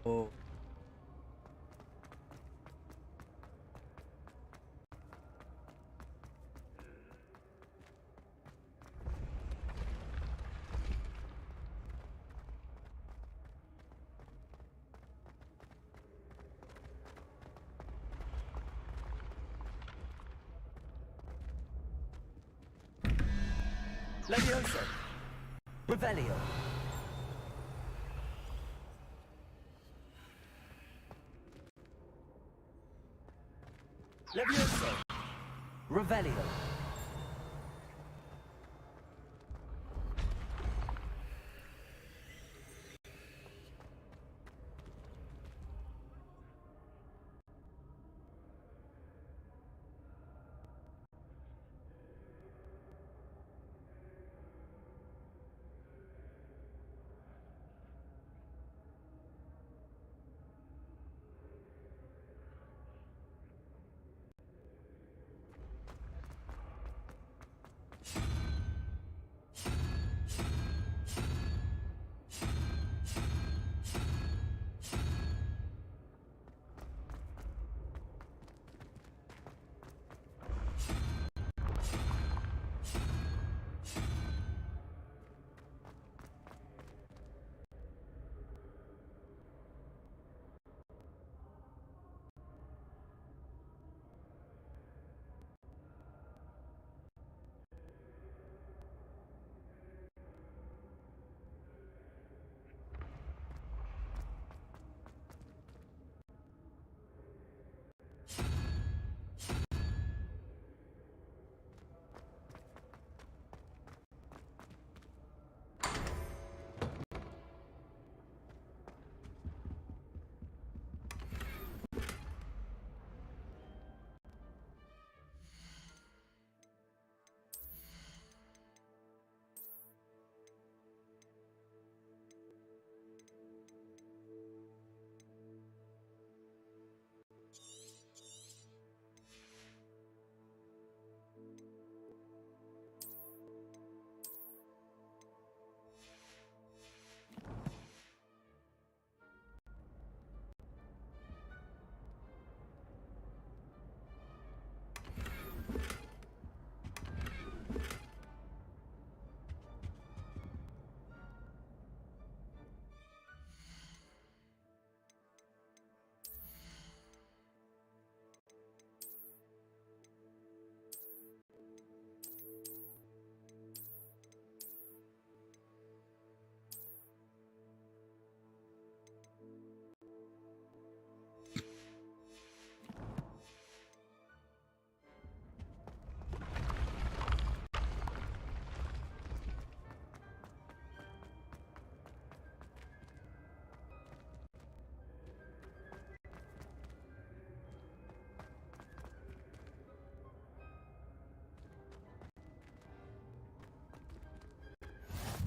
Oh. Levioso! Revelio! Levioso! Revelio!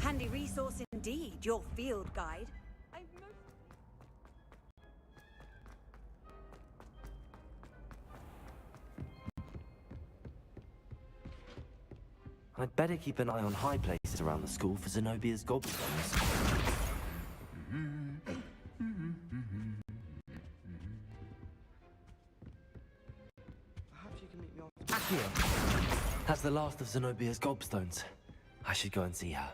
Handy resource indeed, your field guide. I'd better keep an eye on high places around the school for Zenobia's gobstones. Perhaps you can meet me on... Accio! That's the last of Zenobia's gobstones. I should go and see her.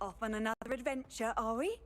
Off on another adventure, are we?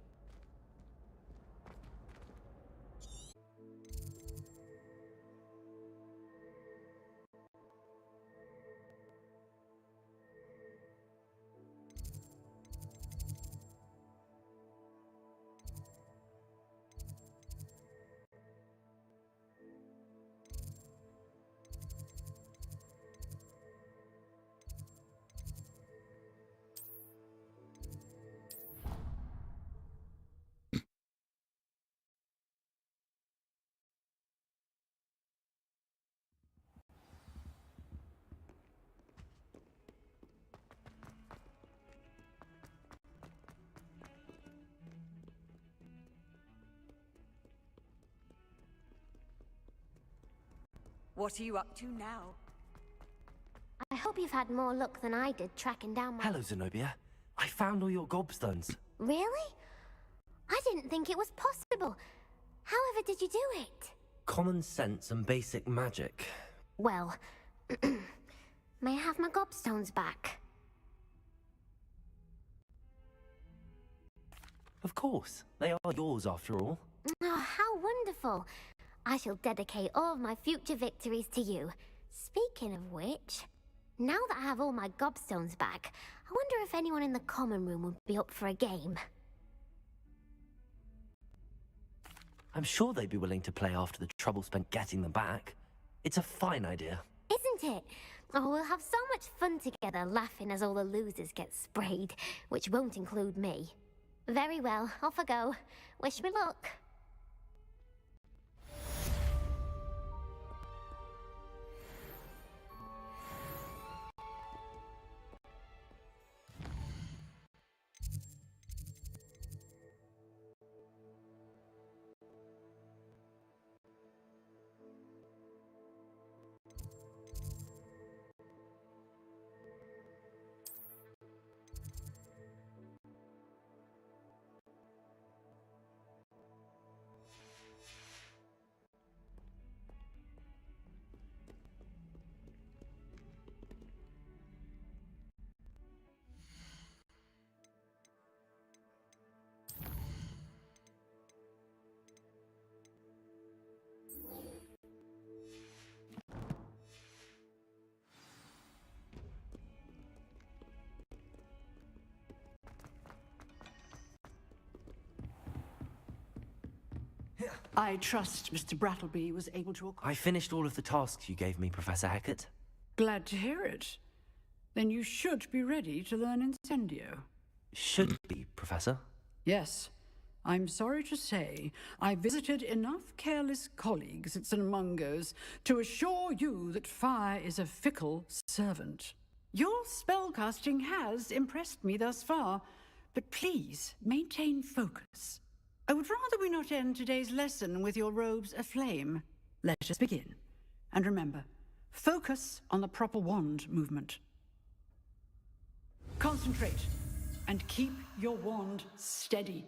What are you up to now? I hope you've had more luck than I did tracking down my... Hello, Zenobia. I found all your gobstones. Really? I didn't think it was possible. However did you do it? Common sense and basic magic. Well, may I have my gobstones back? Of course. They are yours after all. Oh, how wonderful. I shall dedicate all of my future victories to you. Speaking of which, now that I have all my gobstones back, I wonder if anyone in the common room would be up for a game. I'm sure they'd be willing to play after the trouble spent getting them back. It's a fine idea. Isn't it? Oh, we'll have so much fun together laughing as all the losers get sprayed, which won't include me. Very well, off I go. Wish me luck. I trust Mr. Brattleby was able to... I finished all of the tasks you gave me, Professor Hackett. Glad to hear it. Then you should be ready to learn Incendio. Should be, Professor. Yes. I'm sorry to say, I visited enough careless colleagues at St. Mungo's to assure you that fire is a fickle servant. Your spellcasting has impressed me thus far, but please maintain focus. I would rather we not end today's lesson with your robes aflame. Let us begin. And remember, focus on the proper wand movement. Concentrate, and keep your wand steady.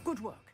Good work.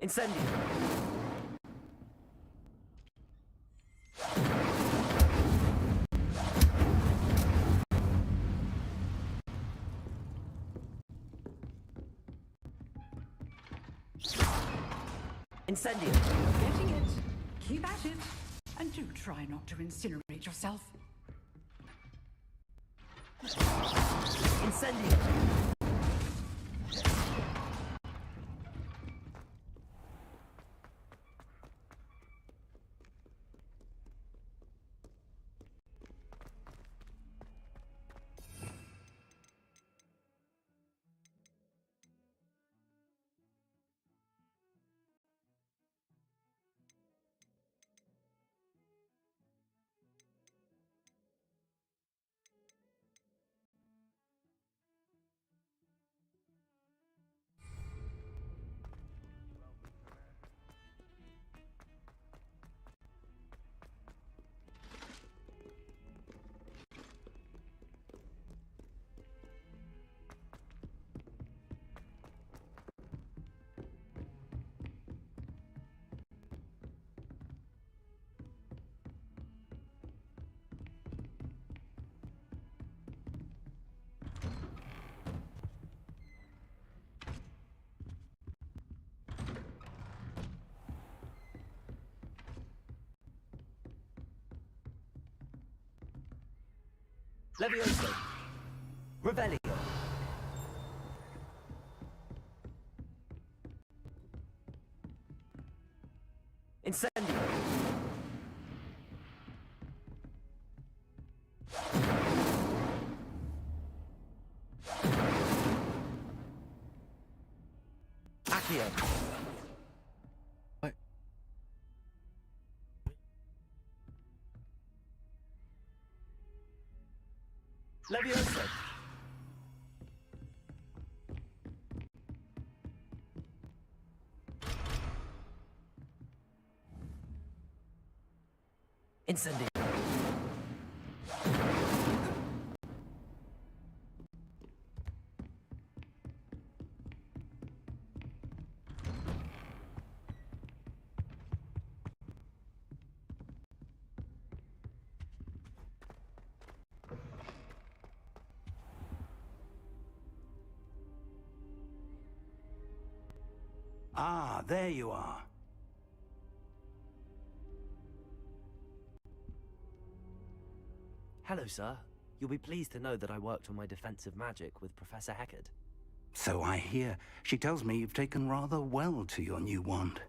Incendio. Incendio. Getting it. Keep at it. And do try not to incinerate yourself. Incendio. Levioso. Revelio. Incendio. Accio. What? Levioso. Incendio. Ah, there you are. Hello, sir. You'll be pleased to know that I worked on my defensive magic with Professor Heckard. So I hear. She tells me you've taken rather well to your new wand.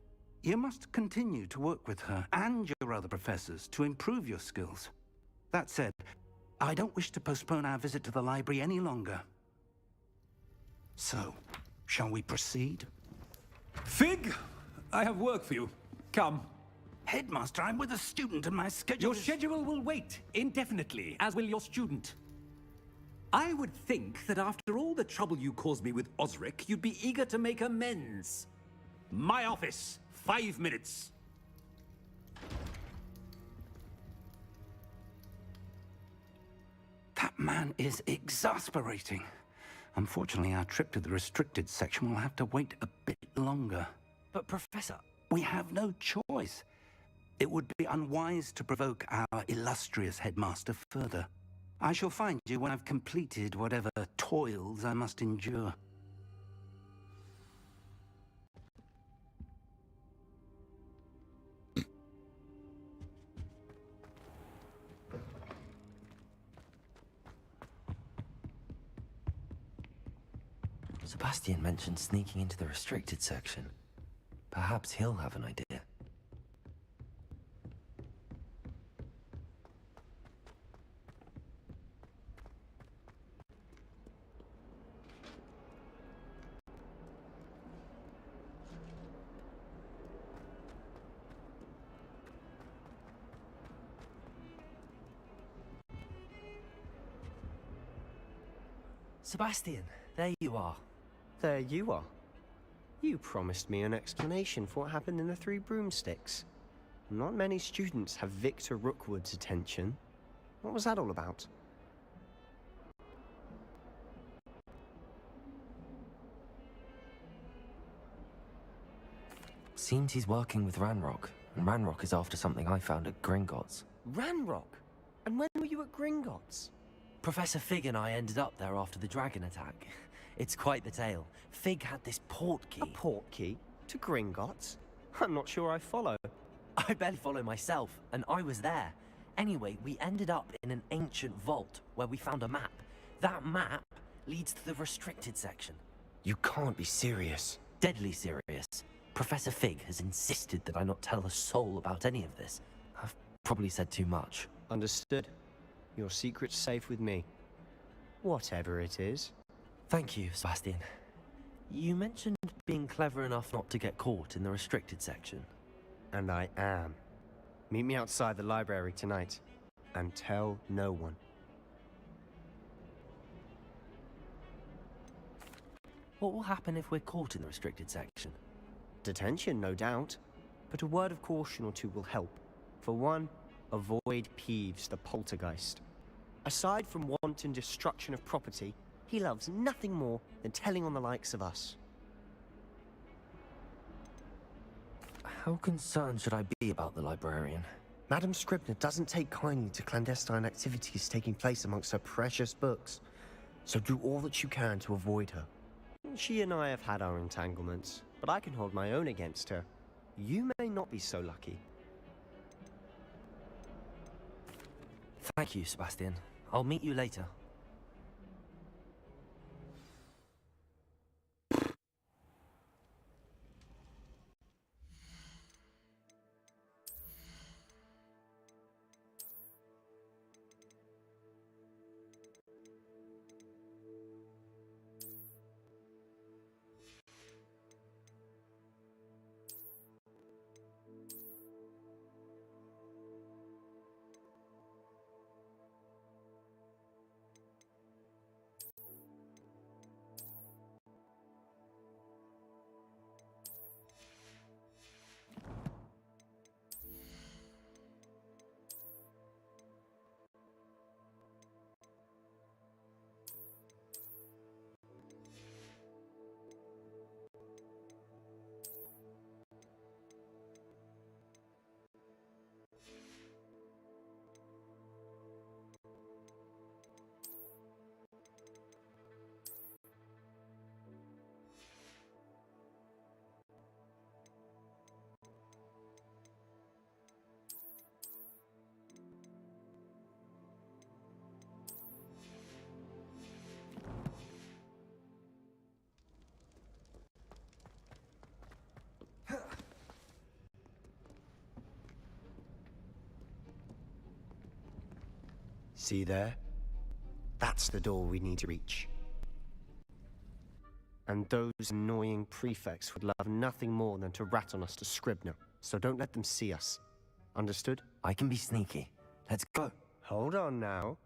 You must continue to work with her and your other professors to improve your skills. That said, I don't wish to postpone our visit to the library any longer. So, shall we proceed? Fig, I have work for you. Come. Headmaster, I'm with a student and my schedule Your schedule will wait indefinitely, as will your student. I would think that after all the trouble you caused me with Osric, you'd be eager to make amends. My office, 5 minutes. That man is exasperating. Unfortunately, our trip to the restricted section will have to wait a bit longer. But, Professor... We have no choice. It would be unwise to provoke our illustrious headmaster further. I shall find you when I've completed whatever toils I must endure. Sebastian mentioned sneaking into the restricted section. Perhaps he'll have an idea. Sebastian, there you are. There you are. You promised me an explanation for what happened in the Three Broomsticks. Not many students have Victor Rookwood's attention. What was that all about? Seems he's working with Ranrock, and Ranrock is after something I found at Gringotts. Ranrock? And when were you at Gringotts? Professor Fig and I ended up there after the dragon attack. It's quite the tale. Fig had this port key. A port key? To Gringotts? I'm not sure I follow. I barely follow myself, and I was there. Anyway, we ended up in an ancient vault where we found a map. That map leads to the restricted section. You can't be serious. Deadly serious. Professor Fig has insisted that I not tell a soul about any of this. I've probably said too much. Understood. Your secret's safe with me. Whatever it is. Thank you, Sebastian. You mentioned being clever enough not to get caught in the restricted section. And I am. Meet me outside the library tonight. And tell no one. What will happen if we're caught in the restricted section? Detention, no doubt. But a word of caution or two will help. For one, avoid Peeves, the poltergeist. Aside from wanton destruction of property, he loves nothing more than telling on the likes of us. How concerned should I be about the librarian? Madam Scribner doesn't take kindly to clandestine activities taking place amongst her precious books. So do all that you can to avoid her. She and I have had our entanglements, but I can hold my own against her. You may not be so lucky. Thank you, Sebastian. I'll meet you later. See there? That's the door we need to reach. And those annoying prefects would love nothing more than to rat on us to Scribner, so don't let them see us. Understood? I can be sneaky. Let's go. Hold on now.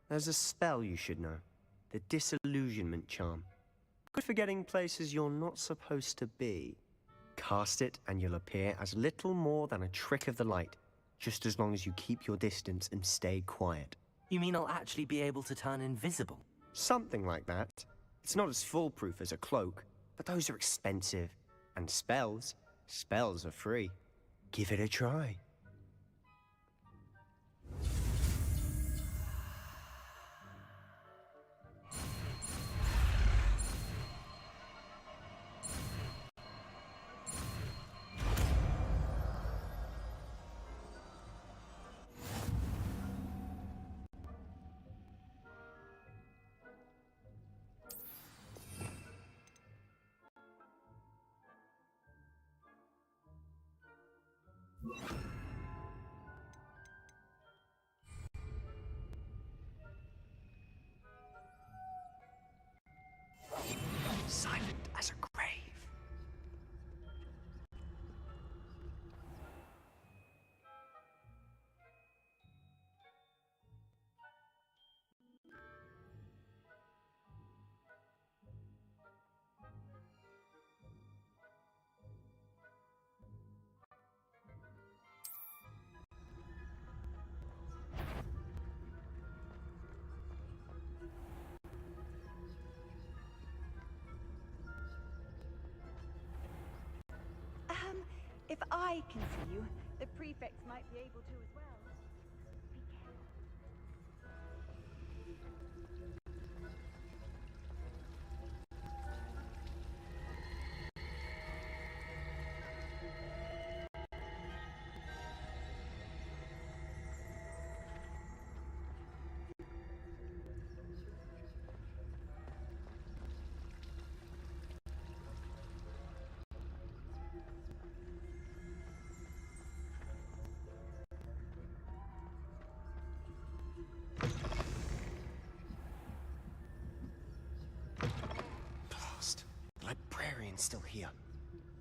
There's a spell you should know. The Disillusionment Charm. Good for getting places you're not supposed to be. Cast it and you'll appear as little more than a trick of the light, just as long as you keep your distance and stay quiet. You mean I'll actually be able to turn invisible? Something like that. It's not as foolproof as a cloak, but those are expensive. And spells are free. Give it a try. If I can see you, the prefects might be able to as well. Be careful. Blast. The librarian's still here.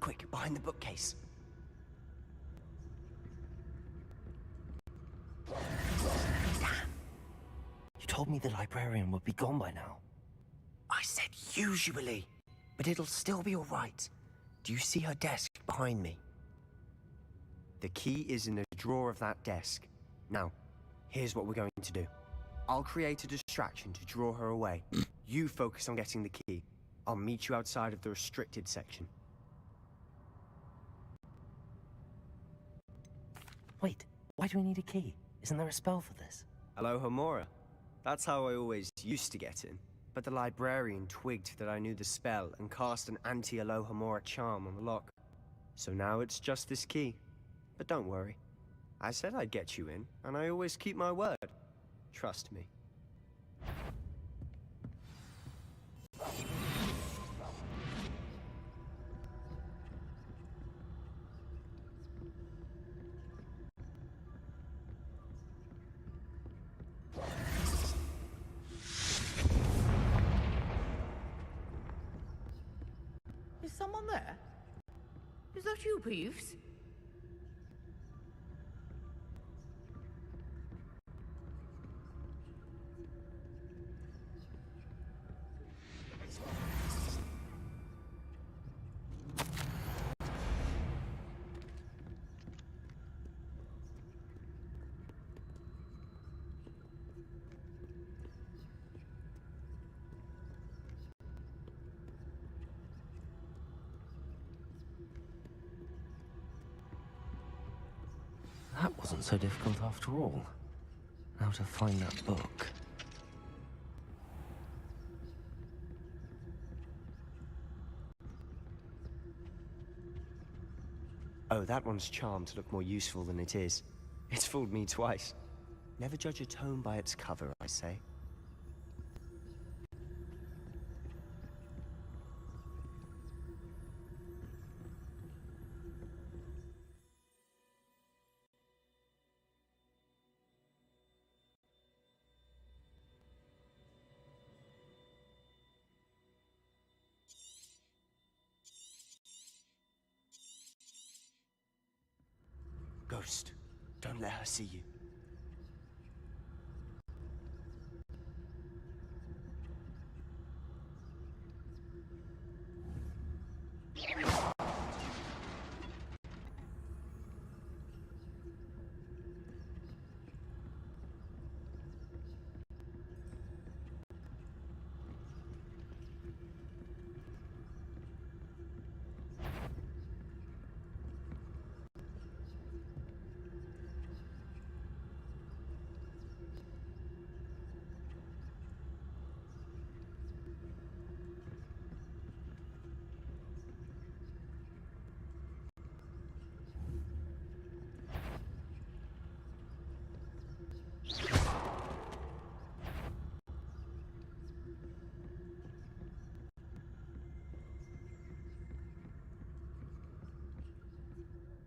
Quick, behind the bookcase. You told me the librarian would be gone by now. I said usually, but it'll still be all right. Do you see her desk behind me? The key is in the drawer of that desk. Now, here's what we're going to do. I'll create a distraction to draw her away. You focus on getting the key. I'll meet you outside of the restricted section. Wait, why do we need a key? Isn't there a spell for this? Alohomora. That's how I always used to get in. But the librarian twigged that I knew the spell and cast an anti-Alohomora charm on the lock. So now it's just this key. But don't worry. I said I'd get you in, and I always keep my word. Trust me. Is someone there? Is that you, Peeves? That wasn't so difficult after all. Now to find that book. Oh, that one's charmed to look more useful than it is. It's fooled me twice. Never judge a tome by its cover, I say. Ghost, don't let her see you.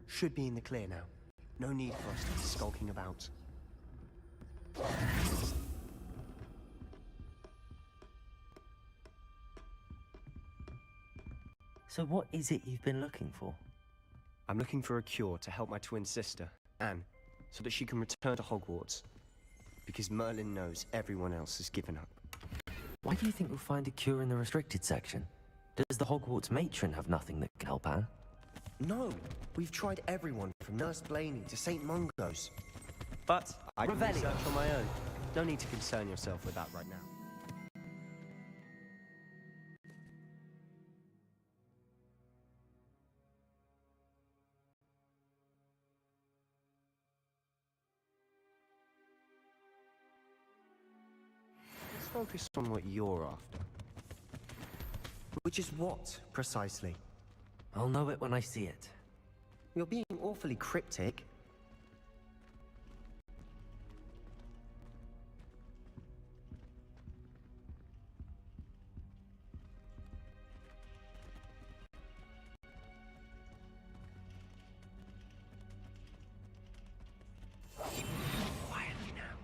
Should be in the clear now. No need for us to be skulking about. So what is it you've been looking for? I'm looking for a cure to help my twin sister, Anne, so that she can return to Hogwarts. Because Merlin knows everyone else has given up. Why do you think we'll find a cure in the restricted section? Does the Hogwarts matron have nothing that can help Anne? No, we've tried everyone from Nurse Blaney to St. Mungo's. But I can Revelio. research on my own. No need to concern yourself with that right now. focus on what you're after. Which is what, precisely? I'll know it when I see it. You're being awfully cryptic. Quietly now.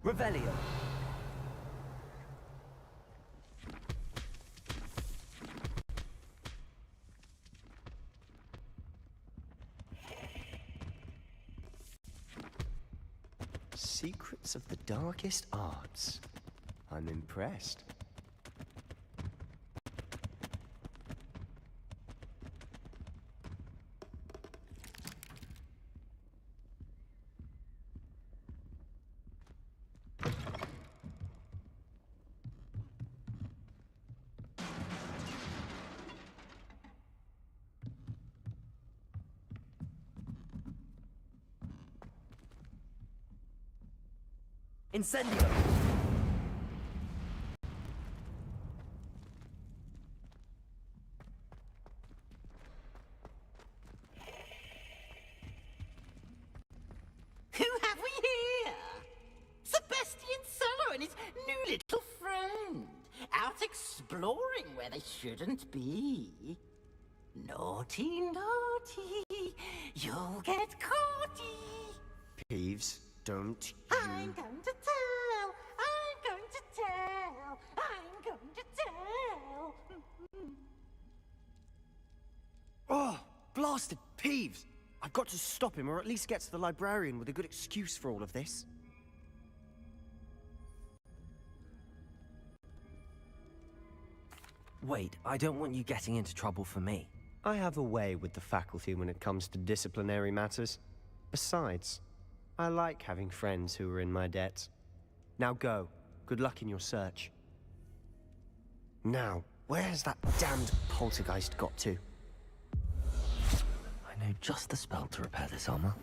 Revelio. Secrets of the darkest arts. I'm impressed. Incendio! Who have we here? Sebastian Solo and his new little friend. Out exploring where they shouldn't be. Naughty, naughty. You'll get caughty. Peeves, don't you... I'm going to tell. I'm going to tell. I'm going to tell. Oh, blasted Peeves! I've got to stop him, or at least get to the librarian with a good excuse for all of this. Wait, I don't want you getting into trouble for me. I have a way with the faculty when it comes to disciplinary matters. Besides, I like having friends who are in my debt. Now go. Good luck in your search. Now, where has that damned poltergeist got to? I know just the spell to repair this armor.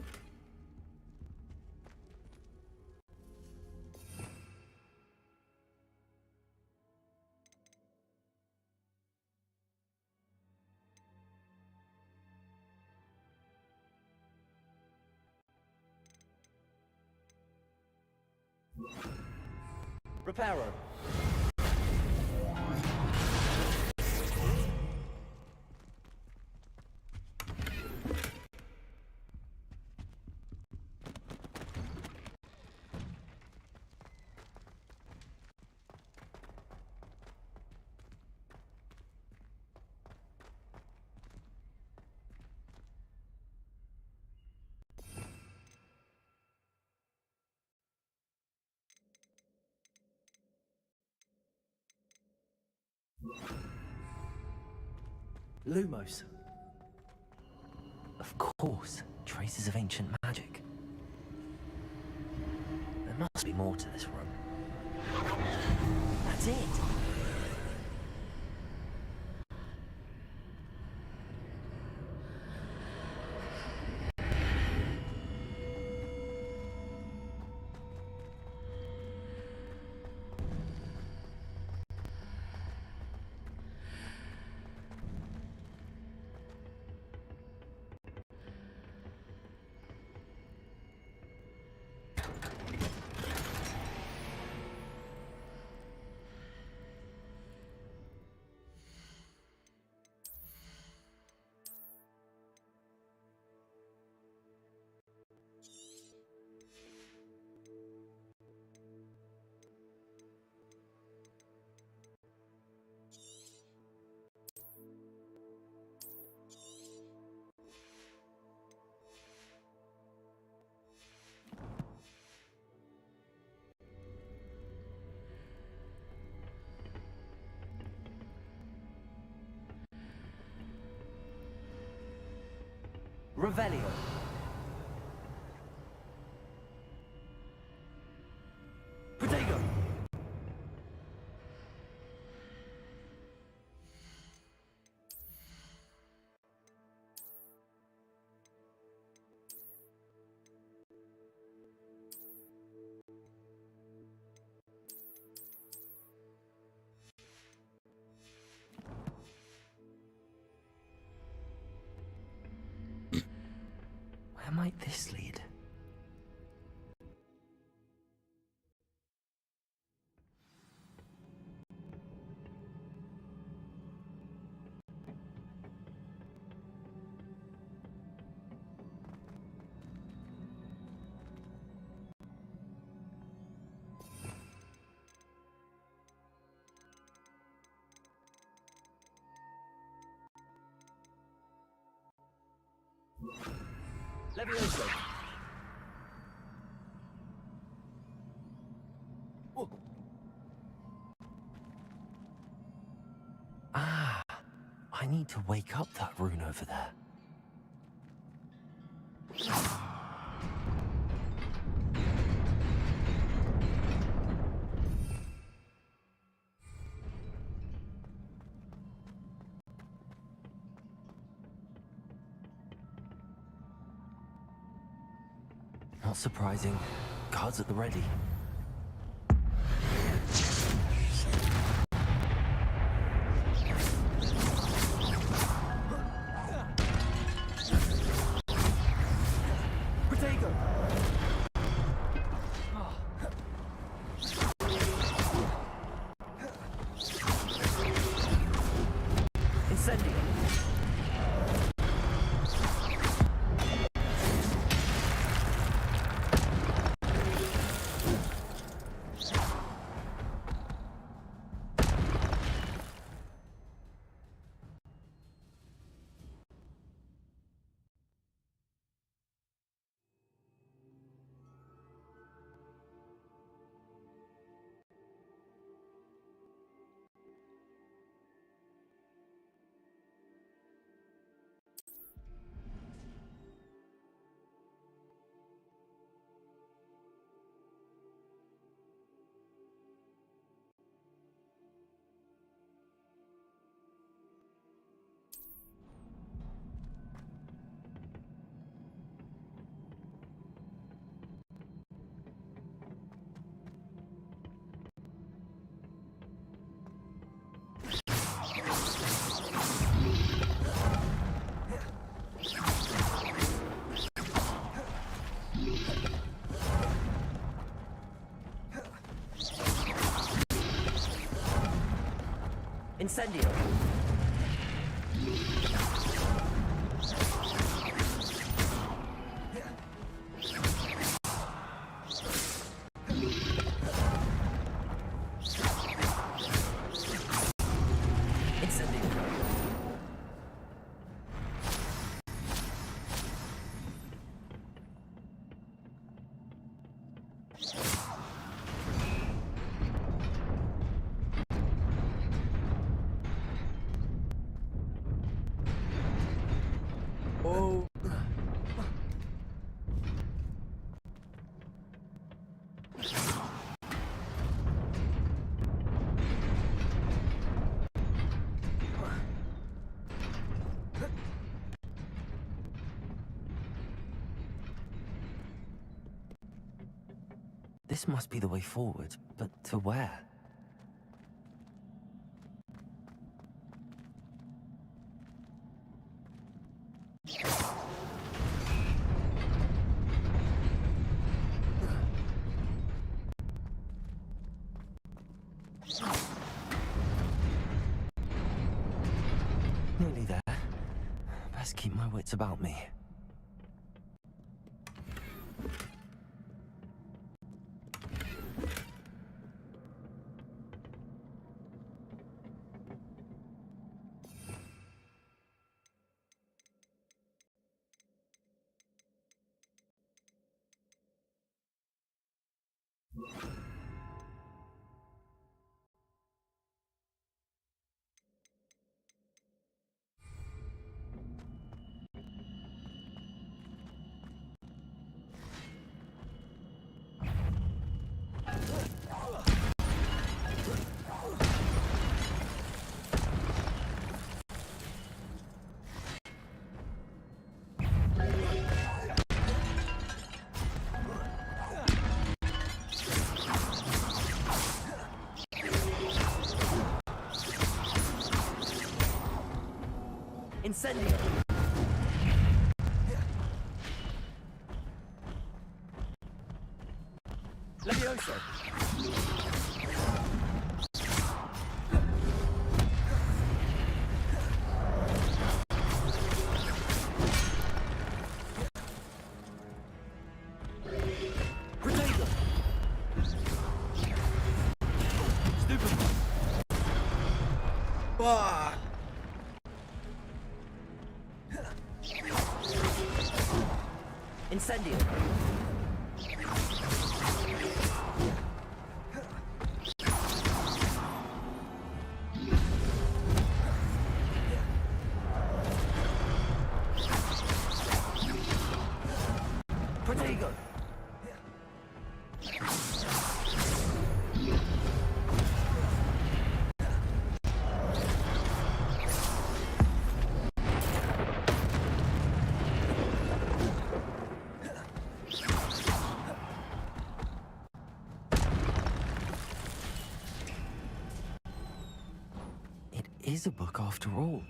Reparo. Lumos. Of course, traces of ancient magic. There must be more to this room. That's it! Revelio. Protego. Where might this lead? Levioso. Oh. Ah, I need to wake up that rune over there. Not surprising. Guards at the ready. Protego! Incendio! Incendio! Oh. This must be the way forward, but to where? Nearly there. Best keep my wits about me. Incendio! Levioso! Protego! Stupid! Fuck! Incendio! Protego! It is a book after all.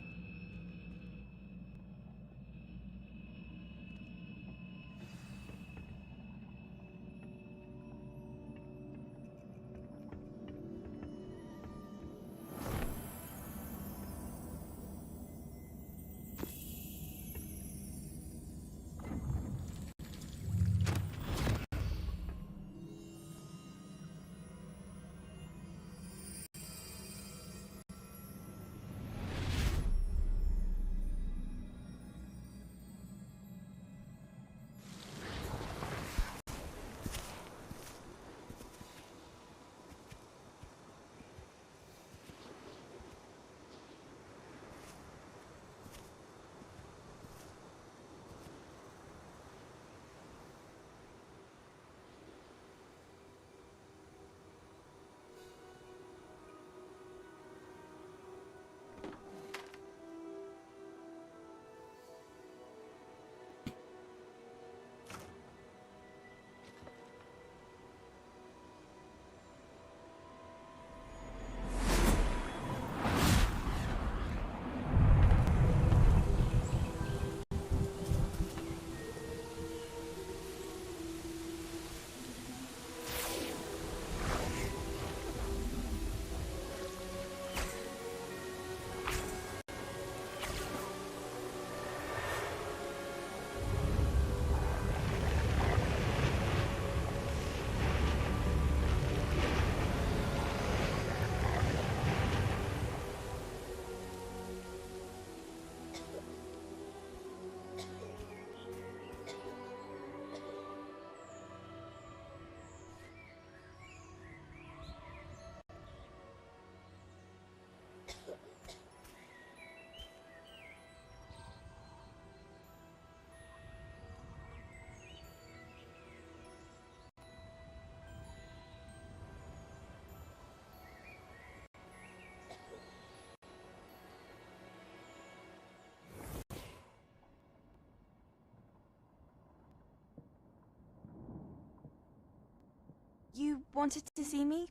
You wanted to see me?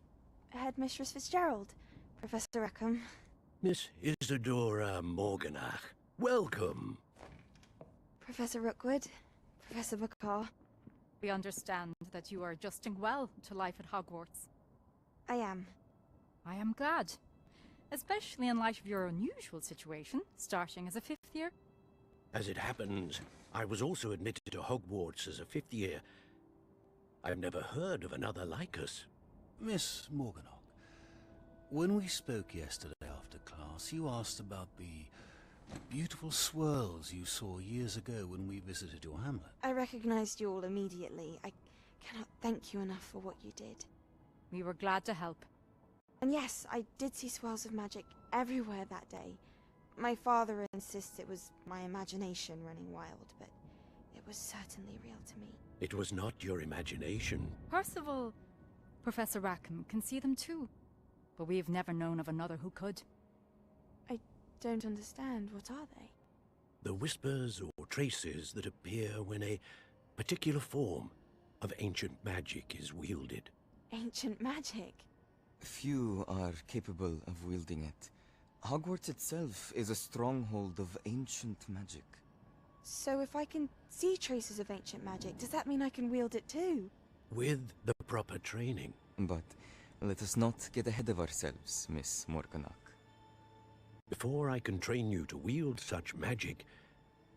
Headmistress Fitzgerald, Professor Rackham. Miss Isadora Morganach, welcome. Professor Rookwood, Professor Bacall. We understand that you are adjusting well to life at Hogwarts. I am. I am glad. Especially in light of your unusual situation, starting as a 5th year. As it happens, I was also admitted to Hogwarts as a 5th year. I've never heard of another like us. Miss Morganach, when we spoke yesterday after class, you asked about the beautiful swirls you saw years ago when we visited your hamlet. I recognized you all immediately. I cannot thank you enough for what you did. We were glad to help. And yes, I did see swirls of magic everywhere that day. My father insists it was my imagination running wild, but it was certainly real to me. It was not your imagination. Percival, Professor Rackham can see them too. But we've never known of another who could. I don't understand. What are they? The whispers or traces that appear when a particular form of ancient magic is wielded. Ancient magic? Few are capable of wielding it. Hogwarts itself is a stronghold of ancient magic. So if I can see traces of ancient magic, does that mean I can wield it too? With the proper training. But let us not get ahead of ourselves, Miss Morganach. Before I can train you to wield such magic,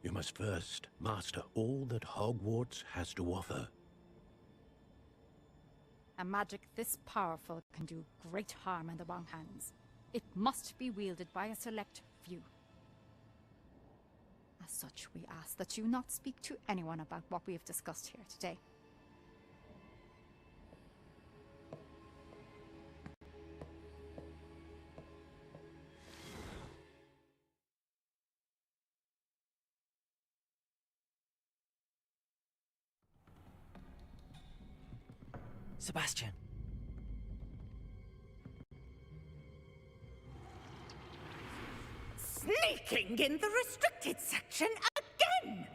you must first master all that Hogwarts has to offer. A magic this powerful can do great harm in the wrong hands. It must be wielded by a select few. As such, we ask that you not speak to anyone about what we have discussed here today. Sebastian. Sneaking in the restricted section again!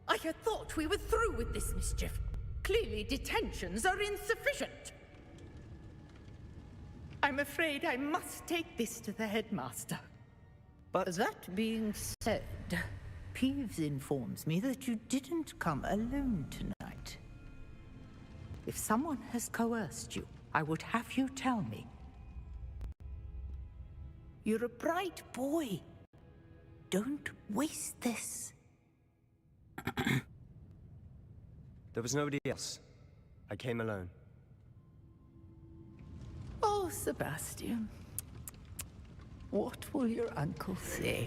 I had thought we were through with this mischief. Clearly detentions are insufficient. I'm afraid I must take this to the headmaster. But that being said, Peeves informs me that you didn't come alone tonight. If someone has coerced you, I would have you tell me. You're a bright boy. Don't waste this. There was nobody else. I came alone. Oh, Sebastian. What will your uncle say?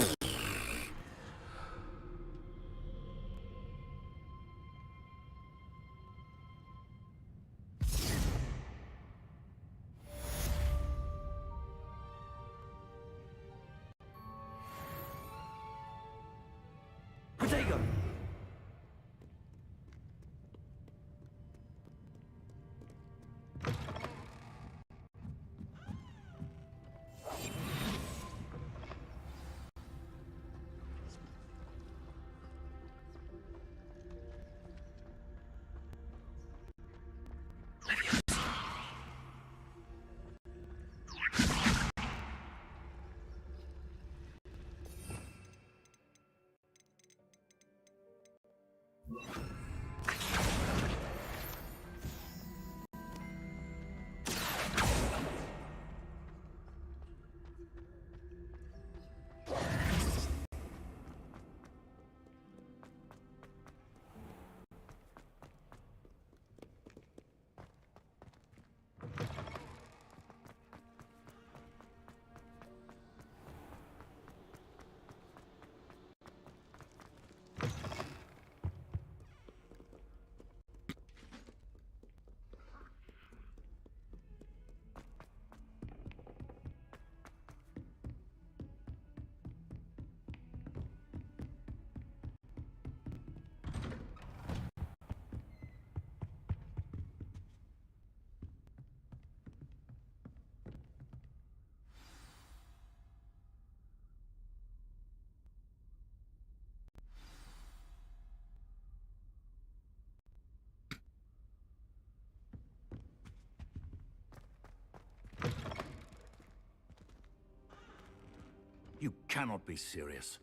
You cannot be serious.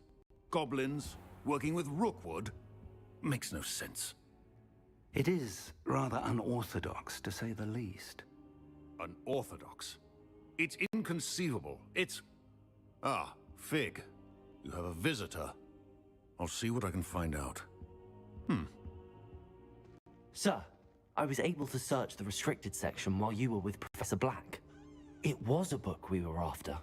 Goblins working with Rookwood? Makes no sense. It is rather unorthodox, to say the least. Unorthodox? It's inconceivable. It's... Ah, Fig. You have a visitor. I'll see what I can find out. Sir, I was able to search the restricted section while you were with Professor Black. It was a book we were after.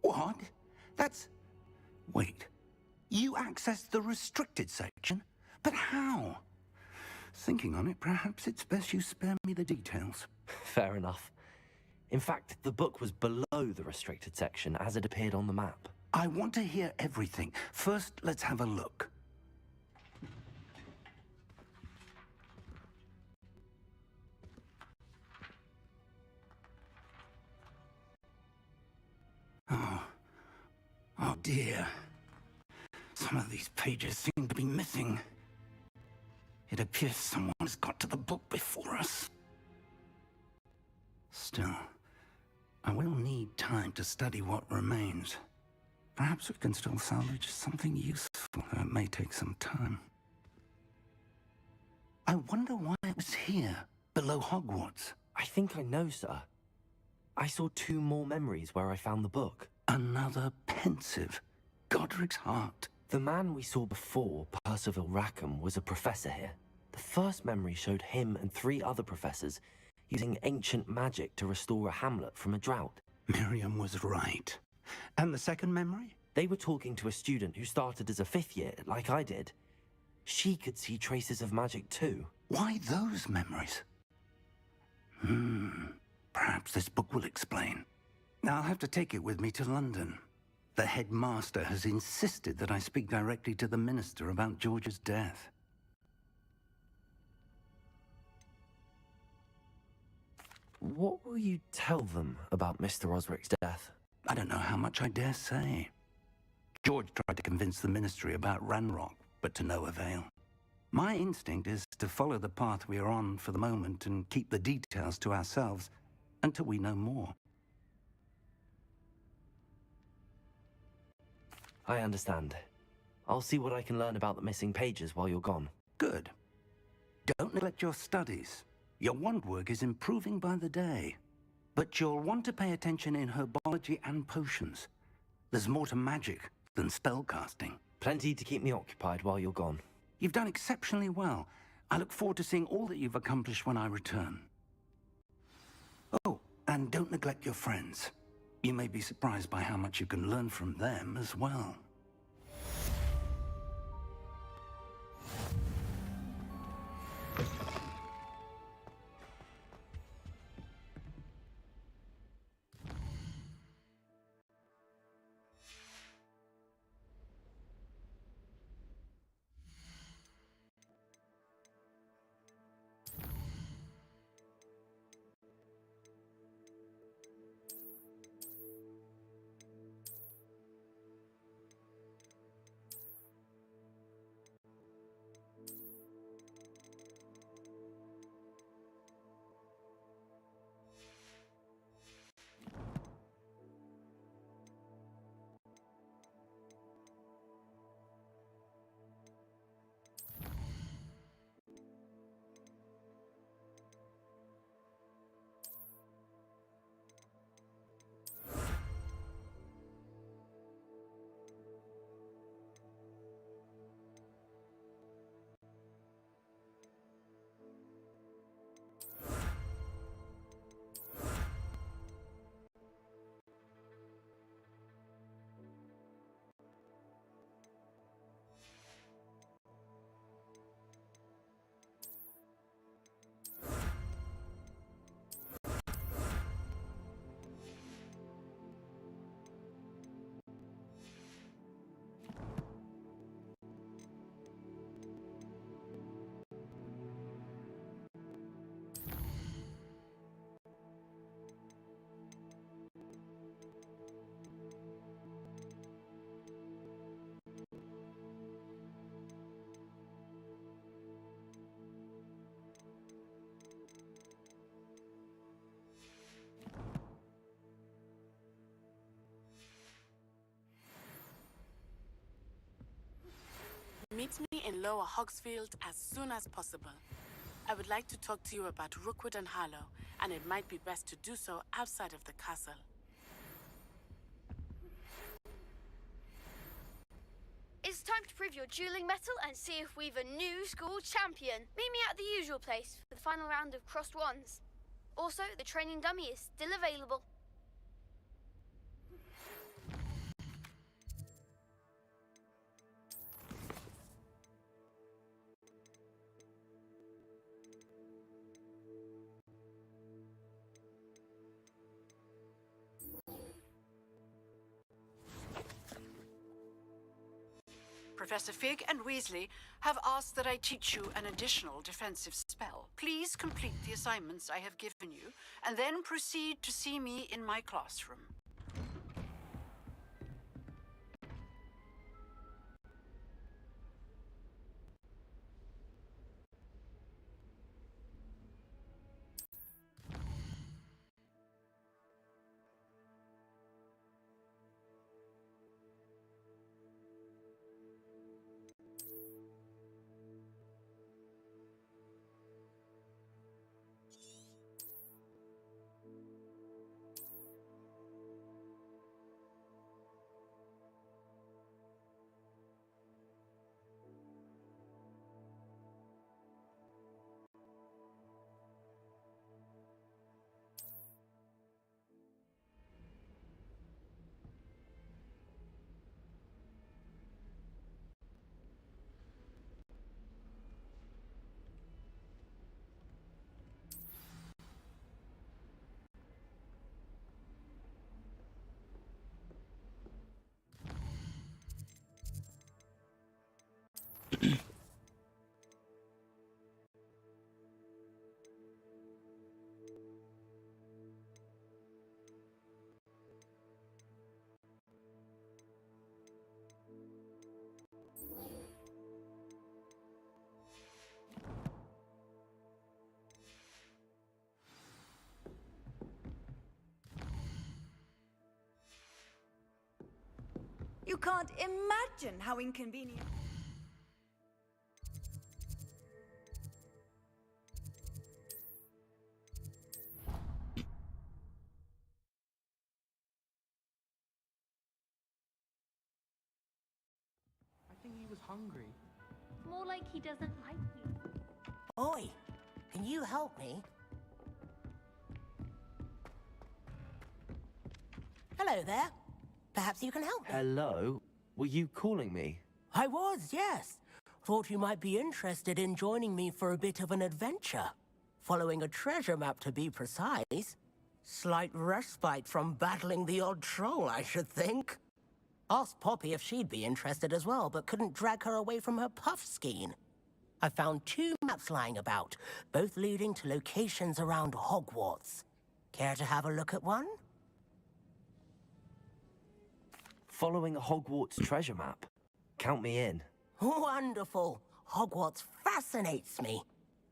What? That's... Wait. You accessed the restricted section? But how? Thinking on it, perhaps it's best you spare me the details. Fair enough. In fact, the book was below the restricted section as it appeared on the map. I want to hear everything. First, let's have a look. Oh dear. Some of these pages seem to be missing. It appears someone has got to the book before us. time to study what remains. Perhaps we can still salvage something useful, though it may take some time. I wonder why it was here, below Hogwarts. I think I know, sir. I saw 2 more memories where I found the book. Another pensive. Godric's heart. The man we saw before, Percival Rackham, was a professor here. The first memory showed him and 3 other professors using ancient magic to restore a hamlet from a drought. Miriam was right. And the second memory? They were talking to a student who started as a 5th year, like I did. She could see traces of magic too. Why those memories? Perhaps this book will explain. I'll have to take it with me to London. The headmaster has insisted that I speak directly to the minister about George's death. What will you tell them about Mr. Osric's death? I don't know how much I dare say. George tried to convince the ministry about Ranrock, but to no avail. My instinct is to follow the path we are on for the moment and keep the details to ourselves until we know more. I understand. I'll see what I can learn about the missing pages while you're gone. Good. Don't neglect your studies. Your wand work is improving by the day. But you'll want to pay attention in herbology and potions. There's more to magic than spellcasting. Plenty to keep me occupied while you're gone. You've done exceptionally well. I look forward to seeing all that you've accomplished when I return. Oh, and don't neglect your friends. You may be surprised by how much you can learn from them as well. Meet me in Lower Hogsfield as soon as possible. I would like to talk to you about Rookwood and Harlow, and it might be best to do so outside of the castle. It's time to prove your dueling mettle and see if we've a new school champion. Meet me at the usual place for the final round of crossed wands. Also, the training dummy is still available. Professor Fig and Weasley have asked that I teach you an additional defensive spell. Please complete the assignments I have given you, and then proceed to see me in my classroom. You can't imagine how inconvenient. I think he was hungry. More like he doesn't like you. Oi, can you help me? Hello there. Perhaps you can help me. Hello? Were you calling me? I was, yes. Thought you might be interested in joining me for a bit of an adventure. Following a treasure map, to be precise. Slight respite from battling the odd troll, I should think. Asked Poppy if she'd be interested as well, but couldn't drag her away from her puff skein. I found 2 maps lying about, both leading to locations around Hogwarts. Care to have a look at one? Following a Hogwarts treasure map. Count me in. Wonderful. Hogwarts fascinates me.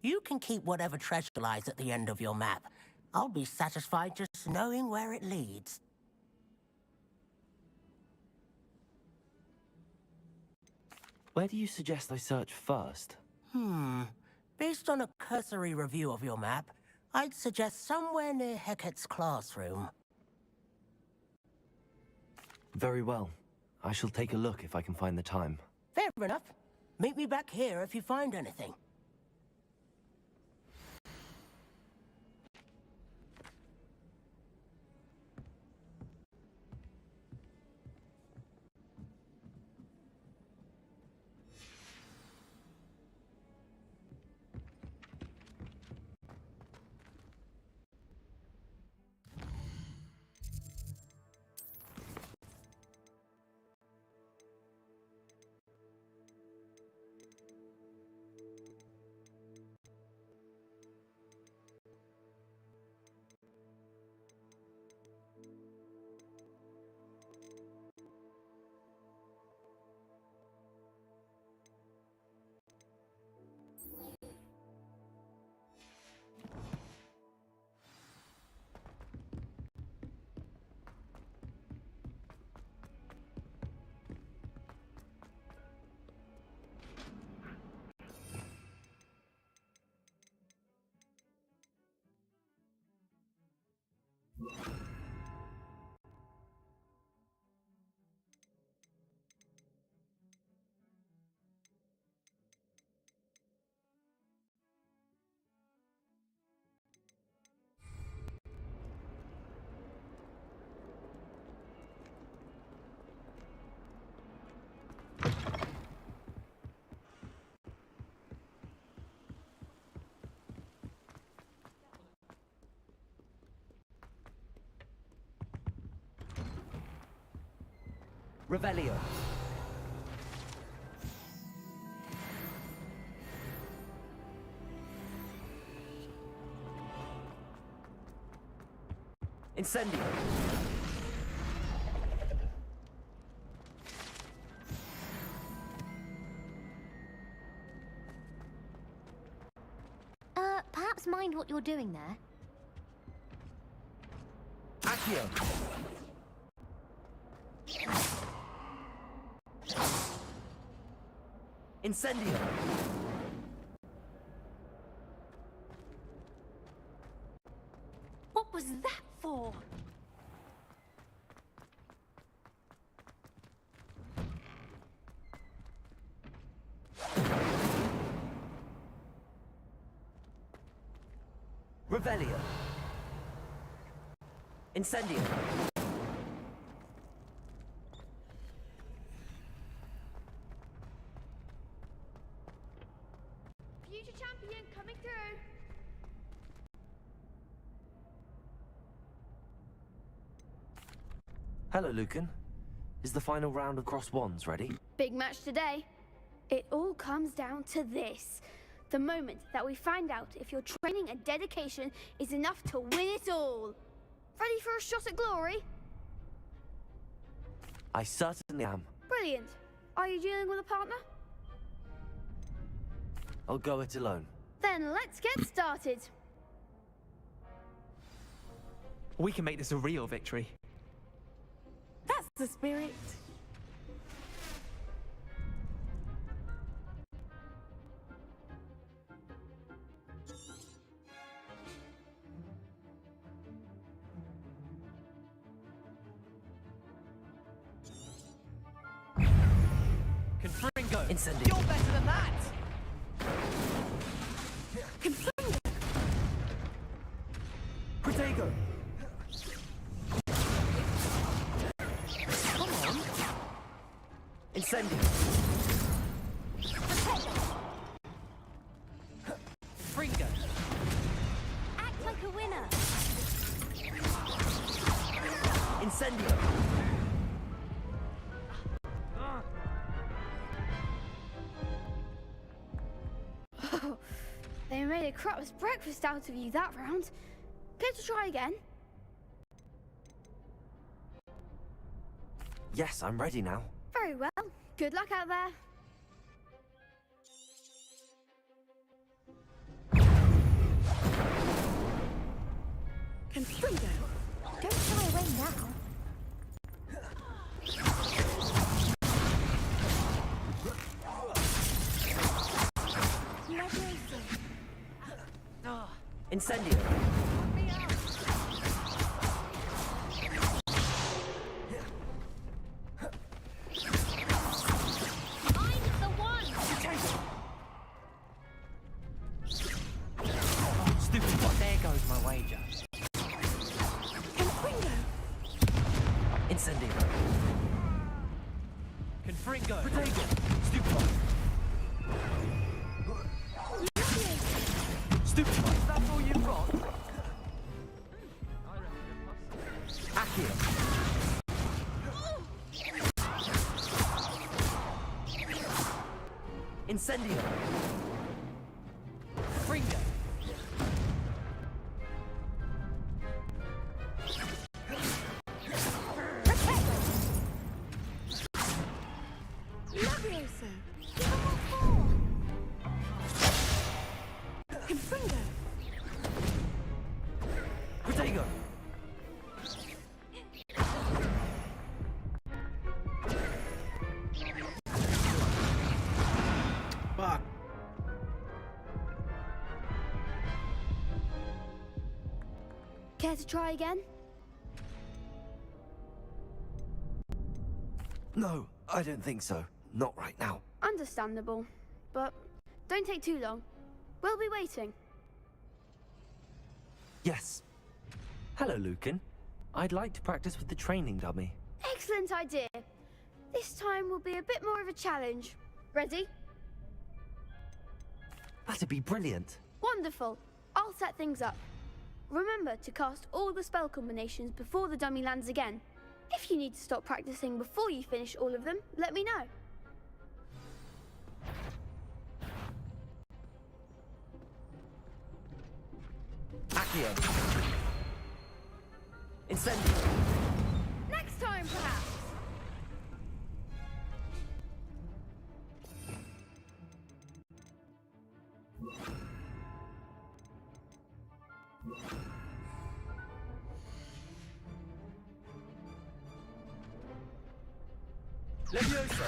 You can keep whatever treasure lies at the end of your map. I'll be satisfied just knowing where it leads. Where do you suggest I search first? Based on a cursory review of your map, I'd suggest somewhere near Hecat's classroom. Very well. I shall take a look if I can find the time. Fair enough. Meet me back here if you find anything. Revelio. Incendio. Perhaps mind what you're doing there. Accio. Incendio. What was that for? Revelio. Incendio. Future champion coming through. Hello, Lucan. Is the final round of Cross Wands ready? Big match today. It all comes down to this. The moment that we find out if your training and dedication is enough to win it all. Ready for a shot at glory? I certainly am. Brilliant. Are you dealing with a partner? I'll go it alone. Then let's get started. We can make this a real victory. That's the spirit. Incendio. You're better than that! Protego. Come on. Incendio. Fringo. Act like a winner. Incendio. Oh, they made a crap's breakfast out of you that round. Care to try again? Yes, I'm ready now. Very well. Good luck out there. Confringo. Don't shy away now. Incendio. I'm the one. Stupid one. There goes my wager. Confringo. Incendio. Confringo. Protego. Stupid one. Stupid one. Is that all you've got? Accio. Incendio. Fringo. Levioso. Give him a four. Confringo. Protego. Fuck. Care to try again? No, I don't think so. Not right now. Understandable. But don't take too long. We'll be waiting. Yes. Hello, Lucan. I'd like to practice with the training dummy. Excellent idea. This time will be a bit more of a challenge. Ready? That'd be brilliant. Wonderful. I'll set things up. Remember to cast all the spell combinations before the dummy lands again. If you need to stop practicing before you finish all of them, let me know. Accio. Incendio. Next time, perhaps. Levioso.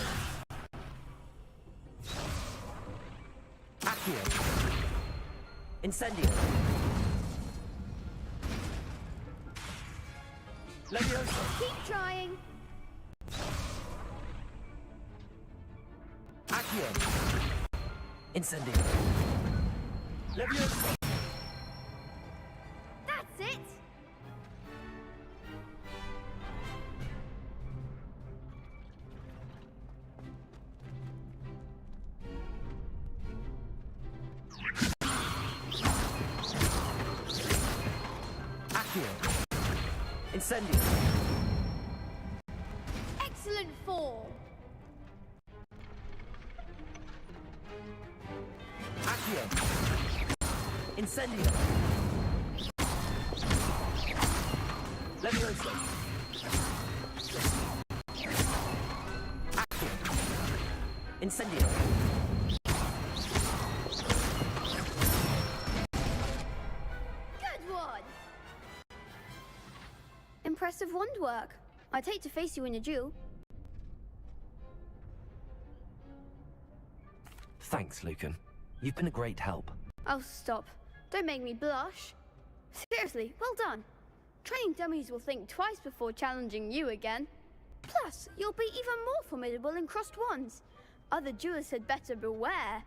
Accio. Incendio. Levioso. Keep trying. Accio. Incendio. Levioso. That's it. Accio. Incendio. Excellent form. Accio. Incendio. Levioso. Accio. Incendio. Good one. Impressive wand work. I'd hate to face you in a duel. Thanks, Lucan. You've been a great help. Oh, stop. Don't make me blush. Seriously, well done. Training dummies will think twice before challenging you again. Plus, you'll be even more formidable in crossed wands. Other duelists had better beware.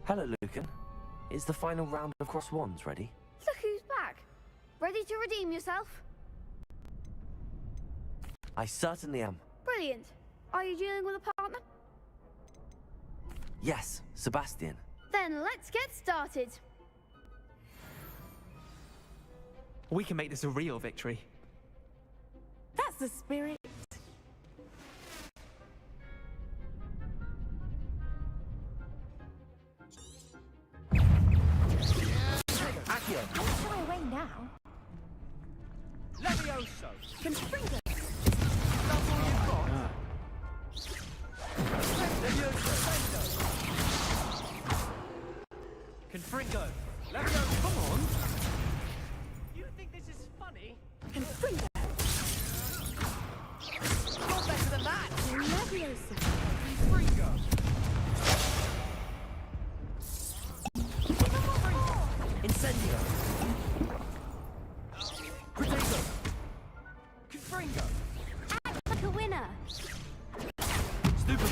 Hello, Lucan. Is the final round of Cross Wands ready? Look who's back. Ready to redeem yourself? I certainly am. Brilliant. Are you dealing with a partner? Yes, Sebastian. Then let's get started. We can make this a real victory. That's the spirit. Accio. I'll fly away now. Levioso. Confringo. That's all you've got? Levioso. Confringo. Levioso. Come on. You think this is funny? Confringo. You're better than that. Levioso. Confringo. Incendio. Potato. Confringo. Act like a winner. Stupid.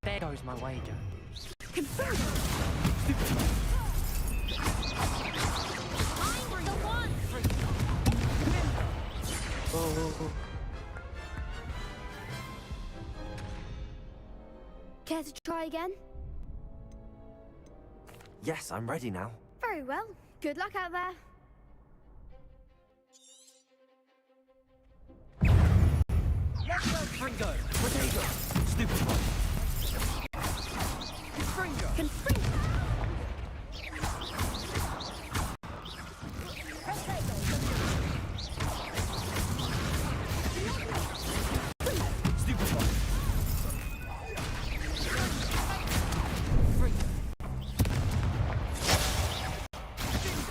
There goes my wager. Confringo. I'm the one. Care to try again? Yes, I'm ready now. Very well. Good luck out there. Confringo. Potato. Stupid one. Confringo. Confringo. Stupid one.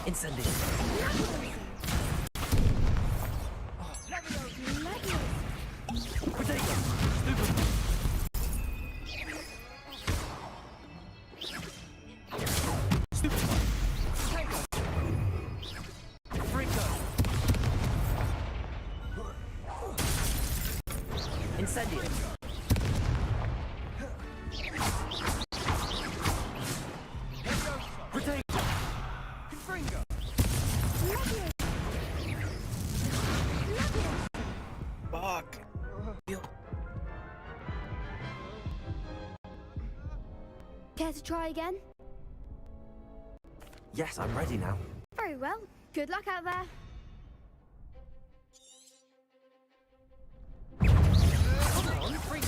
Incendio. Potato. Stupid one. Stupid one. Confringo. Incendio. Potato. Confringo. Fuck. Care to try again? Yes, I'm ready now. Very well. Good luck out there. Come on, Confringo.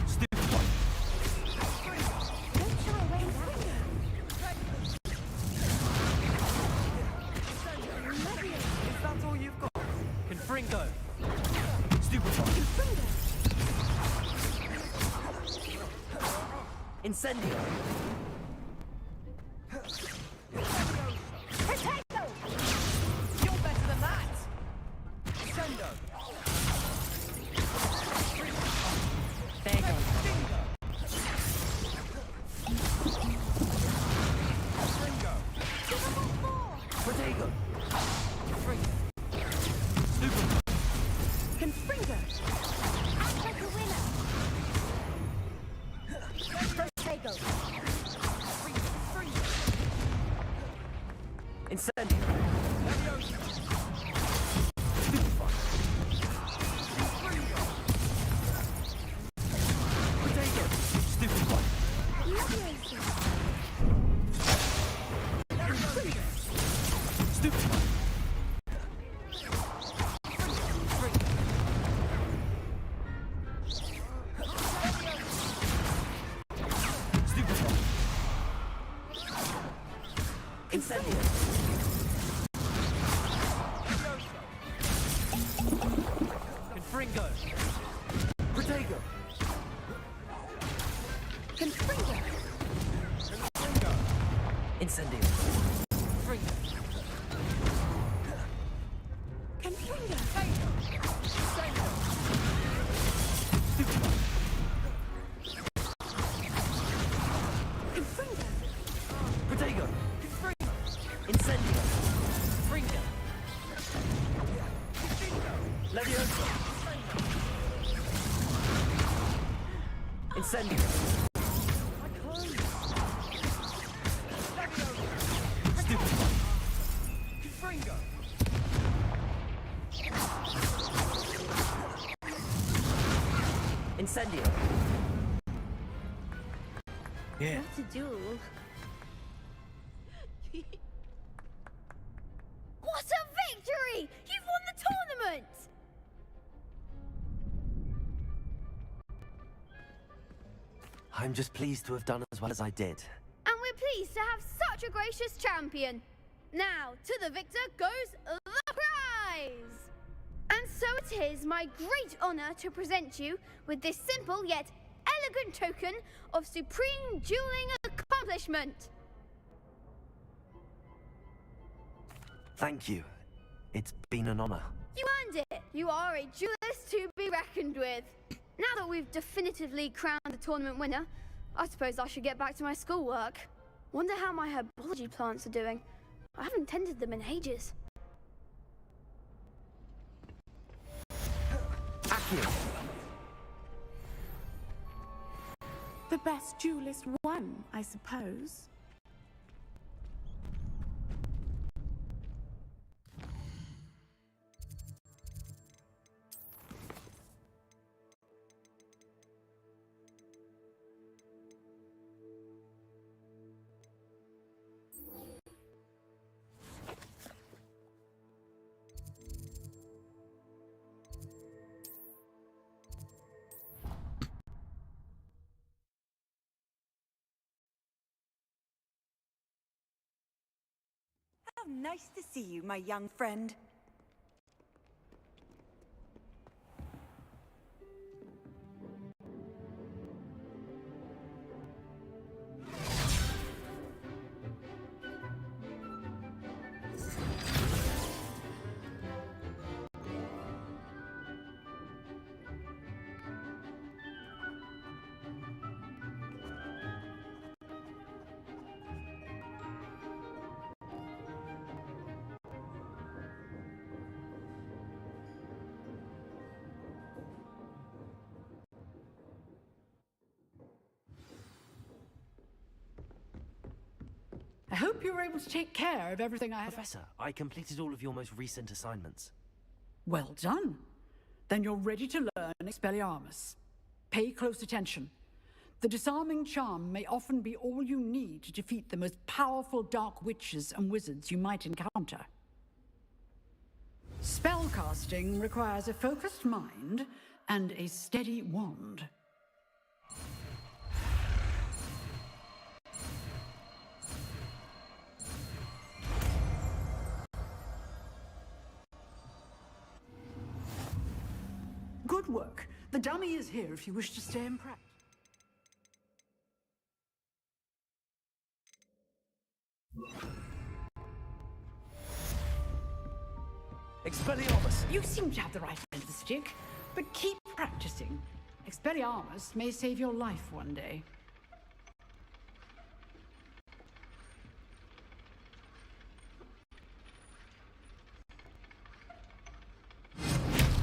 Stupid one. Don't shy away now. Is that all you've got? Confringo. Stupid one. Incendio. Potato. You're better than that. Sendo. There goes. Confringo. Potato. Confringo. Stupid one. Confringo. Act like a winner. Potato. Incendio. Stupid one. Potato. Stupid one. Levioso. Stupid one. Stupid one. Incendio. Confringo. Potato. Confringo. Confringo. Incendio. Confringo. Confringo. Stupid one. Incendio! Stupid one! Confringo! Incendio! Yeah. What to do? What a victory! You've won the tournament! I'm just pleased to have done as well as I did. And we're pleased to have such a gracious champion. Now, to the victor goes the prize! And so it is my great honor to present you with this simple yet elegant token of supreme dueling accomplishment. Thank you. It's been an honor. You earned it. You are a duelist to be reckoned with. Now that we've definitively crowned the tournament winner, I suppose I should get back to my schoolwork. Wonder how my herbology plants are doing. I haven't tended them in ages. Accio! The best duelist won, I suppose. How nice to see you, my young friend. I hope you were able to take care of everything I had. Professor, I completed all of your most recent assignments. Well done. Then you're ready to learn Expelliarmus. Pay close attention. The disarming charm may often be all you need to defeat the most powerful dark witches and wizards you might encounter. Spellcasting requires a focused mind and a steady wand. Good work. The dummy is here if you wish to stay in practice. Expelliarmus! You seem to have the right end of the stick, but keep practicing. Expelliarmus may save your life one day.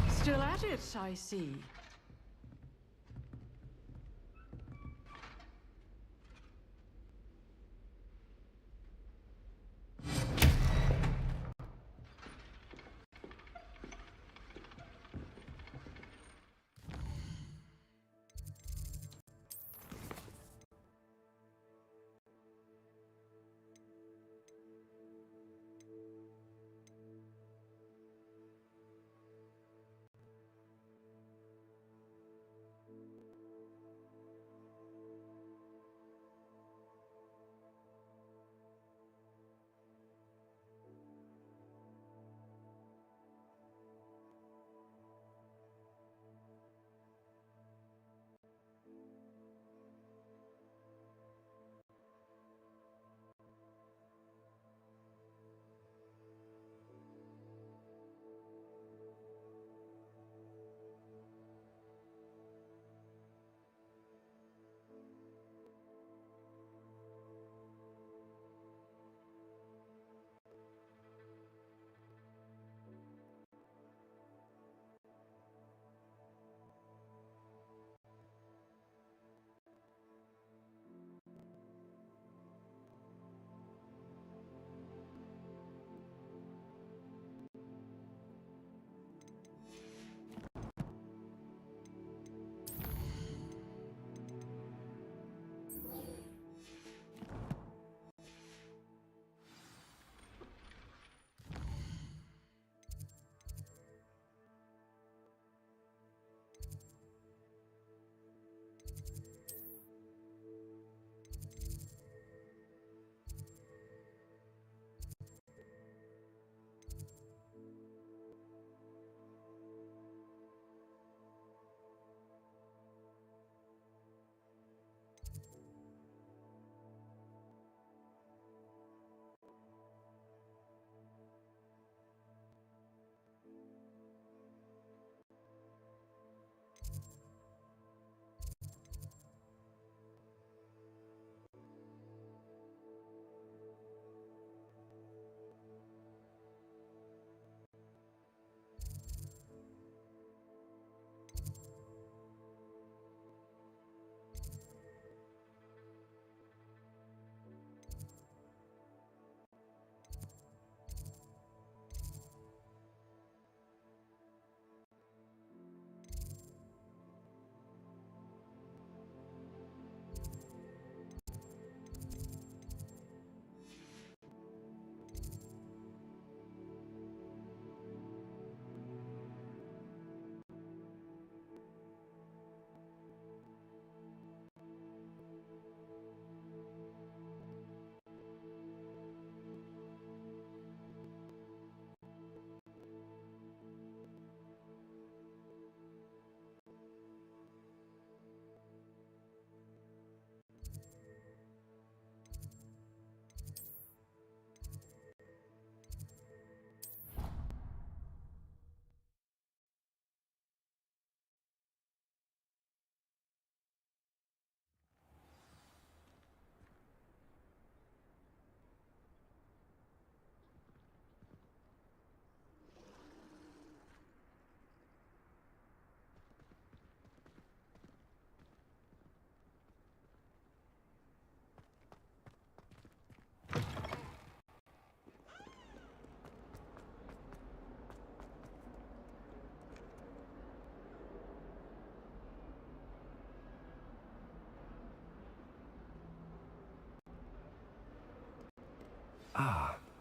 Still at it, I see.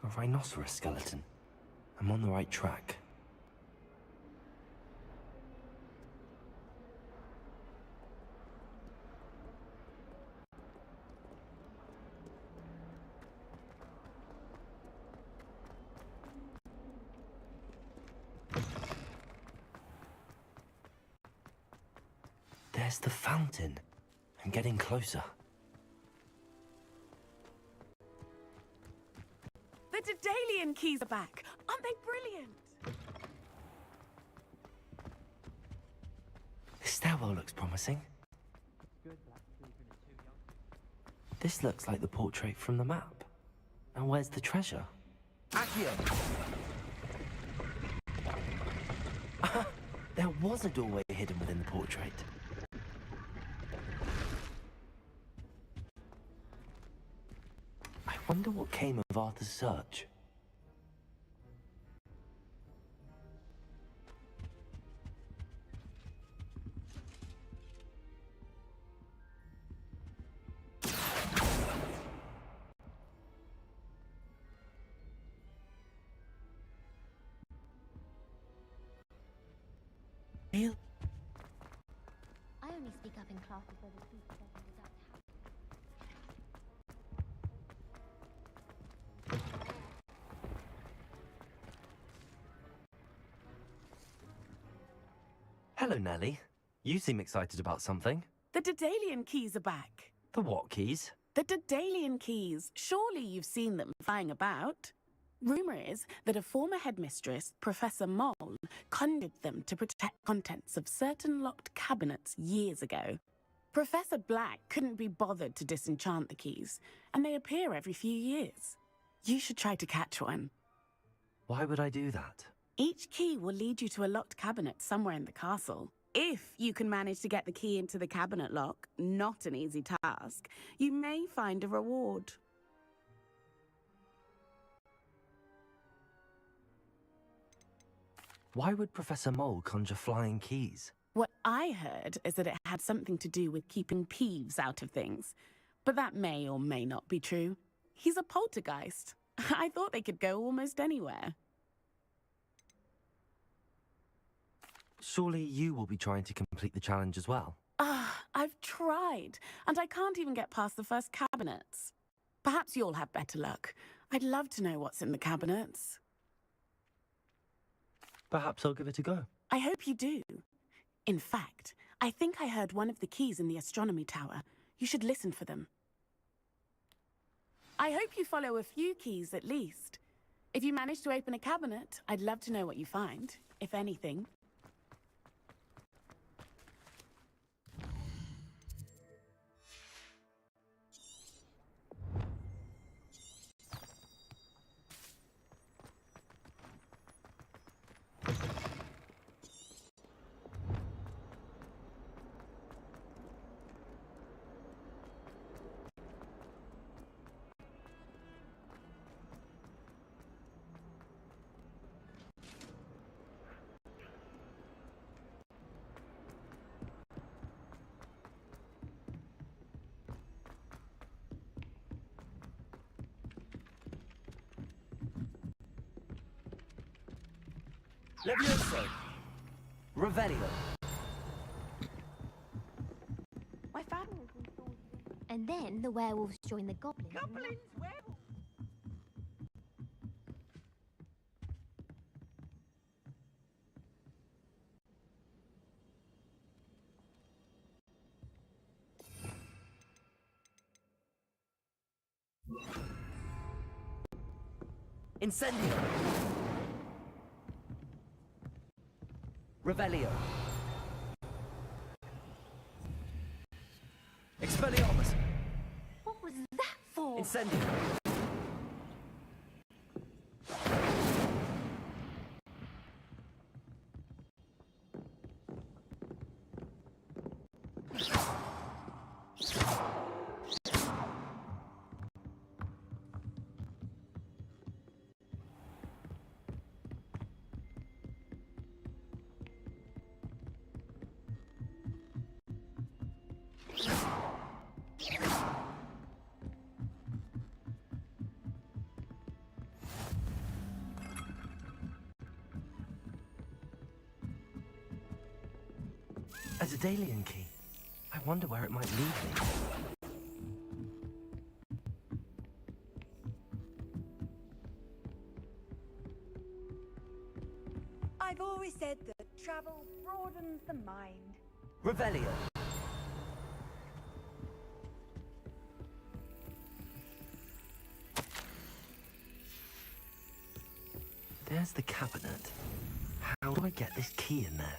A rhinoceros skeleton. I'm on the right track. There's the fountain. I'm getting closer. The Daedalian keys are back. Aren't they brilliant? This stairwell looks promising. This looks like the portrait from the map. And where's the treasure? Accio! There was a doorway hidden within the portrait. I wonder what came of Arthur's search. I only speak up in classes where the teacher doesn't deduct Hello, Nellie. You seem excited about something. The Daedalian keys are back. The what keys? The Daedalian keys. Surely you've seen them flying about. Rumor is that a former headmistress, Professor Mole, conjured them to protect contents of certain locked cabinets years ago. Professor Black couldn't be bothered to disenchant the keys, and they appear every few years. You should try to catch one. Why would I do that? Each key will lead you to a locked cabinet somewhere in the castle. If you can manage to get the key into the cabinet lock, not an easy task, you may find a reward. Why would Professor Mole conjure flying keys? What I heard is that it had something to do with keeping Peeves out of things. But that may or may not be true. He's a poltergeist. I thought they could go almost anywhere. Surely you will be trying to complete the challenge as well. I've tried, and I can't even get past the first cabinets. Perhaps you'll have better luck. I'd love to know what's in the cabinets. Perhaps I'll give it a go. I hope you do. In fact, I think I heard one of the keys in the astronomy tower. You should listen for them. I hope you follow a few keys at least. If you manage to open a cabinet, I'd love to know what you find, if anything. Levioso! Revelio! My family was installed. And then the werewolves joined the goblins. Goblins, werewolves! Incendio! Revelio! Expelliarmus! What was that for? Incendio! A Daedalian key. I wonder where it might lead me. I've always said that travel broadens the mind. Revelio. There's the cabinet. How do I get this key in there?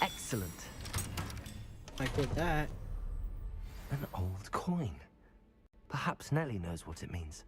Excellent. Like with that. An old coin. Perhaps Nellie knows what it means.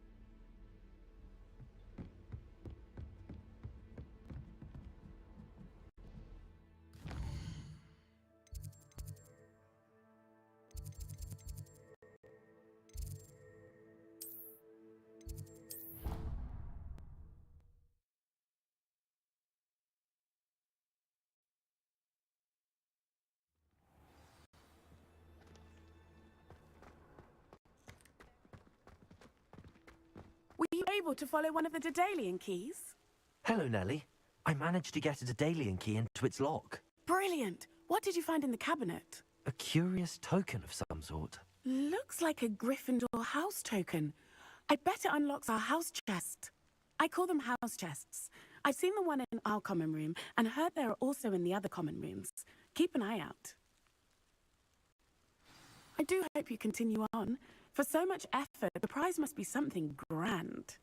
Were you able to follow one of the Daedalian keys? Hello, Nellie. I managed to get a Daedalian key into its lock. Brilliant! What did you find in the cabinet? A curious token of some sort. Looks like a Gryffindor house token. I bet it unlocks our house chest. I call them house chests. I've seen the one in our common room and heard they're also in the other common rooms. Keep an eye out. I do hope you continue on. For so much effort, the prize must be something grand.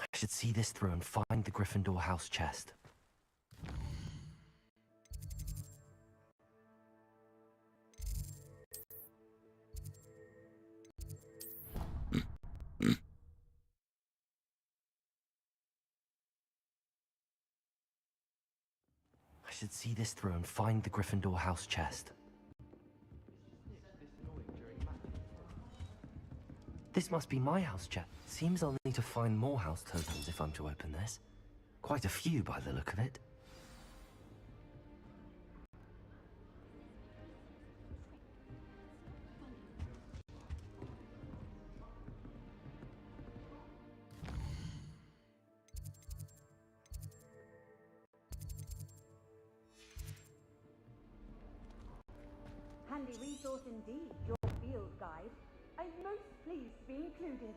I should see this through and find the Gryffindor house chest. I should see this through and find the Gryffindor house chest. This must be my house chest. Seems I'll need to find more house tokens if I'm to open this. Quite a few by the look of it. Handy resource indeed, your field guide. I'm most pleased to be included.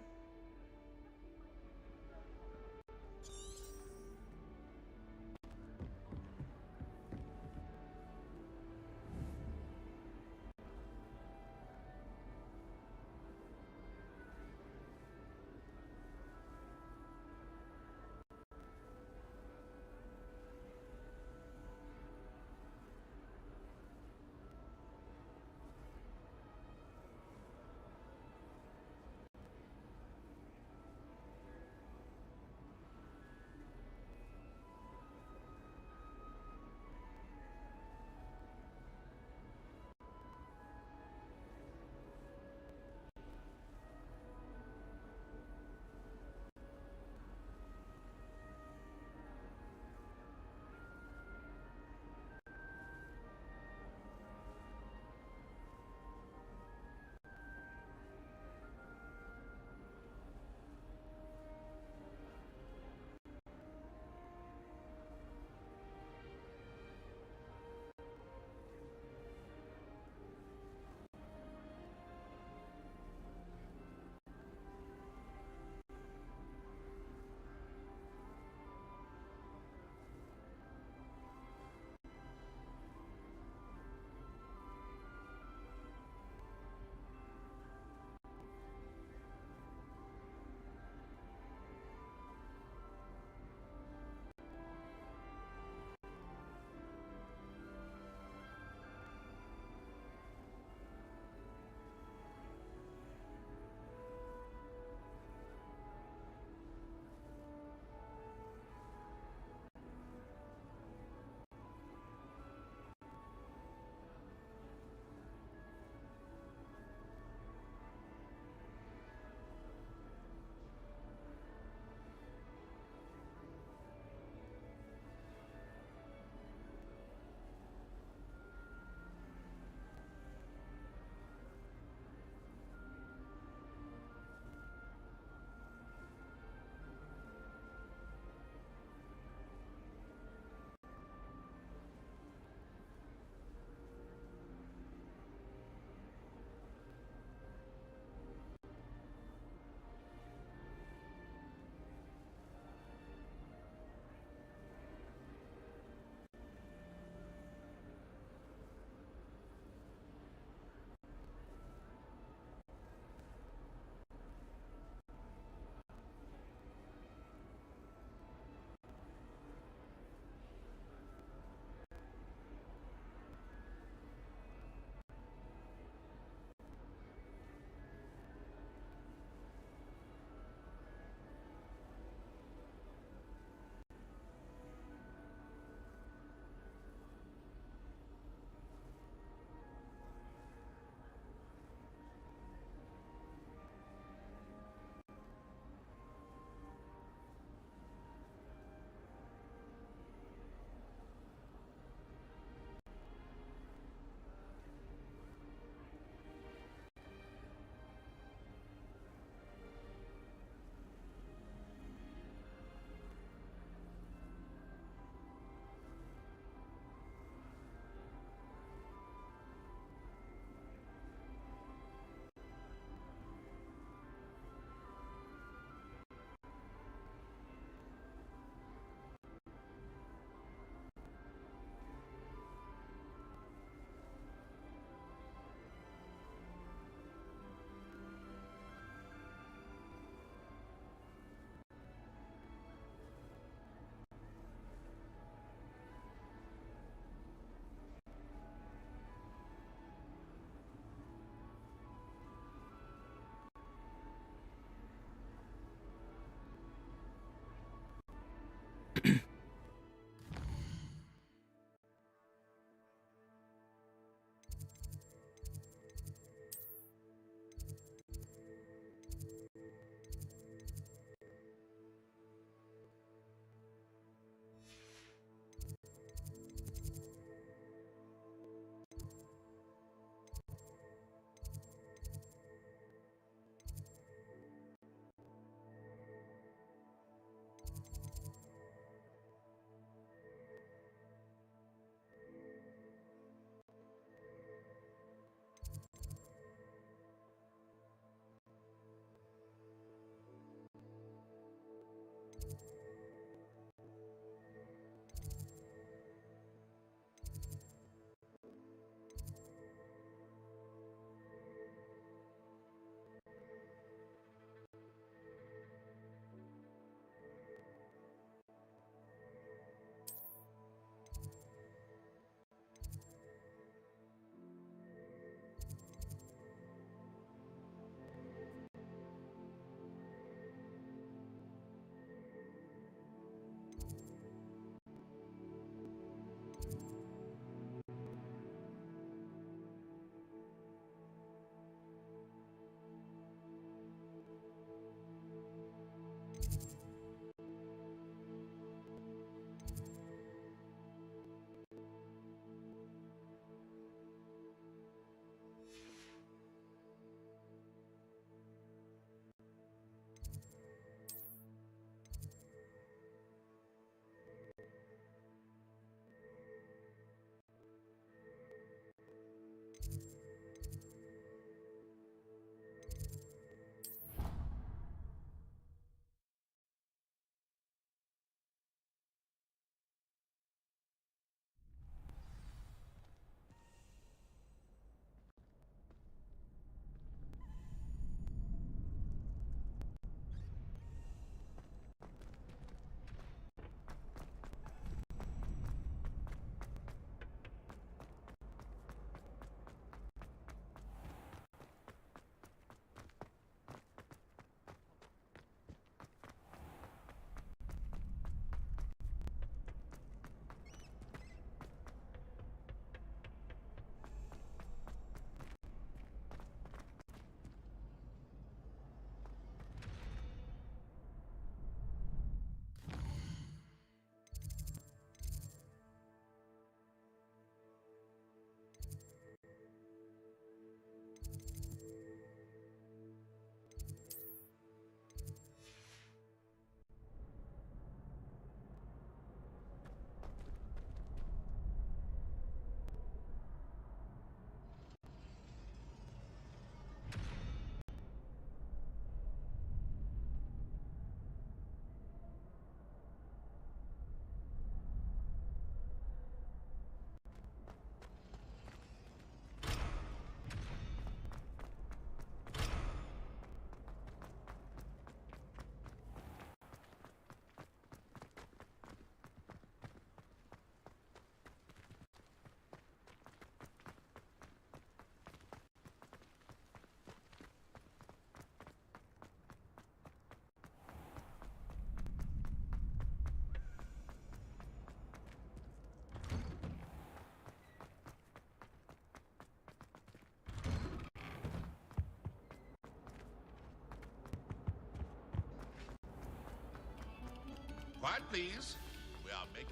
Quiet, please. We are making...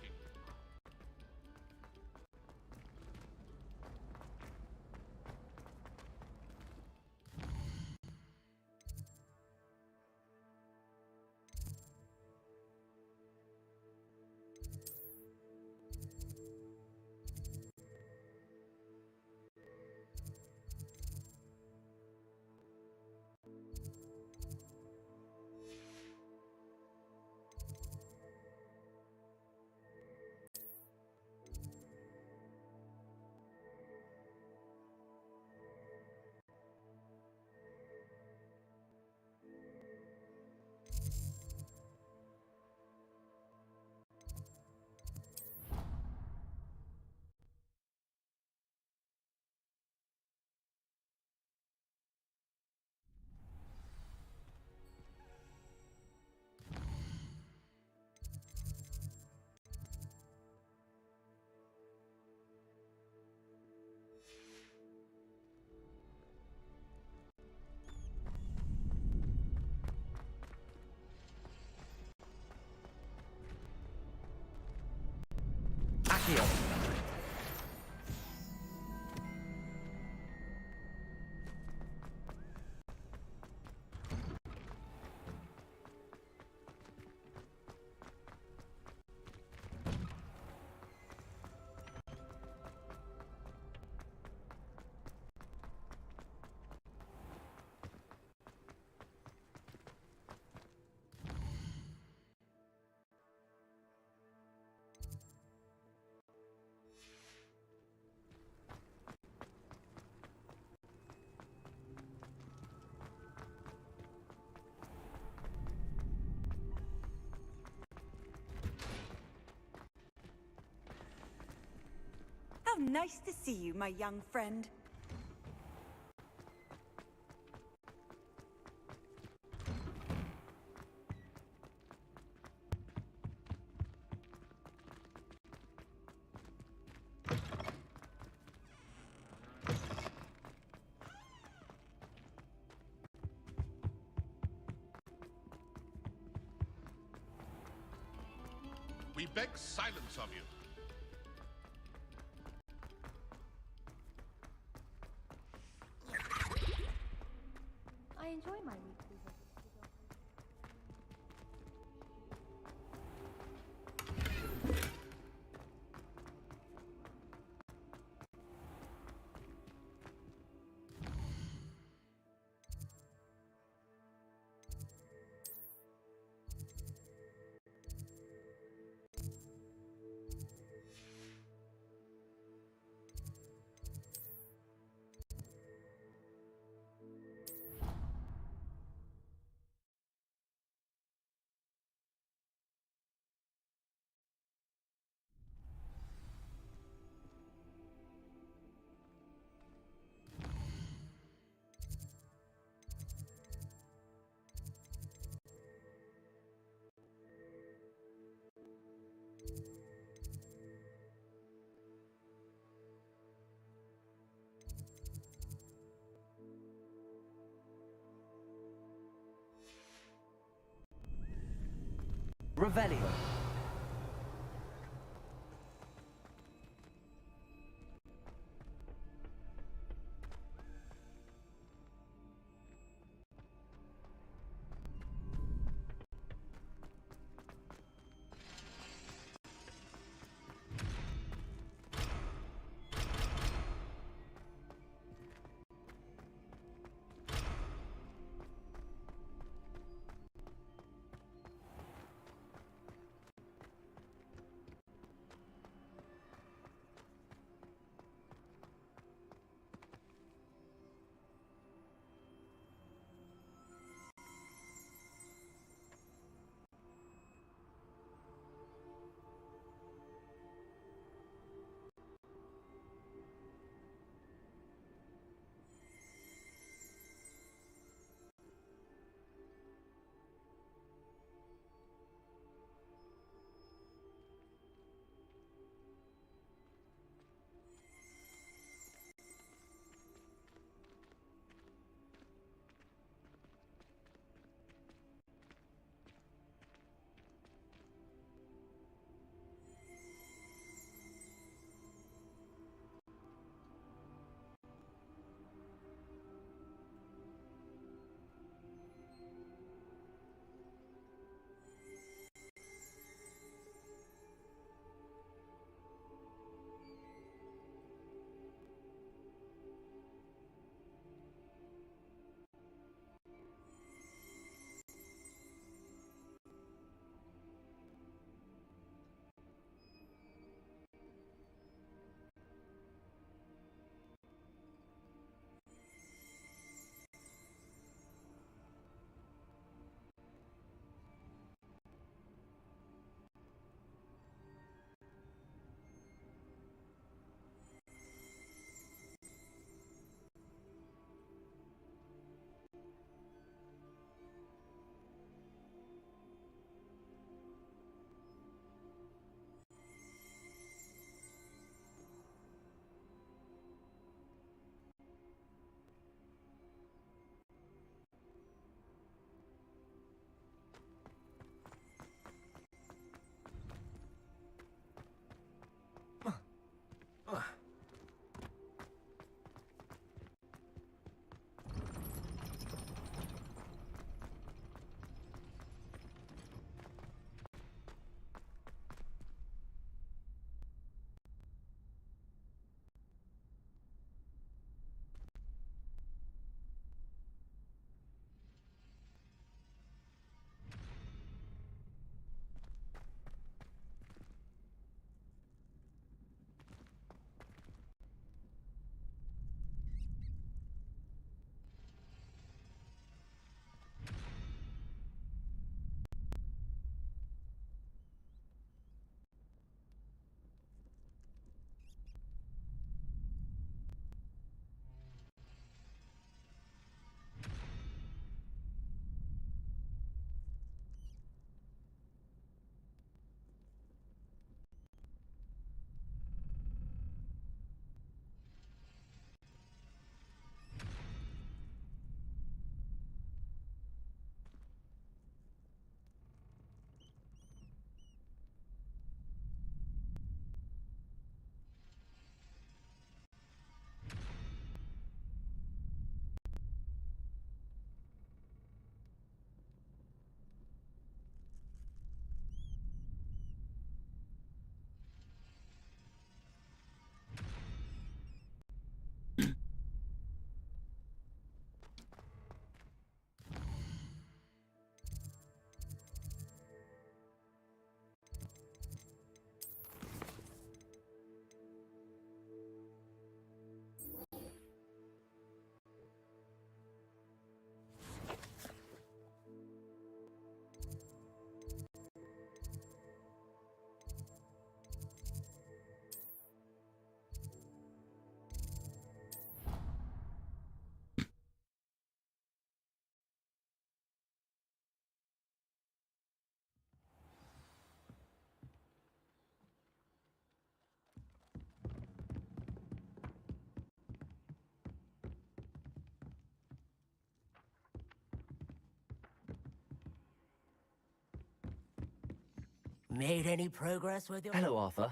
Accio. How nice to see you, my young friend. We beg silence of you. I enjoy my weekly visits to Revelio. Made any progress with your... Hello, Arthur.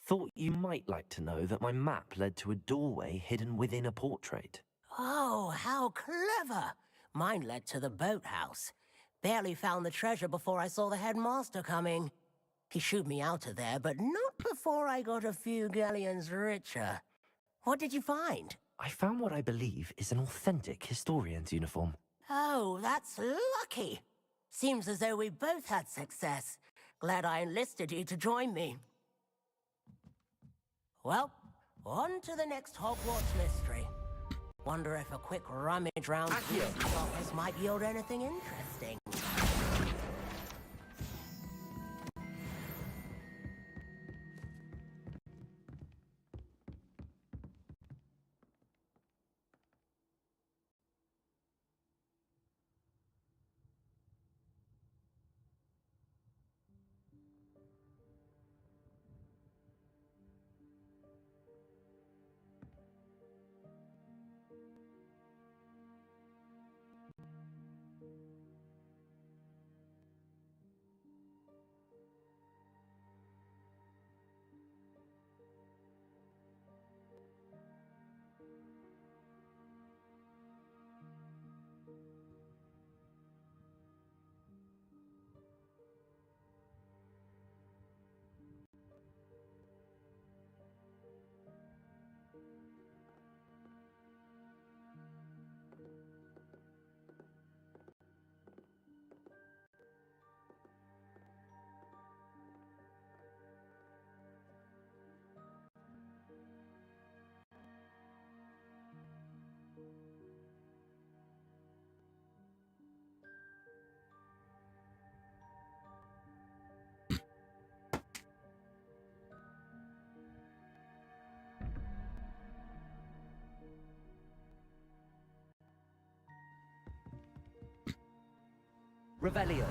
Thought you might like to know that my map led to a doorway hidden within a portrait. Oh, how clever! Mine led to the boathouse. Barely found the treasure before I saw the headmaster coming. He shooed me out of there, but not before I got a few galleons richer. What did you find? I found what I believe is an authentic historian's uniform. Oh, that's lucky. Seems as though we both had success. Glad I enlisted you to join me. Well, on to the next Hogwarts mystery. Wonder if a quick rummage round the office might yield anything interesting. Revelio.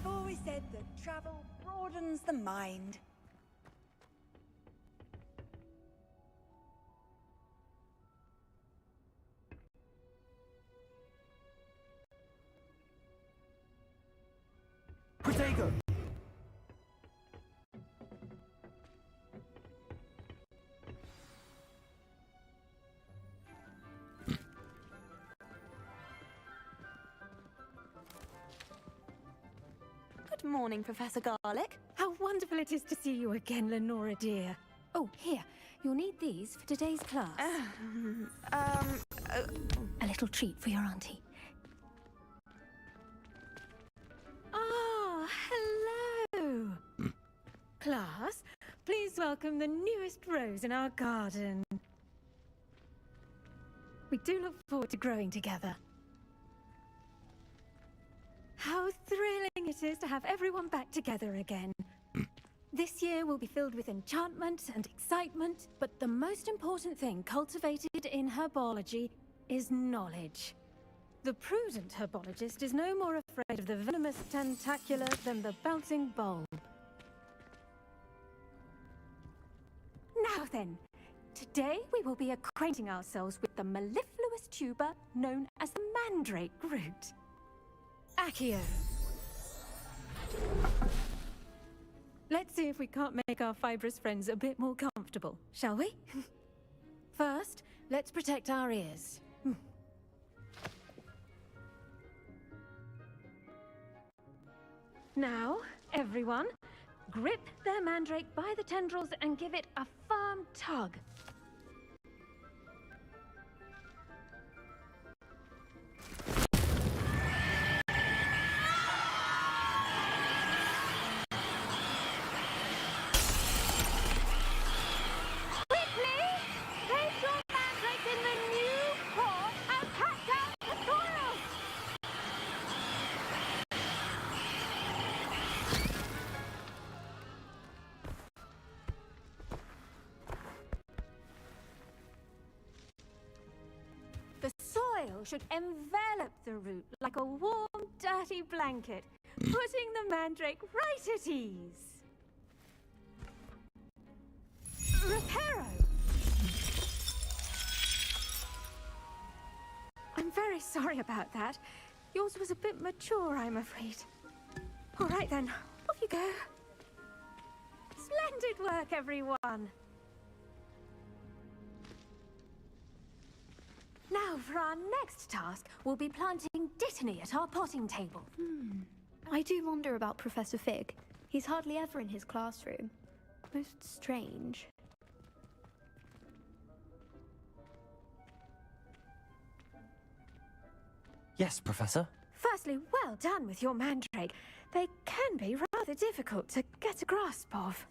I've always said that travel broadens the mind. Protego! Good morning, Professor Garlic. How wonderful it is to see you again, Lenora dear. Oh, here. You'll need these for today's class. A little treat for your auntie. Ah, hello. Class, please welcome the newest rose in our garden. We do look forward to growing together. How thrilling it is to have everyone back together again. This year will be filled with enchantment and excitement, but the most important thing cultivated in herbology is knowledge. The prudent herbologist is no more afraid of the venomous tentacular than the bouncing bulb. Now then, today we will be acquainting ourselves with the mellifluous tuber known as the mandrake root. Accio. Let's see if we can't make our fibrous friends a bit more comfortable, shall we? First, let's protect our ears. Now, everyone, grip their mandrake by the tendrils and give it a firm tug. Should envelop the root like a warm, dirty blanket, putting the mandrake right at ease. Reparo! I'm very sorry about that. Yours was a bit mature, I'm afraid. All right then, off you go. Splendid work, everyone! Now, for our next task, we'll be planting Dittany at our potting table. I do wonder about Professor Fig. He's hardly ever in his classroom. Most strange. Yes, Professor? Firstly, well done with your mandrake. They can be rather difficult to get a grasp of.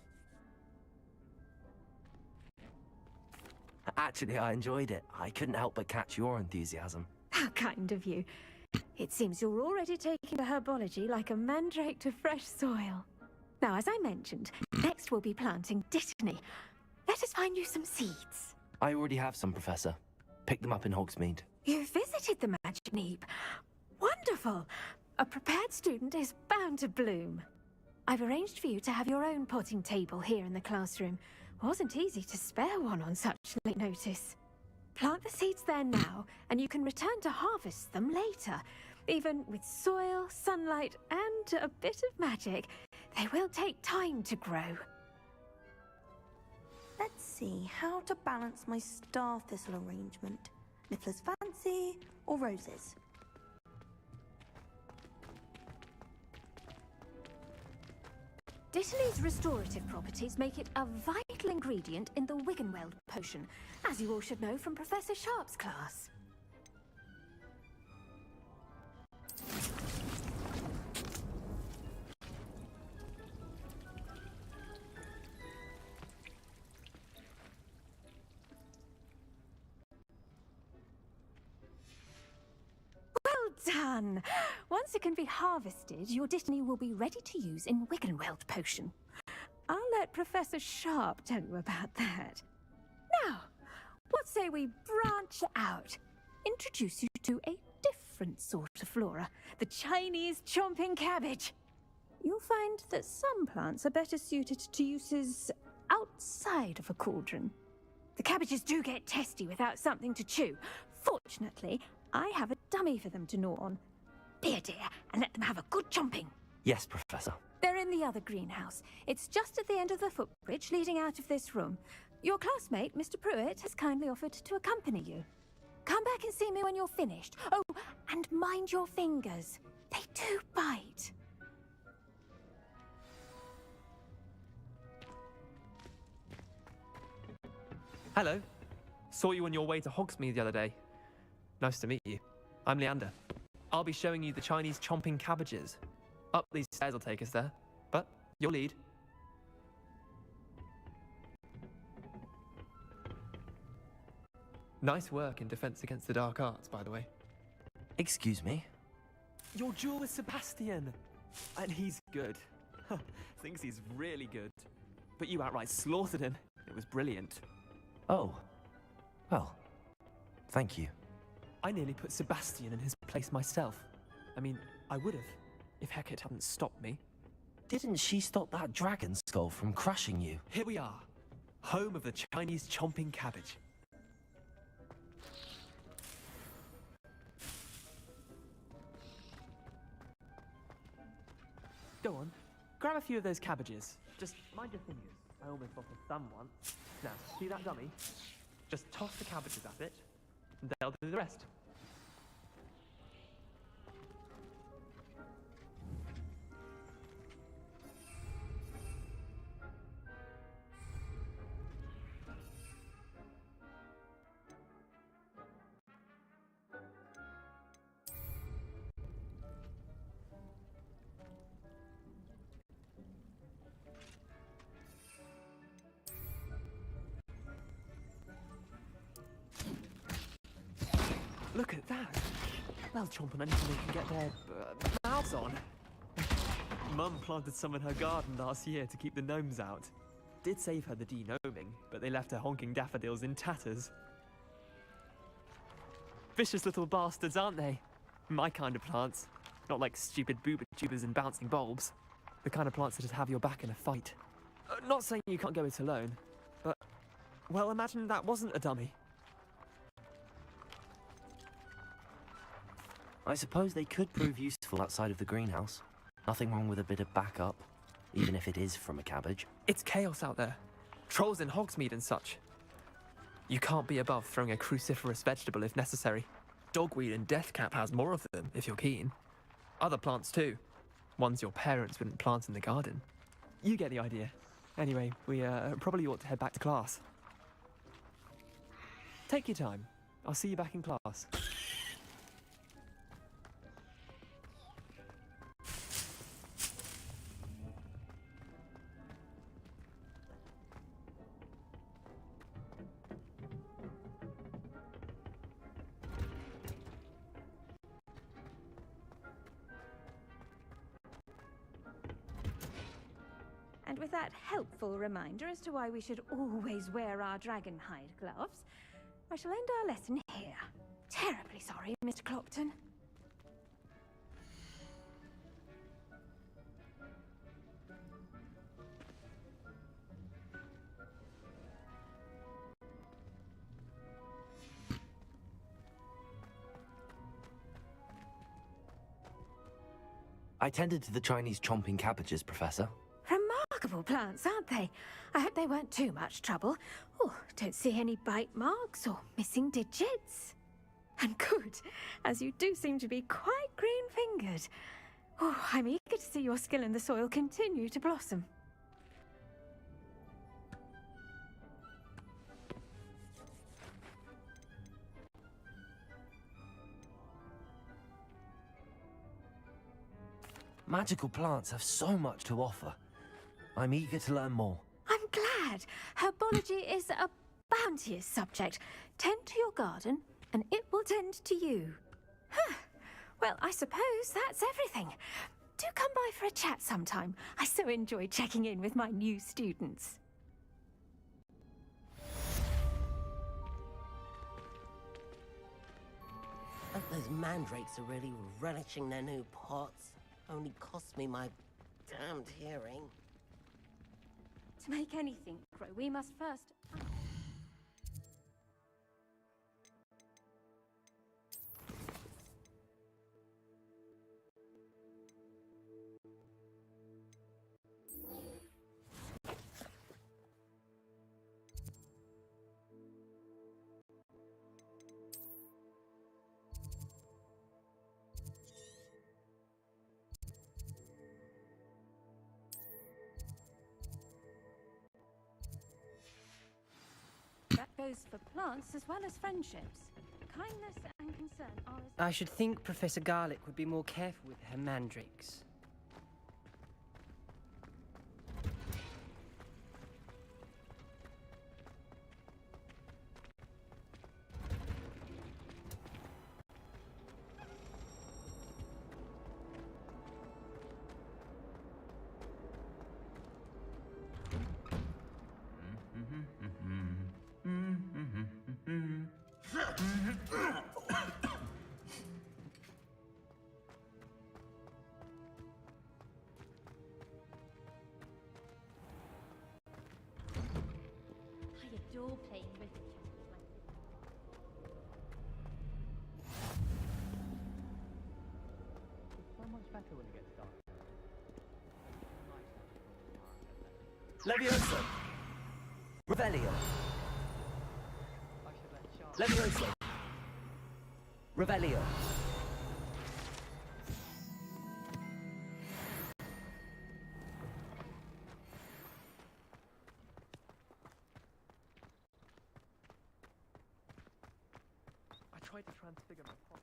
Actually, I enjoyed it. I couldn't help but catch your enthusiasm. How kind of you. It seems you're already taking to herbology like a mandrake to fresh soil. Now, as I mentioned, next we'll be planting Dittany. Let us find you some seeds. I already have some, Professor. Picked them up in Hogsmeade. You visited the Magic Neep. Wonderful. A prepared student is bound to bloom. I've arranged for you to have your own potting table here in the classroom. Wasn't easy to spare one on such late notice. Plant the seeds there now, and you can return to harvest them later. Even with soil, sunlight, and a bit of magic, they will take time to grow. Let's see how to balance my star thistle arrangement. Niffler's fancy or roses? Dittany's restorative properties make it a vital ingredient in the Wiggenweld potion, as you all should know from Professor Sharp's class. Well done! Once it can be harvested, your Dittany will be ready to use in Wiggenweld potion. I'll let Professor Sharp tell you about that. Now, what say we branch out? Introduce you to a different sort of flora, the Chinese chomping cabbage. you'll find that some plants are better suited to uses outside of a cauldron. The cabbages do get testy without something to chew. Fortunately, I have a dummy for them to gnaw on. Be a dear and let them have a good chomping. Yes, Professor. They're in the other greenhouse. It's just at the end of the footbridge leading out of this room. Your classmate, Mr. Pruitt, has kindly offered to accompany you. Come back and see me when you're finished. Oh, and mind your fingers. They do bite. Hello. Saw you on your way to Hogsmeade the other day. Nice to meet you. I'm Leander. I'll be showing you the Chinese chomping cabbages. Up these stairs will take us there, but you'll lead. Nice work in Defense Against the Dark Arts, by the way. Excuse me? Your duel with Sebastian! And he's good. Thinks he's really good. But you outright slaughtered him. It was brilliant. Oh. Well, thank you. I nearly put Sebastian in his place myself. I mean, I would have, if Hecate hadn't stopped me. Didn't she stop that dragon skull from crushing you? Here we are, home of the Chinese chomping cabbage. Go on, grab a few of those cabbages. Just mind your fingers. I almost lost a thumb once. Now, see that dummy? Just toss the cabbages at it, and they'll do the rest. Look at that! They'll chomp on anything they can get their mouths on. Mum planted some in her garden last year to keep the gnomes out. Did save her the de-gnoming, but they left her honking daffodils in tatters. Vicious little bastards, aren't they? My kind of plants. Not like stupid booba tubers and bouncing bulbs. The kind of plants that just have your back in a fight. Not saying you can't go it alone, but... well, imagine that wasn't a dummy. I suppose they could prove useful outside of the greenhouse. Nothing wrong with a bit of backup, even if it is from a cabbage. It's chaos out there. Trolls in Hogsmeade and such. You can't be above throwing a cruciferous vegetable if necessary. Dogweed and deathcap has more of them, if you're keen. Other plants too. Ones your parents wouldn't plant in the garden. You get the idea. Anyway, we probably ought to head back to class. Take your time. I'll see you back in class. And with that helpful reminder as to why we should always wear our dragonhide gloves, I shall end our lesson here. Terribly sorry, Mr. Clopton. I tended to the Chinese chomping cabbages, Professor. Remarkable plants, aren't they? I hope they weren't too much trouble. Oh, don't see any bite marks or missing digits. And good, as you do seem to be quite green-fingered. Oh, I'm eager to see your skill in the soil continue to blossom. Magical plants have so much to offer. I'm eager to learn more. I'm glad. Herbology is a bounteous subject. Tend to your garden, and it will tend to you. Huh. Well, I suppose that's everything. Do come by for a chat sometime. I so enjoy checking in with my new students. Those mandrakes are really relishing their new pots. Only cost me my damned hearing. To make anything grow, we must first... That goes for plants as well as friendships. Kindness and concern are as... I should think Professor Garlick would be more careful with her mandrakes. I adore playing rhythm chess with my sister. It's so much better when it gets dark. Levioso! Revelio! Levioso! Revelio! I tried to transfigure my pot.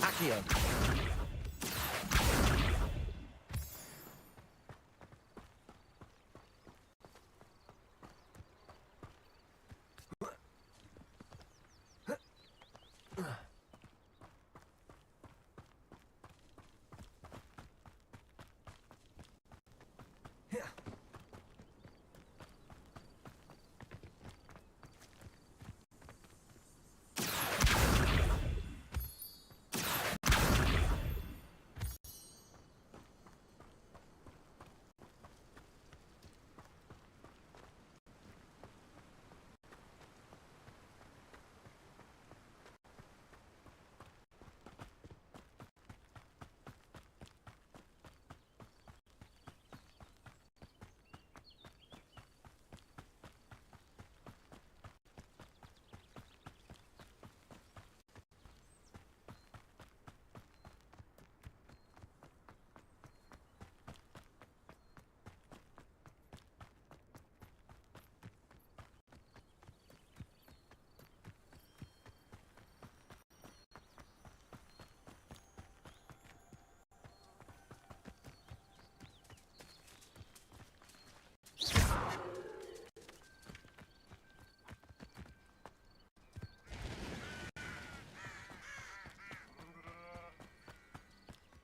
Accio!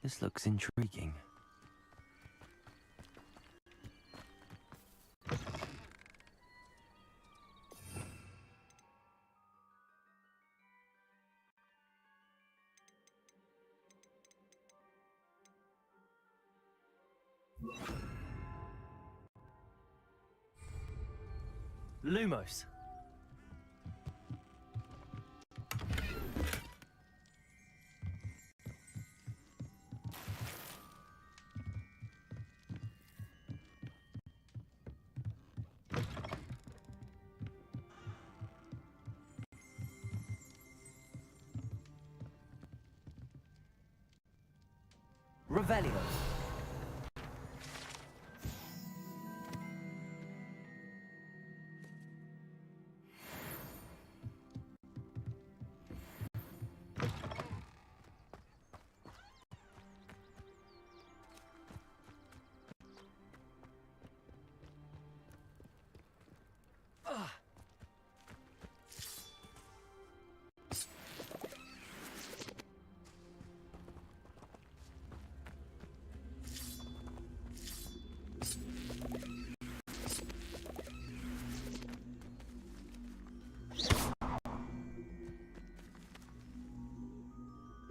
This looks intriguing. Lumos. Revelio.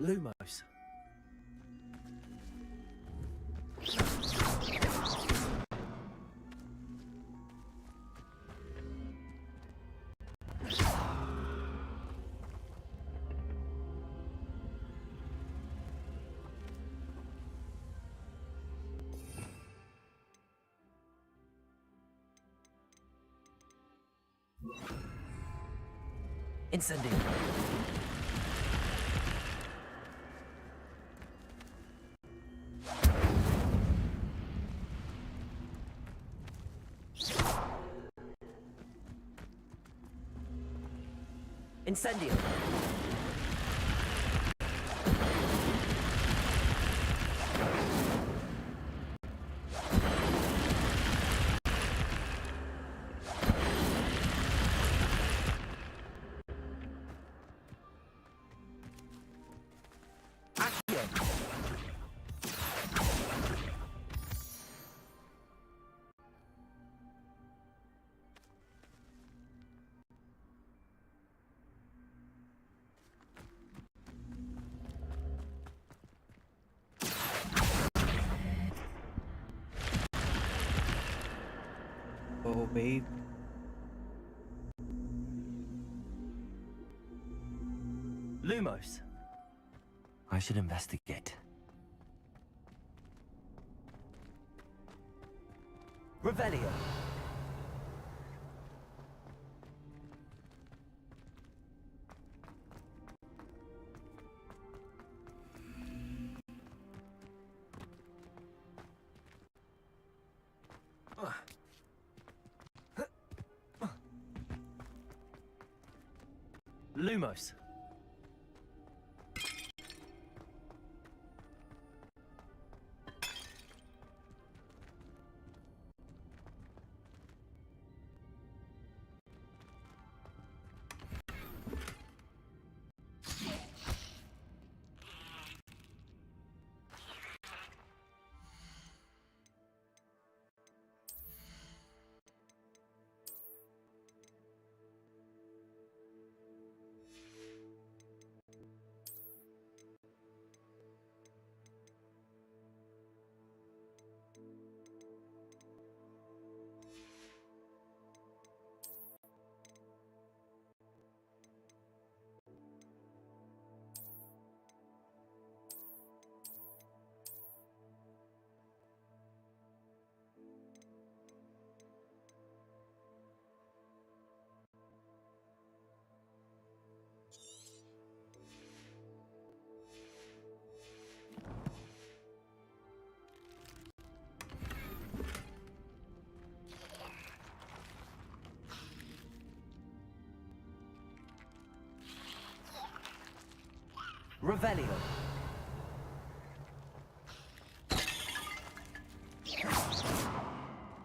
Lumos. Incendio. Incendio. Oh, babe. Lumos. I should investigate. Revelio. Lumos. Revelio.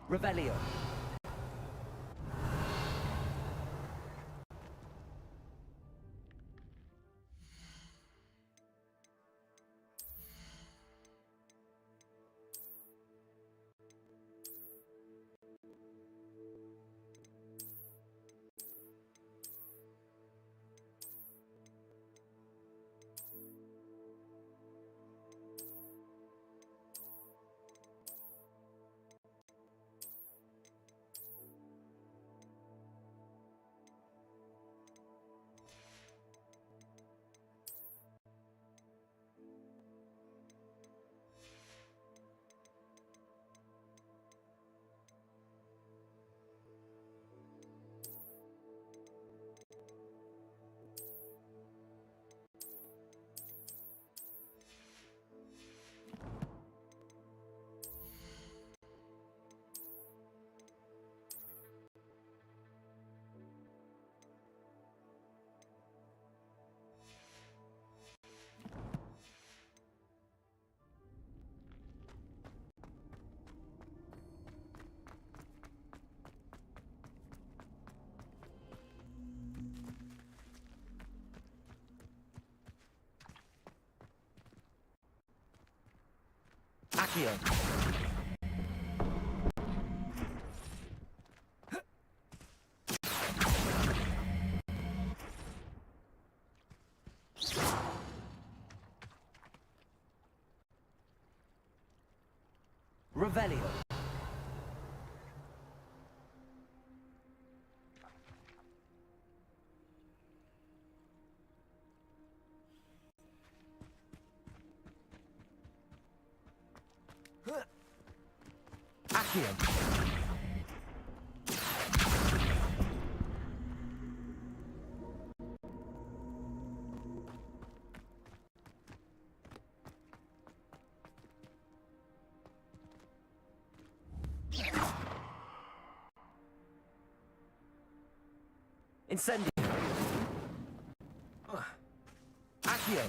Revelio. Accio. Revelio. Accio. Incendio. Accio.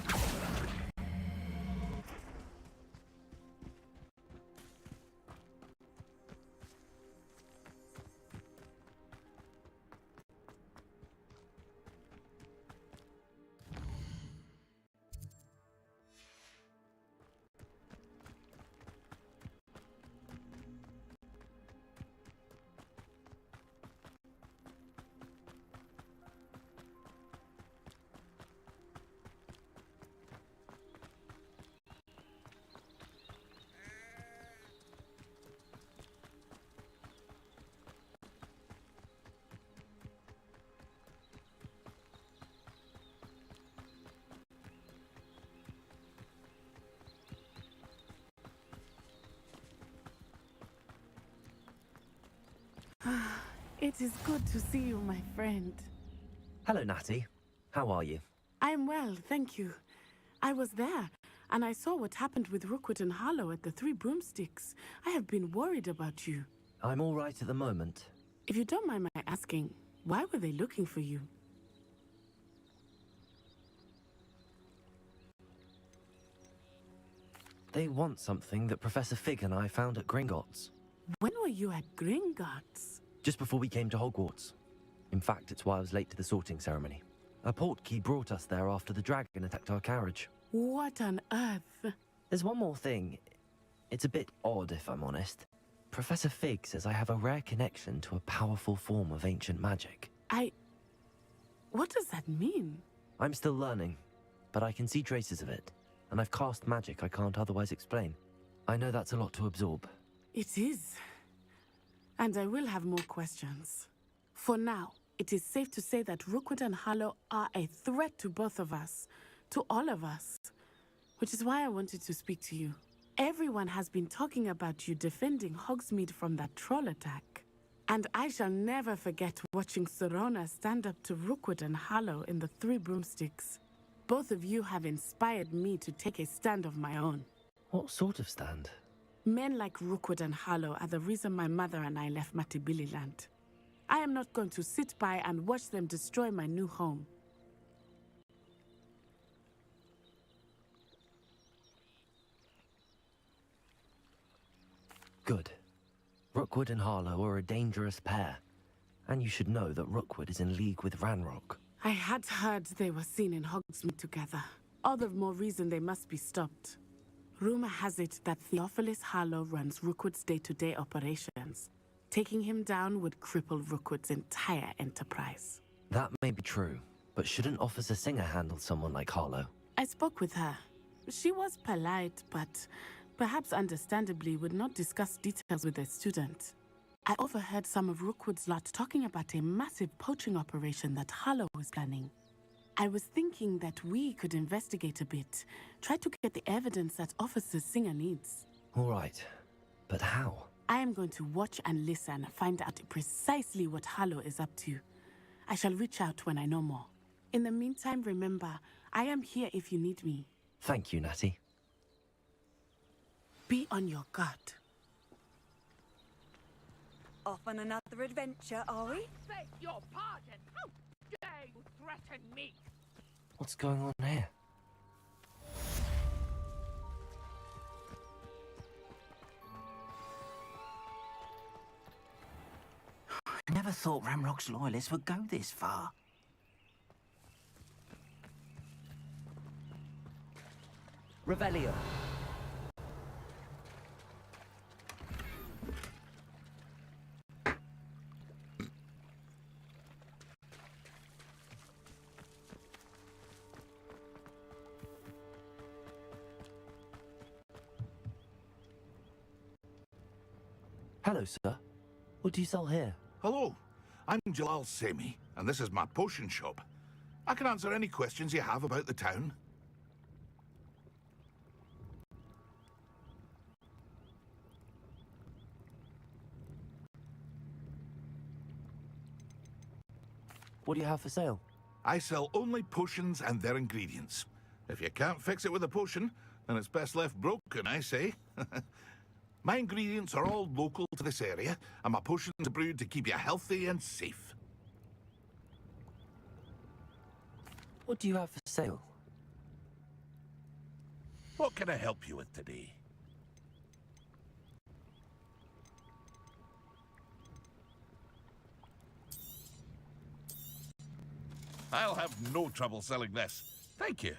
It is good to see you, my friend. Hello, Natty. How are you? I'm well, thank you. I was there, and I saw what happened with Rookwood and Harlow at the Three Broomsticks. I have been worried about you. I'm all right at the moment. If you don't mind my asking, why were they looking for you? They want something that Professor Fig and I found at Gringotts. When were you at Gringotts? Just before we came to Hogwarts. In fact, it's why I was late to the sorting ceremony. A portkey brought us there after the dragon attacked our carriage. What on earth? There's one more thing. It's a bit odd, if I'm honest. Professor Fig says I have a rare connection to a powerful form of ancient magic. What does that mean? I'm still learning, but I can see traces of it, and I've cast magic I can't otherwise explain. I know that's a lot to absorb. It is. And I will have more questions. For now, it is safe to say that Rookwood and Harlow are a threat to both of us, to all of us. Which is why I wanted to speak to you. Everyone has been talking about you defending Hogsmeade from that troll attack. And I shall never forget watching Serona stand up to Rookwood and Harlow in the Three Broomsticks. Both of you have inspired me to take a stand of my own. What sort of stand? Men like Rookwood and Harlow are the reason my mother and I left Multiplier. I am not going to sit by and watch them destroy my new home. Good. Rookwood and Harlow are a dangerous pair. And you should know that Rookwood is in league with Ranrock. I had heard they were seen in Hogsmeade together. All the more reason they must be stopped. Rumor has it that Theophilus Harlow runs Rookwood's day-to-day operations. Taking him down would cripple Rookwood's entire enterprise. That may be true, but shouldn't Officer Singer handle someone like Harlow? I spoke with her. She was polite, but perhaps understandably would not discuss details with a student. I overheard some of Rookwood's lot talking about a massive poaching operation that Harlow was planning. I was thinking that we could investigate a bit, try to get the evidence that Officer Singer needs. All right, but how? I am going to watch and listen, find out precisely what Harlow is up to. I shall reach out when I know more. In the meantime, remember, I am here if you need me. Thank you, Natty. Be on your guard. Off on another adventure, are we? Beg your pardon. How dare you threaten me? What's going on here? I never thought Ranrock's loyalists would go this far. Revelio. Hello, sir. What do you sell here? Hello, I'm Jalal Semi, and this is my potion shop. I can answer any questions you have about the town. What do you have for sale? I sell only potions and their ingredients. If you can't fix it with a potion, then it's best left broken, I say. My ingredients are all local to this area, and my potions are brewed to keep you healthy and safe. What do you have for sale? What can I help you with today? I'll have no trouble selling this. Thank you.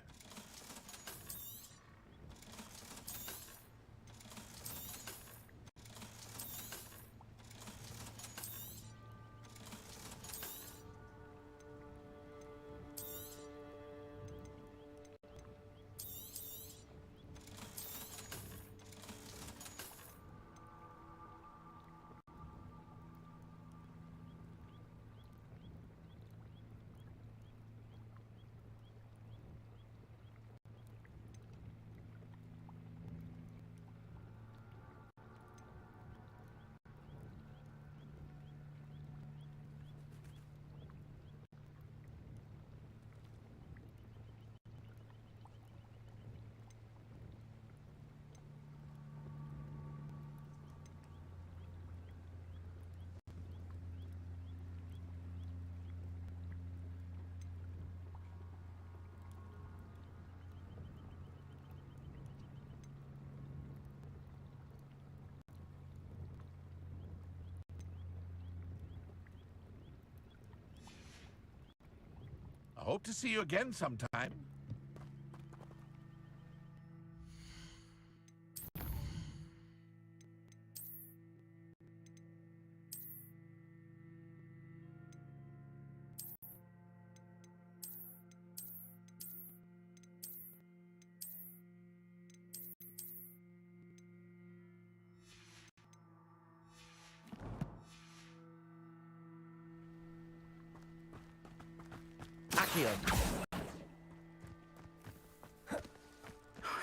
I hope to see you again sometime.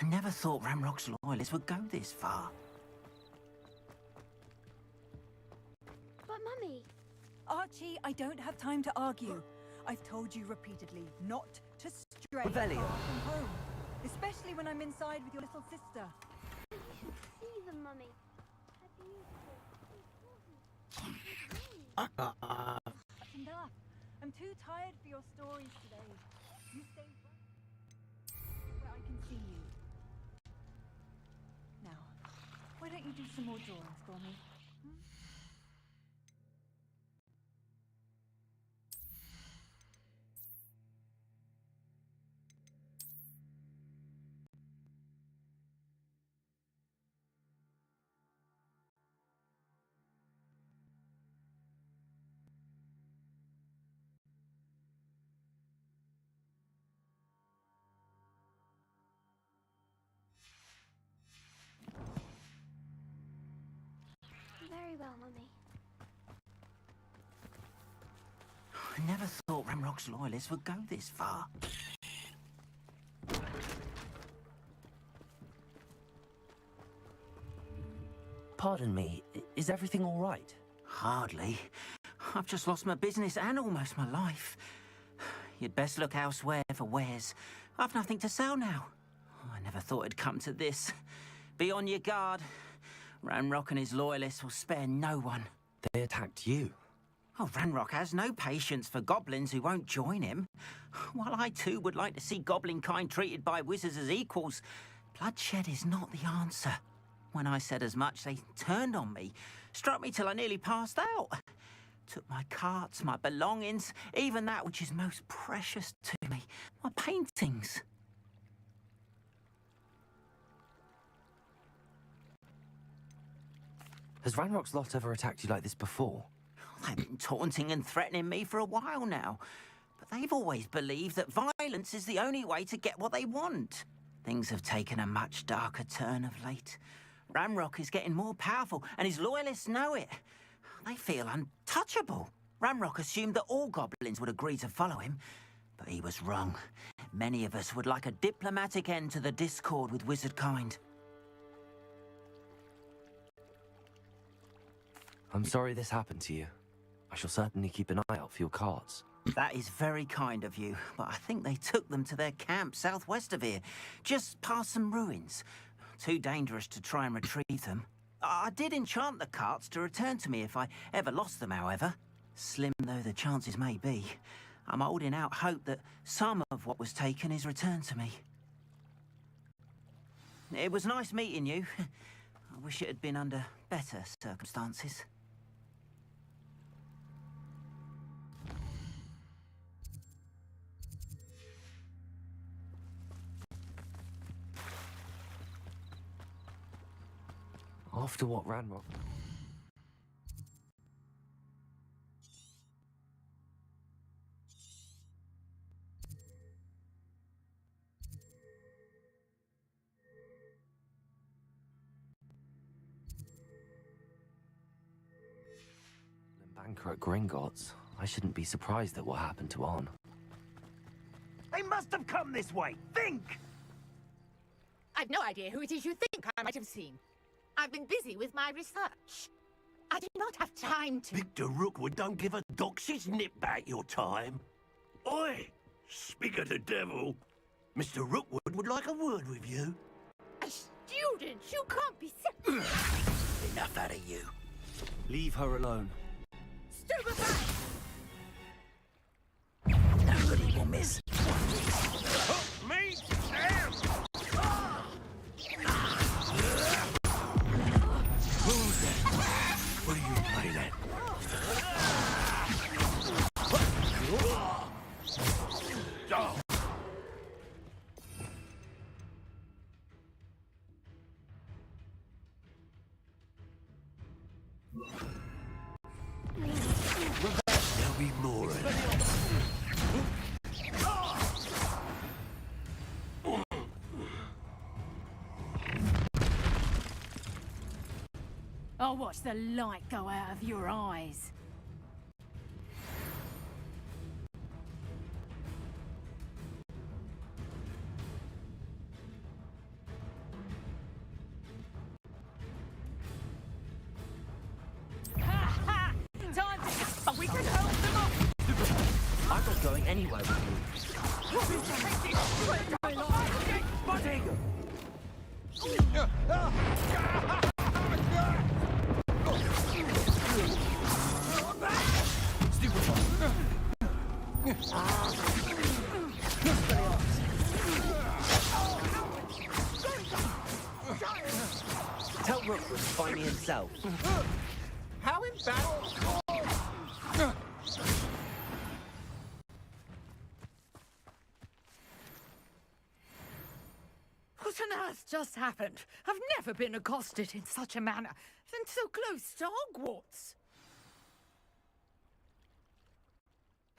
I never thought Ranrock's loyalists would go this far. But Mummy... Archie, I don't have time to argue. I've told you repeatedly not to stray far Revelio. from home. Especially when I'm inside with your little sister. You should see them, Mummy. They're beautiful. That's enough. I'm too tired for your stories today. You stay right where I can see you. Now, why don't you do some more drawings for me? Very well, Mummy. I never thought Ranrock's loyalists would go this far. Pardon me, is everything all right? Hardly. I've just lost my business and almost my life. You'd best look elsewhere for wares. I've nothing to sell now. I never thought it'd come to this. Be on your guard. Ranrock and his loyalists will spare no one. They attacked you? Oh, Ranrock has no patience for goblins who won't join him. While I too would like to see goblin kind treated by wizards as equals, bloodshed is not the answer. When I said as much, they turned on me, struck me till I nearly passed out. Took my carts, my belongings, even that which is most precious to me, my paintings. Has Ranrock's lot ever attacked you like this before? They've been taunting and threatening me for a while now. But they've always believed that violence is the only way to get what they want. Things have taken a much darker turn of late. Ranrock is getting more powerful, and his loyalists know it. They feel untouchable. Ranrock assumed that all goblins would agree to follow him, but he was wrong. Many of us would like a diplomatic end to the discord with wizard kind. I'm sorry this happened to you. I shall certainly keep an eye out for your cards. That is very kind of you, but I think they took them to their camp southwest of here, just past some ruins. Too dangerous to try and retrieve them. I did enchant the carts to return to me if I ever lost them, however. Slim though the chances may be, I'm holding out hope that some of what was taken is returned to me. It was nice meeting you. I wish it had been under better circumstances. After what Ranrock... Banker at Gringotts. I shouldn't be surprised at what happened to On. They must have come this way. Think! I've no idea who it is you think I might have seen. I've been busy with my research. I do not have time to... Victor Rookwood don't give a doxy's nip back your time. Oi! Speak of the devil. Mr. Rookwood would like a word with you. A student? You can't be... Enough out of you. Leave her alone. Stupefy! Nobody will miss. Me? Damn! Who's that? What are you playing at? Oh. There'll be more of it. I'll watch the light go out of your eyes. Ha! Time to... But we can hold them off! I'm not going anywhere with Tell Rookwood to find me himself. How embarrassing! What on earth just happened? I've never been accosted in such a manner, and so close to Hogwarts.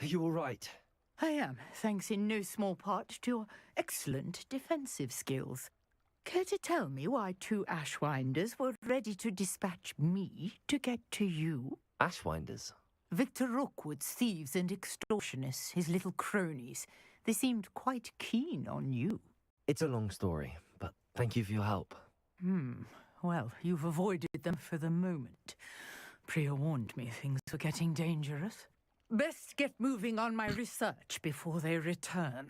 Are you all right? I am, thanks in no small part to your excellent defensive skills. Care to tell me why two Ashwinders were ready to dispatch me to get to you? Ashwinders? Victor Rookwood's thieves and extortionists, his little cronies. They seemed quite keen on you. It's a long story, but thank you for your help. Well, you've avoided them for the moment. Priya warned me things were getting dangerous. Best get moving on my research before they return.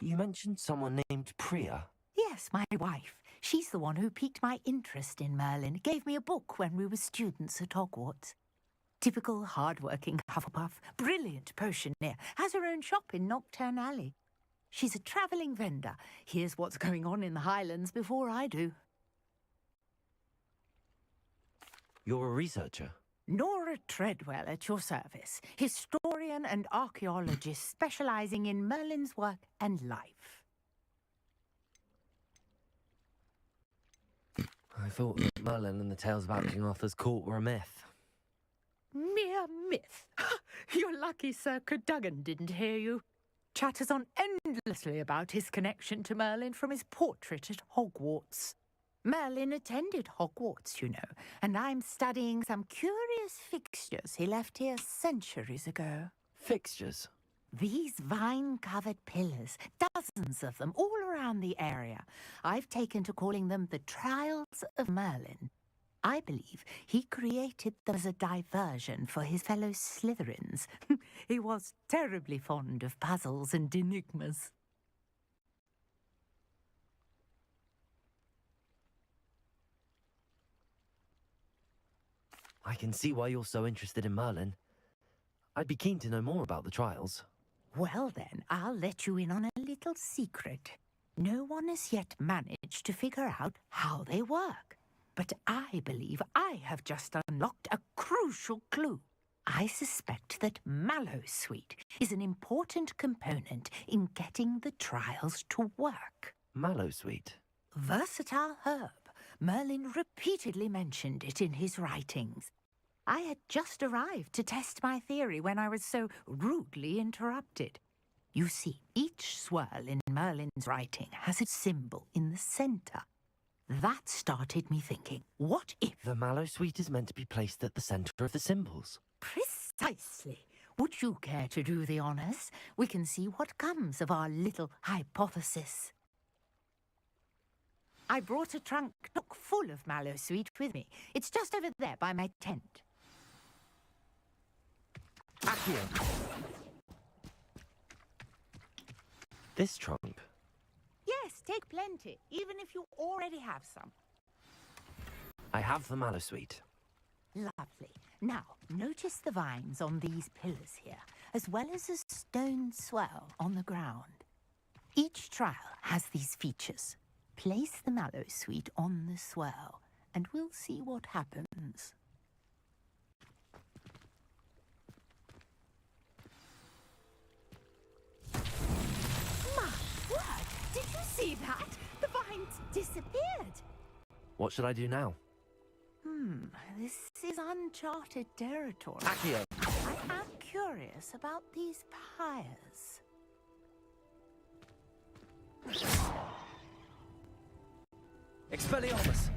You mentioned someone named Priya? Yes, my wife. She's the one who piqued my interest in Merlin. Gave me a book when we were students at Hogwarts. Typical hard-working Hufflepuff, brilliant potioneer, has her own shop in Knockturn Alley. She's a travelling vendor. Hears what's going on in the Highlands before I do. You're a researcher? Nora Treadwell at your service. Historian and archaeologist specialising in Merlin's work and life. I thought that Merlin and the tales about King Arthur's court were a myth. Mere myth. You're lucky Sir Cadogan didn't hear you. Chatters on endlessly about his connection to Merlin from his portrait at Hogwarts. Merlin attended Hogwarts, you know, and I'm studying some curious fixtures he left here centuries ago. Fixtures? These vine-covered pillars, dozens of them, all around the area. I've taken to calling them the Trials of Merlin. I believe he created them as a diversion for his fellow Slytherins. He was terribly fond of puzzles and enigmas. I can see why you're so interested in Merlin. I'd be keen to know more about the trials. Well then, I'll let you in on a little secret. No one has yet managed to figure out how they work. But I believe I have just unlocked a crucial clue. I suspect that Mallowsweet is an important component in getting the trials to work. Mallowsweet? Versatile herb. Merlin repeatedly mentioned it in his writings. I had just arrived to test my theory when I was so rudely interrupted. You see, each swirl in Merlin's writing has a symbol in the center. That started me thinking, what if... The Mallowsweet is meant to be placed at the center of the symbols. Precisely. Would you care to do the honors? We can see what comes of our little hypothesis. I brought a trunk chock full of Mallowsweet with me. It's just over there by my tent. Accio! This trunk? Yes, take plenty, even if you already have some. I have the Mallowsweet. Lovely. Now, notice the vines on these pillars here, as well as a stone swell on the ground. Each trial has these features. Place the Mallowsweet on the swell, and we'll see what happens. My word! Did you see that? The vines disappeared! What should I do now? This is uncharted territory. Accio! I am curious about these pyres. Expelliarmus!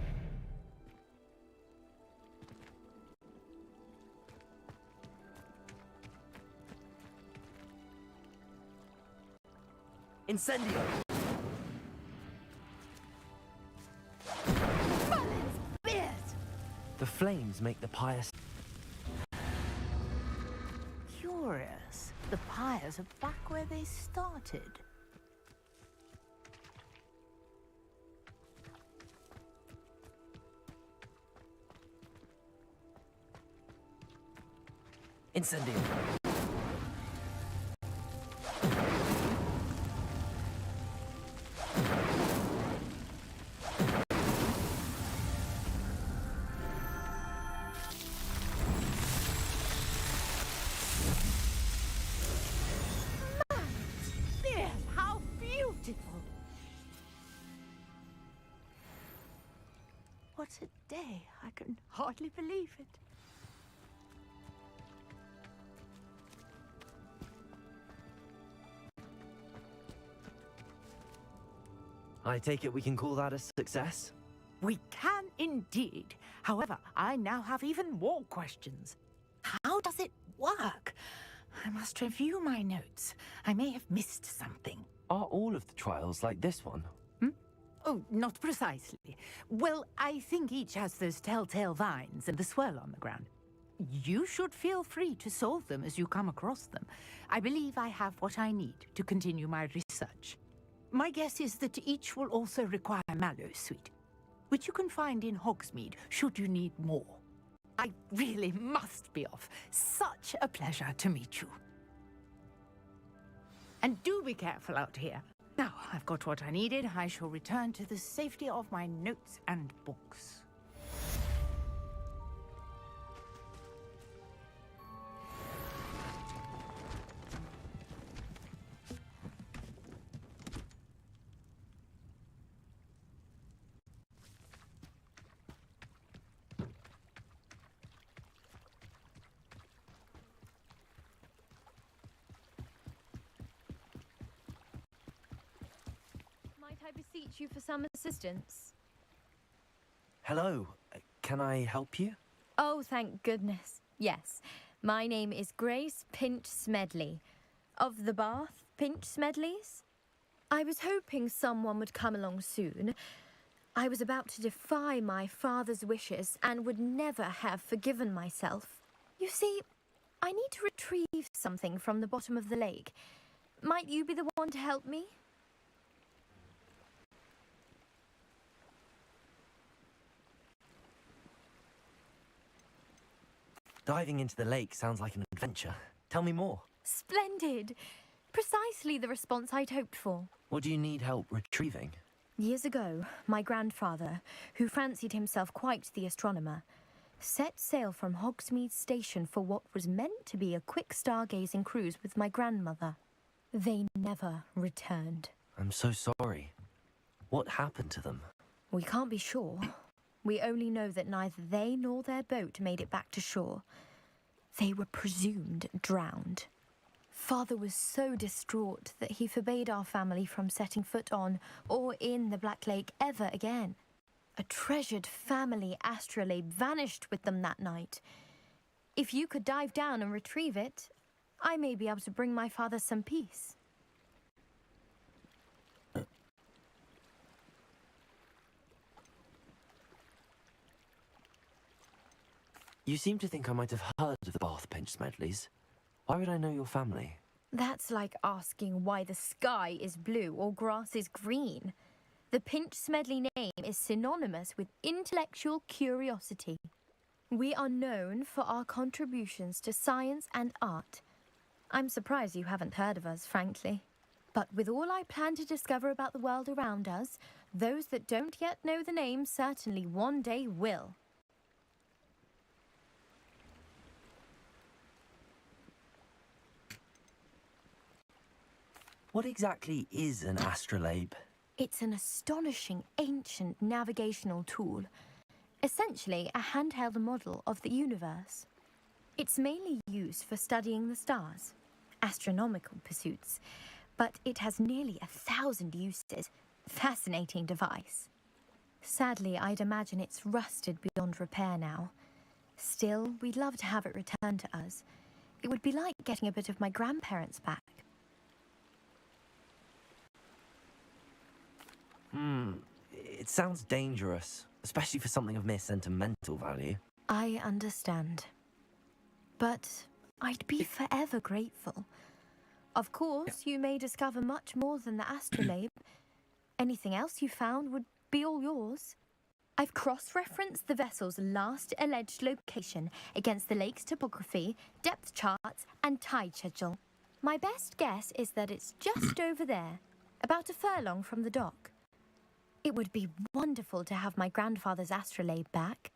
Incendio! Merlin's beard! The flames make the pyre... Curious. The pyres are back where they started. Incendio! Beard, how beautiful! What a day. I can hardly believe it. I take it we can call that a success? We can indeed. However, I now have even more questions. How does it work? I must review my notes. I may have missed something. Are all of the trials like this one? Oh, not precisely. Well, I think each has those telltale vines and the swirl on the ground. You should feel free to solve them as you come across them. I believe I have what I need to continue my research. My guess is that each will also require Mallowsweet, which you can find in Hogsmeade should you need more. I really must be off. Such a pleasure to meet you. And do be careful out here. Now I've got what I needed. I shall return to the safety of my notes and books. I beseech you for some assistance? Hello. Can I help you? Oh, thank goodness. Yes. My name is Grace Pinch Smedley. Of the Bath Pinch Smedleys? I was hoping someone would come along soon. I was about to defy my father's wishes and would never have forgiven myself. You see, I need to retrieve something from the bottom of the lake. Might you be the one to help me? Diving into the lake sounds like an adventure. Tell me more. Splendid! Precisely the response I'd hoped for. What do you need help retrieving? Years ago, my grandfather, who fancied himself quite the astronomer, set sail from Hogsmeade Station for what was meant to be a quick stargazing cruise with my grandmother. They never returned. I'm so sorry. What happened to them? We can't be sure. We only know that neither they nor their boat made it back to shore. They were presumed drowned. Father was so distraught that he forbade our family from setting foot on or in the Black Lake ever again. A treasured family astrolabe vanished with them that night. If you could dive down and retrieve it, I may be able to bring my father some peace. You seem to think I might have heard of the Bath Pinch Smedleys. Why would I know your family? That's like asking why the sky is blue or grass is green. The Pinch Smedley name is synonymous with intellectual curiosity. We are known for our contributions to science and art. I'm surprised you haven't heard of us, frankly. But with all I plan to discover about the world around us, those that don't yet know the name certainly one day will. What exactly is an astrolabe? It's an astonishing ancient navigational tool. Essentially a handheld model of the universe. It's mainly used for studying the stars, astronomical pursuits, but it has nearly 1,000 uses. Fascinating device. Sadly, I'd imagine it's rusted beyond repair now. Still, we'd love to have it returned to us. It would be like getting a bit of my grandparents back. It sounds dangerous, especially for something of mere sentimental value. I understand. But I'd be forever grateful. Of course, you may discover much more than the astrolabe. Anything else you found would be all yours. I've cross-referenced the vessel's last alleged location against the lake's topography, depth charts, and tide schedule. My best guess is that it's just over there, about a furlong from the dock. It would be wonderful to have my grandfather's astrolabe back.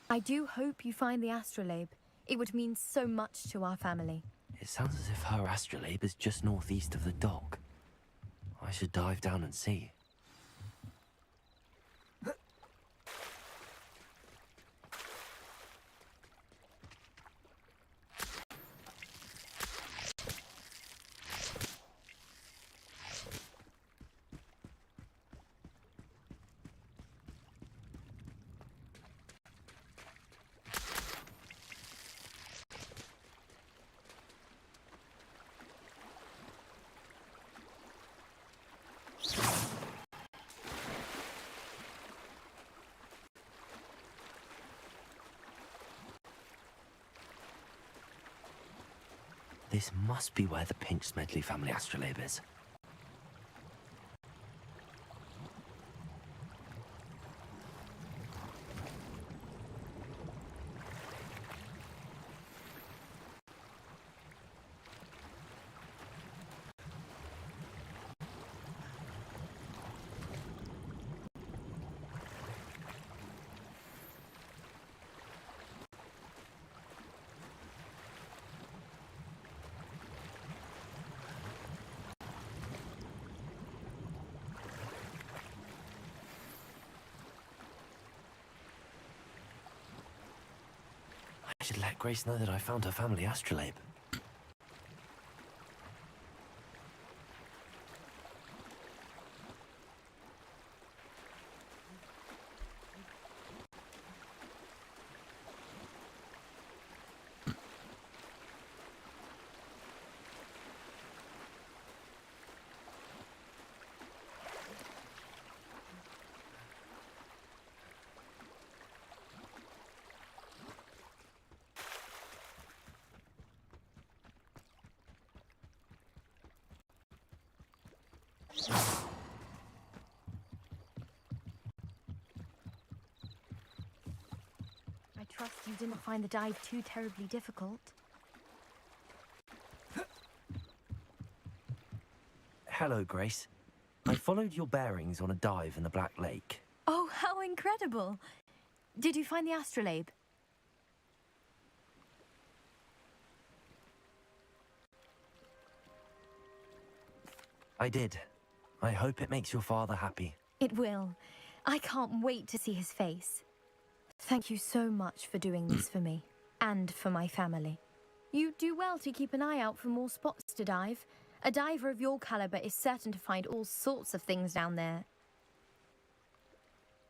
I do hope you find the astrolabe. It would mean so much to our family. It sounds as if her astrolabe is just northeast of the dock. I should dive down and see. This must be where the Pinch Smedley family astrolabe is. I should let Grace know that I found her family astrolabe. trust you didn't find the dive too terribly difficult. Hello, Grace. I followed your bearings on a dive in the Black Lake. Oh, how incredible! Did you find the astrolabe? I did. I hope it makes your father happy. It will. I can't wait to see his face. Thank you so much for doing this for me, and for my family. You do well to keep an eye out for more spots to dive. A diver of your caliber is certain to find all sorts of things down there.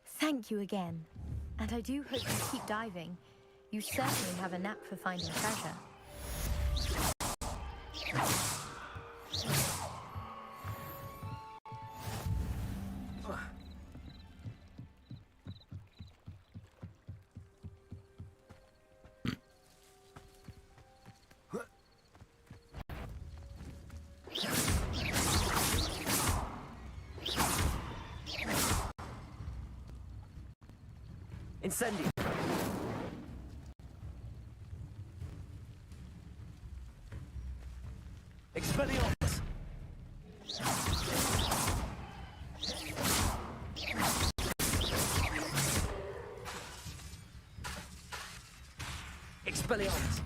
Thank you again. And I do hope you keep diving. You certainly have a knack for finding treasure. Incendio! Expelliarmus! Expelliarmus!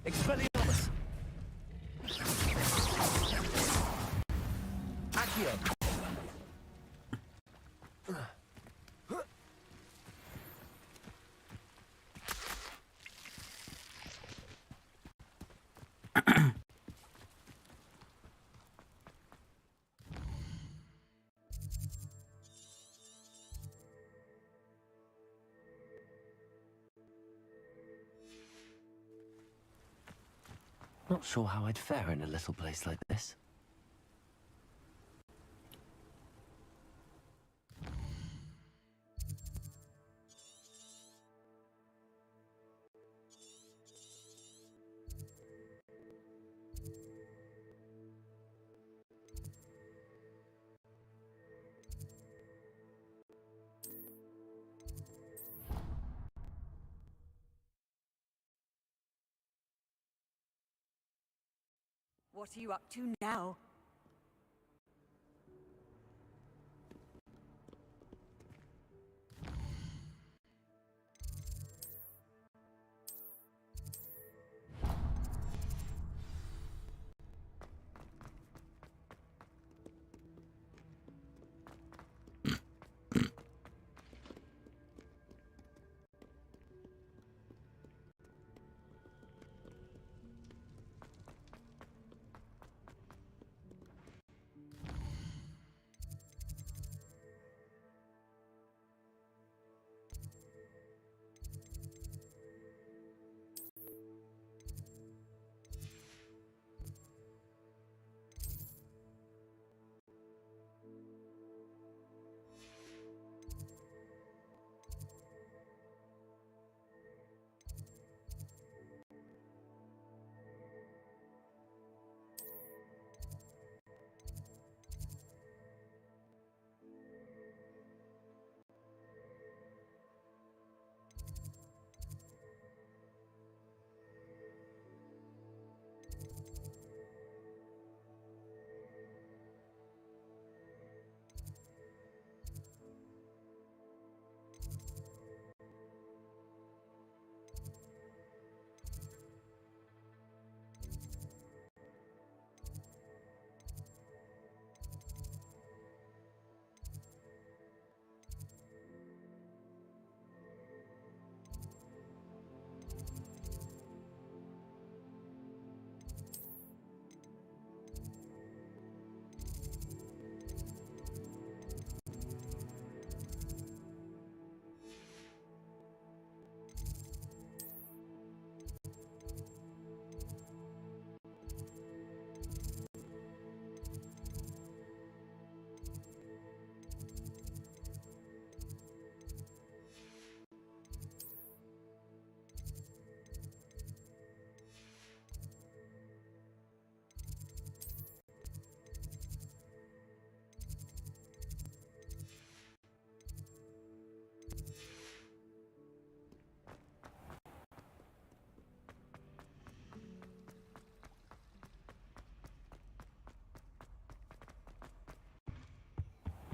Expelliarmus! Accio! Not sure how I'd fare in a little place like this. What are you up to now?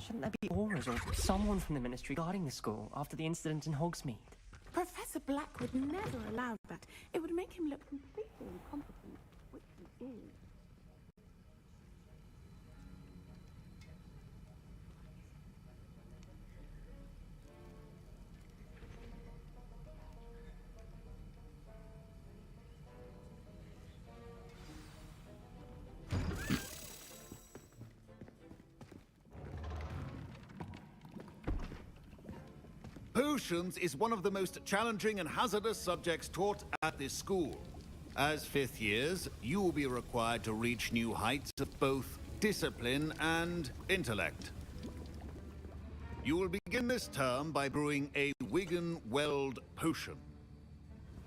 Shouldn't there be auras or someone from the ministry guarding the school after the incident in Hogsmeade? Professor Black would never allow that. It would make him look completely incompetent, which he is. Potions is one of the most challenging and hazardous subjects taught at this school. As fifth years, you will be required to reach new heights of both discipline and intellect. You will begin this term by brewing a Wigan Weld potion.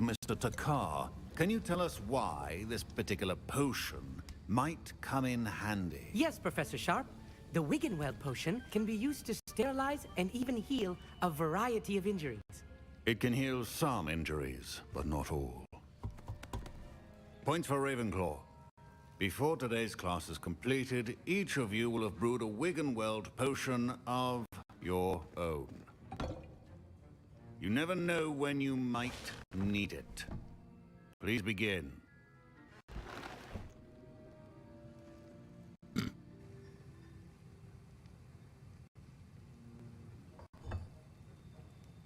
Mr. Takar, can you tell us why this particular potion might come in handy? Yes, Professor Sharp. The Wiggenweld potion can be used to sterilize and even heal a variety of injuries. It can heal some injuries, but not all. Points for Ravenclaw. Before today's class is completed, each of you will have brewed a Wiggenweld potion of your own. You never know when you might need it. Please begin.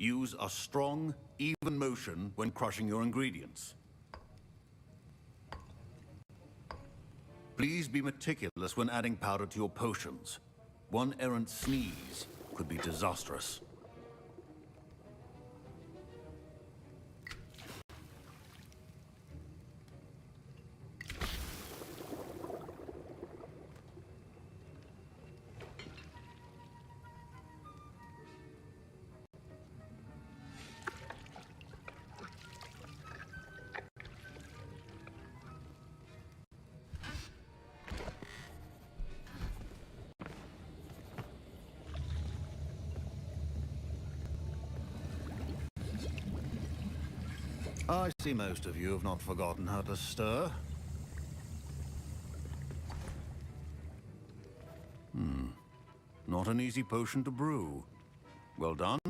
Use a strong, even motion when crushing your ingredients. Please be meticulous when adding powder to your potions. One errant sneeze could be disastrous. I see most of you have not forgotten how to stir. Not an easy potion to brew. Well done.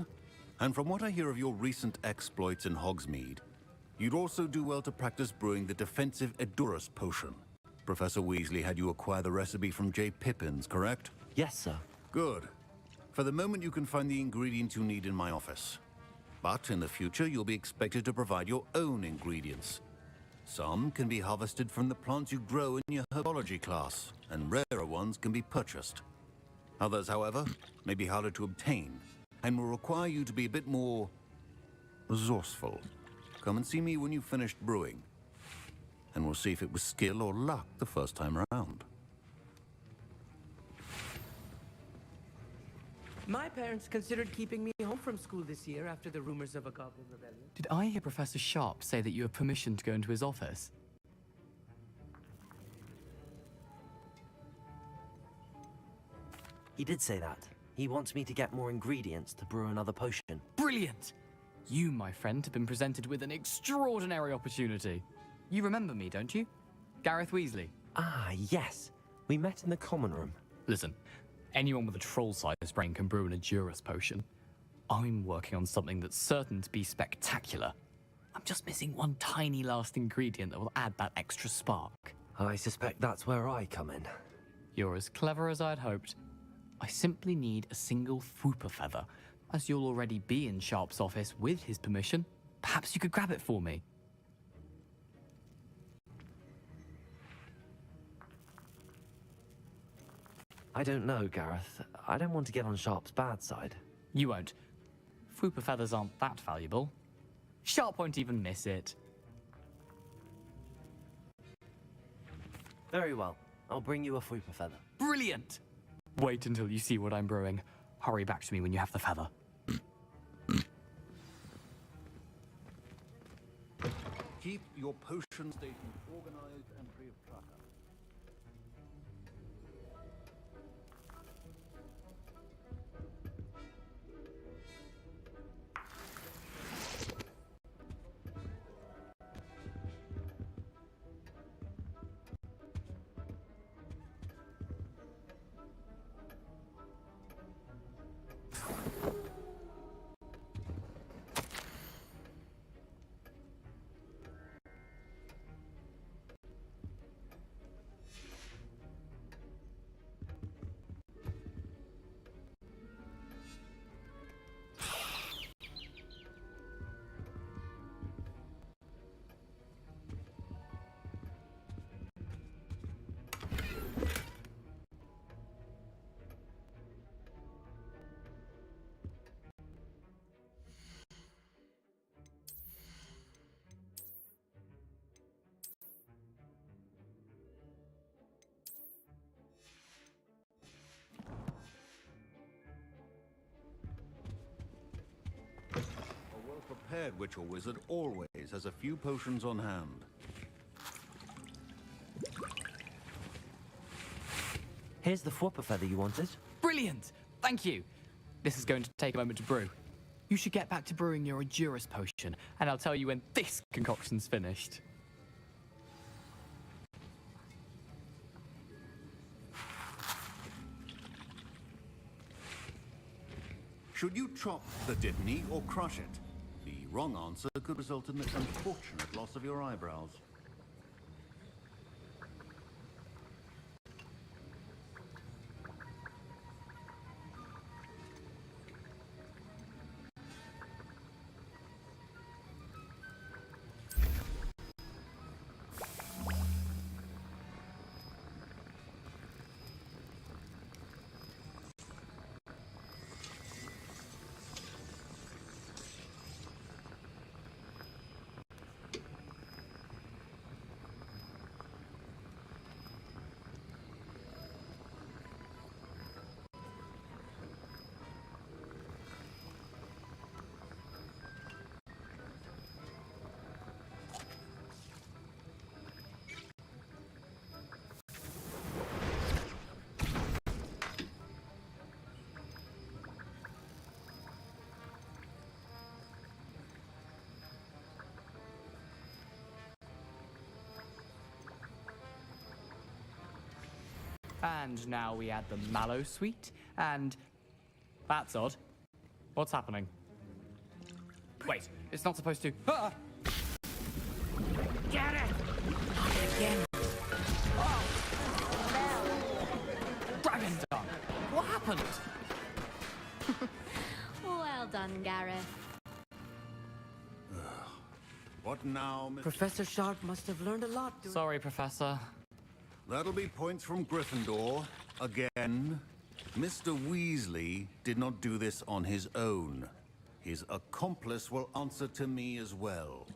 And from what I hear of your recent exploits in Hogsmeade, you'd also do well to practice brewing the defensive Edurus potion. Professor Weasley had you acquire the recipe from J. Pippins, correct? Yes, sir. Good. For the moment, you can find the ingredients you need in my office. But in the future, you'll be expected to provide your own ingredients. Some can be harvested from the plants you grow in your herbology class, and rarer ones can be purchased. Others, however, may be harder to obtain, and will require you to be a bit more resourceful. Come and see me when you've finished brewing, and we'll see if it was skill or luck the first time around. My parents considered keeping me home from school this year after the rumors of a goblin rebellion. Did I hear Professor Sharp say that you have permission to go into his office? He did say that. He wants me to get more ingredients to brew another potion. Brilliant! You, my friend, have been presented with an extraordinary opportunity. You remember me, don't you? Gareth Weasley. Ah, yes. We met in the common room. Listen, anyone with a troll-sized brain can brew an Edurus potion. I'm working on something that's certain to be spectacular. I'm just missing one tiny last ingredient that will add that extra spark. I suspect that's where I come in. You're as clever as I'd hoped. I simply need a single Fwooper feather. As you'll already be in Sharp's office with his permission, perhaps you could grab it for me. I don't know, Gareth. I don't want to get on Sharp's bad side. You won't. Fwooper feathers aren't that valuable. Sharp won't even miss it. Very well. I'll bring you a Fwooper feather. Brilliant! Wait until you see what I'm brewing. Hurry back to me when you have the feather. Keep your potion station organized and free of clutter. prepared witch or wizard always has a few potions on hand. Here's the Fwopper feather you wanted. Brilliant! Thank you! This is going to take a moment to brew. You should get back to brewing your Endurus potion, and I'll tell you when this concoction's finished. Should you chop the Dittany or crush it? The wrong answer could result in the unfortunate loss of your eyebrows. And now we add the mallow sweet, and... That's odd. What's happening? Wait, it's not supposed to... Ah! Get it! Again. Oh. Dragon dung! What happened? Well done, Gareth. What now, Mr. Professor Sharp must have learned a lot. Sorry, Professor. That'll be points from Gryffindor. Again. Mr. Weasley did not do this on his own. His accomplice will answer to me as well.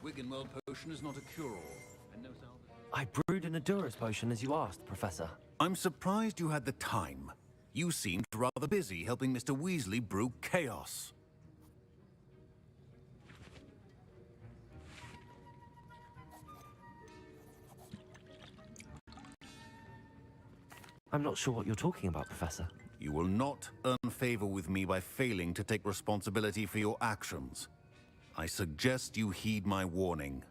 Wiggenweld potion is not a cure-all. And no salve. I brewed an Endurus potion as you asked, Professor. I'm surprised you had the time. You seemed rather busy helping Mr. Weasley brew chaos. I'm not sure what you're talking about, Professor. You will not earn favor with me by failing to take responsibility for your actions. I suggest you heed my warning.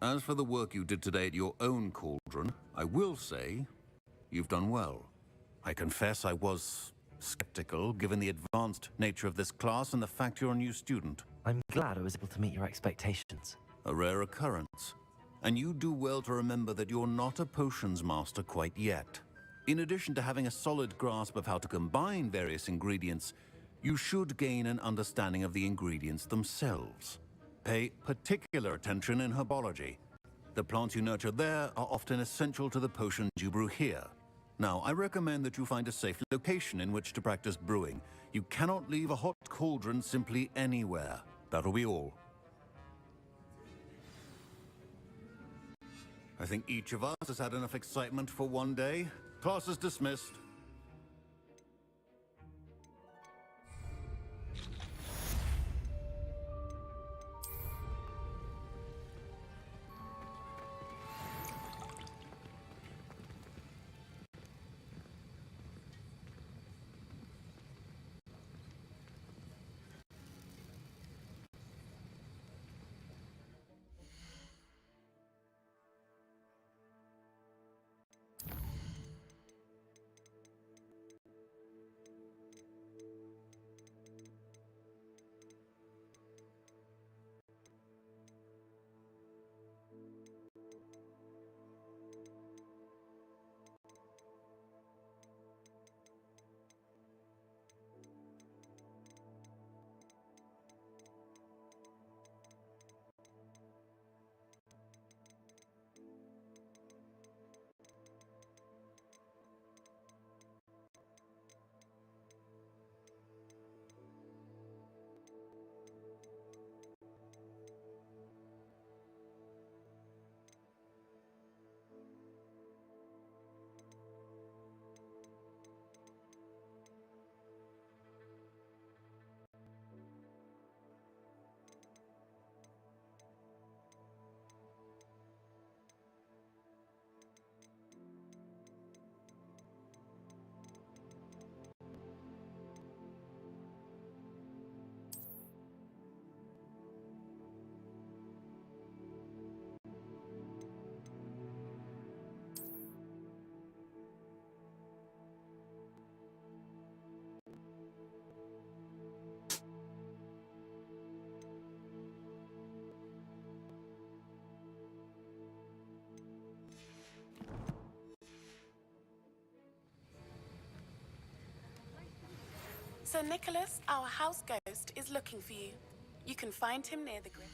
As for the work you did today at your own cauldron, I will say you've done well. I confess I was skeptical, given the advanced nature of this class and the fact you're a new student. I'm glad I was able to meet your expectations. A rare occurrence. And you do well to remember that you're not a potions master quite yet. In addition to having a solid grasp of how to combine various ingredients, you should gain an understanding of the ingredients themselves. Pay particular attention in herbology. The plants you nurture there are often essential to the potions you brew here. Now, I recommend that you find a safe location in which to practice brewing. You cannot leave a hot cauldron simply anywhere. That'll be all. I think each of us has had enough excitement for one day. Class is dismissed. Sir Nicholas, our house ghost, is looking for you. You can find him near the grid.